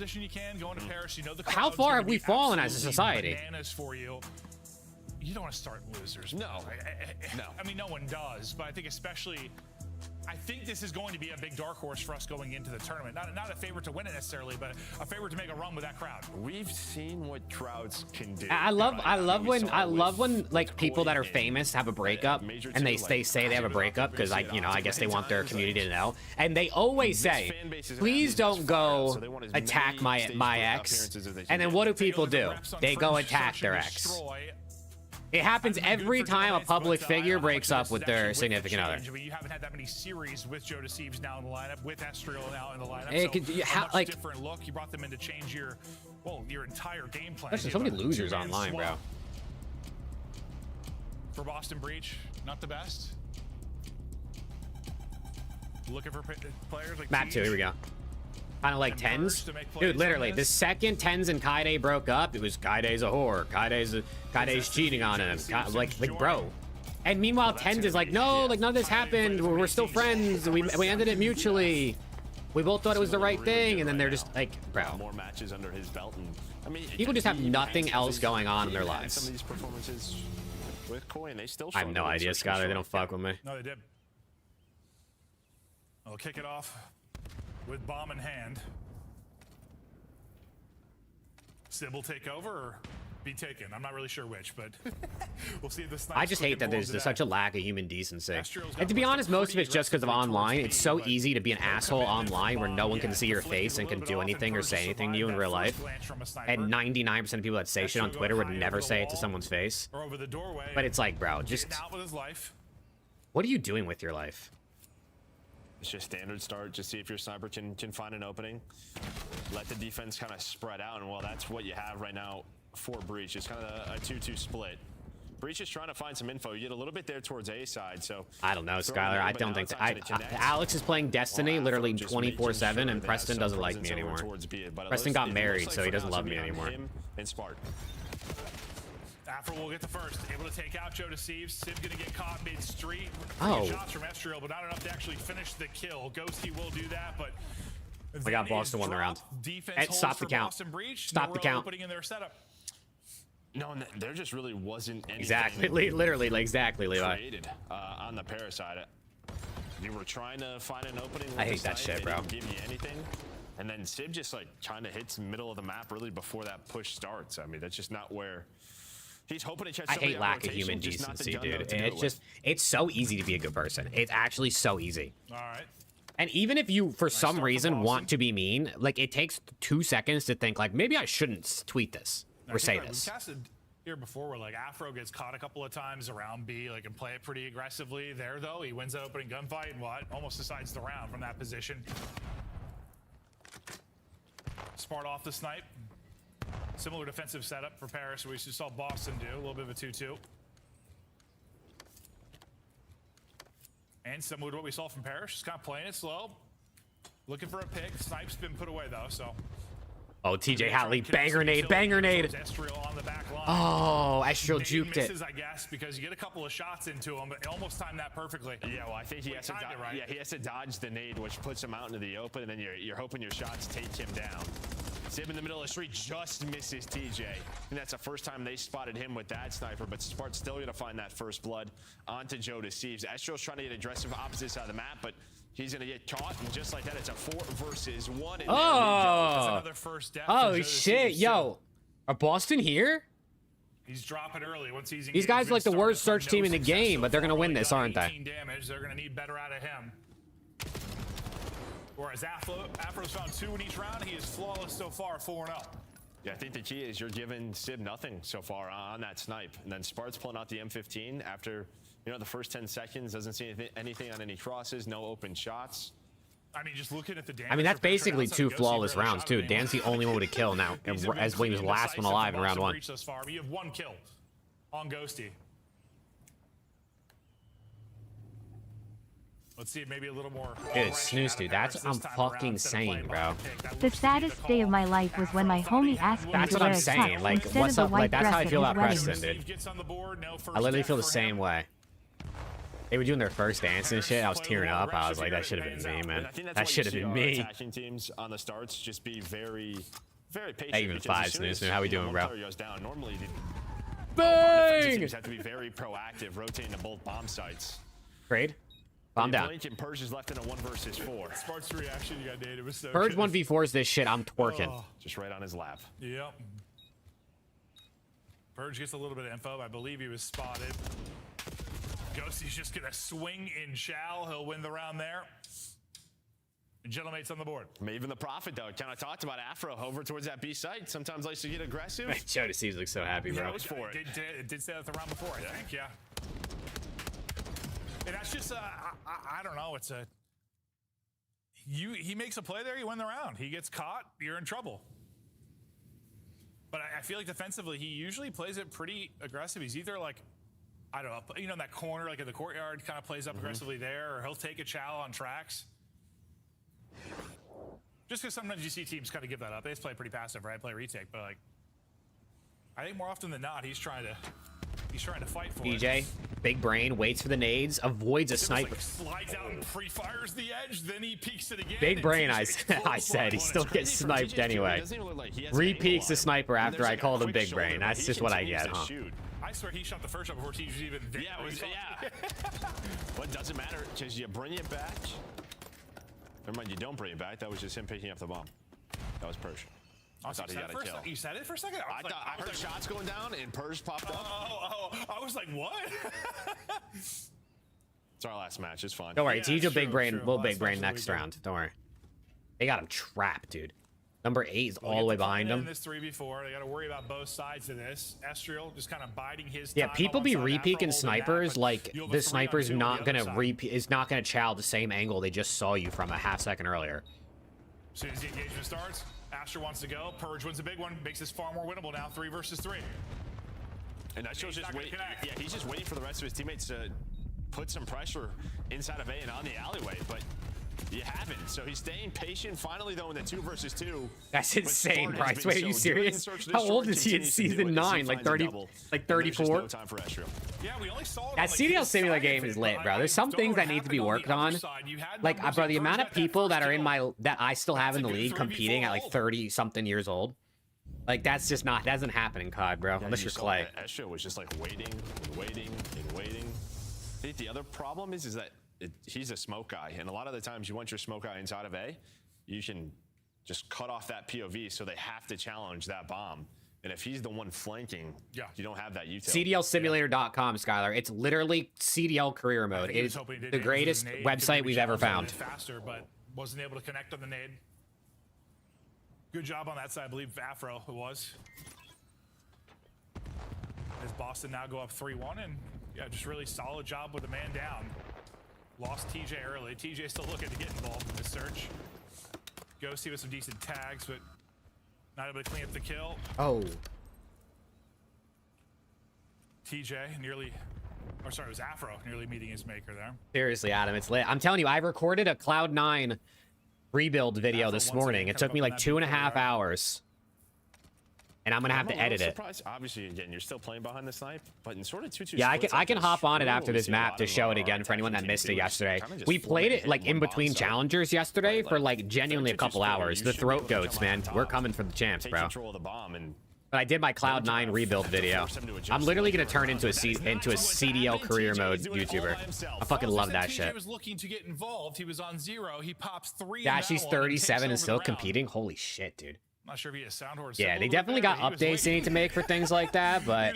How far have we fallen as a society? You don't want to start losers. No. I mean, no one does, but I think especially, I think this is going to be a big dark horse for us going into the tournament. Not a favorite to win it necessarily, but a favorite to make a run with that crowd. We've seen what crowds can do. I love when like people that are famous have a breakup and they say they have a breakup because I guess they want their community to know, and they always say, please don't go attack my ex, and then what do people do? They go attack their ex. It happens every time a public figure breaks up with their significant other. You haven't had that many series with Joe Deceives now in the lineup, with Estriel now in the lineup. It could, much different look. You brought them in to change your entire game plan. There's so many losers online, bro. For Boston Breach, not the best. Looking for players like Map 2, here we go. Kind of like Tens. Dude, literally, the second Tens and Kaide broke up, it was Kaide's a whore. Kaide's cheating on him. Like, bro. And meanwhile, Tens is like, no, like, none of this happened. We're still friends. We ended it mutually. We both thought it was the right thing. And then they're just like, bro. More matches under his belt. And, I mean, people just have nothing else going on in their lives. Some of these performances with Coin, they still I have no idea, Skyler. They don't fuck with me. No, they did. I'll kick it off with bomb in hand. Sib will take over or be taken. I'm not really sure which, but we'll see if the I just hate that there's such a lack of human decency. And to be honest, most of it's just because of online. It's so easy to be an asshole online where no one can see your face and can do anything or say anything to you in real life. And 99% of people that say shit on Twitter would never say it to someone's face. But it's like, bro, just... What are you doing with your life? It's just standard start. Just see if your sniper can find an opening. Let the defense kind of spread out. And well, that's what you have right now for Breach. It's kind of a 2-2 split. Breach is trying to find some info. You get a little bit there towards A side, so... I don't know, Skylar. I don't think... Alex is playing Destiny literally 24/7, and Preston doesn't like me anymore. Preston got married, so he doesn't love me anymore. And Spark. Afro will get the first, able to take out Joe Deceives. Sib gonna get caught mid-street. Oh. Shots from Estriel, but not enough to actually finish the kill. Ghosty will do that, but... I got Boston won the round. And stop the count. Stop the count. Putting in their setup. No, there just really wasn't anything. Exactly, literally, like, exactly, Levi. Created on the Parasite. You were trying to find an opening. I hate that shit, bro. They didn't give you anything. And then Sib just like kind of hits middle of the map really before that push starts. I mean, that's just not where he's hoping to catch. I hate lack of human decency, dude. And it's so easy to be a good person. It's actually so easy. All right. And even if you, for some reason, want to be mean, like, it takes 2 seconds to think, like, maybe I shouldn't tweet this or say this. We've casted here before where, like, Afro gets caught a couple of times around B, like, and play it pretty aggressively. There, though, he wins the opening gunfight and almost decides the round from that position. Smart off the snipe. Similar defensive setup for Paris, we just saw Boston do. A little bit of a 2-2. And similar to what we saw from Parrish, just kind of playing it slow. Looking for a pick. Snipe's been put away, though, so... Oh, TJ Hatley, banger nade, banger nade. Oh, Estriel juked it. Misses, I guess, because you get a couple of shots into him, but almost timed that perfectly. Yeah, well, I think he has to yeah, he has to dodge the nade, which puts him out into the open, and then you're hoping your shots take him down. Sib in the middle of the street just misses TJ. And that's the first time they spotted him with that sniper, but Spart's still going to find that first blood onto Joe Deceives. Estriel's trying to get aggressive opposite side of the map, but he's going to get caught, and just like that, it's a 4 versus 1. And oh, oh shit, yo. Are Boston here? He's dropping early once he's These guys are like the worst search team in the game, but they're going to win this, aren't they? Damage. They're going to need better out of him. Whereas Afro's found 2 in each round, he is flawless so far, 4-0. Yeah, I think the key is you're giving Sib nothing so far on that snipe. And then Spart's pulling out the M15 after, you know, the first 10 seconds, doesn't see anything on any crosses, no open shots. I mean, just looking at the damage. I mean, that's basically 2 flawless rounds, too. Dan's the only one with a kill now, as when he was last one alive in round 1. Thus far, but you have 1 kill on Ghosty. Let's see, maybe a little more. Dude, snooze, dude. That's what I'm fucking saying, bro. The saddest day of my life was when my homie asked me that's to what wear I'm a saying. tux Like, instead what's of the up? white Like, that's dress how I at feel his about wedding. Preston, dude. I literally feel the same way. They were doing their first dance and shit. I was tearing up. I was like, that should have been me, man. That should have been me. Attacking teams on the starts just be very patient. Hey, even 5 snooze. How we doing, bro? Normally, bang! Teams have to be very proactive, rotating to both bomb sites. Trade. Bomb down. Blink and Purge is left in a 1 versus 4. Spark's reaction, you got dated, was so Purge good. 1v4s this shit. I'm twerking. Oh. Just right on his lap. Yep. Purge gets a little bit of info. I believe he was spotted. Ghosty's just gonna swing in Shao. He'll win the round there. And Gentlemate's on the board. Even the Prophet, though, kind of talked about Afro over towards that B site. Sometimes likes to get aggressive. Joe Deceives looks so happy, bro. Yeah, it did say that the round before, I think, yeah. And that's just, I don't know, it's a... He makes a play there, you win the round. He gets caught, you're in trouble. But I feel like defensively, he usually plays it pretty aggressive. He's either like, I don't know, you know, in that corner, like in the courtyard, kind of plays up aggressively there, or he'll take a chow on tracks. Just because sometimes you see teams kind of give that up. They just play pretty passive, right? Play retake, but like, I think more often than not, he's trying to fight for it. DJ, big brain, waits for the nades, avoids a sniper. Like slides out and pre-fires the edge, then he peeks it again. Big brain, I said. He still gets sniped anyway. Re-peeks the sniper after I called him big brain. That's just what I get, huh? I swear he shot the first shot before he was even there. Yeah, But it doesn't matter, because you bring it back. Never mind, you don't bring it back. That was just him picking up the bomb. That was Persh. I thought he got a kill. You said it for a second? I heard shots going down and Purge popped up. I was like, what? It's our last match. It's fine. Don't worry. Teach a big brain. We'll big brain next round. Don't worry. They got him trapped, dude. Number 8 is all the way behind him. In this 3v4, they got to worry about both sides of this. Estriel just kind of biding his Yeah, time people be alongside repeaking Afro snipers holding like that, but the sniper's not gonna side. is not gonna chow the same angle they just saw you from a half second earlier. As soon as the engagement starts, Astra wants to go. Purge wins a big one, makes this far more winnable now. 3 versus 3. And Astrio's just waiting. Yeah, he's just waiting for the rest of his teammates to put some pressure inside of A and on the alleyway, but you haven't. So he's staying patient. Finally, though, in the 2 versus 2. That's insane, Bryce. Wait, are you serious? How old is he in season 9? Like 30, like 34? Yeah, we only saw it That CDL Simulator game is lit, bro. There's some things that need to be worked on. Like, bro, the amount of people that are in that I still have in the league competing at like 30 something years old. Like, that's just not, that doesn't happen in COD, bro. Unless you're Clay. Astrio was just like waiting and waiting and waiting. I think the other problem is that he's a smoke guy, and a lot of the times you want your smoke guy inside of A, you can just cut off that POV, so they have to challenge that bomb. And if he's the one flanking, you don't have that util. CDLsimulator.com, Skylar. It's literally CDL career mode. It is the greatest website we've ever found. Faster, but wasn't able to connect on the nade. Good job on that side, I believe Afro it was. As Boston now go up 3-1, and yeah, just really solid job with the man down. Lost TJ early. TJ still looking to get involved in this search. Ghosty with some decent tags, but not able to clean up the kill. Oh. TJ nearly, or sorry, it was Afro nearly meeting his maker there. Seriously, Adam, it's lit. I'm telling you, I recorded a Cloud9 rebuild video this morning. It took me like 2.5 hours. And I'm gonna have to edit it. Obviously, again, you're still playing behind the snipe, but in sort of 2-2. Yeah, I can hop on it after this map to show it again for anyone that missed it yesterday. We played it like in between challengers yesterday for like genuinely a couple hours. The throat goats, man. We're coming for the champs, bro. But I did my Cloud9 rebuild video. I'm literally gonna turn into a CDL career mode YouTuber. I fucking love that shit. TJ was looking to get involved. He was on 0. He pops 3. Dashy's 37 and still competing. Holy shit, dude. Not sure if he has sound or yeah, they definitely got updates they need to make for things like that, but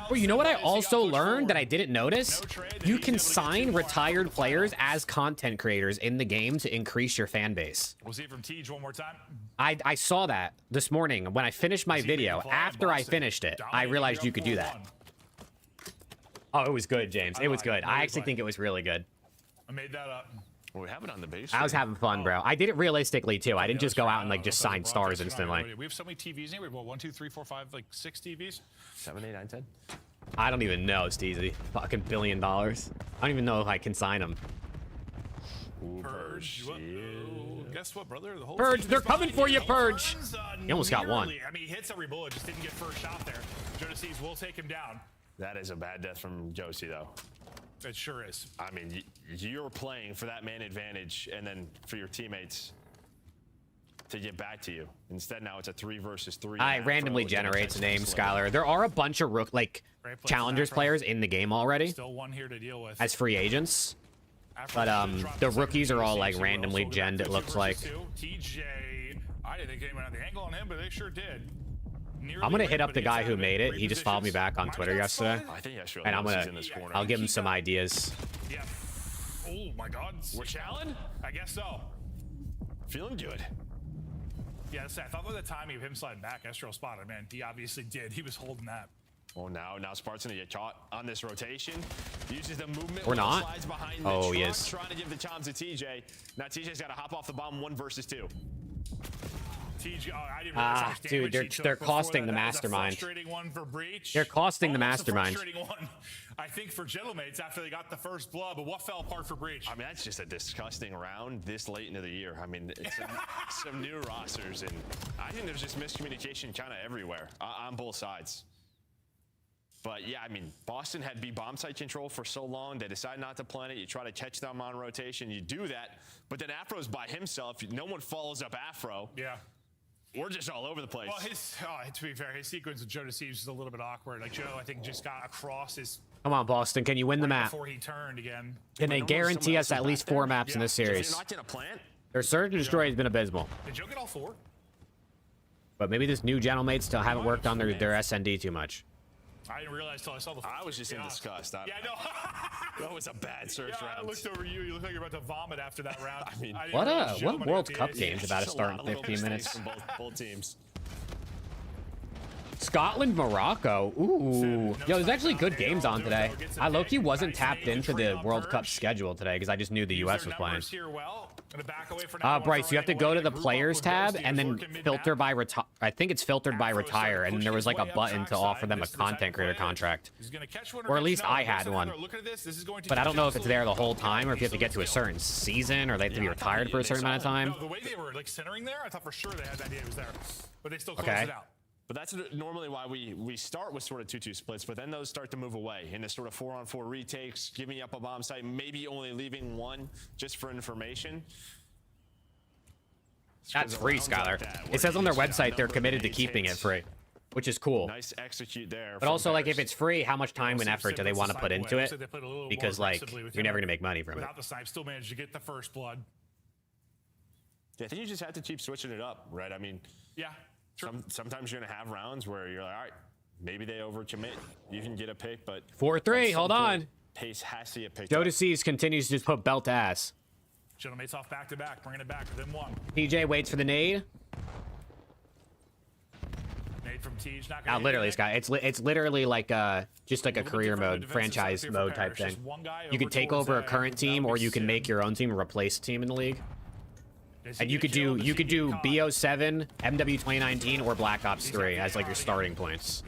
well, you know what I also learned that I didn't notice? You can sign retired players as content creators in the game to increase your fan base. We'll see it from Tej one more time. I saw that this morning when I finished my video. After I finished it, I realized you could do that. Oh, it was good, James. It was good. I actually think it was really good. I made that up. Well, we have it on the base. I was having fun, bro. I did it realistically too. I didn't just go out and like just sign stars instantly. We have so many TVs here. We have 1, 2, 3, 4, 5, like 6 TVs. 7, 8, 9, 10. I don't even know, Steezy. Fucking $1 billion. I don't even know if I can sign them. Purge. Guess what, brother? The whole Purge, they're coming for you, Purge. You almost got one. I mean, he hits every bullet, just didn't get first shot there. Jonas will take him down. That is a bad death from Josie, though. It sure is. I mean, you're playing for that man advantage and then for your teammates to get back to you. Instead, now it's a 3 versus 3. I randomly generates names, Skylar. There are a bunch of challengers players in the game already. Still one here to deal with. As free agents. But the rookies are all like randomly genned, it looks like. TJ, I didn't think anyone had the angle on him, but they sure did. I'm gonna hit up the guy who made it. He just followed me back on Twitter yesterday. And I'll give him some ideas. Yeah. Oh my God. We're challenged? I guess so. Feeling good. Yeah, I thought by the timing of him sliding back, Estriel spotted, man. He obviously did. He was holding that. Oh, now Spart's gonna get caught on this rotation. Uses the movement. Or not. Slides behind Oh, the he truck, is. Trying to give the challenge to TJ. Now TJ's got to hop off the bomb 1 versus 2. Dude, they're costing the mastermind. They're costing the mastermind. I think for Gentlemates after they got the first blood, but what fell apart for Breach? I mean, that's just a disgusting round this late into the year. I mean, it's some new rosters, and I think there's just miscommunication kind of everywhere on both sides. But yeah, I mean, Boston had B bomb site control for so long. They decide not to plant it. You try to catch them on rotation. You do that, but then Afro's by himself. No one follows up Afro. Yeah. We're just all over the place. Well, to be fair, his sequence with Joe Deceives is a little bit awkward. Like Joe, I think just got across his. Come on, Boston. Can you win the map? Before he turned again. Can they guarantee us at least 4 maps in this series? They're not gonna plant. Their Surge and Destroy has been abysmal. Did Joe get all 4? But maybe this new gentlemate still haven't worked on their SND too much. I didn't realize till I saw the. I was just in disgust. Yeah, I know. That was a bad search round. I looked over you. You look like you're about to vomit after that round. I mean, What World Cup game's about to start in 15 minutes? From both teams. Scotland, Morocco. Ooh. Yo, there's actually good games on today. I low-key wasn't tapped into the World Cup schedule today because I just knew the US was playing. Bryce, you have to go to the players tab and then filter by retire. I think it's filtered by retire, and there was like a button to offer them a content creator contract. Or at least I had one. But I don't know if it's there the whole time or if you have to get to a certain season or they have to be retired for a certain amount of time. No, the way they were like centering there, I thought for sure they had the idea it was there, but they still closed it out. But that's normally why we start with sort of 2-2 splits, but then those start to move away into sort of 4-on-4 retakes, giving up a bomb site, maybe only leaving one just for information. That's free, Skylar. It says on their website they're committed to keeping it free, which is cool. Nice execute there. But also, like, if it's free, how much time and effort do they want to put into it? Because, like, you're never going to make money from it. Without the snipe, still managed to get the first blood. Yeah, I think you just have to keep switching it up, right? I mean, yeah. Sometimes you're going to have rounds where you're like, all right, maybe they overcommit. You can get a pick, but 4-3, hold on. Pace has to get picked Joe up. DeCease continues to just put belt to ass. Gentlemate's off back to back, bringing it back within one. PJ waits for the nade. Nade from Tej, not Now, literally, this guy, it's literally like just like a career mode, franchise mode type thing. You can take over a current team, or you can make your own team and replace a team in the league. And you could do BO7, MW 2019, or Black Ops 3 as like your starting points.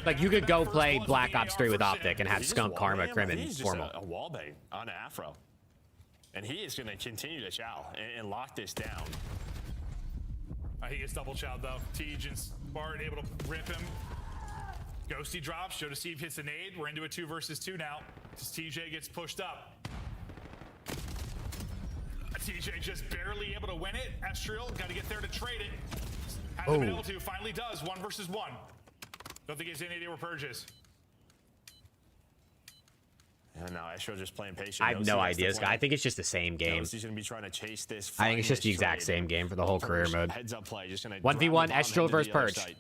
Like you could go play Black Ops 3 with Optic and have Skunk, Karma, Crim, and Formal. A wall bang on Afro, and he is going to continue to chow and lock this down. He gets double chowed though. Tej and Spartan able to rip him. Ghosty drops. Joe Deceive hits a nade. We're into a 2 versus 2 now. As TJ gets pushed up. TJ just barely able to win it. Estriel got to get there to trade it. Hasn't been able to. Finally does. 1 versus 1. Don't think he's any idea where Purge is. No, Estriel just playing patient. I have no idea, I think it's just the same game. He's going to be trying to chase this. I think it's just the exact same game for the whole career mode. Heads up play. Just going to 1v1 Estriel versus Purge.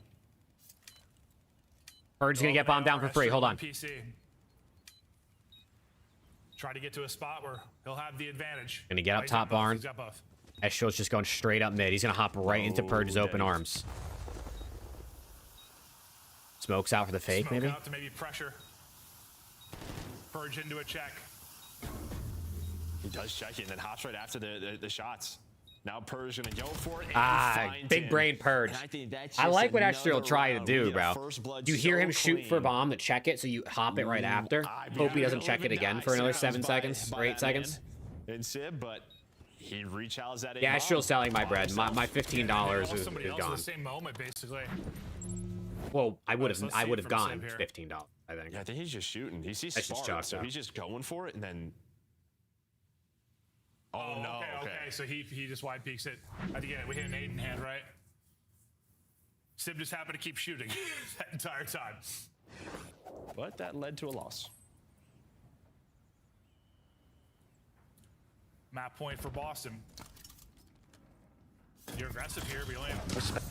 Purge is going to get bombed down for free. Hold on. PC. Try to get to a spot where he'll have the advantage. Gonna get up top barn. Estriel's just going straight up mid. He's gonna hop right into Purge's open arms. Smokes out for the fake, Smoke maybe? Out to maybe pressure. Purge into a check. He does check it and then hops right after the shots. Now Purge gonna go for it. Big brain Purge. I like what Estriel tried to do, bro. You hear him shoot for a bomb to check it, so you hop it right after. Hope he doesn't check it again for another 7 seconds or 8 seconds. And Sib, but he rechallenges that. Yeah, Estriel's selling my bread. My $15 is gone. The same moment, basically. Well, I would have gone $15. I think. Yeah, I think he's just shooting. He sees Spark, so he's just going for it, and then. Oh, no. Okay. So he just wide peeks it. I think we hit an 8 in hand, right? Sib just happened to keep shooting that entire time. But that led to a loss. Map point for Boston. You're aggressive here. We only have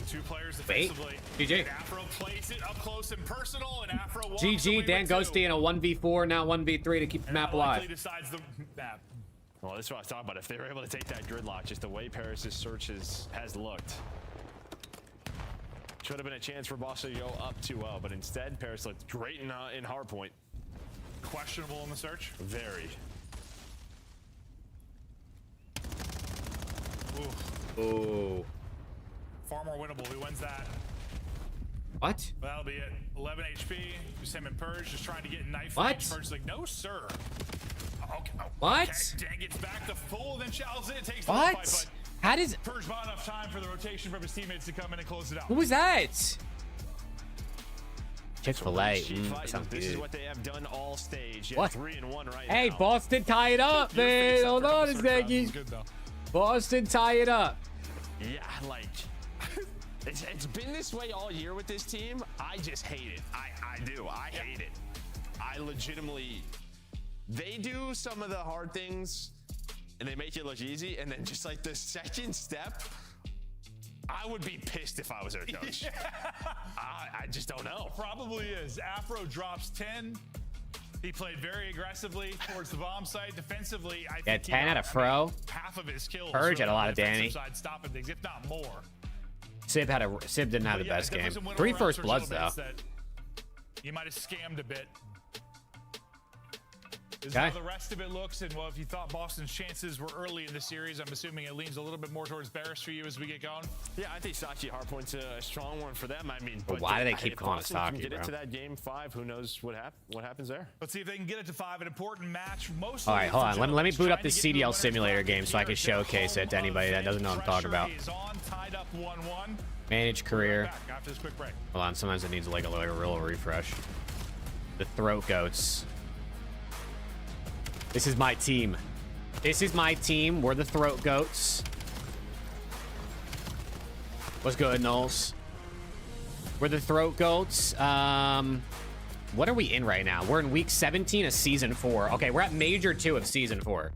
2 players defensively. GG. Afro plays it up close and personal, and Afro walks GG, Dan Ghosty in a 1v4, now 1v3 to keep the map alive. Decides the map. Well, that's what I was talking about. If they were able to take that gridlock, just the way Paris's search has looked. Should have been a chance for Boston to go up 2-0, but instead, Paris looked great in hardpoint. Questionable in the search? Very. Ooh. Far more winnable. Who wins that? What? Well, that'll be it. 11 HP. Just him and Purge just trying to get knife. What? Purge's like, no, sir. Okay. What? Okay. Dan gets back to full, then Charles it takes What? the fight, How does Purge bought enough time for the rotation from his teammates to come in and close it out? Who was that? Chick-fil-A. Sounds This good. is what they have done all stage. What? 3-1 right Hey, now. Boston, tie it up, man. Hold on a second. Boston, tie it up. Yeah, like it's been this way all year with this team. I just hate it. I do. I hate it. I legitimately. They do some of the hard things, and they make it look easy, and then just like the second step I would be pissed if I was their coach. I just don't know. Probably is. Afro drops 10. He played very aggressively towards the bomb site. Defensively, I think 10 out of Fro. half of his kills. Purge had a lot of Danny. Side stopping things, if not more. Sib didn't have the best game. 3 first bloods though. You might have scammed a bit. Is Okay. how the rest of it looks, and well, if you thought Boston's chances were early in the series, I'm assuming it leans a little bit more towards Barris for you as we get going. Yeah, I think Sachi Hardpoint's a strong one for them. I mean, But why do they keep if calling it Boston can Sachi, get bro? it to that game 5, who knows what happens there? Let's see if they can get it to 5. An important match. Most. All right, hold on. Let me boot up the CDL simulator game so I can showcase it to anybody that doesn't know what I'm talking about. Tied up 1-1. Manage career. After this quick break. Hold on, sometimes it needs like a real refresh. The throat goats. This is my team. This is my team. We're the throat goats. What's good, Knowles? We're the throat goats. What are we in right now? We're in week 17 of season 4. Okay, we're at major 2 of season 4.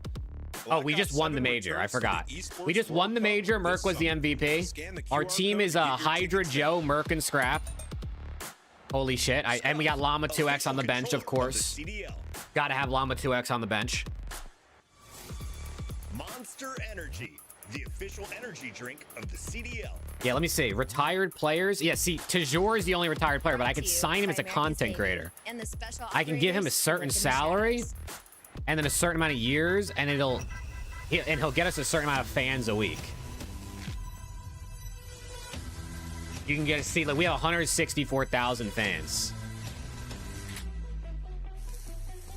Oh, we just won the major. I forgot. We just won the major. Merc was the MVP. Our team is Hydra, Joe, Merc, and Scrap. Holy shit. And we got Llama 2X on the bench, of course. Gotta have Llama 2X on the bench. Monster Energy, the official energy drink of the CDL. Yeah, let me see. Retired players. Yeah, see, Tajor is the only retired player, but I could sign him as a content creator. And the special I can give him a certain salary and then a certain amount of years, and he'll get us a certain amount of fans a week. You can get a seat. Like, we have 164,000 fans.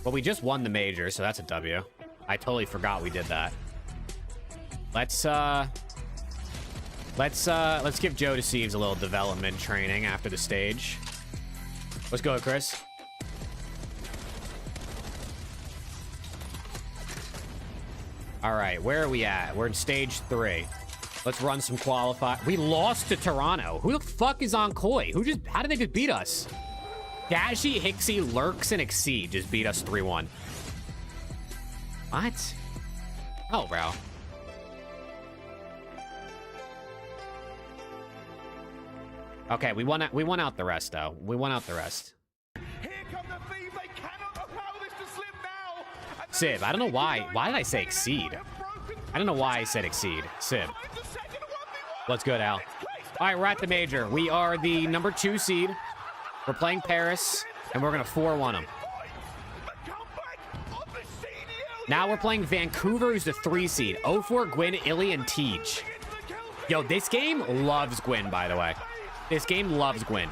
Well, we just won the major, so that's a W. I totally forgot we did that. Let's give Joe Deceives a little development training after the stage. Let's go, Chris. All right, where are we at? We're in stage 3. Let's run some qualify. We lost to Toronto. Who the fuck is on Koi? How did they just beat us? Dashy, Hixie, Lurks, and Exceed just beat us 3-1. What? Oh, bro. Okay, we won out the rest, though. We won out the rest. Sib, I don't know why. Why did I say Exceed? I don't know why I said Exceed. Sib. What's good, Al? All right, we're at the major. We are the number 2 seed. We're playing Paris, and we're going to 4-1 them. Now we're playing Vancouver, who's the 3 seed. 0-4, Gwyn, Illy, and Tej. Yo, this game loves Gwyn, by the way. This game loves Gwyn.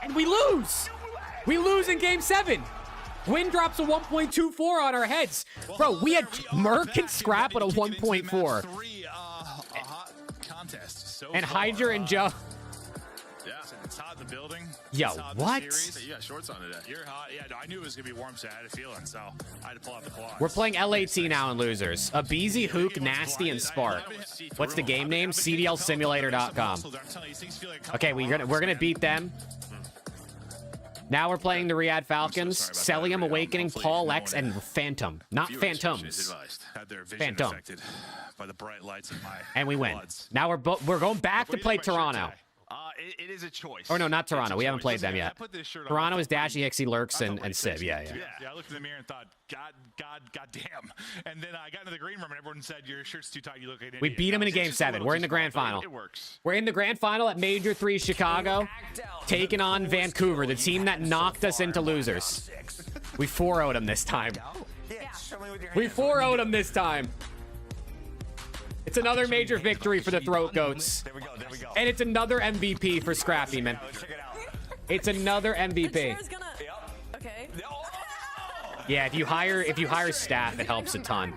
And we lose! We lose in game 7! Gwyn drops a 1.24 on our heads. Bro, we had Merc and Scrap at a 1.4. And Hydra and Joe. Yeah, it's hot in the building. Yo, what? You got shorts on today. You're hot. Yeah, I knew it was going to be warm, so I had a feeling, so I had to pull out the quad. We're playing LAT now in losers. Abeezy, Hook, Nasty, and Spark. What's the game name? CDLsimulator.com. Okay, we're gonna beat them. Now we're playing the Riyadh Falcons, Celium, Awakening, Paul X, and Phantom. Not Phantoms. Phantom. By the bright lights of my And we win. Now we're going back to play Toronto. It is a choice. Or no, not Toronto. We haven't played them yet. Toronto is Dashy, Hixie, Lurks, and Sib. Yeah. I looked in the mirror and thought, God damn. And then I got into the green room and everyone said, your shirt's too tight. You look like an We idiot. beat them in a game 7. We're in the grand final. It works. We're in the grand final at Major 3 Chicago, taking on Vancouver, the team that knocked us into losers. We 4-0'd them this time. We 4-0'd them this time. It's another major victory for the Throat Goats. And it's another MVP for Scrappy, man. It's another MVP. Okay. Yeah, if you hire staff, it helps a ton.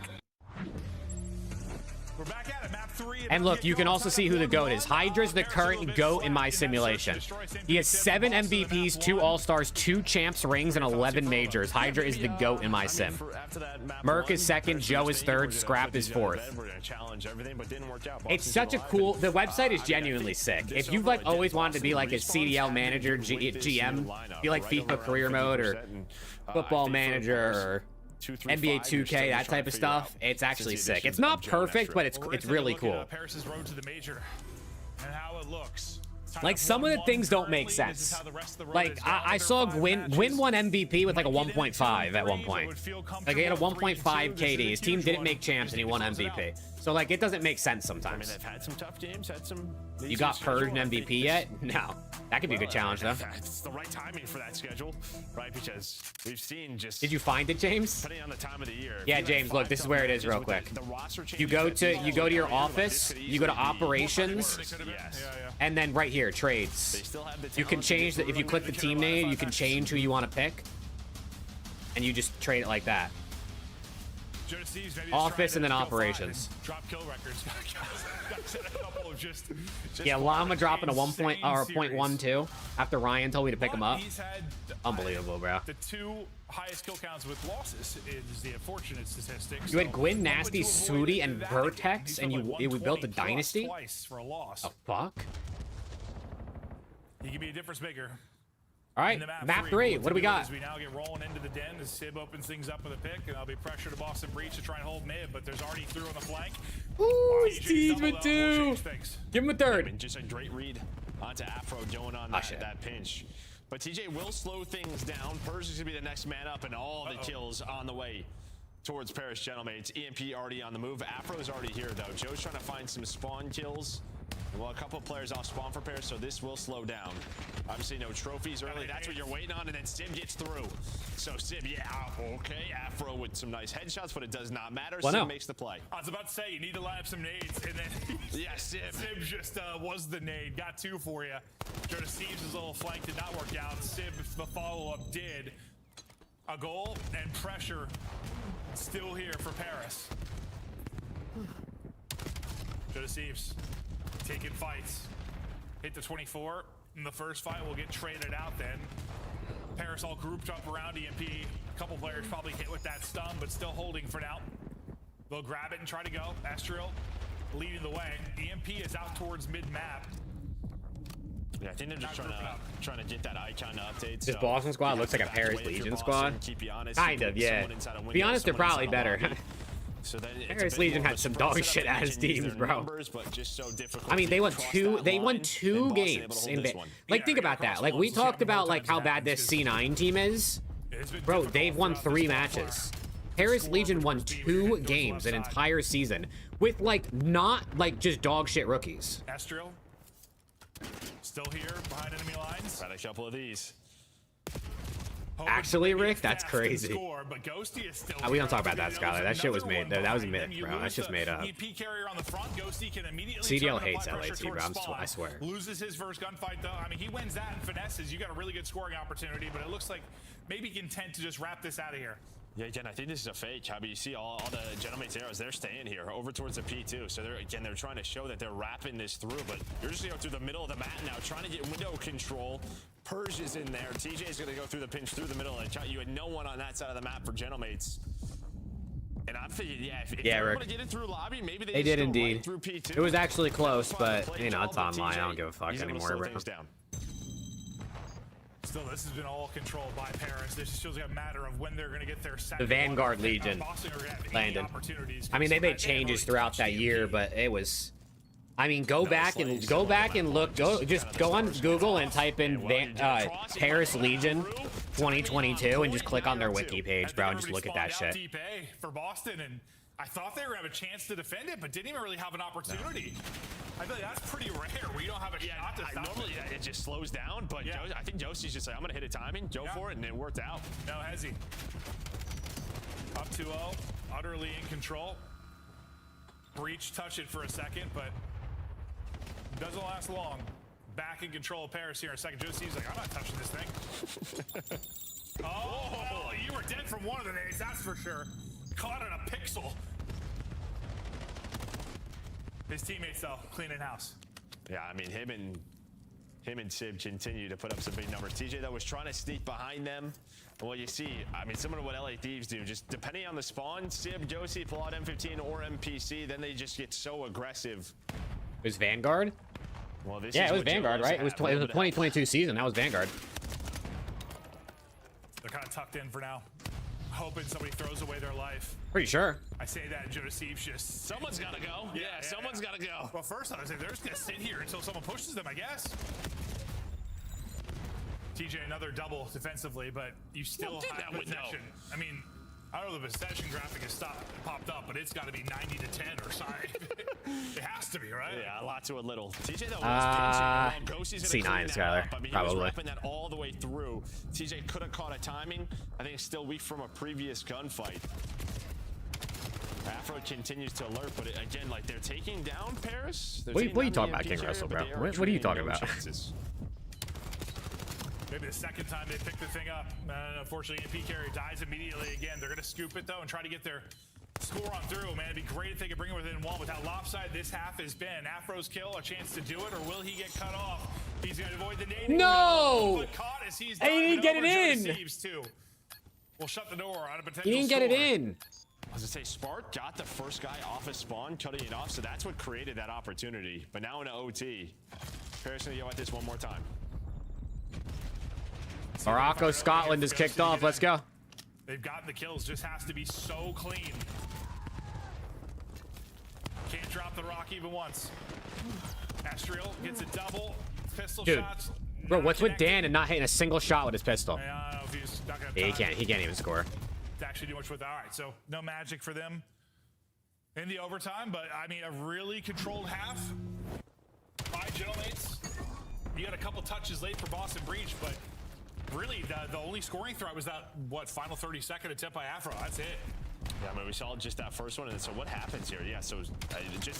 We're back at it. Map 3. And look, you can also see who the GOAT is. Hydra's the current GOAT in my simulation. He has 7 MVPs, 2 All-Stars, 2 Champs rings, and 11 majors. Hydra is the GOAT in my sim. Merc is 2nd, Joe is 3rd, Scrap is 4th. It's such a cool... The website is genuinely sick. If you've like always wanted to be like a CDL manager, GM, be like FIFA career mode or football manager or NBA 2K, that type of stuff, it's actually sick. It's not perfect, but it's really cool. Paris's road to the major. and how it looks. Like, some of the things don't make sense. Like, I saw Gwyn won MVP with like a 1.5 at one point. Like, he had a 1.5 KD. His team didn't make champs and he won MVP. So, like, it doesn't make sense sometimes. I mean, they've had some tough games, had some... You got purged an MVP yet? No. That could be a good challenge, though. It's the right timing for that schedule, right? Because we've seen just... Did you find it, James? Depending on the time of the year. Yeah, James, look, this is where it is real quick. You go to your office, you go to operations, and then right here, trades. You can change if you click the team name, you can change who you want to pick, and you just trade it like that. Office and then operations. Drop kill records. Yeah, Llama dropping a 0.12 after Ryan told me to pick him up. Unbelievable, bro. The 2 highest kill counts with losses is the unfortunate statistic. You had Gwyn, Nasty, Sooty, and Vertex, and we built a dynasty? Twice for a loss. The fuck? He can be a difference maker. All right, map 3. What do we got? As we now get rolling into the den, as Sib opens things up with a pick, and there'll be pressure to Boston Breach to try and hold mid, but there's already through on the flank. Ooh, Steve with 2. Give him a third. I mean, just a great read onto Afro going on that pinch. But TJ will slow things down. Purge is going to be the next man up, and all the kills on the way towards Paris Gentlemen. EMP already on the move. Afro's already here, though. Joe's trying to find some spawn kills. Well, a couple of players off spawn for Paris, so this will slow down. Obviously, no trophies early. That's what you're waiting on, and then Sib gets through. So Sib, yeah, okay. Afro with some nice headshots, but it does not matter. Well, Sib makes the play. I was about to say, you need to line up some nades, and then yeah, Sib just was the nade. Got 2 for you. Jordan Steves' little flank did not work out. Sib, the follow-up did. A goal and pressure still here for Paris. Jordan Steves taking fights. Hit the 24 in the first fight. We'll get traded out then. Paris all grouped up around EMP. A couple players probably hit with that stun, but still holding for now. They'll grab it and try to go. Estriel leading the way. EMP is out towards mid-map. Yeah, I think they're just trying to get that icon to update. This Boston squad looks like a Paris Legion squad. Kind of, yeah. To be honest, they're probably better. So then Paris Legion had some dog shit ass teams, bro. I mean, they won two games in like, think about that. Like, we talked about like how bad this C9 team is. Bro, they've won 3 matches. Paris Legion won 2 games an entire season with like not like just dog shit rookies. Estriel still here behind enemy lines. Got a couple of these. Actually, Rick, that's crazy. But Ghosty is still We don't talk about that, Skylar. That shit was made. That was a myth, bro. That's just made up. CDL hates LAT, bro. I swear. Loses his first gunfight, though. I mean, he wins that and finesses. You got a really good scoring opportunity, but it looks like maybe content to just wrap this out of here. Yeah, again, I think this is a fake. How you see all the Gentleman's arrows, they're staying here over towards the P2. So they're trying to show that they're wrapping this through, but you're just gonna go through the middle of the map now, trying to get window control. Purge is in there. TJ's gonna go through the pinch through the middle, and you had no one on that side of the map for Gentlemates. And I'm thinking, yeah, if they want to get it through lobby, maybe they did go indeed. Right through P2. It was actually close, but you know, it's online. I don't give a fuck anymore, bro. Still, this has been all controlled by Paris. This just feels like a matter of when they're going to get their second. The Vanguard Legion landed. I mean, they made changes throughout that year, but it was. I mean, go back and look. Just go on Google and type in Paris Legion 2022 and just click on their wiki page, bro, and just look at that shit. For Boston, and I thought they were going to have a chance to defend it, but didn't even really have an opportunity. I feel like that's pretty rare where you don't have a shot to stop normally it just slows down, but I think Josie's just like, I'm going to hit a timing, go for it, and it worked out. No, has he? Up 2-0, utterly in control. Breach touch it for a second, but doesn't last long. Back in control of Paris here in a second. Josie's like, I'm not touching this thing. Oh, you were dead from one of the nades, that's for sure. Caught in a pixel. His teammates, though, cleaning house. Yeah, I mean, him and Sib continue to put up some big numbers. TJ, though, was trying to sneak behind them. And what you see, I mean, similar to what LA Thieves do, just depending on the spawn, Sib, Josie, pull out M15 or MPC, then they just get so aggressive. It was Vanguard? Well, this it was Vanguard, right? It was the 2022 season. That was Vanguard. They're kind of tucked in for now. hoping somebody throws away their life. Pretty sure. I say that, and Joe Deceiv's just... Someone's got to go. Yeah, someone's got to go. Well, first I was like, they're just going to sit here until someone pushes them, I guess. TJ, another double defensively, but you still have possession. I mean, I don't know if the possession graphic has popped up, but it's got to be 90 to 10 or something. It has to be, right? Yeah, a lot to a little. TJ, though, was C9, Skyler, I mean, probably. He was wrapping that all the way through. TJ could have caught a timing. I think it's still weak from a previous gunfight. Afro continues to alert, but again, like, they're taking down Paris. What are you talking about, King Russell, bro? What are you talking about? Maybe the second time they pick the thing up. Unfortunately, MP carry dies immediately again. They're going to scoop it, though, and try to get their score on through. Man, it'd be great if they could bring it within one. With how lopsided this half has been, Afro's kill, a chance to do it, or will he get cut off? He's going to avoid the nading. No! But caught as he's he didn't get it in. Too. We'll shut the door on a potential He didn't get it in. I was going to say, Spark got the first guy off his spawn, cutting it off, so that's what created that opportunity. But now in an OT, Paris going to go at this one more time. Morocco, Scotland is kicked off. Let's go. They've gotten the kills. Just has to be so clean. Can't drop the rock even once. Astriel gets a double. Pistol shots. Bro, what's with Dan and not hitting a single shot with his pistol? I don't know if he's not gonna He can't even score. To actually do much with it. All right, so no magic for them in the overtime, but I mean, a really controlled half by Gentlemates. You got a couple touches late for Boston Breach, but really, the only scoring threat was that, final 30-second attempt by Afro. That's it. Yeah, I mean, we saw just that first one, and so what happens here? Yeah, so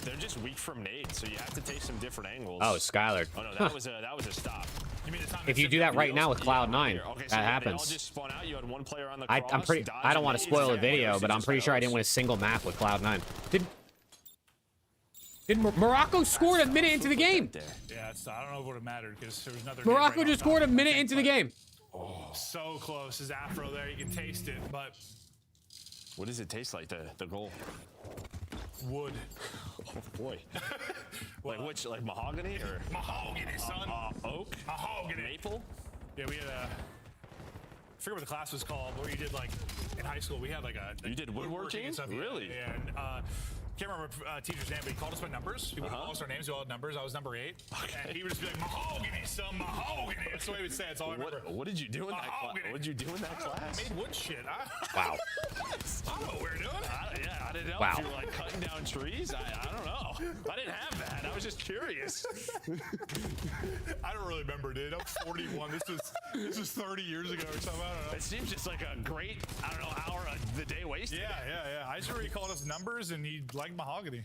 they're just weak from nades, so you have to take some different angles. Oh, Skylar. Oh, no, that was a stop. You mean the time If you do that right now with Cloud9, okay, that happens. They all just spawn out. You had one player on the cross. I don't want to spoil the video, but I'm pretty sure I didn't win a single map with Cloud9. Did Morocco scored a minute into the game? Yeah, I don't know if it would have mattered because there was another. Morocco just scored a minute into the game. Oh, so close as Afro there. You can taste it, but what does it taste like? The goal? Wood. Oh boy. Like mahogany or mahogany, son? Oak. Mahogany. Maple. Yeah, we had I forget what the class was called, but we did like in high school. We had like a. You did woodworking and stuff. Really? Yeah. And, can't remember teacher's name, but he called us by numbers. He would call us our names. We all had numbers. I was number 8. Okay. And he would just be like, mahogany, son, mahogany. That's the way he would say it. That's all I remember. What did you do in that class? What did you do in that class? I made wood shit. Wow. I don't know what we're doing. I didn't know if you were like cutting down trees. I don't know. I didn't have that. I was just curious. I don't really remember, dude. I'm 41. This was 30 years ago or something. I don't know. It seems just like a great, hour of the day wasted. Yeah. I just remember he called us numbers and he liked mahogany.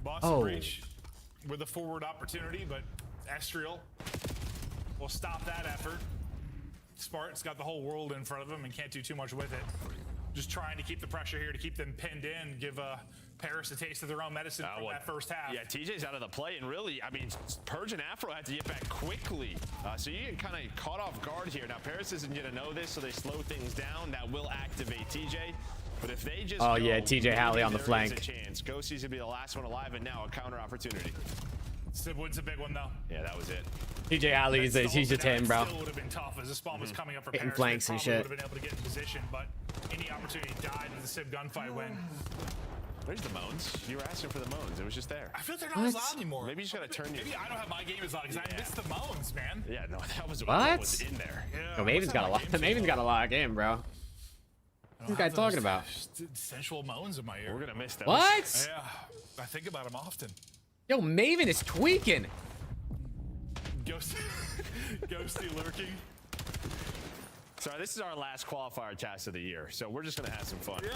Boston Breach with a forward opportunity, but Astriel will stop that effort. Spart's got the whole world in front of him and can't do too much with it. Just trying to keep the pressure here to keep them pinned in, give Paris a taste of their own medicine from that first half. Yeah, TJ's out of the play, and really, I mean, Purge and Afro had to get back quickly. So you get kind of caught off guard here. Now, Paris isn't going to know this, so they slow things down. That will activate TJ. But if they just TJ Halley on the flank. There's a chance. Ghosty's gonna be the last one alive, and now a counter opportunity. Sidwood's a big one though. Yeah, that was it. TJ Halley, he's just him, bro. Still would have been tough as the spawn was coming up for hitting Paris. flanks and shit. Would have been able to get in position, but any opportunity died with the Sib gunfight when. Where's the moans? You were asking for the moans. It was just there. I feel like they're not as loud anymore. Maybe you just gotta turn your. Maybe I don't have my game as loud because I missed the moans, man. Yeah, no, that was what was in there. Yeah, Maven's got a lot. Maven's got a lot of game, bro. What's this guy talking about? Sensual moans in my ear. We're gonna miss those. What? Yeah, I think about him often. Yo, Maven is tweaking. Ghosty lurking. Sorry, this is our last qualifier task of the year, so we're just gonna have some fun. Yeah.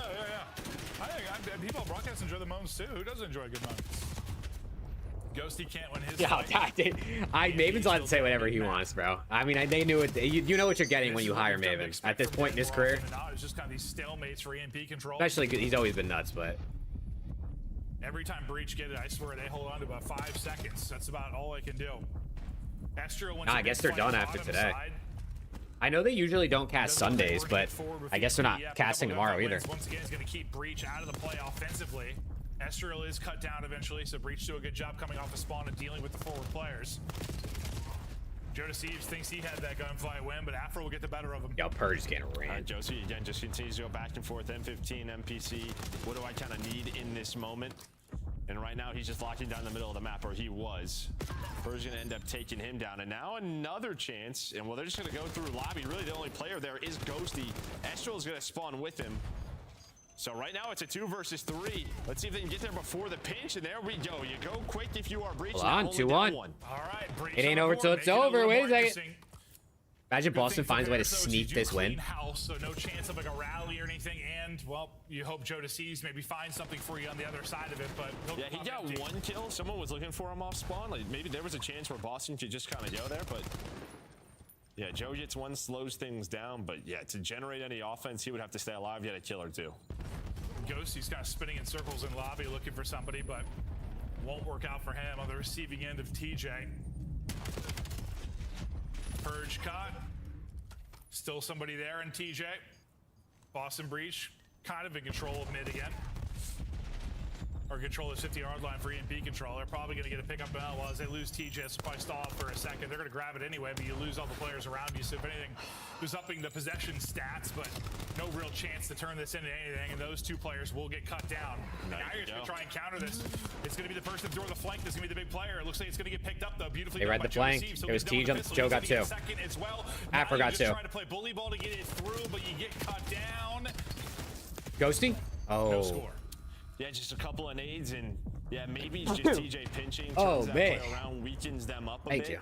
I think people on broadcast enjoy the moans too. Who doesn't enjoy a good moan? Ghosty can't win his. Yeah, Maven's allowed to say whatever he wants, bro. I mean, they knew it. You know what you're getting when you hire Maven. At this point in his career, it's just kind of these stalemates for EMP control. Especially, he's always been nuts, but every time Breach get it, I swear they hold on to about 5 seconds. That's about all they can do. I guess they're done after today. I know they usually don't cast Sundays, but I guess they're not casting tomorrow either. Once again, he's going to keep Breach out of the play offensively. Astriel is cut down eventually, so Breach do a good job coming off the spawn and dealing with the forward players. Joe Deceives thinks he had that gunfight win, but Afro will get the better of him. Yo, Purge is getting ran. Josie again just continues to go back and forth. M15, MPC. What do I kind of need in this moment? And right now he's just locking down the middle of the map, or he was. Purge gonna end up taking him down. And now another chance. And well, they're just gonna go through lobby. Really, the only player there is Ghosty. Estral is gonna spawn with him. So right now it's a 2 versus 3. Let's see if they can get there before the pinch. And there we go. You go quick if you are breaching. Hold on, 2-1. All right, Breach It ain't over till it's over. Wait a second. Imagine Boston finds a way to sneak this win. House, so no chance of like a rally or anything. And well, you hope Joe Deceives maybe find something for you on the other side of it. But yeah, he got empty. 1 kill. Someone was looking for him off spawn. Like maybe there was a chance where Boston could just kind of go there, but yeah, Joe gets 1, slows things down. But yeah, to generate any offense, he would have to stay alive. Yet a kill or 2. Ghost, he's kind of spinning in circles in lobby looking for somebody, but won't work out for him on the receiving end of TJ. Purge caught. Still somebody there in TJ. Boston Breach kind of in control of mid again. Or control the 50-yard line for EMP control. They're probably going to get a pickup now. Well, as they lose TJ, so probably stall for a second. They're going to grab it anyway, but you lose all the players around you. So if anything, who's upping the possession stats, but no real chance to turn this into anything. And those 2 players will get cut down. And now you're going to try and counter this. It's going to be the person through the flank that's going to be the big player. It looks like it's going to get picked up though. Beautifully. They read the flank. It was TJ. Joe got 2. Afro got 2. Trying to play bully ball to get it through, but you get cut down. Ghosty? Oh. No score. Yeah, just a couple of nades, and yeah, maybe it's just TJ pinching. Oh, man. Play around, weakens them up a Thank bit. you.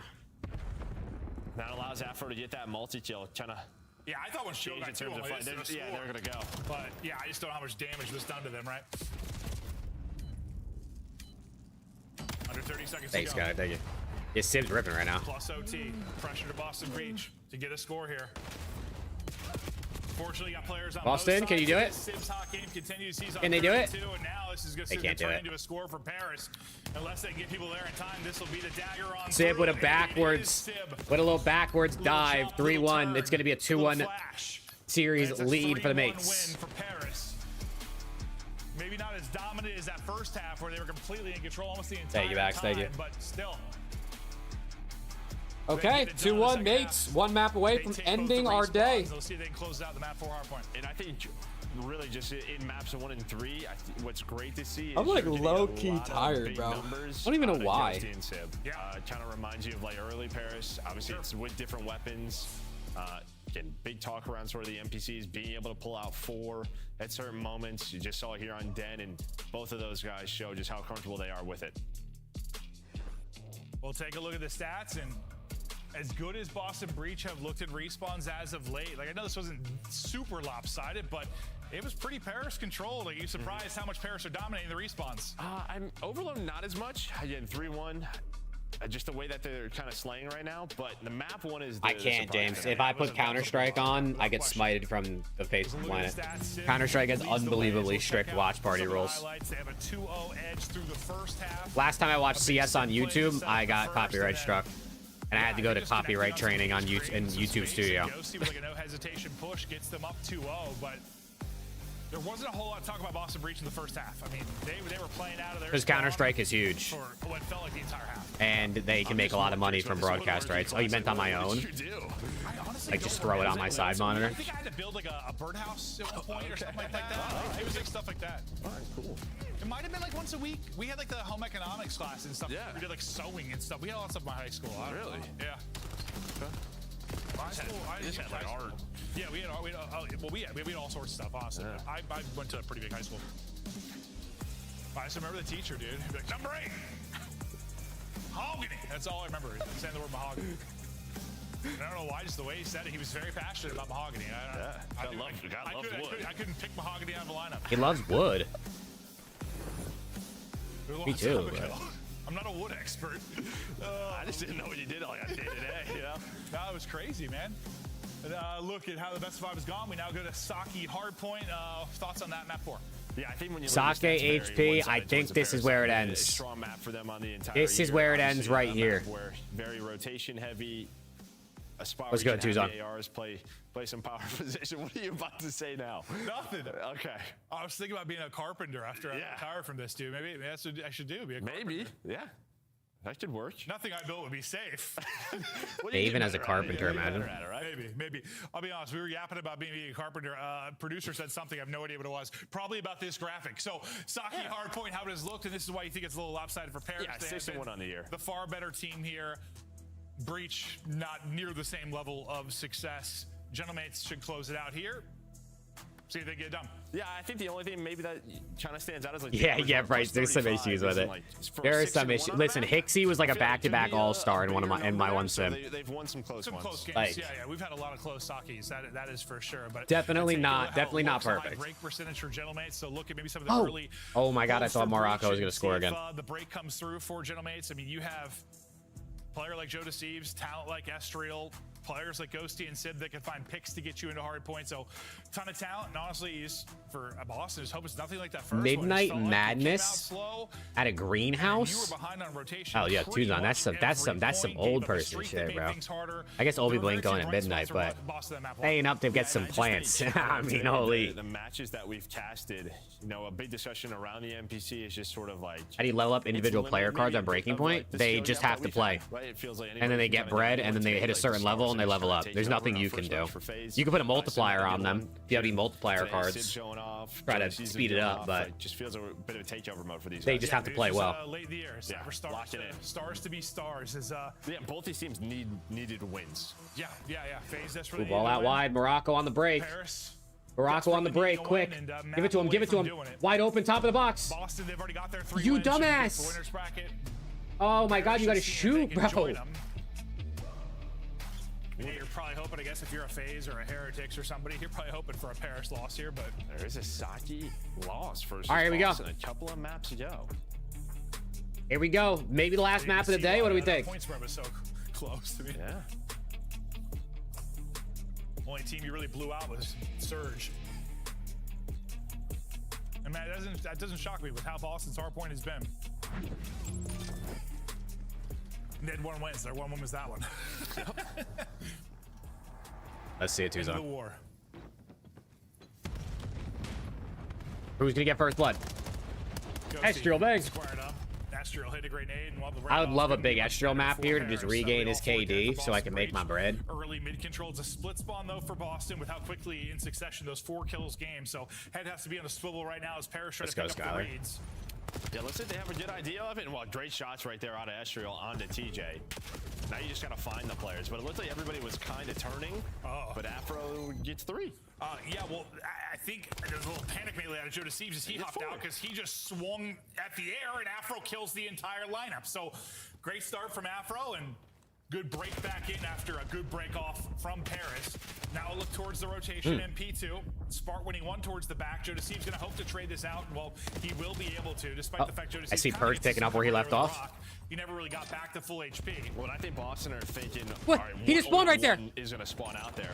That allows Afro to get that multi-kill. Kind of. Yeah, I thought when Joe got 2, yeah, they're gonna go. But yeah, I just don't know how much damage was done to them, right? Under 30 seconds Thanks, to go. guy. Thank you. Yeah, Sib's ripping right now. Plus OT. Pressure to Boston Breach to get a score here. Fortunately, got players on Boston, can you do it? Sib's hot game continues. He's on Can they do it? 32, and now this is going to turn into a score for Paris. Unless they get people there in time, this will be the dagger on Sib through. with a backwards, with a little backwards dive, 3-1. It's going to be a 2-1 series lead for the mates. Win for Paris. Maybe not as dominant as that first half where they were completely in control almost the entire Thank you, Max. time, Thank you. but still. Okay, 2-1 mates, 1 map away from ending our day. Let's see if they can close out the map for hardpoint. And I think really just in maps of 1 and 3, what's great to see is I'm like low-key tired, bro. I don't even know why. Kind of reminds you of like early Paris. Obviously, it's with different weapons. Again, big talk around sort of the NPCs being able to pull out 4 at certain moments. You just saw it here on Den, and both of those guys show just how comfortable they are with it. We'll take a look at the stats, and as good as Boston Breach have looked at respawns as of late, like I know this wasn't super lopsided, but it was pretty Paris controlled. Are you surprised how much Paris are dominating the respawns? I'm Overload not as much. Again, 3-1. Just the way that they're kind of slaying right now, but the map one is. I can't, James. If I put Counter-Strike on, I get smited from the face of the planet. Counter-Strike has unbelievably strict watch party rules. Last time I watched CS on YouTube, I got copyright struck, and I had to go to copyright training on YouTube in YouTube Studio. Like a no hesitation push gets them up 2-0, but there wasn't a whole lot of talk about Boston Breach in the first half. I mean, they were playing out of their. Because Counter-Strike is huge. For what felt like the entire half. And they can make a lot of money from broadcast rights. Oh, you meant on my own? Like just throw it on my side monitor? I think I had to build like a birdhouse at one point or something like that. It was like stuff like that. All right, cool. It might have been like once a week. We had like the home economics class and stuff. Yeah. We did like sewing and stuff. We had a lot of stuff in my high school. Really? Yeah. Okay. I just had like art. Yeah, we had all sorts of stuff, honestly. Yeah. I went to a pretty big high school. I just remember the teacher, dude. He'd be like, number 8. Mahogany. That's all I remember, saying the word mahogany. And I don't know why, just the way he said it, he was very passionate about mahogany. I couldn't pick mahogany out of a lineup. He loves wood. Me too. I'm not a wood expert. I just didn't know what you did all day to day, you know? No, it was crazy, man. Look at how the best of 5 has gone. We now go to Saki Hardpoint. Thoughts on that map 4? Yeah, I think when you Sake HP, I think this is where it ends. Strong map for them on the entire This is where it ends right here. Very rotation heavy. Let's go, Tuzon. ARs play some power position. What are you about to say now? Nothing. Okay. I was thinking about being a carpenter after I retire from this, dude. Maybe that's what I should do. Be a carpenter. Maybe. Yeah. That could work. Nothing I built would be safe. Even as a carpenter, imagine. Maybe. I'll be honest. We were yapping about being a carpenter. Producer said something. I have no idea what it was. Probably about this graphic. So, Saki hardpoint, how does it look? And this is why you think it's a little lopsided for Paris. Yeah, 6-1 on the year. The far better team here. Breach, not near the same level of success. Gentlemates should close it out here. See if they get it done. Yeah, I think the only thing maybe that kind of stands out is like yeah, right. There's some issues with it. There are some issues. Listen, Hicksy was like a back-to-back all-star in my one sim. They've won some close ones. Games. Like, yeah, we've had a lot of close Sakis. That is for sure. But definitely not perfect. Break percentage for Gentlemates. So look at maybe some of the early. Oh my God! I thought Morocco was going to score again. The break comes through for Gentlemates. I mean, you have player like Joe Deceives, talent like Estriel, players like Ghosty and Sid that can find picks to get you into hard points. So, ton of talent. And honestly, for Boston, just hope it's nothing like that first Midnight one. Madness at a greenhouse. Oh yeah, Tuzon. That's some old person shit, bro. I guess Obi Blink going at midnight, but hey, enough to get some plants. I mean, holy. The matches that we've casted, a big discussion around the NPC is just sort of like. How do you level up individual player cards on Breaking Point? They just have to play, and then they get bread, and then they hit a certain level, and they level up. There's nothing you can do. You can put a multiplier on them if you have any multiplier cards. Try to speed it up, but just feels a bit of a takeover mode for these. They just have to play well. Late in the year, for stars to be stars is both these teams needed wins. Yeah. Phase that's really ball out wide. Morocco on the break. Morocco on the break, quick. Give it to him. Wide open, top of the box. Boston, they've already got their 3 you dumbass. Oh my God, you gotta shoot, bro. Yeah, you're probably hoping, I guess, if you're a FaZe or a Heretics or somebody, you're probably hoping for a Paris loss here, but there is a Saki loss versus all right, here we go. A couple of maps ago. Here we go. Maybe the last map of the day. What do we think? Point spread was so close to me. Yeah. Only team you really blew out was Surge. And man, that doesn't shock me with how Boston's hardpoint has been. They had 1 win, so their 1 win was that one. Let's see it, Tuzon. The war. Who's gonna get first blood? Estriel, bang. Estriel hit a grenade. I would love a big Estriel map here to just regain his KD so I can make my bread. Early mid control. It's a split spawn though for Boston with how quickly in succession those 4 kills game. So head has to be on the swivel right now as Paris tries to pick up the reads. Yeah, looks like they have a good idea of it. And well, great shots right there out of Estriel onto TJ. Now you just gotta find the players. But it looked like everybody was kind of turning. But Afro gets 3. Yeah, well, I think there's a little panic melee out of Joe Deceives as he hopped out because he just swung at the air and Afro kills the entire lineup. So great start from Afro and good break back in after a good break off from Paris. Now look towards the rotation MP2. Spark winning 1 towards the back. Joe Deceives gonna hope to trade this out. Well, he will be able to, despite the fact Joe Deceives. I see Purge picking up where he left off. He never really got back to full HP. Well, I think Boston are thinking. What? He just spawned right there. Is gonna spawn out there.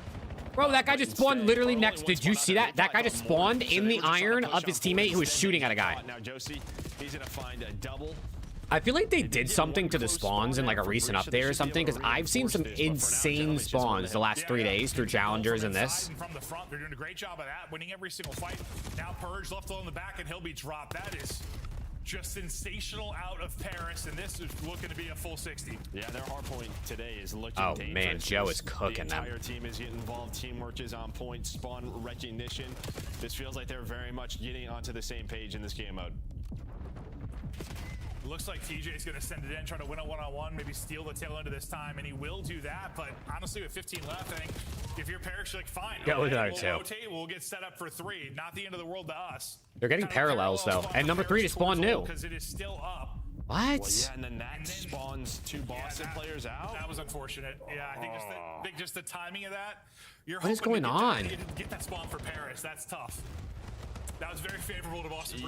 Bro, that guy just spawned literally next. Did you see that? That guy just spawned in the iron of his teammate who was shooting at a guy. Now Josie, he's gonna find a double. I feel like they did something to the spawns in like a recent update or something, because I've seen some insane spawns the last 3 days through challengers and this. From the front, they're doing a great job of that, winning every single fight. Now Purge left alone in the back, and he'll be dropped. That is just sensational out of Paris, and this is looking to be a full 60. Yeah, their hardpoint today is looking dangerous. Man, Joe is cooking them. The entire team is getting involved. Teamwork is on point. Spawn recognition. This feels like they're very much getting onto the same page in this game mode. Looks like TJ's going to send it in, try to win a one-on-one, maybe steal the tail end of this time, and he will do that. But honestly, with 15 left, I think if you're Paris, you're like, fine. Yeah, we'll rotate, we'll get set up for 3. Not the end of the world to us. They're getting parallels, though. And number 3 to spawn new. Because it is still up. What? Well, yeah, and then that spawns 2 Boston players out. That was unfortunate. Yeah, I think just the timing of that. What is going on? Get that spawn for Paris. That's tough. That was very favorable to Boston.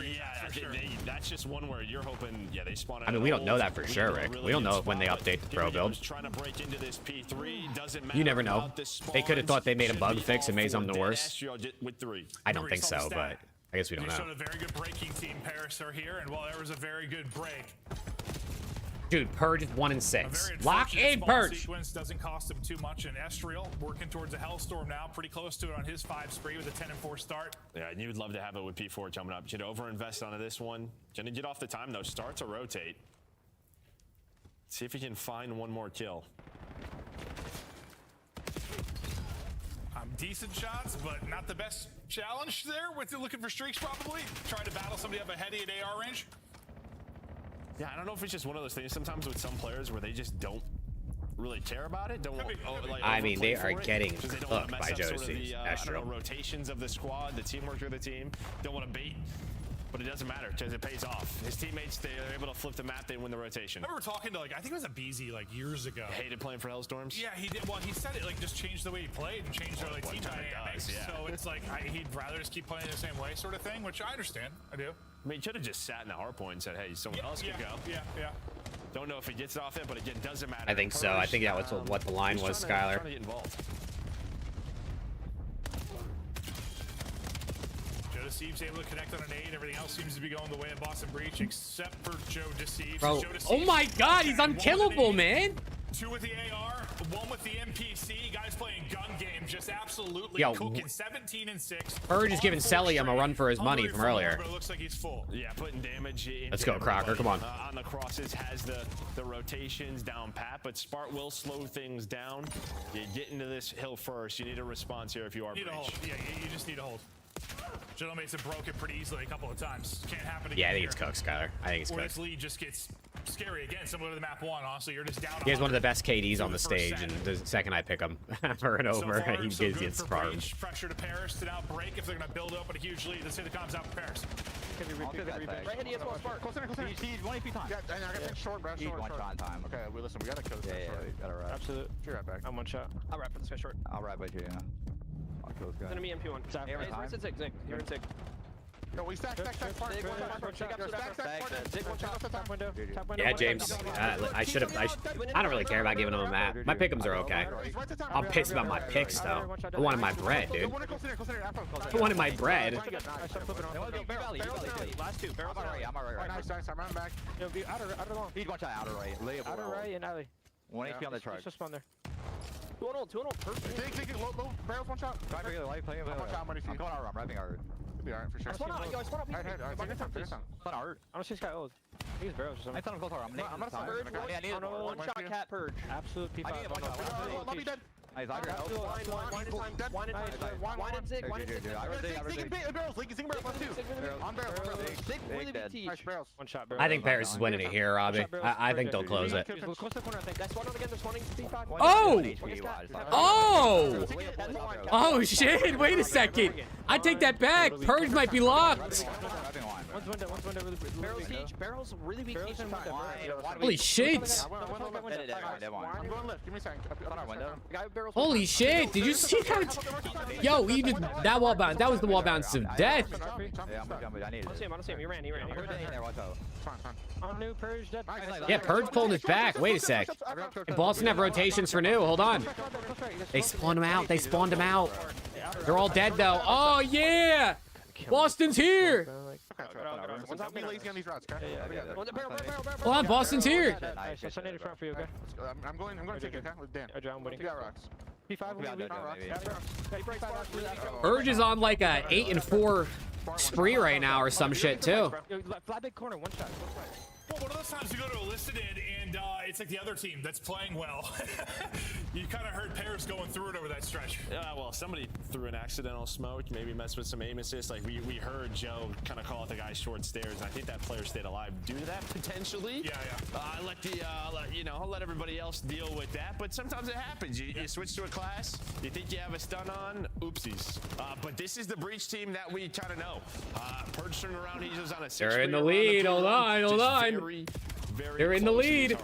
That's just one where you're hoping, they spawn out. I mean, we don't know that for sure, Rick. We don't know when they update the pro build. Trying to break into this P3 doesn't matter. You never know. They could have thought they made a bug fix and made something worse. With 3. I don't think so, but I guess we don't know. Showed a very good breaking team. Paris are here, and while there was a very good break. Dude, Purge is 1 and 6. Lock in Purge. Sequence doesn't cost him too much. And Estriel working towards a Hellstorm now, pretty close to it on his 5 spree with a 10 and 4 start. Yeah, and you would love to have it with P4 coming up. Should overinvest onto this one. Gonna get off the time though. Start to rotate. See if he can find one more kill. Decent shots, but not the best challenge there. With looking for streaks, probably trying to battle somebody up ahead at AR range. Yeah, I don't know if it's just one of those things sometimes with some players where they just don't really care about it. I mean, they are getting cooked by Josie. That's true. Rotations of the squad, the teamwork of the team. Don't want to bait, but it doesn't matter because it pays off. His teammates, they're able to flip the map, they win the rotation. I remember talking to, like, I think it was a BZ like years ago. Hated playing for Hellstorms? Yeah, he did. Well, he said it like just changed the way he played and changed their like team dynamics. Yeah. So it's like he'd rather just keep playing the same way, sort of thing, which I understand. I do. I mean, he could have just sat in the hard point and said, hey, someone else could go. Yeah. Don't know if he gets it off it, but again, doesn't matter. I think so. I think that was what the line was, Skylar. Trying to get involved. Joe Deceive's able to connect on an 8. Everything else seems to be going the way of Boston Breach, except for Joe Deceive. Bro, Joe Deceive, oh my God, he's unkillable, man. 2 with the AR, 1 with the MPC. Guys playing gun game, just absolutely cooking. 17 and 6. Purge is giving Sellium a run for his money from earlier. It looks like he's full. Yeah, putting damage into Let's go, Crocker. Come on. On the crosses, has the rotations down pat, but Spart will slow things down. You get into this hill first. You need a response here if you are Need a hold. Breach. Yeah, you just need a hold. Gentleman's have broke it pretty easily a couple of times. Can't happen again. Yeah, I think it's cooked, Skylar. I think it's Or cooked. this lead just gets scary again, similar to the map 1. Honestly, you're just down. He has one of the best KDs on the stage, and the second I pick him over and over, he gives you farm. Pressure to Paris to now break if they're going to build up a huge lead. Let's say the comms out for Paris. He's 1 AP time. Yeah, I got that short, bro. He's 1 shot time. Okay, listen, we got to kill this. Yeah, we got to ride. Absolute. You're right back. I'm 1 shot. I'll wrap for this guy short. I'll ride by you, yeah. I'll kill this guy. Enemy MP1. Hey, we're in Zig. You're in Zig. No, we stack. Yeah, James. I should have. I don't really care about giving him a map. My pick'ems are okay. I'm pissed about my picks though. I wanted my bread, dude. I wanted my bread. Last 2. Barrels I'm alright. Nice. I'm running back. He's 1 shot outer right. Outer right and alley. 1 HP on the charge. Just spawn there. 2 on ult. Perfect. Take low. Barrels 1 shot. I'm 1 shot. I'm ready for you. I'm going out. I'm wrapping art. Be alright for sure. I spawn out. Yo, I spawn out. Take art. I don't see this guy ult. He's barrels or something. I thought I'm close. I'm not Purge. I need 1 shot cat Purge. Absolute P5. I need 1 shot. Lobby dead. Nice. Wine and Zig. One shot, I think Paris is winning it here, Robbie. I think they'll close it. Oh! Oh shit! Wait a second. I take that back. Purge might be locked. Barrels really weak. Holy shit! I'm going left. Give me a second. Holy shit! Did you see that? Yo, he just that wall bounce. That was the wall bounce of death. Yeah, I'm jumping. I need it. I don't see him. He ran. Yeah, Purge pulling his back. Wait a sec. And Boston have rotations for new. Hold on. They spawned him out. They spawned him out. They're all dead though. Oh yeah! Boston's here. Hold on, Boston's here. I'm going to take it, okay? With Dan. You got rocks. Purge is on like a 8-4 spree right now or some shit too. Flat big corner, 1 shot. Well, one of those times you go to Elicited and it's like the other team that's playing well. You kind of heard Paris going through it over that stretch. Yeah, well, somebody threw an accidental smoke, maybe messed with some aim assist. Like we heard Joe kind of call out the guy short stairs, and I think that player stayed alive due to that potentially. Yeah. I'll let everybody else deal with that. But sometimes it happens. You switch to a class, you think you have a stun on, oopsies. But this is the Breach team that we kind of know. Purge turning around, he's just on a 6. They're in the lead. Hold on. They're in the lead.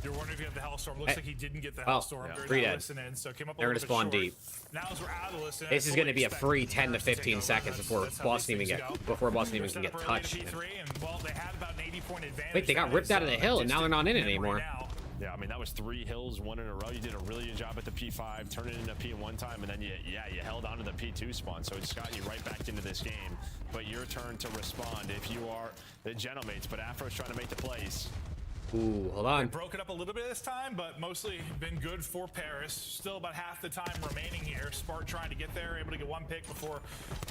You're wondering if you have the Hellstorm. Looks like he didn't get the Hellstorm. Free dead. So came up They're gonna spawn deep. Now as we're out of the listen, This is going to be a free 10 to 15 seconds before Boston even can get touched. Wait, they got ripped out of the hill and now they're not in it anymore. Yeah, I mean, that was 3 hills, 1 in a row. You did a really good job at the P5, turn it into P1 time, and then you held on to the P2 spawn. So it just got you right back into this game. But your turn to respond if you are the Gentlemates. But Afro's trying to make the plays. Ooh, hold on. Broke it up a little bit this time, but mostly been good for Paris. Still about half the time remaining here. Spark trying to get there, able to get one pick before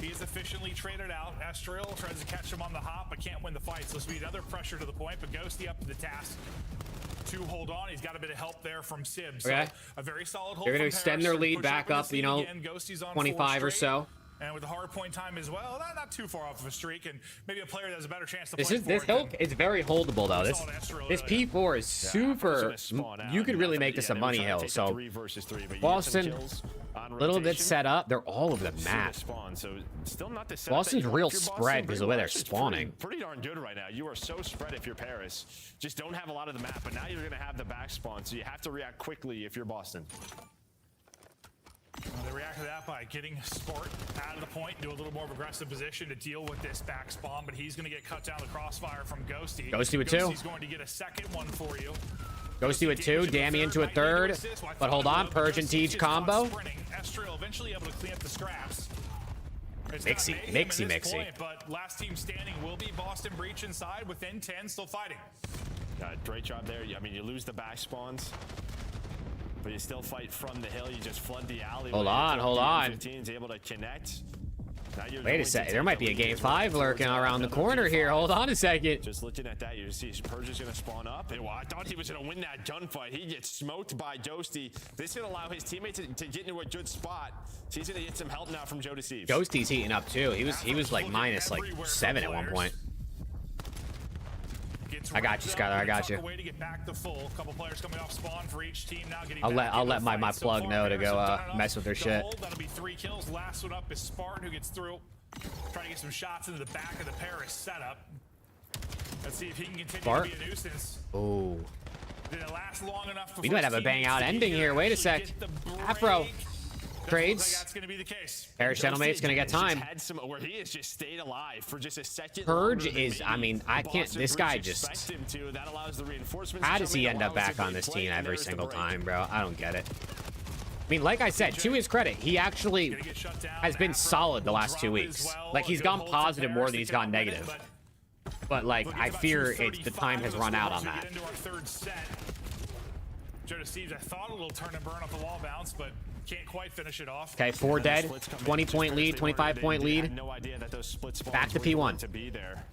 he is efficiently traded out. Estriel tries to catch him on the hop, but can't win the fight. So this will be another pressure to the point, but Ghosty up to the task to hold on. He's got a bit of help there from Sib. So Okay. a very solid hold. They're going to from extend Paris. their lead Push back over up, this you lead know, again. Ghosty's on 25 or straight. so. And with the hard point time as well, not too far off of a streak, and maybe a player that has a better chance to This play is this for it hill. It's very holdable though. This P4 is super. You could really make this a money hill. So Boston, a little bit set up. They're all over the map. Boston's real spread because of the way they're spawning. Pretty darn good right now. You are so spread if you're Paris. Just don't have a lot of the map, but now you're going to have the back spawn, so you have to react quickly if you're Boston. They react to that by getting Sport out of the point, do a little more of aggressive position to deal with this back spawn, but he's going to get cut down the crossfire from Ghosty. Ghosty with 2. Ghosty's going to get a second one for you. Ghosty with 2, Dammy into a 3rd. But hold on, Persian Teach combo. Estriel eventually able to clean up the scraps. Mixy. Point, but last team standing will be Boston Breach inside within 10, still fighting. Great job there. I mean, you lose the back spawns, but you still fight from the hill. You just flood the alley. Hold on. 15's able to connect. Wait a second. There might be a game 5 lurking around the corner here. Hold on a second. Just looking at that, you see Persia's going to spawn up. And, well, I thought he was going to win that gunfight. He gets smoked by Ghosty. This is going to allow his teammates to get into a good spot. So he's going to get some help now from Joe Deceives. Ghosty's heating up too. He was like minus like 7 at one point. I got you, Skylar. I got you. Way to get back to full. Couple players coming off spawn for each team now. I'll let my plug know to go mess with their shit. That'll be 3 kills. Last one up is Spartan, who gets through. Trying to get some shots into the back of the Paris setup. Let's see if he can continue to be a nuisance. Oh. Did it last long enough? We might have a bang out ending here. Wait a sec. Afro. Trades. That's going to be the case. Paris Gentlemate's going to get time. Had some where he has just stayed alive for just a second. Purge is, I mean, I can't, this guy just, that allows the reinforcements. how does he end up back on this team every single time, bro? I don't get it. I mean, like I said, to his credit, he actually has been solid the last 2 weeks. Like, he's gone positive more than he's gone negative. But, like, I fear the time has run out on that. Joe Deceives, I thought a little turn and burn off the wall bounce, but can't quite finish it off. Okay, 4 dead, 20-point lead, 25-point lead. No idea that those split spawns back to P1. To be there.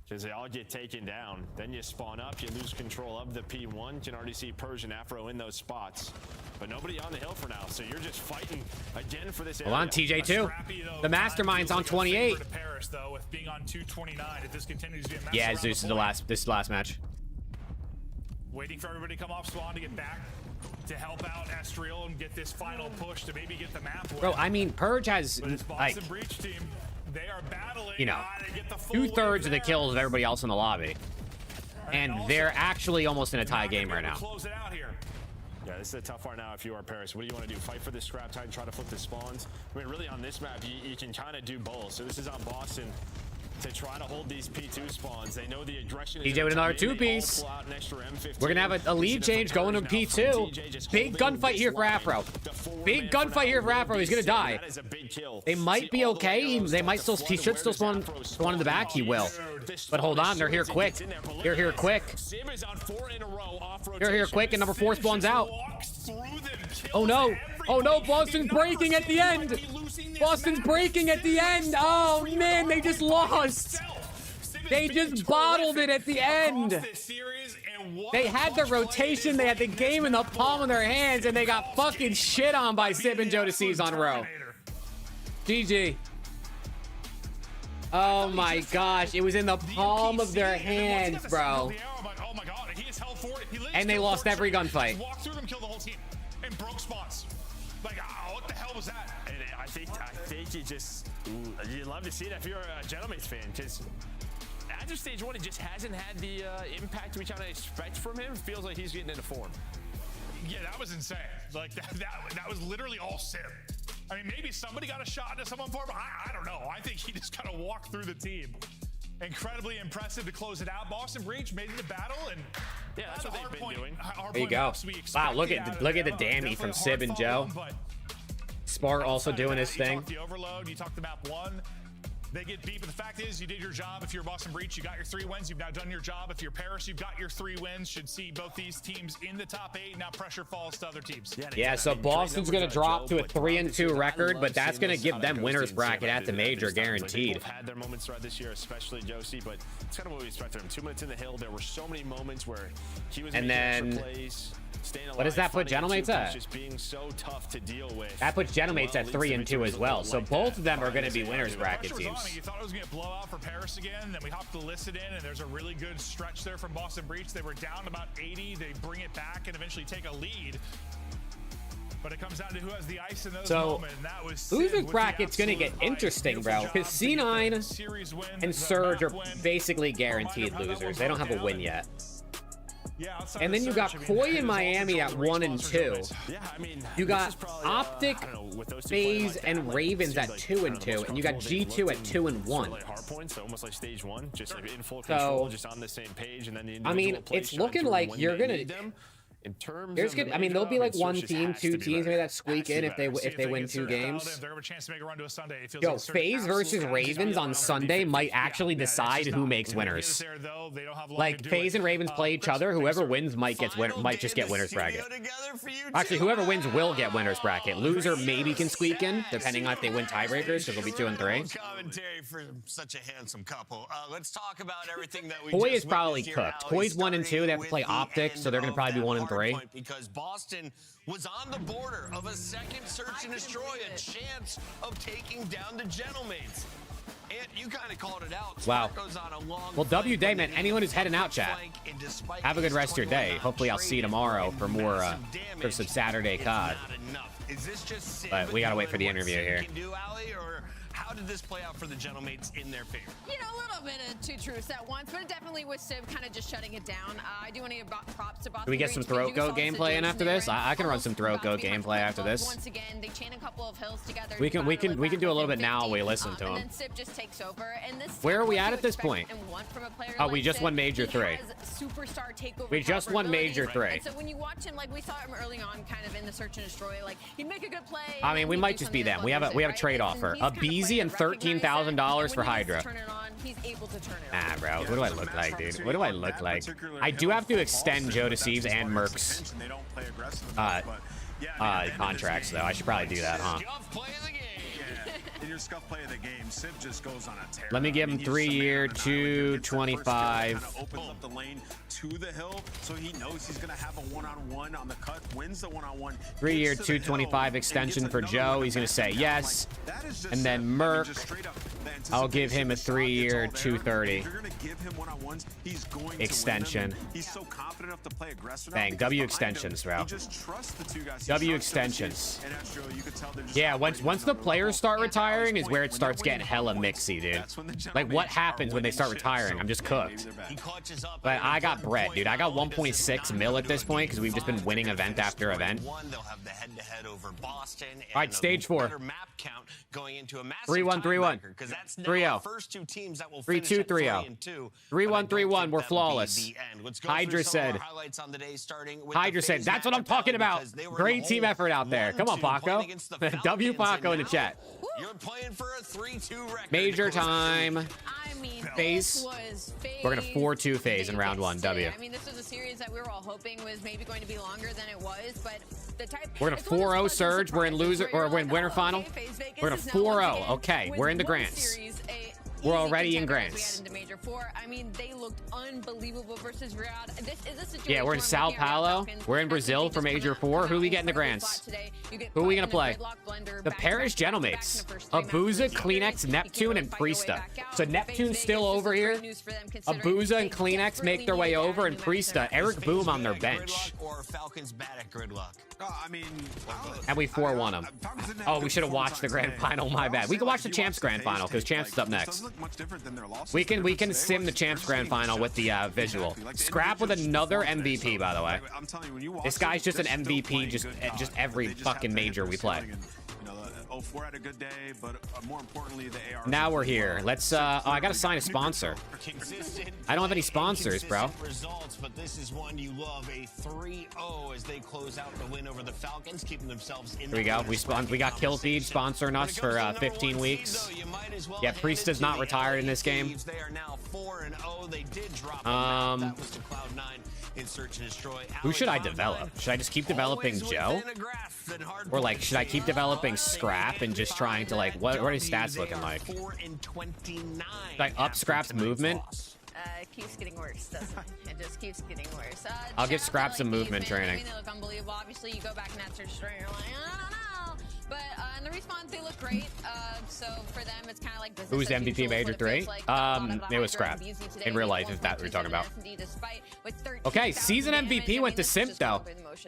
Because they all get taken down. Then you spawn up, you lose control of the P1. You can already see Persian Afro in those spots. But nobody on the hill for now, so you're just fighting again for this area. Hold on, TJ2. The Mastermind's on 28. Paris, though, with being on 229. If this continues to be a mess yeah, Zeus is this is the last match. Waiting for everybody to come off spawn to get back to help out Estriel and get this final push to maybe get the map win. Bro, I mean, Purge has, like, Breach team, they are battling, you know, 2/3 of the kills of everybody else in the lobby. And they're actually almost in a tie game right now. Close it out here. Yeah, this is a tough part now if you are Paris. What do you want to do? Fight for this scrap time, try to flip the spawns? I mean, really on this map, you can kind of do both. So this is on Boston to try to hold these P2 spawns. They know the aggression is DJ with another 2-piece. We're going to have a lead change going to P2. Big gunfight here for Afro. Big gunfight here for Afro. He's going to die. They might be okay. They might still, he should still spawn in the back. He will. But hold on, they're here quick. They're here quick. They're here quick, and number 4 spawns out. Oh no. Oh no, Boston's breaking at the end. Boston's breaking at the end. Oh man, they just lost. They just bottled it at the end. They had the rotation, they had the game in the palm of their hands, and they got fucking shit on by Sib and Joe Deceives on row. GG. Oh my gosh, it was in the palm of their hands, bro. And they lost every gunfight. Walked through them, killed the whole team, and broke spawns. Like, what the hell was that? And I think you love to see that if you're a Gentlemates fan, because after stage 1, it just hasn't had the impact we kind of expect from him. Feels like he's getting into form. Yeah, that was insane. Like that was literally all Sib. I mean, maybe somebody got a shot into someone for him. I don't know. I think he just kind of walked through the team. Incredibly impressive to close it out. Boston Breach made it to battle, and yeah, that's what they've been doing. There you go. Wow, look at the Dammy from Sib and Joe. Spar also doing his thing. The overload. You talked about 1. They get beat, but the fact is, you did your job. If you're Boston Breach, you got your 3 wins. You've now done your job. If you're Paris, you've got your 3 wins. Should see both these teams in the top 8. Now pressure falls to other teams. Yeah, so Boston's going to drop to a 3-2 record, but that's going to give them winners bracket at the major guaranteed. Had their moments throughout this year, especially Josie, but it's kind of what we expected him. 2 minutes in the hill, there were so many moments where he was and then plays, what does that put Gentlemates at? just being so tough to deal with. That puts Gentlemates at 3-2 as well. So both of them are going to be winners bracket teams. You thought it was going to blow out for Paris again, then we hopped the listed in, and there's a really good stretch there from Boston Breach. They were down about 80. They bring it back and eventually take a lead. But it comes down to who has the ice in those moments. And that was loser bracket's going to get interesting, bro, because C9 and Surge are basically guaranteed losers. They don't have a win yet. And then you got Koi in Miami at 1-2. You got Optic, FaZe, and Ravens at 2-2, and you got G2 at 2-1. So almost like stage 1, just like in full control, just on the same page, and then the I mean, it's looking like you're gonna. In terms There's good. I mean, there'll be like 1 team, 2 teams maybe that squeak in if they win 2 games. Yo, FaZe versus Ravens on Sunday might actually decide who makes winners. Like FaZe and Ravens play each other. Whoever wins might just get winners bracket. Actually, whoever wins will get winners bracket. Loser maybe can squeak in depending on if they win tiebreakers because they'll be 2 and 3. Commentary for such a handsome couple. Let's talk about everything that we. Koi is probably cooked. Koi's 1-2. They have to play Optic, so they're going to probably be 1 and 3. Because Boston was on the border of a second search and destroy, a chance of taking down the Gentlemates. And you kind of called it out. Wow. Well, W day, man. Anyone who's heading out, chat. Have a good rest of your day. Hopefully, I'll see you tomorrow for more for some Saturday COD. But we gotta wait for the interview here. How did this play out for the Gentlemates in their favor? You know, a little bit of 2 truths at once, but it definitely was Civ kind of just shutting it down. I do want to give props to Boston. Can we get some Throat Goat gameplay in after this? I can run some Throat Goat gameplay after this. Once again, they chain a couple of hills together. We can do a little bit now while we listen to And him. then Civ just takes over. And this Where are we at this point? Oh, we just won Major 3. Superstar takeover. We just won Major 3. And so when you watch him, like we saw him early on, kind of in the search and destroy, like he'd make a good play. I mean, we might just be them. We have a trade offer. A Beezy and $13,000 for Hydra. Nah, bro. What do I look like, dude? What do I look like? I do have to extend Joe Deceives and Merc's contracts, though. I should probably do that, huh? In your scuff play of the game, Civ just goes on a tear. Let me give him 3-year, 225. Opens up the lane to the hill, so he knows he's gonna have a one-on-one on the cut. Wins the one-on-one. 3-year, 225 extension for Joe. He's gonna say yes. And then Merc, I'll give him a 3-year, 230 extension. He's so confident enough to play aggressive. Bang, W extensions, bro. He just trusts the 2 guys. W extensions. Yeah, once the players start retiring is where it starts getting hella mixy, dude. Like, what happens when they start retiring? I'm just cooked. But I got bread, dude. I got 1.6 mil at this point because we've just been winning event after event. All right, stage 4. 3-1, 3-1. 3-0. 3-2, 3-0. 3-1, 3-1. We're flawless. Hydra said, that's what I'm talking about. Great team effort out there. Come on, Paco. W Paco in the chat. You're playing for a 3-2 record. Major time. I mean, FaZe. We're gonna 4-2 FaZe in round 1. W. I mean, this was a series that we were all hoping was maybe going to be longer than it was, but the type. We're gonna 4-0 Surge. We're in loser or we're in winter final. We're gonna 4-0. Okay, we're in the grants. We're already in grants. I mean, they looked unbelievable versus Riyadh. This is a situation. Yeah, we're in Sao Paulo. We're in Brazil for Major 4. Who are we getting the grants? Who are we gonna play? The Paris Gentlemates. Abuza, Kleenex, Neptune, and Priesta. So Neptune's still over here. Abuza and Kleenex make their way over, and Priesta, Eric Boom on their bench. And we 4-1 them. Oh, we should have watched the grand final. My bad. We can watch the Champs grand final because Champs is up next. We can sim the Champs grand final with the visual. Scrap with another MVP, by the way. This guy's just an MVP just every fucking major we play. You know, 04 had a good day, but more importantly, the AR. Now we're here. Let's oh, I gotta sign a sponsor. I don't have any sponsors, bro. Results, but this is one you love, a 3-0 as they close out the win over the Falcons, keeping themselves in. Here we go. We got Kill Feed sponsoring us for 15 weeks. Yeah, Priest is not retired in this game. They are now 4-0. They did drop that was to Cloud9 in Search and Destroy. Who should I develop? Should I just keep developing Joe? Or like, should I keep developing Scrap and just trying to like, what are his stats looking like? Should I up Scrap's movement? It keeps getting worse, doesn't it? It just keeps getting worse. I'll give Scrap some movement training. I mean, they look unbelievable. Obviously, you go back in that Search Destroy, you're like, I don't know. But in the response, they look great. So for them, it's kind of like who's MVP Major 3? It was Scrap. In real life, if that we're talking about. Okay, season MVP went to Simp though.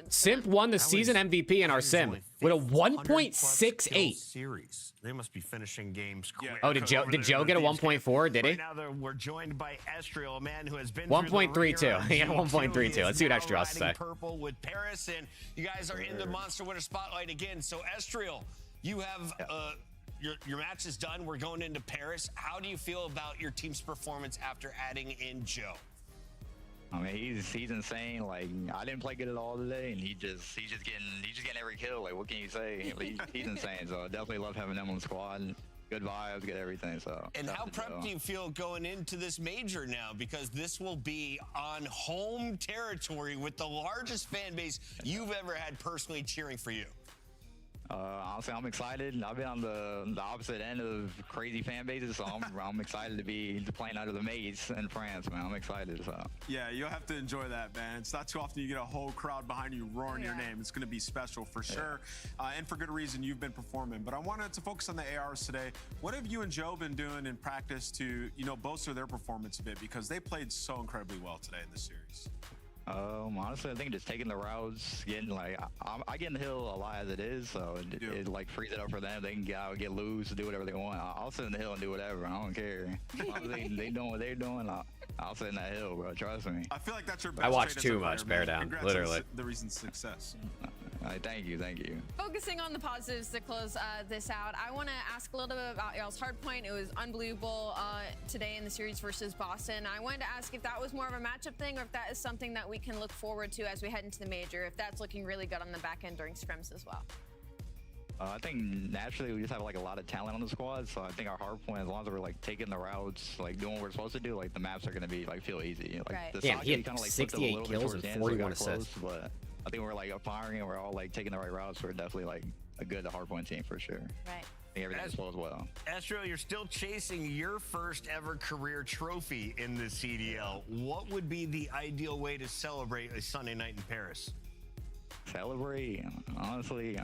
Simp won the season MVP in our sim with a 1.68 series. They must be finishing games quick. Oh, did Joe get a 1.4? Did he? Right now, we're joined by Estriel, a man who has been 1.32. He got 1.32. Let's see what Estriel has to say. Purple with Paris, and you guys are in the Monster Winter Spotlight again. So Estriel, you have your match is done. We're going into Paris. How do you feel about your team's performance after adding in Joe? I mean, he's insane. Like, I didn't play good at all today, and he's just getting every kill. Like, what can you say? He's insane. So I definitely love having him on the squad. Good vibes, good everything. So. And how prepped do you feel going into this major now? Because this will be on home territory with the largest fan base you've ever had personally cheering for you. Honestly, I'm excited. I've been on the opposite end of crazy fan bases, so I'm excited to be playing under the mates in France, man. I'm excited. So. Yeah, you'll have to enjoy that, man. It's not too often you get a whole crowd behind you roaring your name. It's going to be special for sure, and for good reason. You've been performing, but I wanted to focus on the ARs today. What have you and Joe been doing in practice to, bolster their performance a bit, because they played so incredibly well today in this series? Honestly, I think just taking the routes, getting like I get in the hill a lot as it is, so it like frees it up for them. They can get out, get loose, do whatever they want. I'll sit in the hill and do whatever. I don't care. they doing what they're doing. I'll sit in that hill, bro. Trust me. I feel like that's your best I watch trait too as a much player, Bear man. Down, Congrats literally. on the recent success. Thank you. Focusing on the positives to close this out, I want to ask a little bit about y'all's hardpoint. It was unbelievable today in the series versus Boston. I wanted to ask if that was more of a matchup thing, or if that is something that we can look forward to as we head into the major, if that's looking really good on the back end during scrims as well. I think naturally we just have like a lot of talent on the squad, so I think our hard point, as long as we're like taking the routes, like doing what we're supposed to do, like the maps are gonna be like feel easy. Like the Damn, he had kind of like 68 kills and 41 assists. But I think we're like firing and we're all like taking the right routes. We're definitely like a good hard point team for sure. Right. I think everything flows well. Estriel, you're still chasing your first ever career trophy in the CDL. What would be the ideal way to celebrate a Sunday night in Paris? Celebrate, honestly.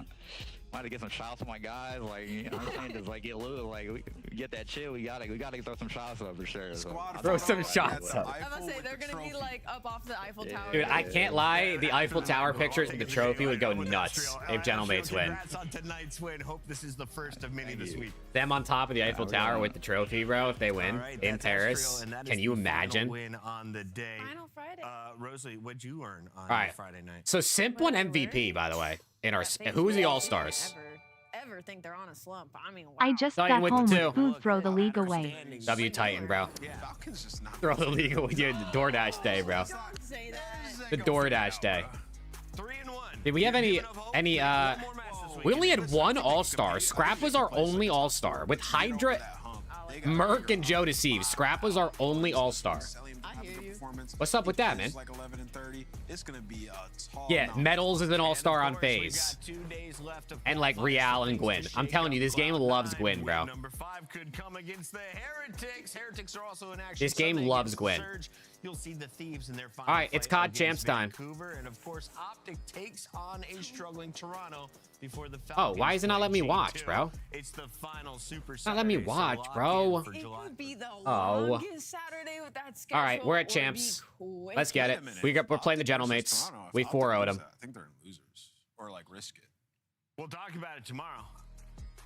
I had to get some shots on my guys, like I'm saying, just like get loose, like we get that chill. We gotta throw some shots up for sure. So. Throw some shots up. I'm gonna say they're gonna be like up off the Eiffel Tower. Dude, I can't lie. The Eiffel Tower pictures with the trophy would go nuts if Gentlemates win. Congrats on tonight's win. Hope this is the first of many this week. Them on top of the Eiffel Tower with the trophy, bro. If they win in Paris, can you imagine? Win on the day. Final Friday. Rosalie, what'd you earn on Friday night? So Simp won MVP, by the way. In our who was the All-Stars? Ever think they're on a slump? I mean, wow. I just got home with food. Throw the league away. W Titan, bro. Throw the league away. Dude, the DoorDash day, bro. The DoorDash day. 3-1. Did we have any? We only had one All-Star. Scrap was our only All-Star. With Hydra, Merc, and Joe Deceive, Scrap was our only All-Star. What's up with that, man? Like 11 and 30. It's gonna be a tall Yeah, Metals is an all-star on FaZe. And like Real and Gwyn. I'm telling you, this game loves Gwyn, bro. Number 5 could come against the Heretics. Heretics are also in action. This game loves Gwyn. You'll see the Thieves in their final All right, it's COD Champs time. Vancouver, and of course, Optic takes on a struggling Toronto before the Oh, why is it not letting me watch, bro? It's the final Super Not letting me watch, bro. It could be the longest Saturday with that schedule. All right, we're at Champs. Let's get it. We're playing the Gentlemates. We 4-0'd them. I think they're losers or like risk it. We'll talk about it tomorrow.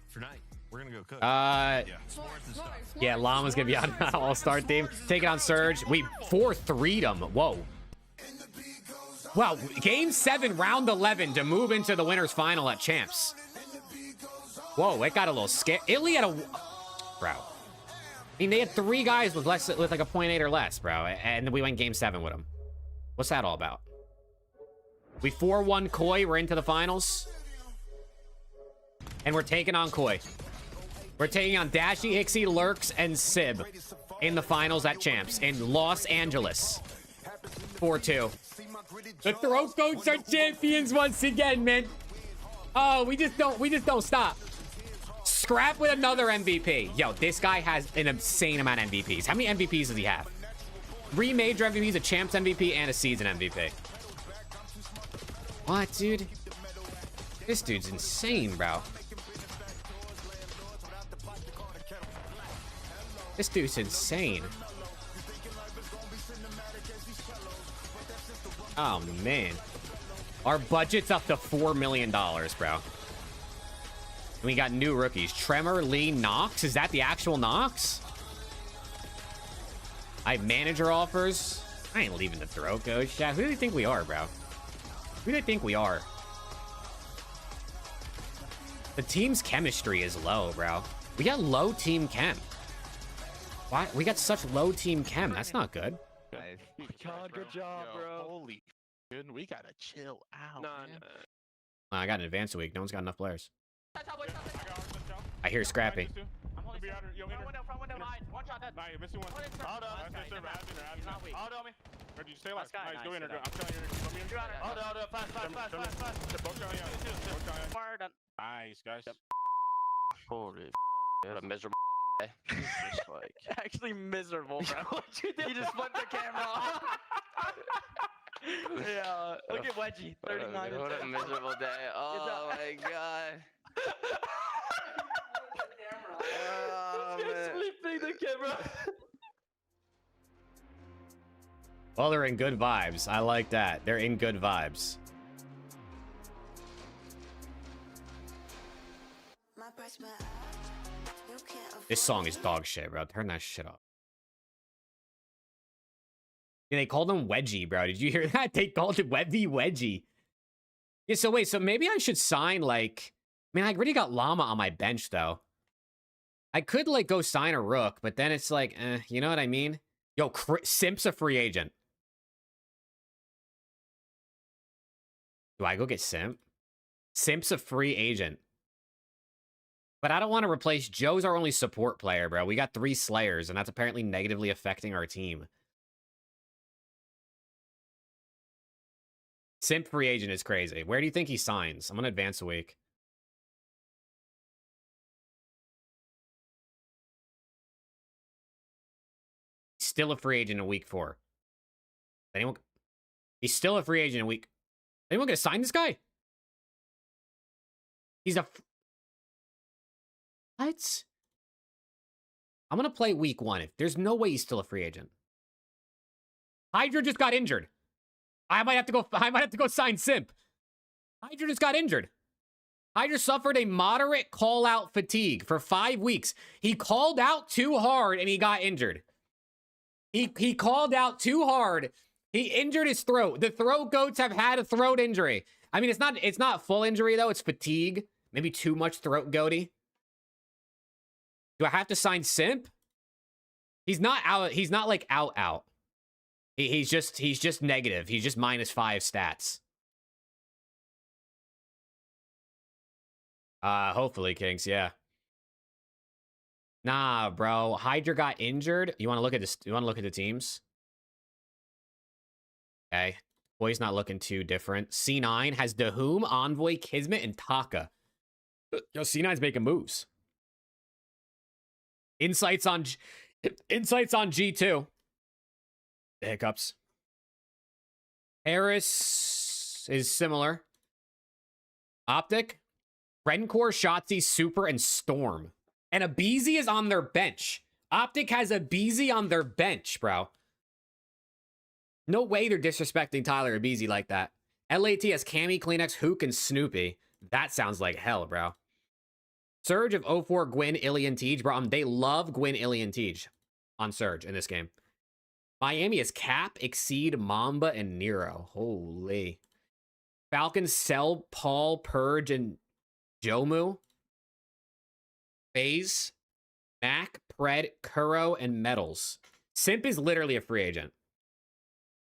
For night, we're gonna go cook. Yeah, Llama's gonna be on All-Star team. Take it on Surge. We 4-3'd them. Whoa. Wow, Game 7, Round 11 to move into the winner's final at Champs. Whoa, it got a little scared. Italy had a... Bro. I mean, they had 3 guys with like a 0.8 or less, bro. And we went game 7 with them. What's that all about? We 4-1 Koi. We're into the finals. And we're taking on Koi. We're taking on Dashy, Ixie, Lurks, and Sib in the finals at Champs in Los Angeles. 4-2. The throat goats are champions once again, man. Oh, we just don't stop. Scrap with another MVP. Yo, this guy has an insane amount of MVPs. How many MVPs does he have? 3 major MVPs, a Champs MVP, and a season MVP. What, dude? This dude's insane, bro. This dude's insane. Oh, man. Our budget's up to $4 million, bro. We got new rookies. Tremor, Lee, Knox. Is that the actual Knox? I have manager offers. I ain't leaving the throat, coach. Yeah, who do you think we are, bro? Who do you think we are? The team's chemistry is low, bro. We got low team chem. Why? We got such low team chem. That's not good. God, good job, bro. Holy good. We gotta chill out. Man. I got an advanced week. No one's got enough players. I hear Scrappy. Nice, guys. Holy what a miserable day. Just like actually miserable, bro. You just flipped the camera off. Yeah, look at Wedgie. 39. What a miserable day. Oh my god. Just flipping the camera. Well, they're in good vibes. I like that. They're in good vibes. This song is dog shit, bro. Turn that shit off. Yeah, they called him Wedgie, bro. Did you hear that? They called him Wedgie. Yeah, so wait, so maybe I should sign, like... I mean, I already got Llama on my bench, though. I could, like, go sign a Rook, but then it's like, you know what I mean? Yo, Simp's a free agent. Do I go get Simp? Simp's a free agent. But I don't want to replace... Joe's our only support player, bro. We got 3 Slayers, and that's apparently negatively affecting our team. Simp free agent is crazy. Where do you think he signs? I'm going to advance a week. Still a free agent in week 4. Anyone? He's still a free agent in week... Anyone gonna sign this guy? He's a... What? I'm gonna play week 1. There's no way he's still a free agent. Hydra just got injured. I might have to go sign Simp. Hydra just got injured. Hydra suffered a moderate call-out fatigue for 5 weeks. He called out too hard and he got injured. He called out too hard. He injured his throat. The throat goats have had a throat injury. I mean, it's not full injury though. It's fatigue. Maybe too much throat goaty. Do I have to sign Simp? He's not out. He's not like out. He's just negative. He's just -5 stats. Hopefully, Kings, yeah. Nah, bro. Hydra got injured. You want to look at this? You want to look at the teams? Okay. Boy's not looking too different. C9 has Dahum, Envoy, Kismet, and Taka. Yo, C9's making moves. Insights on G2. The hiccups. Harris is similar. Optic, Rencore, Shotzi, Super, and Storm. And Abizi is on their bench. Optic has Abizi on their bench, bro. No way they're disrespecting Tyler Abizi like that. LAT has Cammy, Kleenex, Hook, and Snoopy. That sounds like hell, bro. Surge of 04, Gwyn, Illy, and Tej, bro. They love Gwyn, Illy, and Tej on Surge in this game. Miami is Cap, Exceed, Mamba, and Nero. Holy. Falcons sell Paul, Purge, and Jomu. FaZe, Mac, Pred, Kuro, and Metals. Simp is literally a free agent.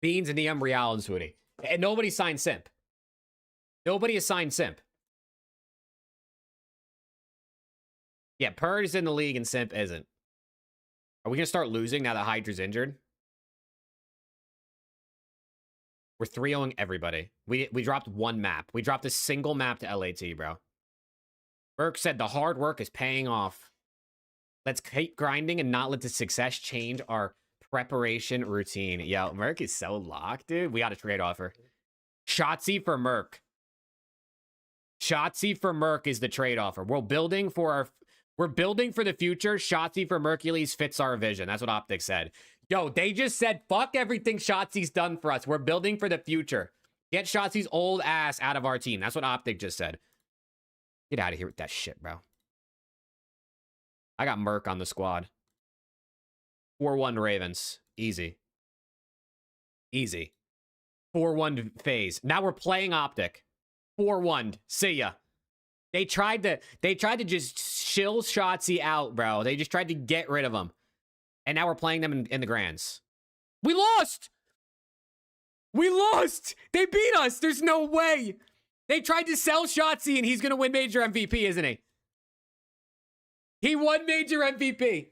Beans, Neum, Real, and Swooty. And nobody signed Simp. Nobody has signed Simp. Yeah, Purd is in the league and Simp isn't. Are we going to start losing now that Hydra's injured? We're 3-0ing everybody. We dropped one map. We dropped a single map to LAT, bro. Merc said the hard work is paying off. Let's keep grinding and not let the success change our preparation routine. Yo, Merc is so locked, dude. We got a trade offer. Shotzzy for Merc. Shotzzy for Merc is the trade offer. We're building for the future. Shotzzy for Mercules fits our vision. That's what Optic said. Yo, they just said, fuck everything Shotzi's done for us. We're building for the future. Get Shotzi's old ass out of our team. That's what Optic just said. Get out of here with that shit, bro. I got Merc on the squad. 4-1 Ravens. Easy. Easy. 4-1 FaZe. Now we're playing Optic. 4-1. See ya. They tried to just shill Shotzi out, bro. They just tried to get rid of him. And now we're playing them in the Grands. We lost! We lost! They beat us! There's no way! They tried to sell Shotzi and he's gonna win major MVP, isn't he? He won major MVP.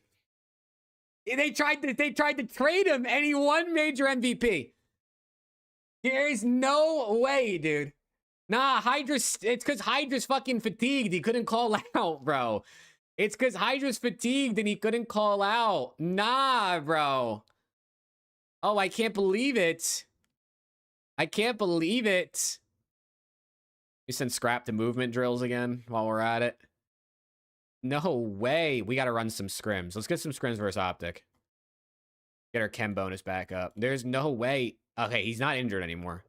They tried to trade him and he won major MVP. There is no way, dude. Nah, it's because Hydra's fucking fatigued. He couldn't call out, bro. It's because Hydra's fatigued and he couldn't call out. Nah, bro. Oh, I can't believe it. I can't believe it. We send Scrap to movement drills again while we're at it. No way. We got to run some scrims. Let's get some scrims versus Optic. Get our chem bonus back up. There's no way. Okay, he's not injured anymore.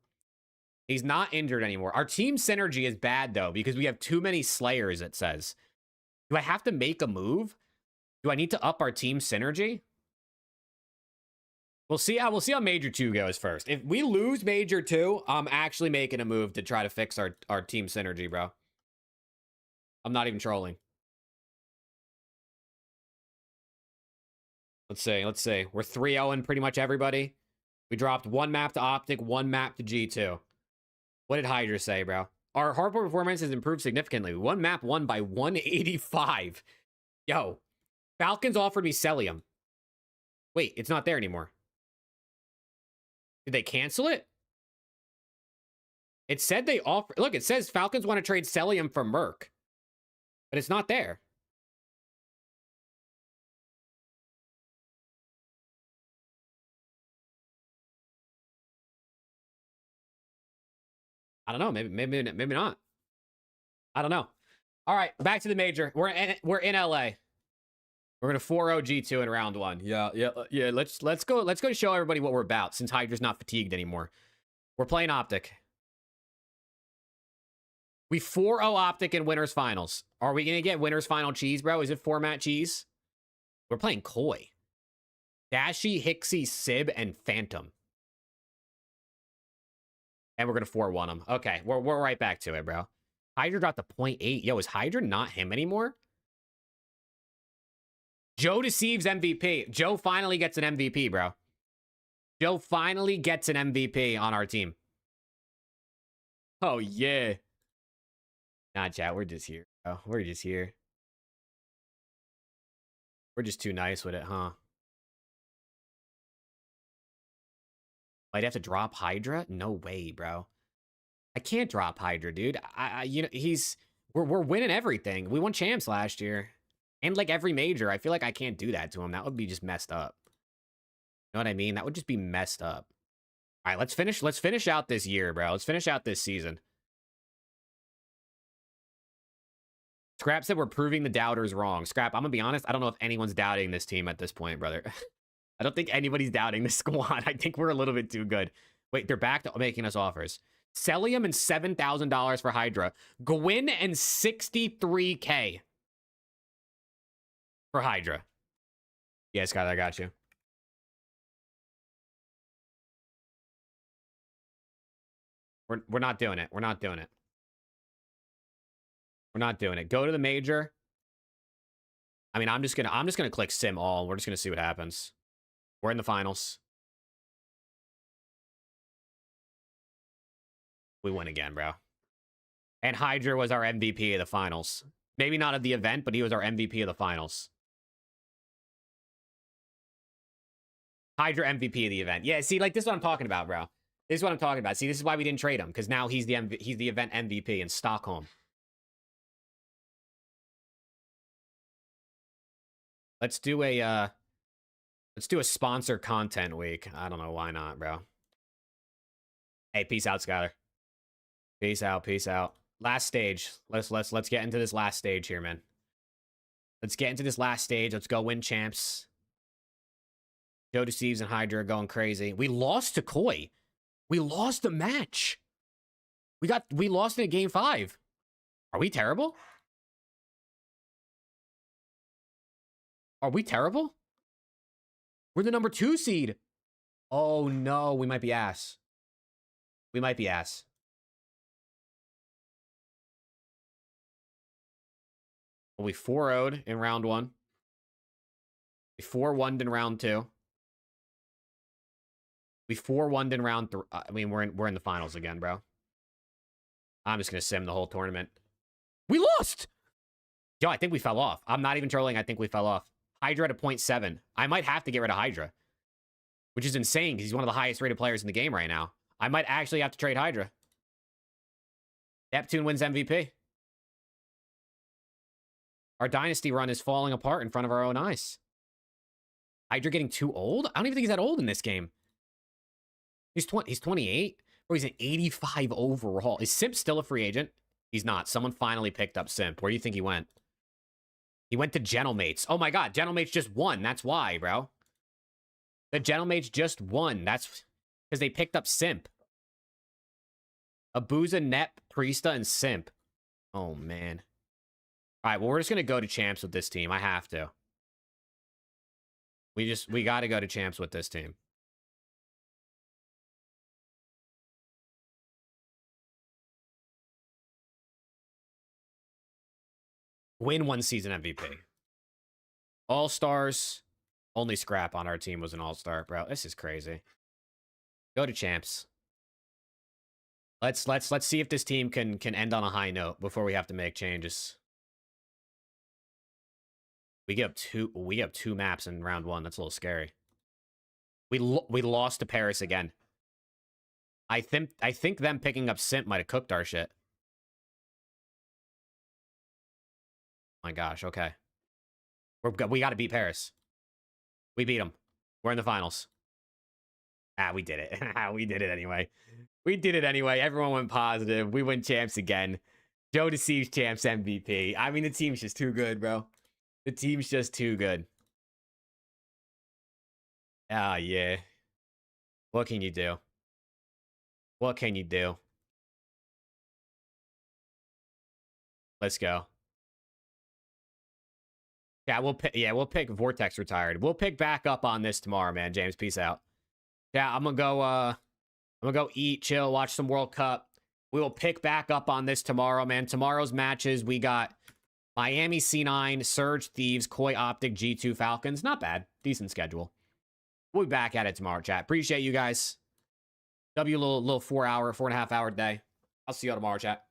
He's not injured anymore. Our team synergy is bad, though, because we have too many Slayers, it says. Do I have to make a move? Do I need to up our team synergy? We'll see how Major 2 goes first. If we lose Major 2, I'm actually making a move to try to fix our team synergy, bro. I'm not even trolling. Let's see. We're 3-0-ing pretty much everybody. We dropped one map to Optic, one map to G2. What did Hydra say, bro? Our hardcore performance has improved significantly. One map won by 185. Yo, Falcons offered me Celium. Wait, it's not there anymore. Did they cancel it? It said they offered... Look, it says Falcons want to trade Celium for Merc. But it's not there. I don't know. Maybe not. I don't know. All right, back to the major. We're in LA. We're gonna 4-0 G2 in round 1. Yeah. Let's go show everybody what we're about since Hydra's not fatigued anymore. We're playing Optic. We 4-0 Optic in winners finals. Are we gonna get winners final cheese, bro? Is it format cheese? We're playing Koi, Dashy, Hixie, Sib, and Phantom. And we're going to 4-1 him. Okay, we're right back to it, bro. Hydra dropped the 0.8. Yo, is Hydra not him anymore? Joe deceives MVP. Joe finally gets an MVP, bro. Joe finally gets an MVP on our team. Oh, yeah. Nah, chat, we're just here, bro. We're just here. We're just too nice with it, huh? I'd have to drop Hydra? No way, bro. I can't drop Hydra, dude. You know, we're winning everything. We won champs last year. And like every major, I feel like I can't do that to him. That would be just messed up. You know what I mean? That would just be messed up. All right, let's finish out this year, bro. Let's finish out this season. Scrap said we're proving the doubters wrong. Scrap, I'm gonna be honest, I don't know if anyone's doubting this team at this point, brother. I don't think anybody's doubting this squad. I think we're a little bit too good. Wait, they're back to making us offers. Celium and $7,000 for Hydra. Gwyn and $63K for Hydra. Yeah, Skylar, I got you. We're not doing it. We're not doing it. We're not doing it. Go to the major. I mean, I'm just gonna click sim all. We're just gonna see what happens. We're in the finals. We win again, bro. And Hydra was our MVP of the finals. Maybe not of the event, but he was our MVP of the finals. Hydra MVP of the event. Yeah, see, like, this is what I'm talking about, bro. This is what I'm talking about. See, this is why we didn't trade him, because now he's the event MVP in Stockholm. Let's do a sponsor content week. I don't know why not, bro. Hey, peace out, Skyler. Peace out, peace out. Last stage. Let's get into this last stage here, man. Let's get into this last stage. Let's go win champs. Joe Deceives and Hydra are going crazy. We lost to Koi. We lost a match. We lost in game 5. Are we terrible? Are we terrible? We're the number 2 seed. Oh no, we might be ass. We might be ass. Well, we 4-0'd in round 1. We 4-1'd in round 2. We 4-1'd in round 3. I mean, we're in the finals again, bro. I'm just gonna sim the whole tournament. We lost! Yo, I think we fell off. I'm not even trolling. I think we fell off. Hydra at a 0.7. I might have to get rid of Hydra. Which is insane, because he's one of the highest rated players in the game right now. I might actually have to trade Hydra. Neptune wins MVP. Our dynasty run is falling apart in front of our own eyes. Hydra getting too old? I don't even think he's that old in this game. He's 28? Or he's an 85 overall. Is Simp still a free agent? He's not. Someone finally picked up Simp. Where do you think he went? He went to Gentlemates. Oh my god, Gentlemates just won. That's why, bro. The Gentlemates just won. That's because they picked up Simp. Abuza, Nep, Priesta, and Simp. Oh, man. All right, well, we're just going to go to champs with this team. I have to. We got to go to champs with this team. Win 1 season MVP. All-stars. Only Scrap on our team was an all-star, bro. This is crazy. Go to champs. Let's see if this team can end on a high note before we have to make changes. We get up two maps in round 1. That's a little scary. We lost to Paris again. I think them picking up Simp might have cooked our shit. My gosh, okay. We got to beat Paris. We beat them. We're in the finals. Ah, we did it. We did it anyway. We did it anyway. Everyone went positive. We win champs again. Joe Deceives champs MVP. I mean, the team's just too good, bro. The team's just too good. Ah, yeah. What can you do? What can you do? Let's go. Yeah, we'll pick Vortex retired. We'll pick back up on this tomorrow, man. James, peace out. Yeah, I'm gonna go eat, chill, watch some World Cup. We will pick back up on this tomorrow, man. Tomorrow's matches, we got Miami C9, Surge Thieves, Koi Optic, G2 Falcons. Not bad. Decent schedule. We'll be back at it tomorrow, chat. Appreciate you guys. W little 4.5 hour day. I'll see you all tomorrow, chat.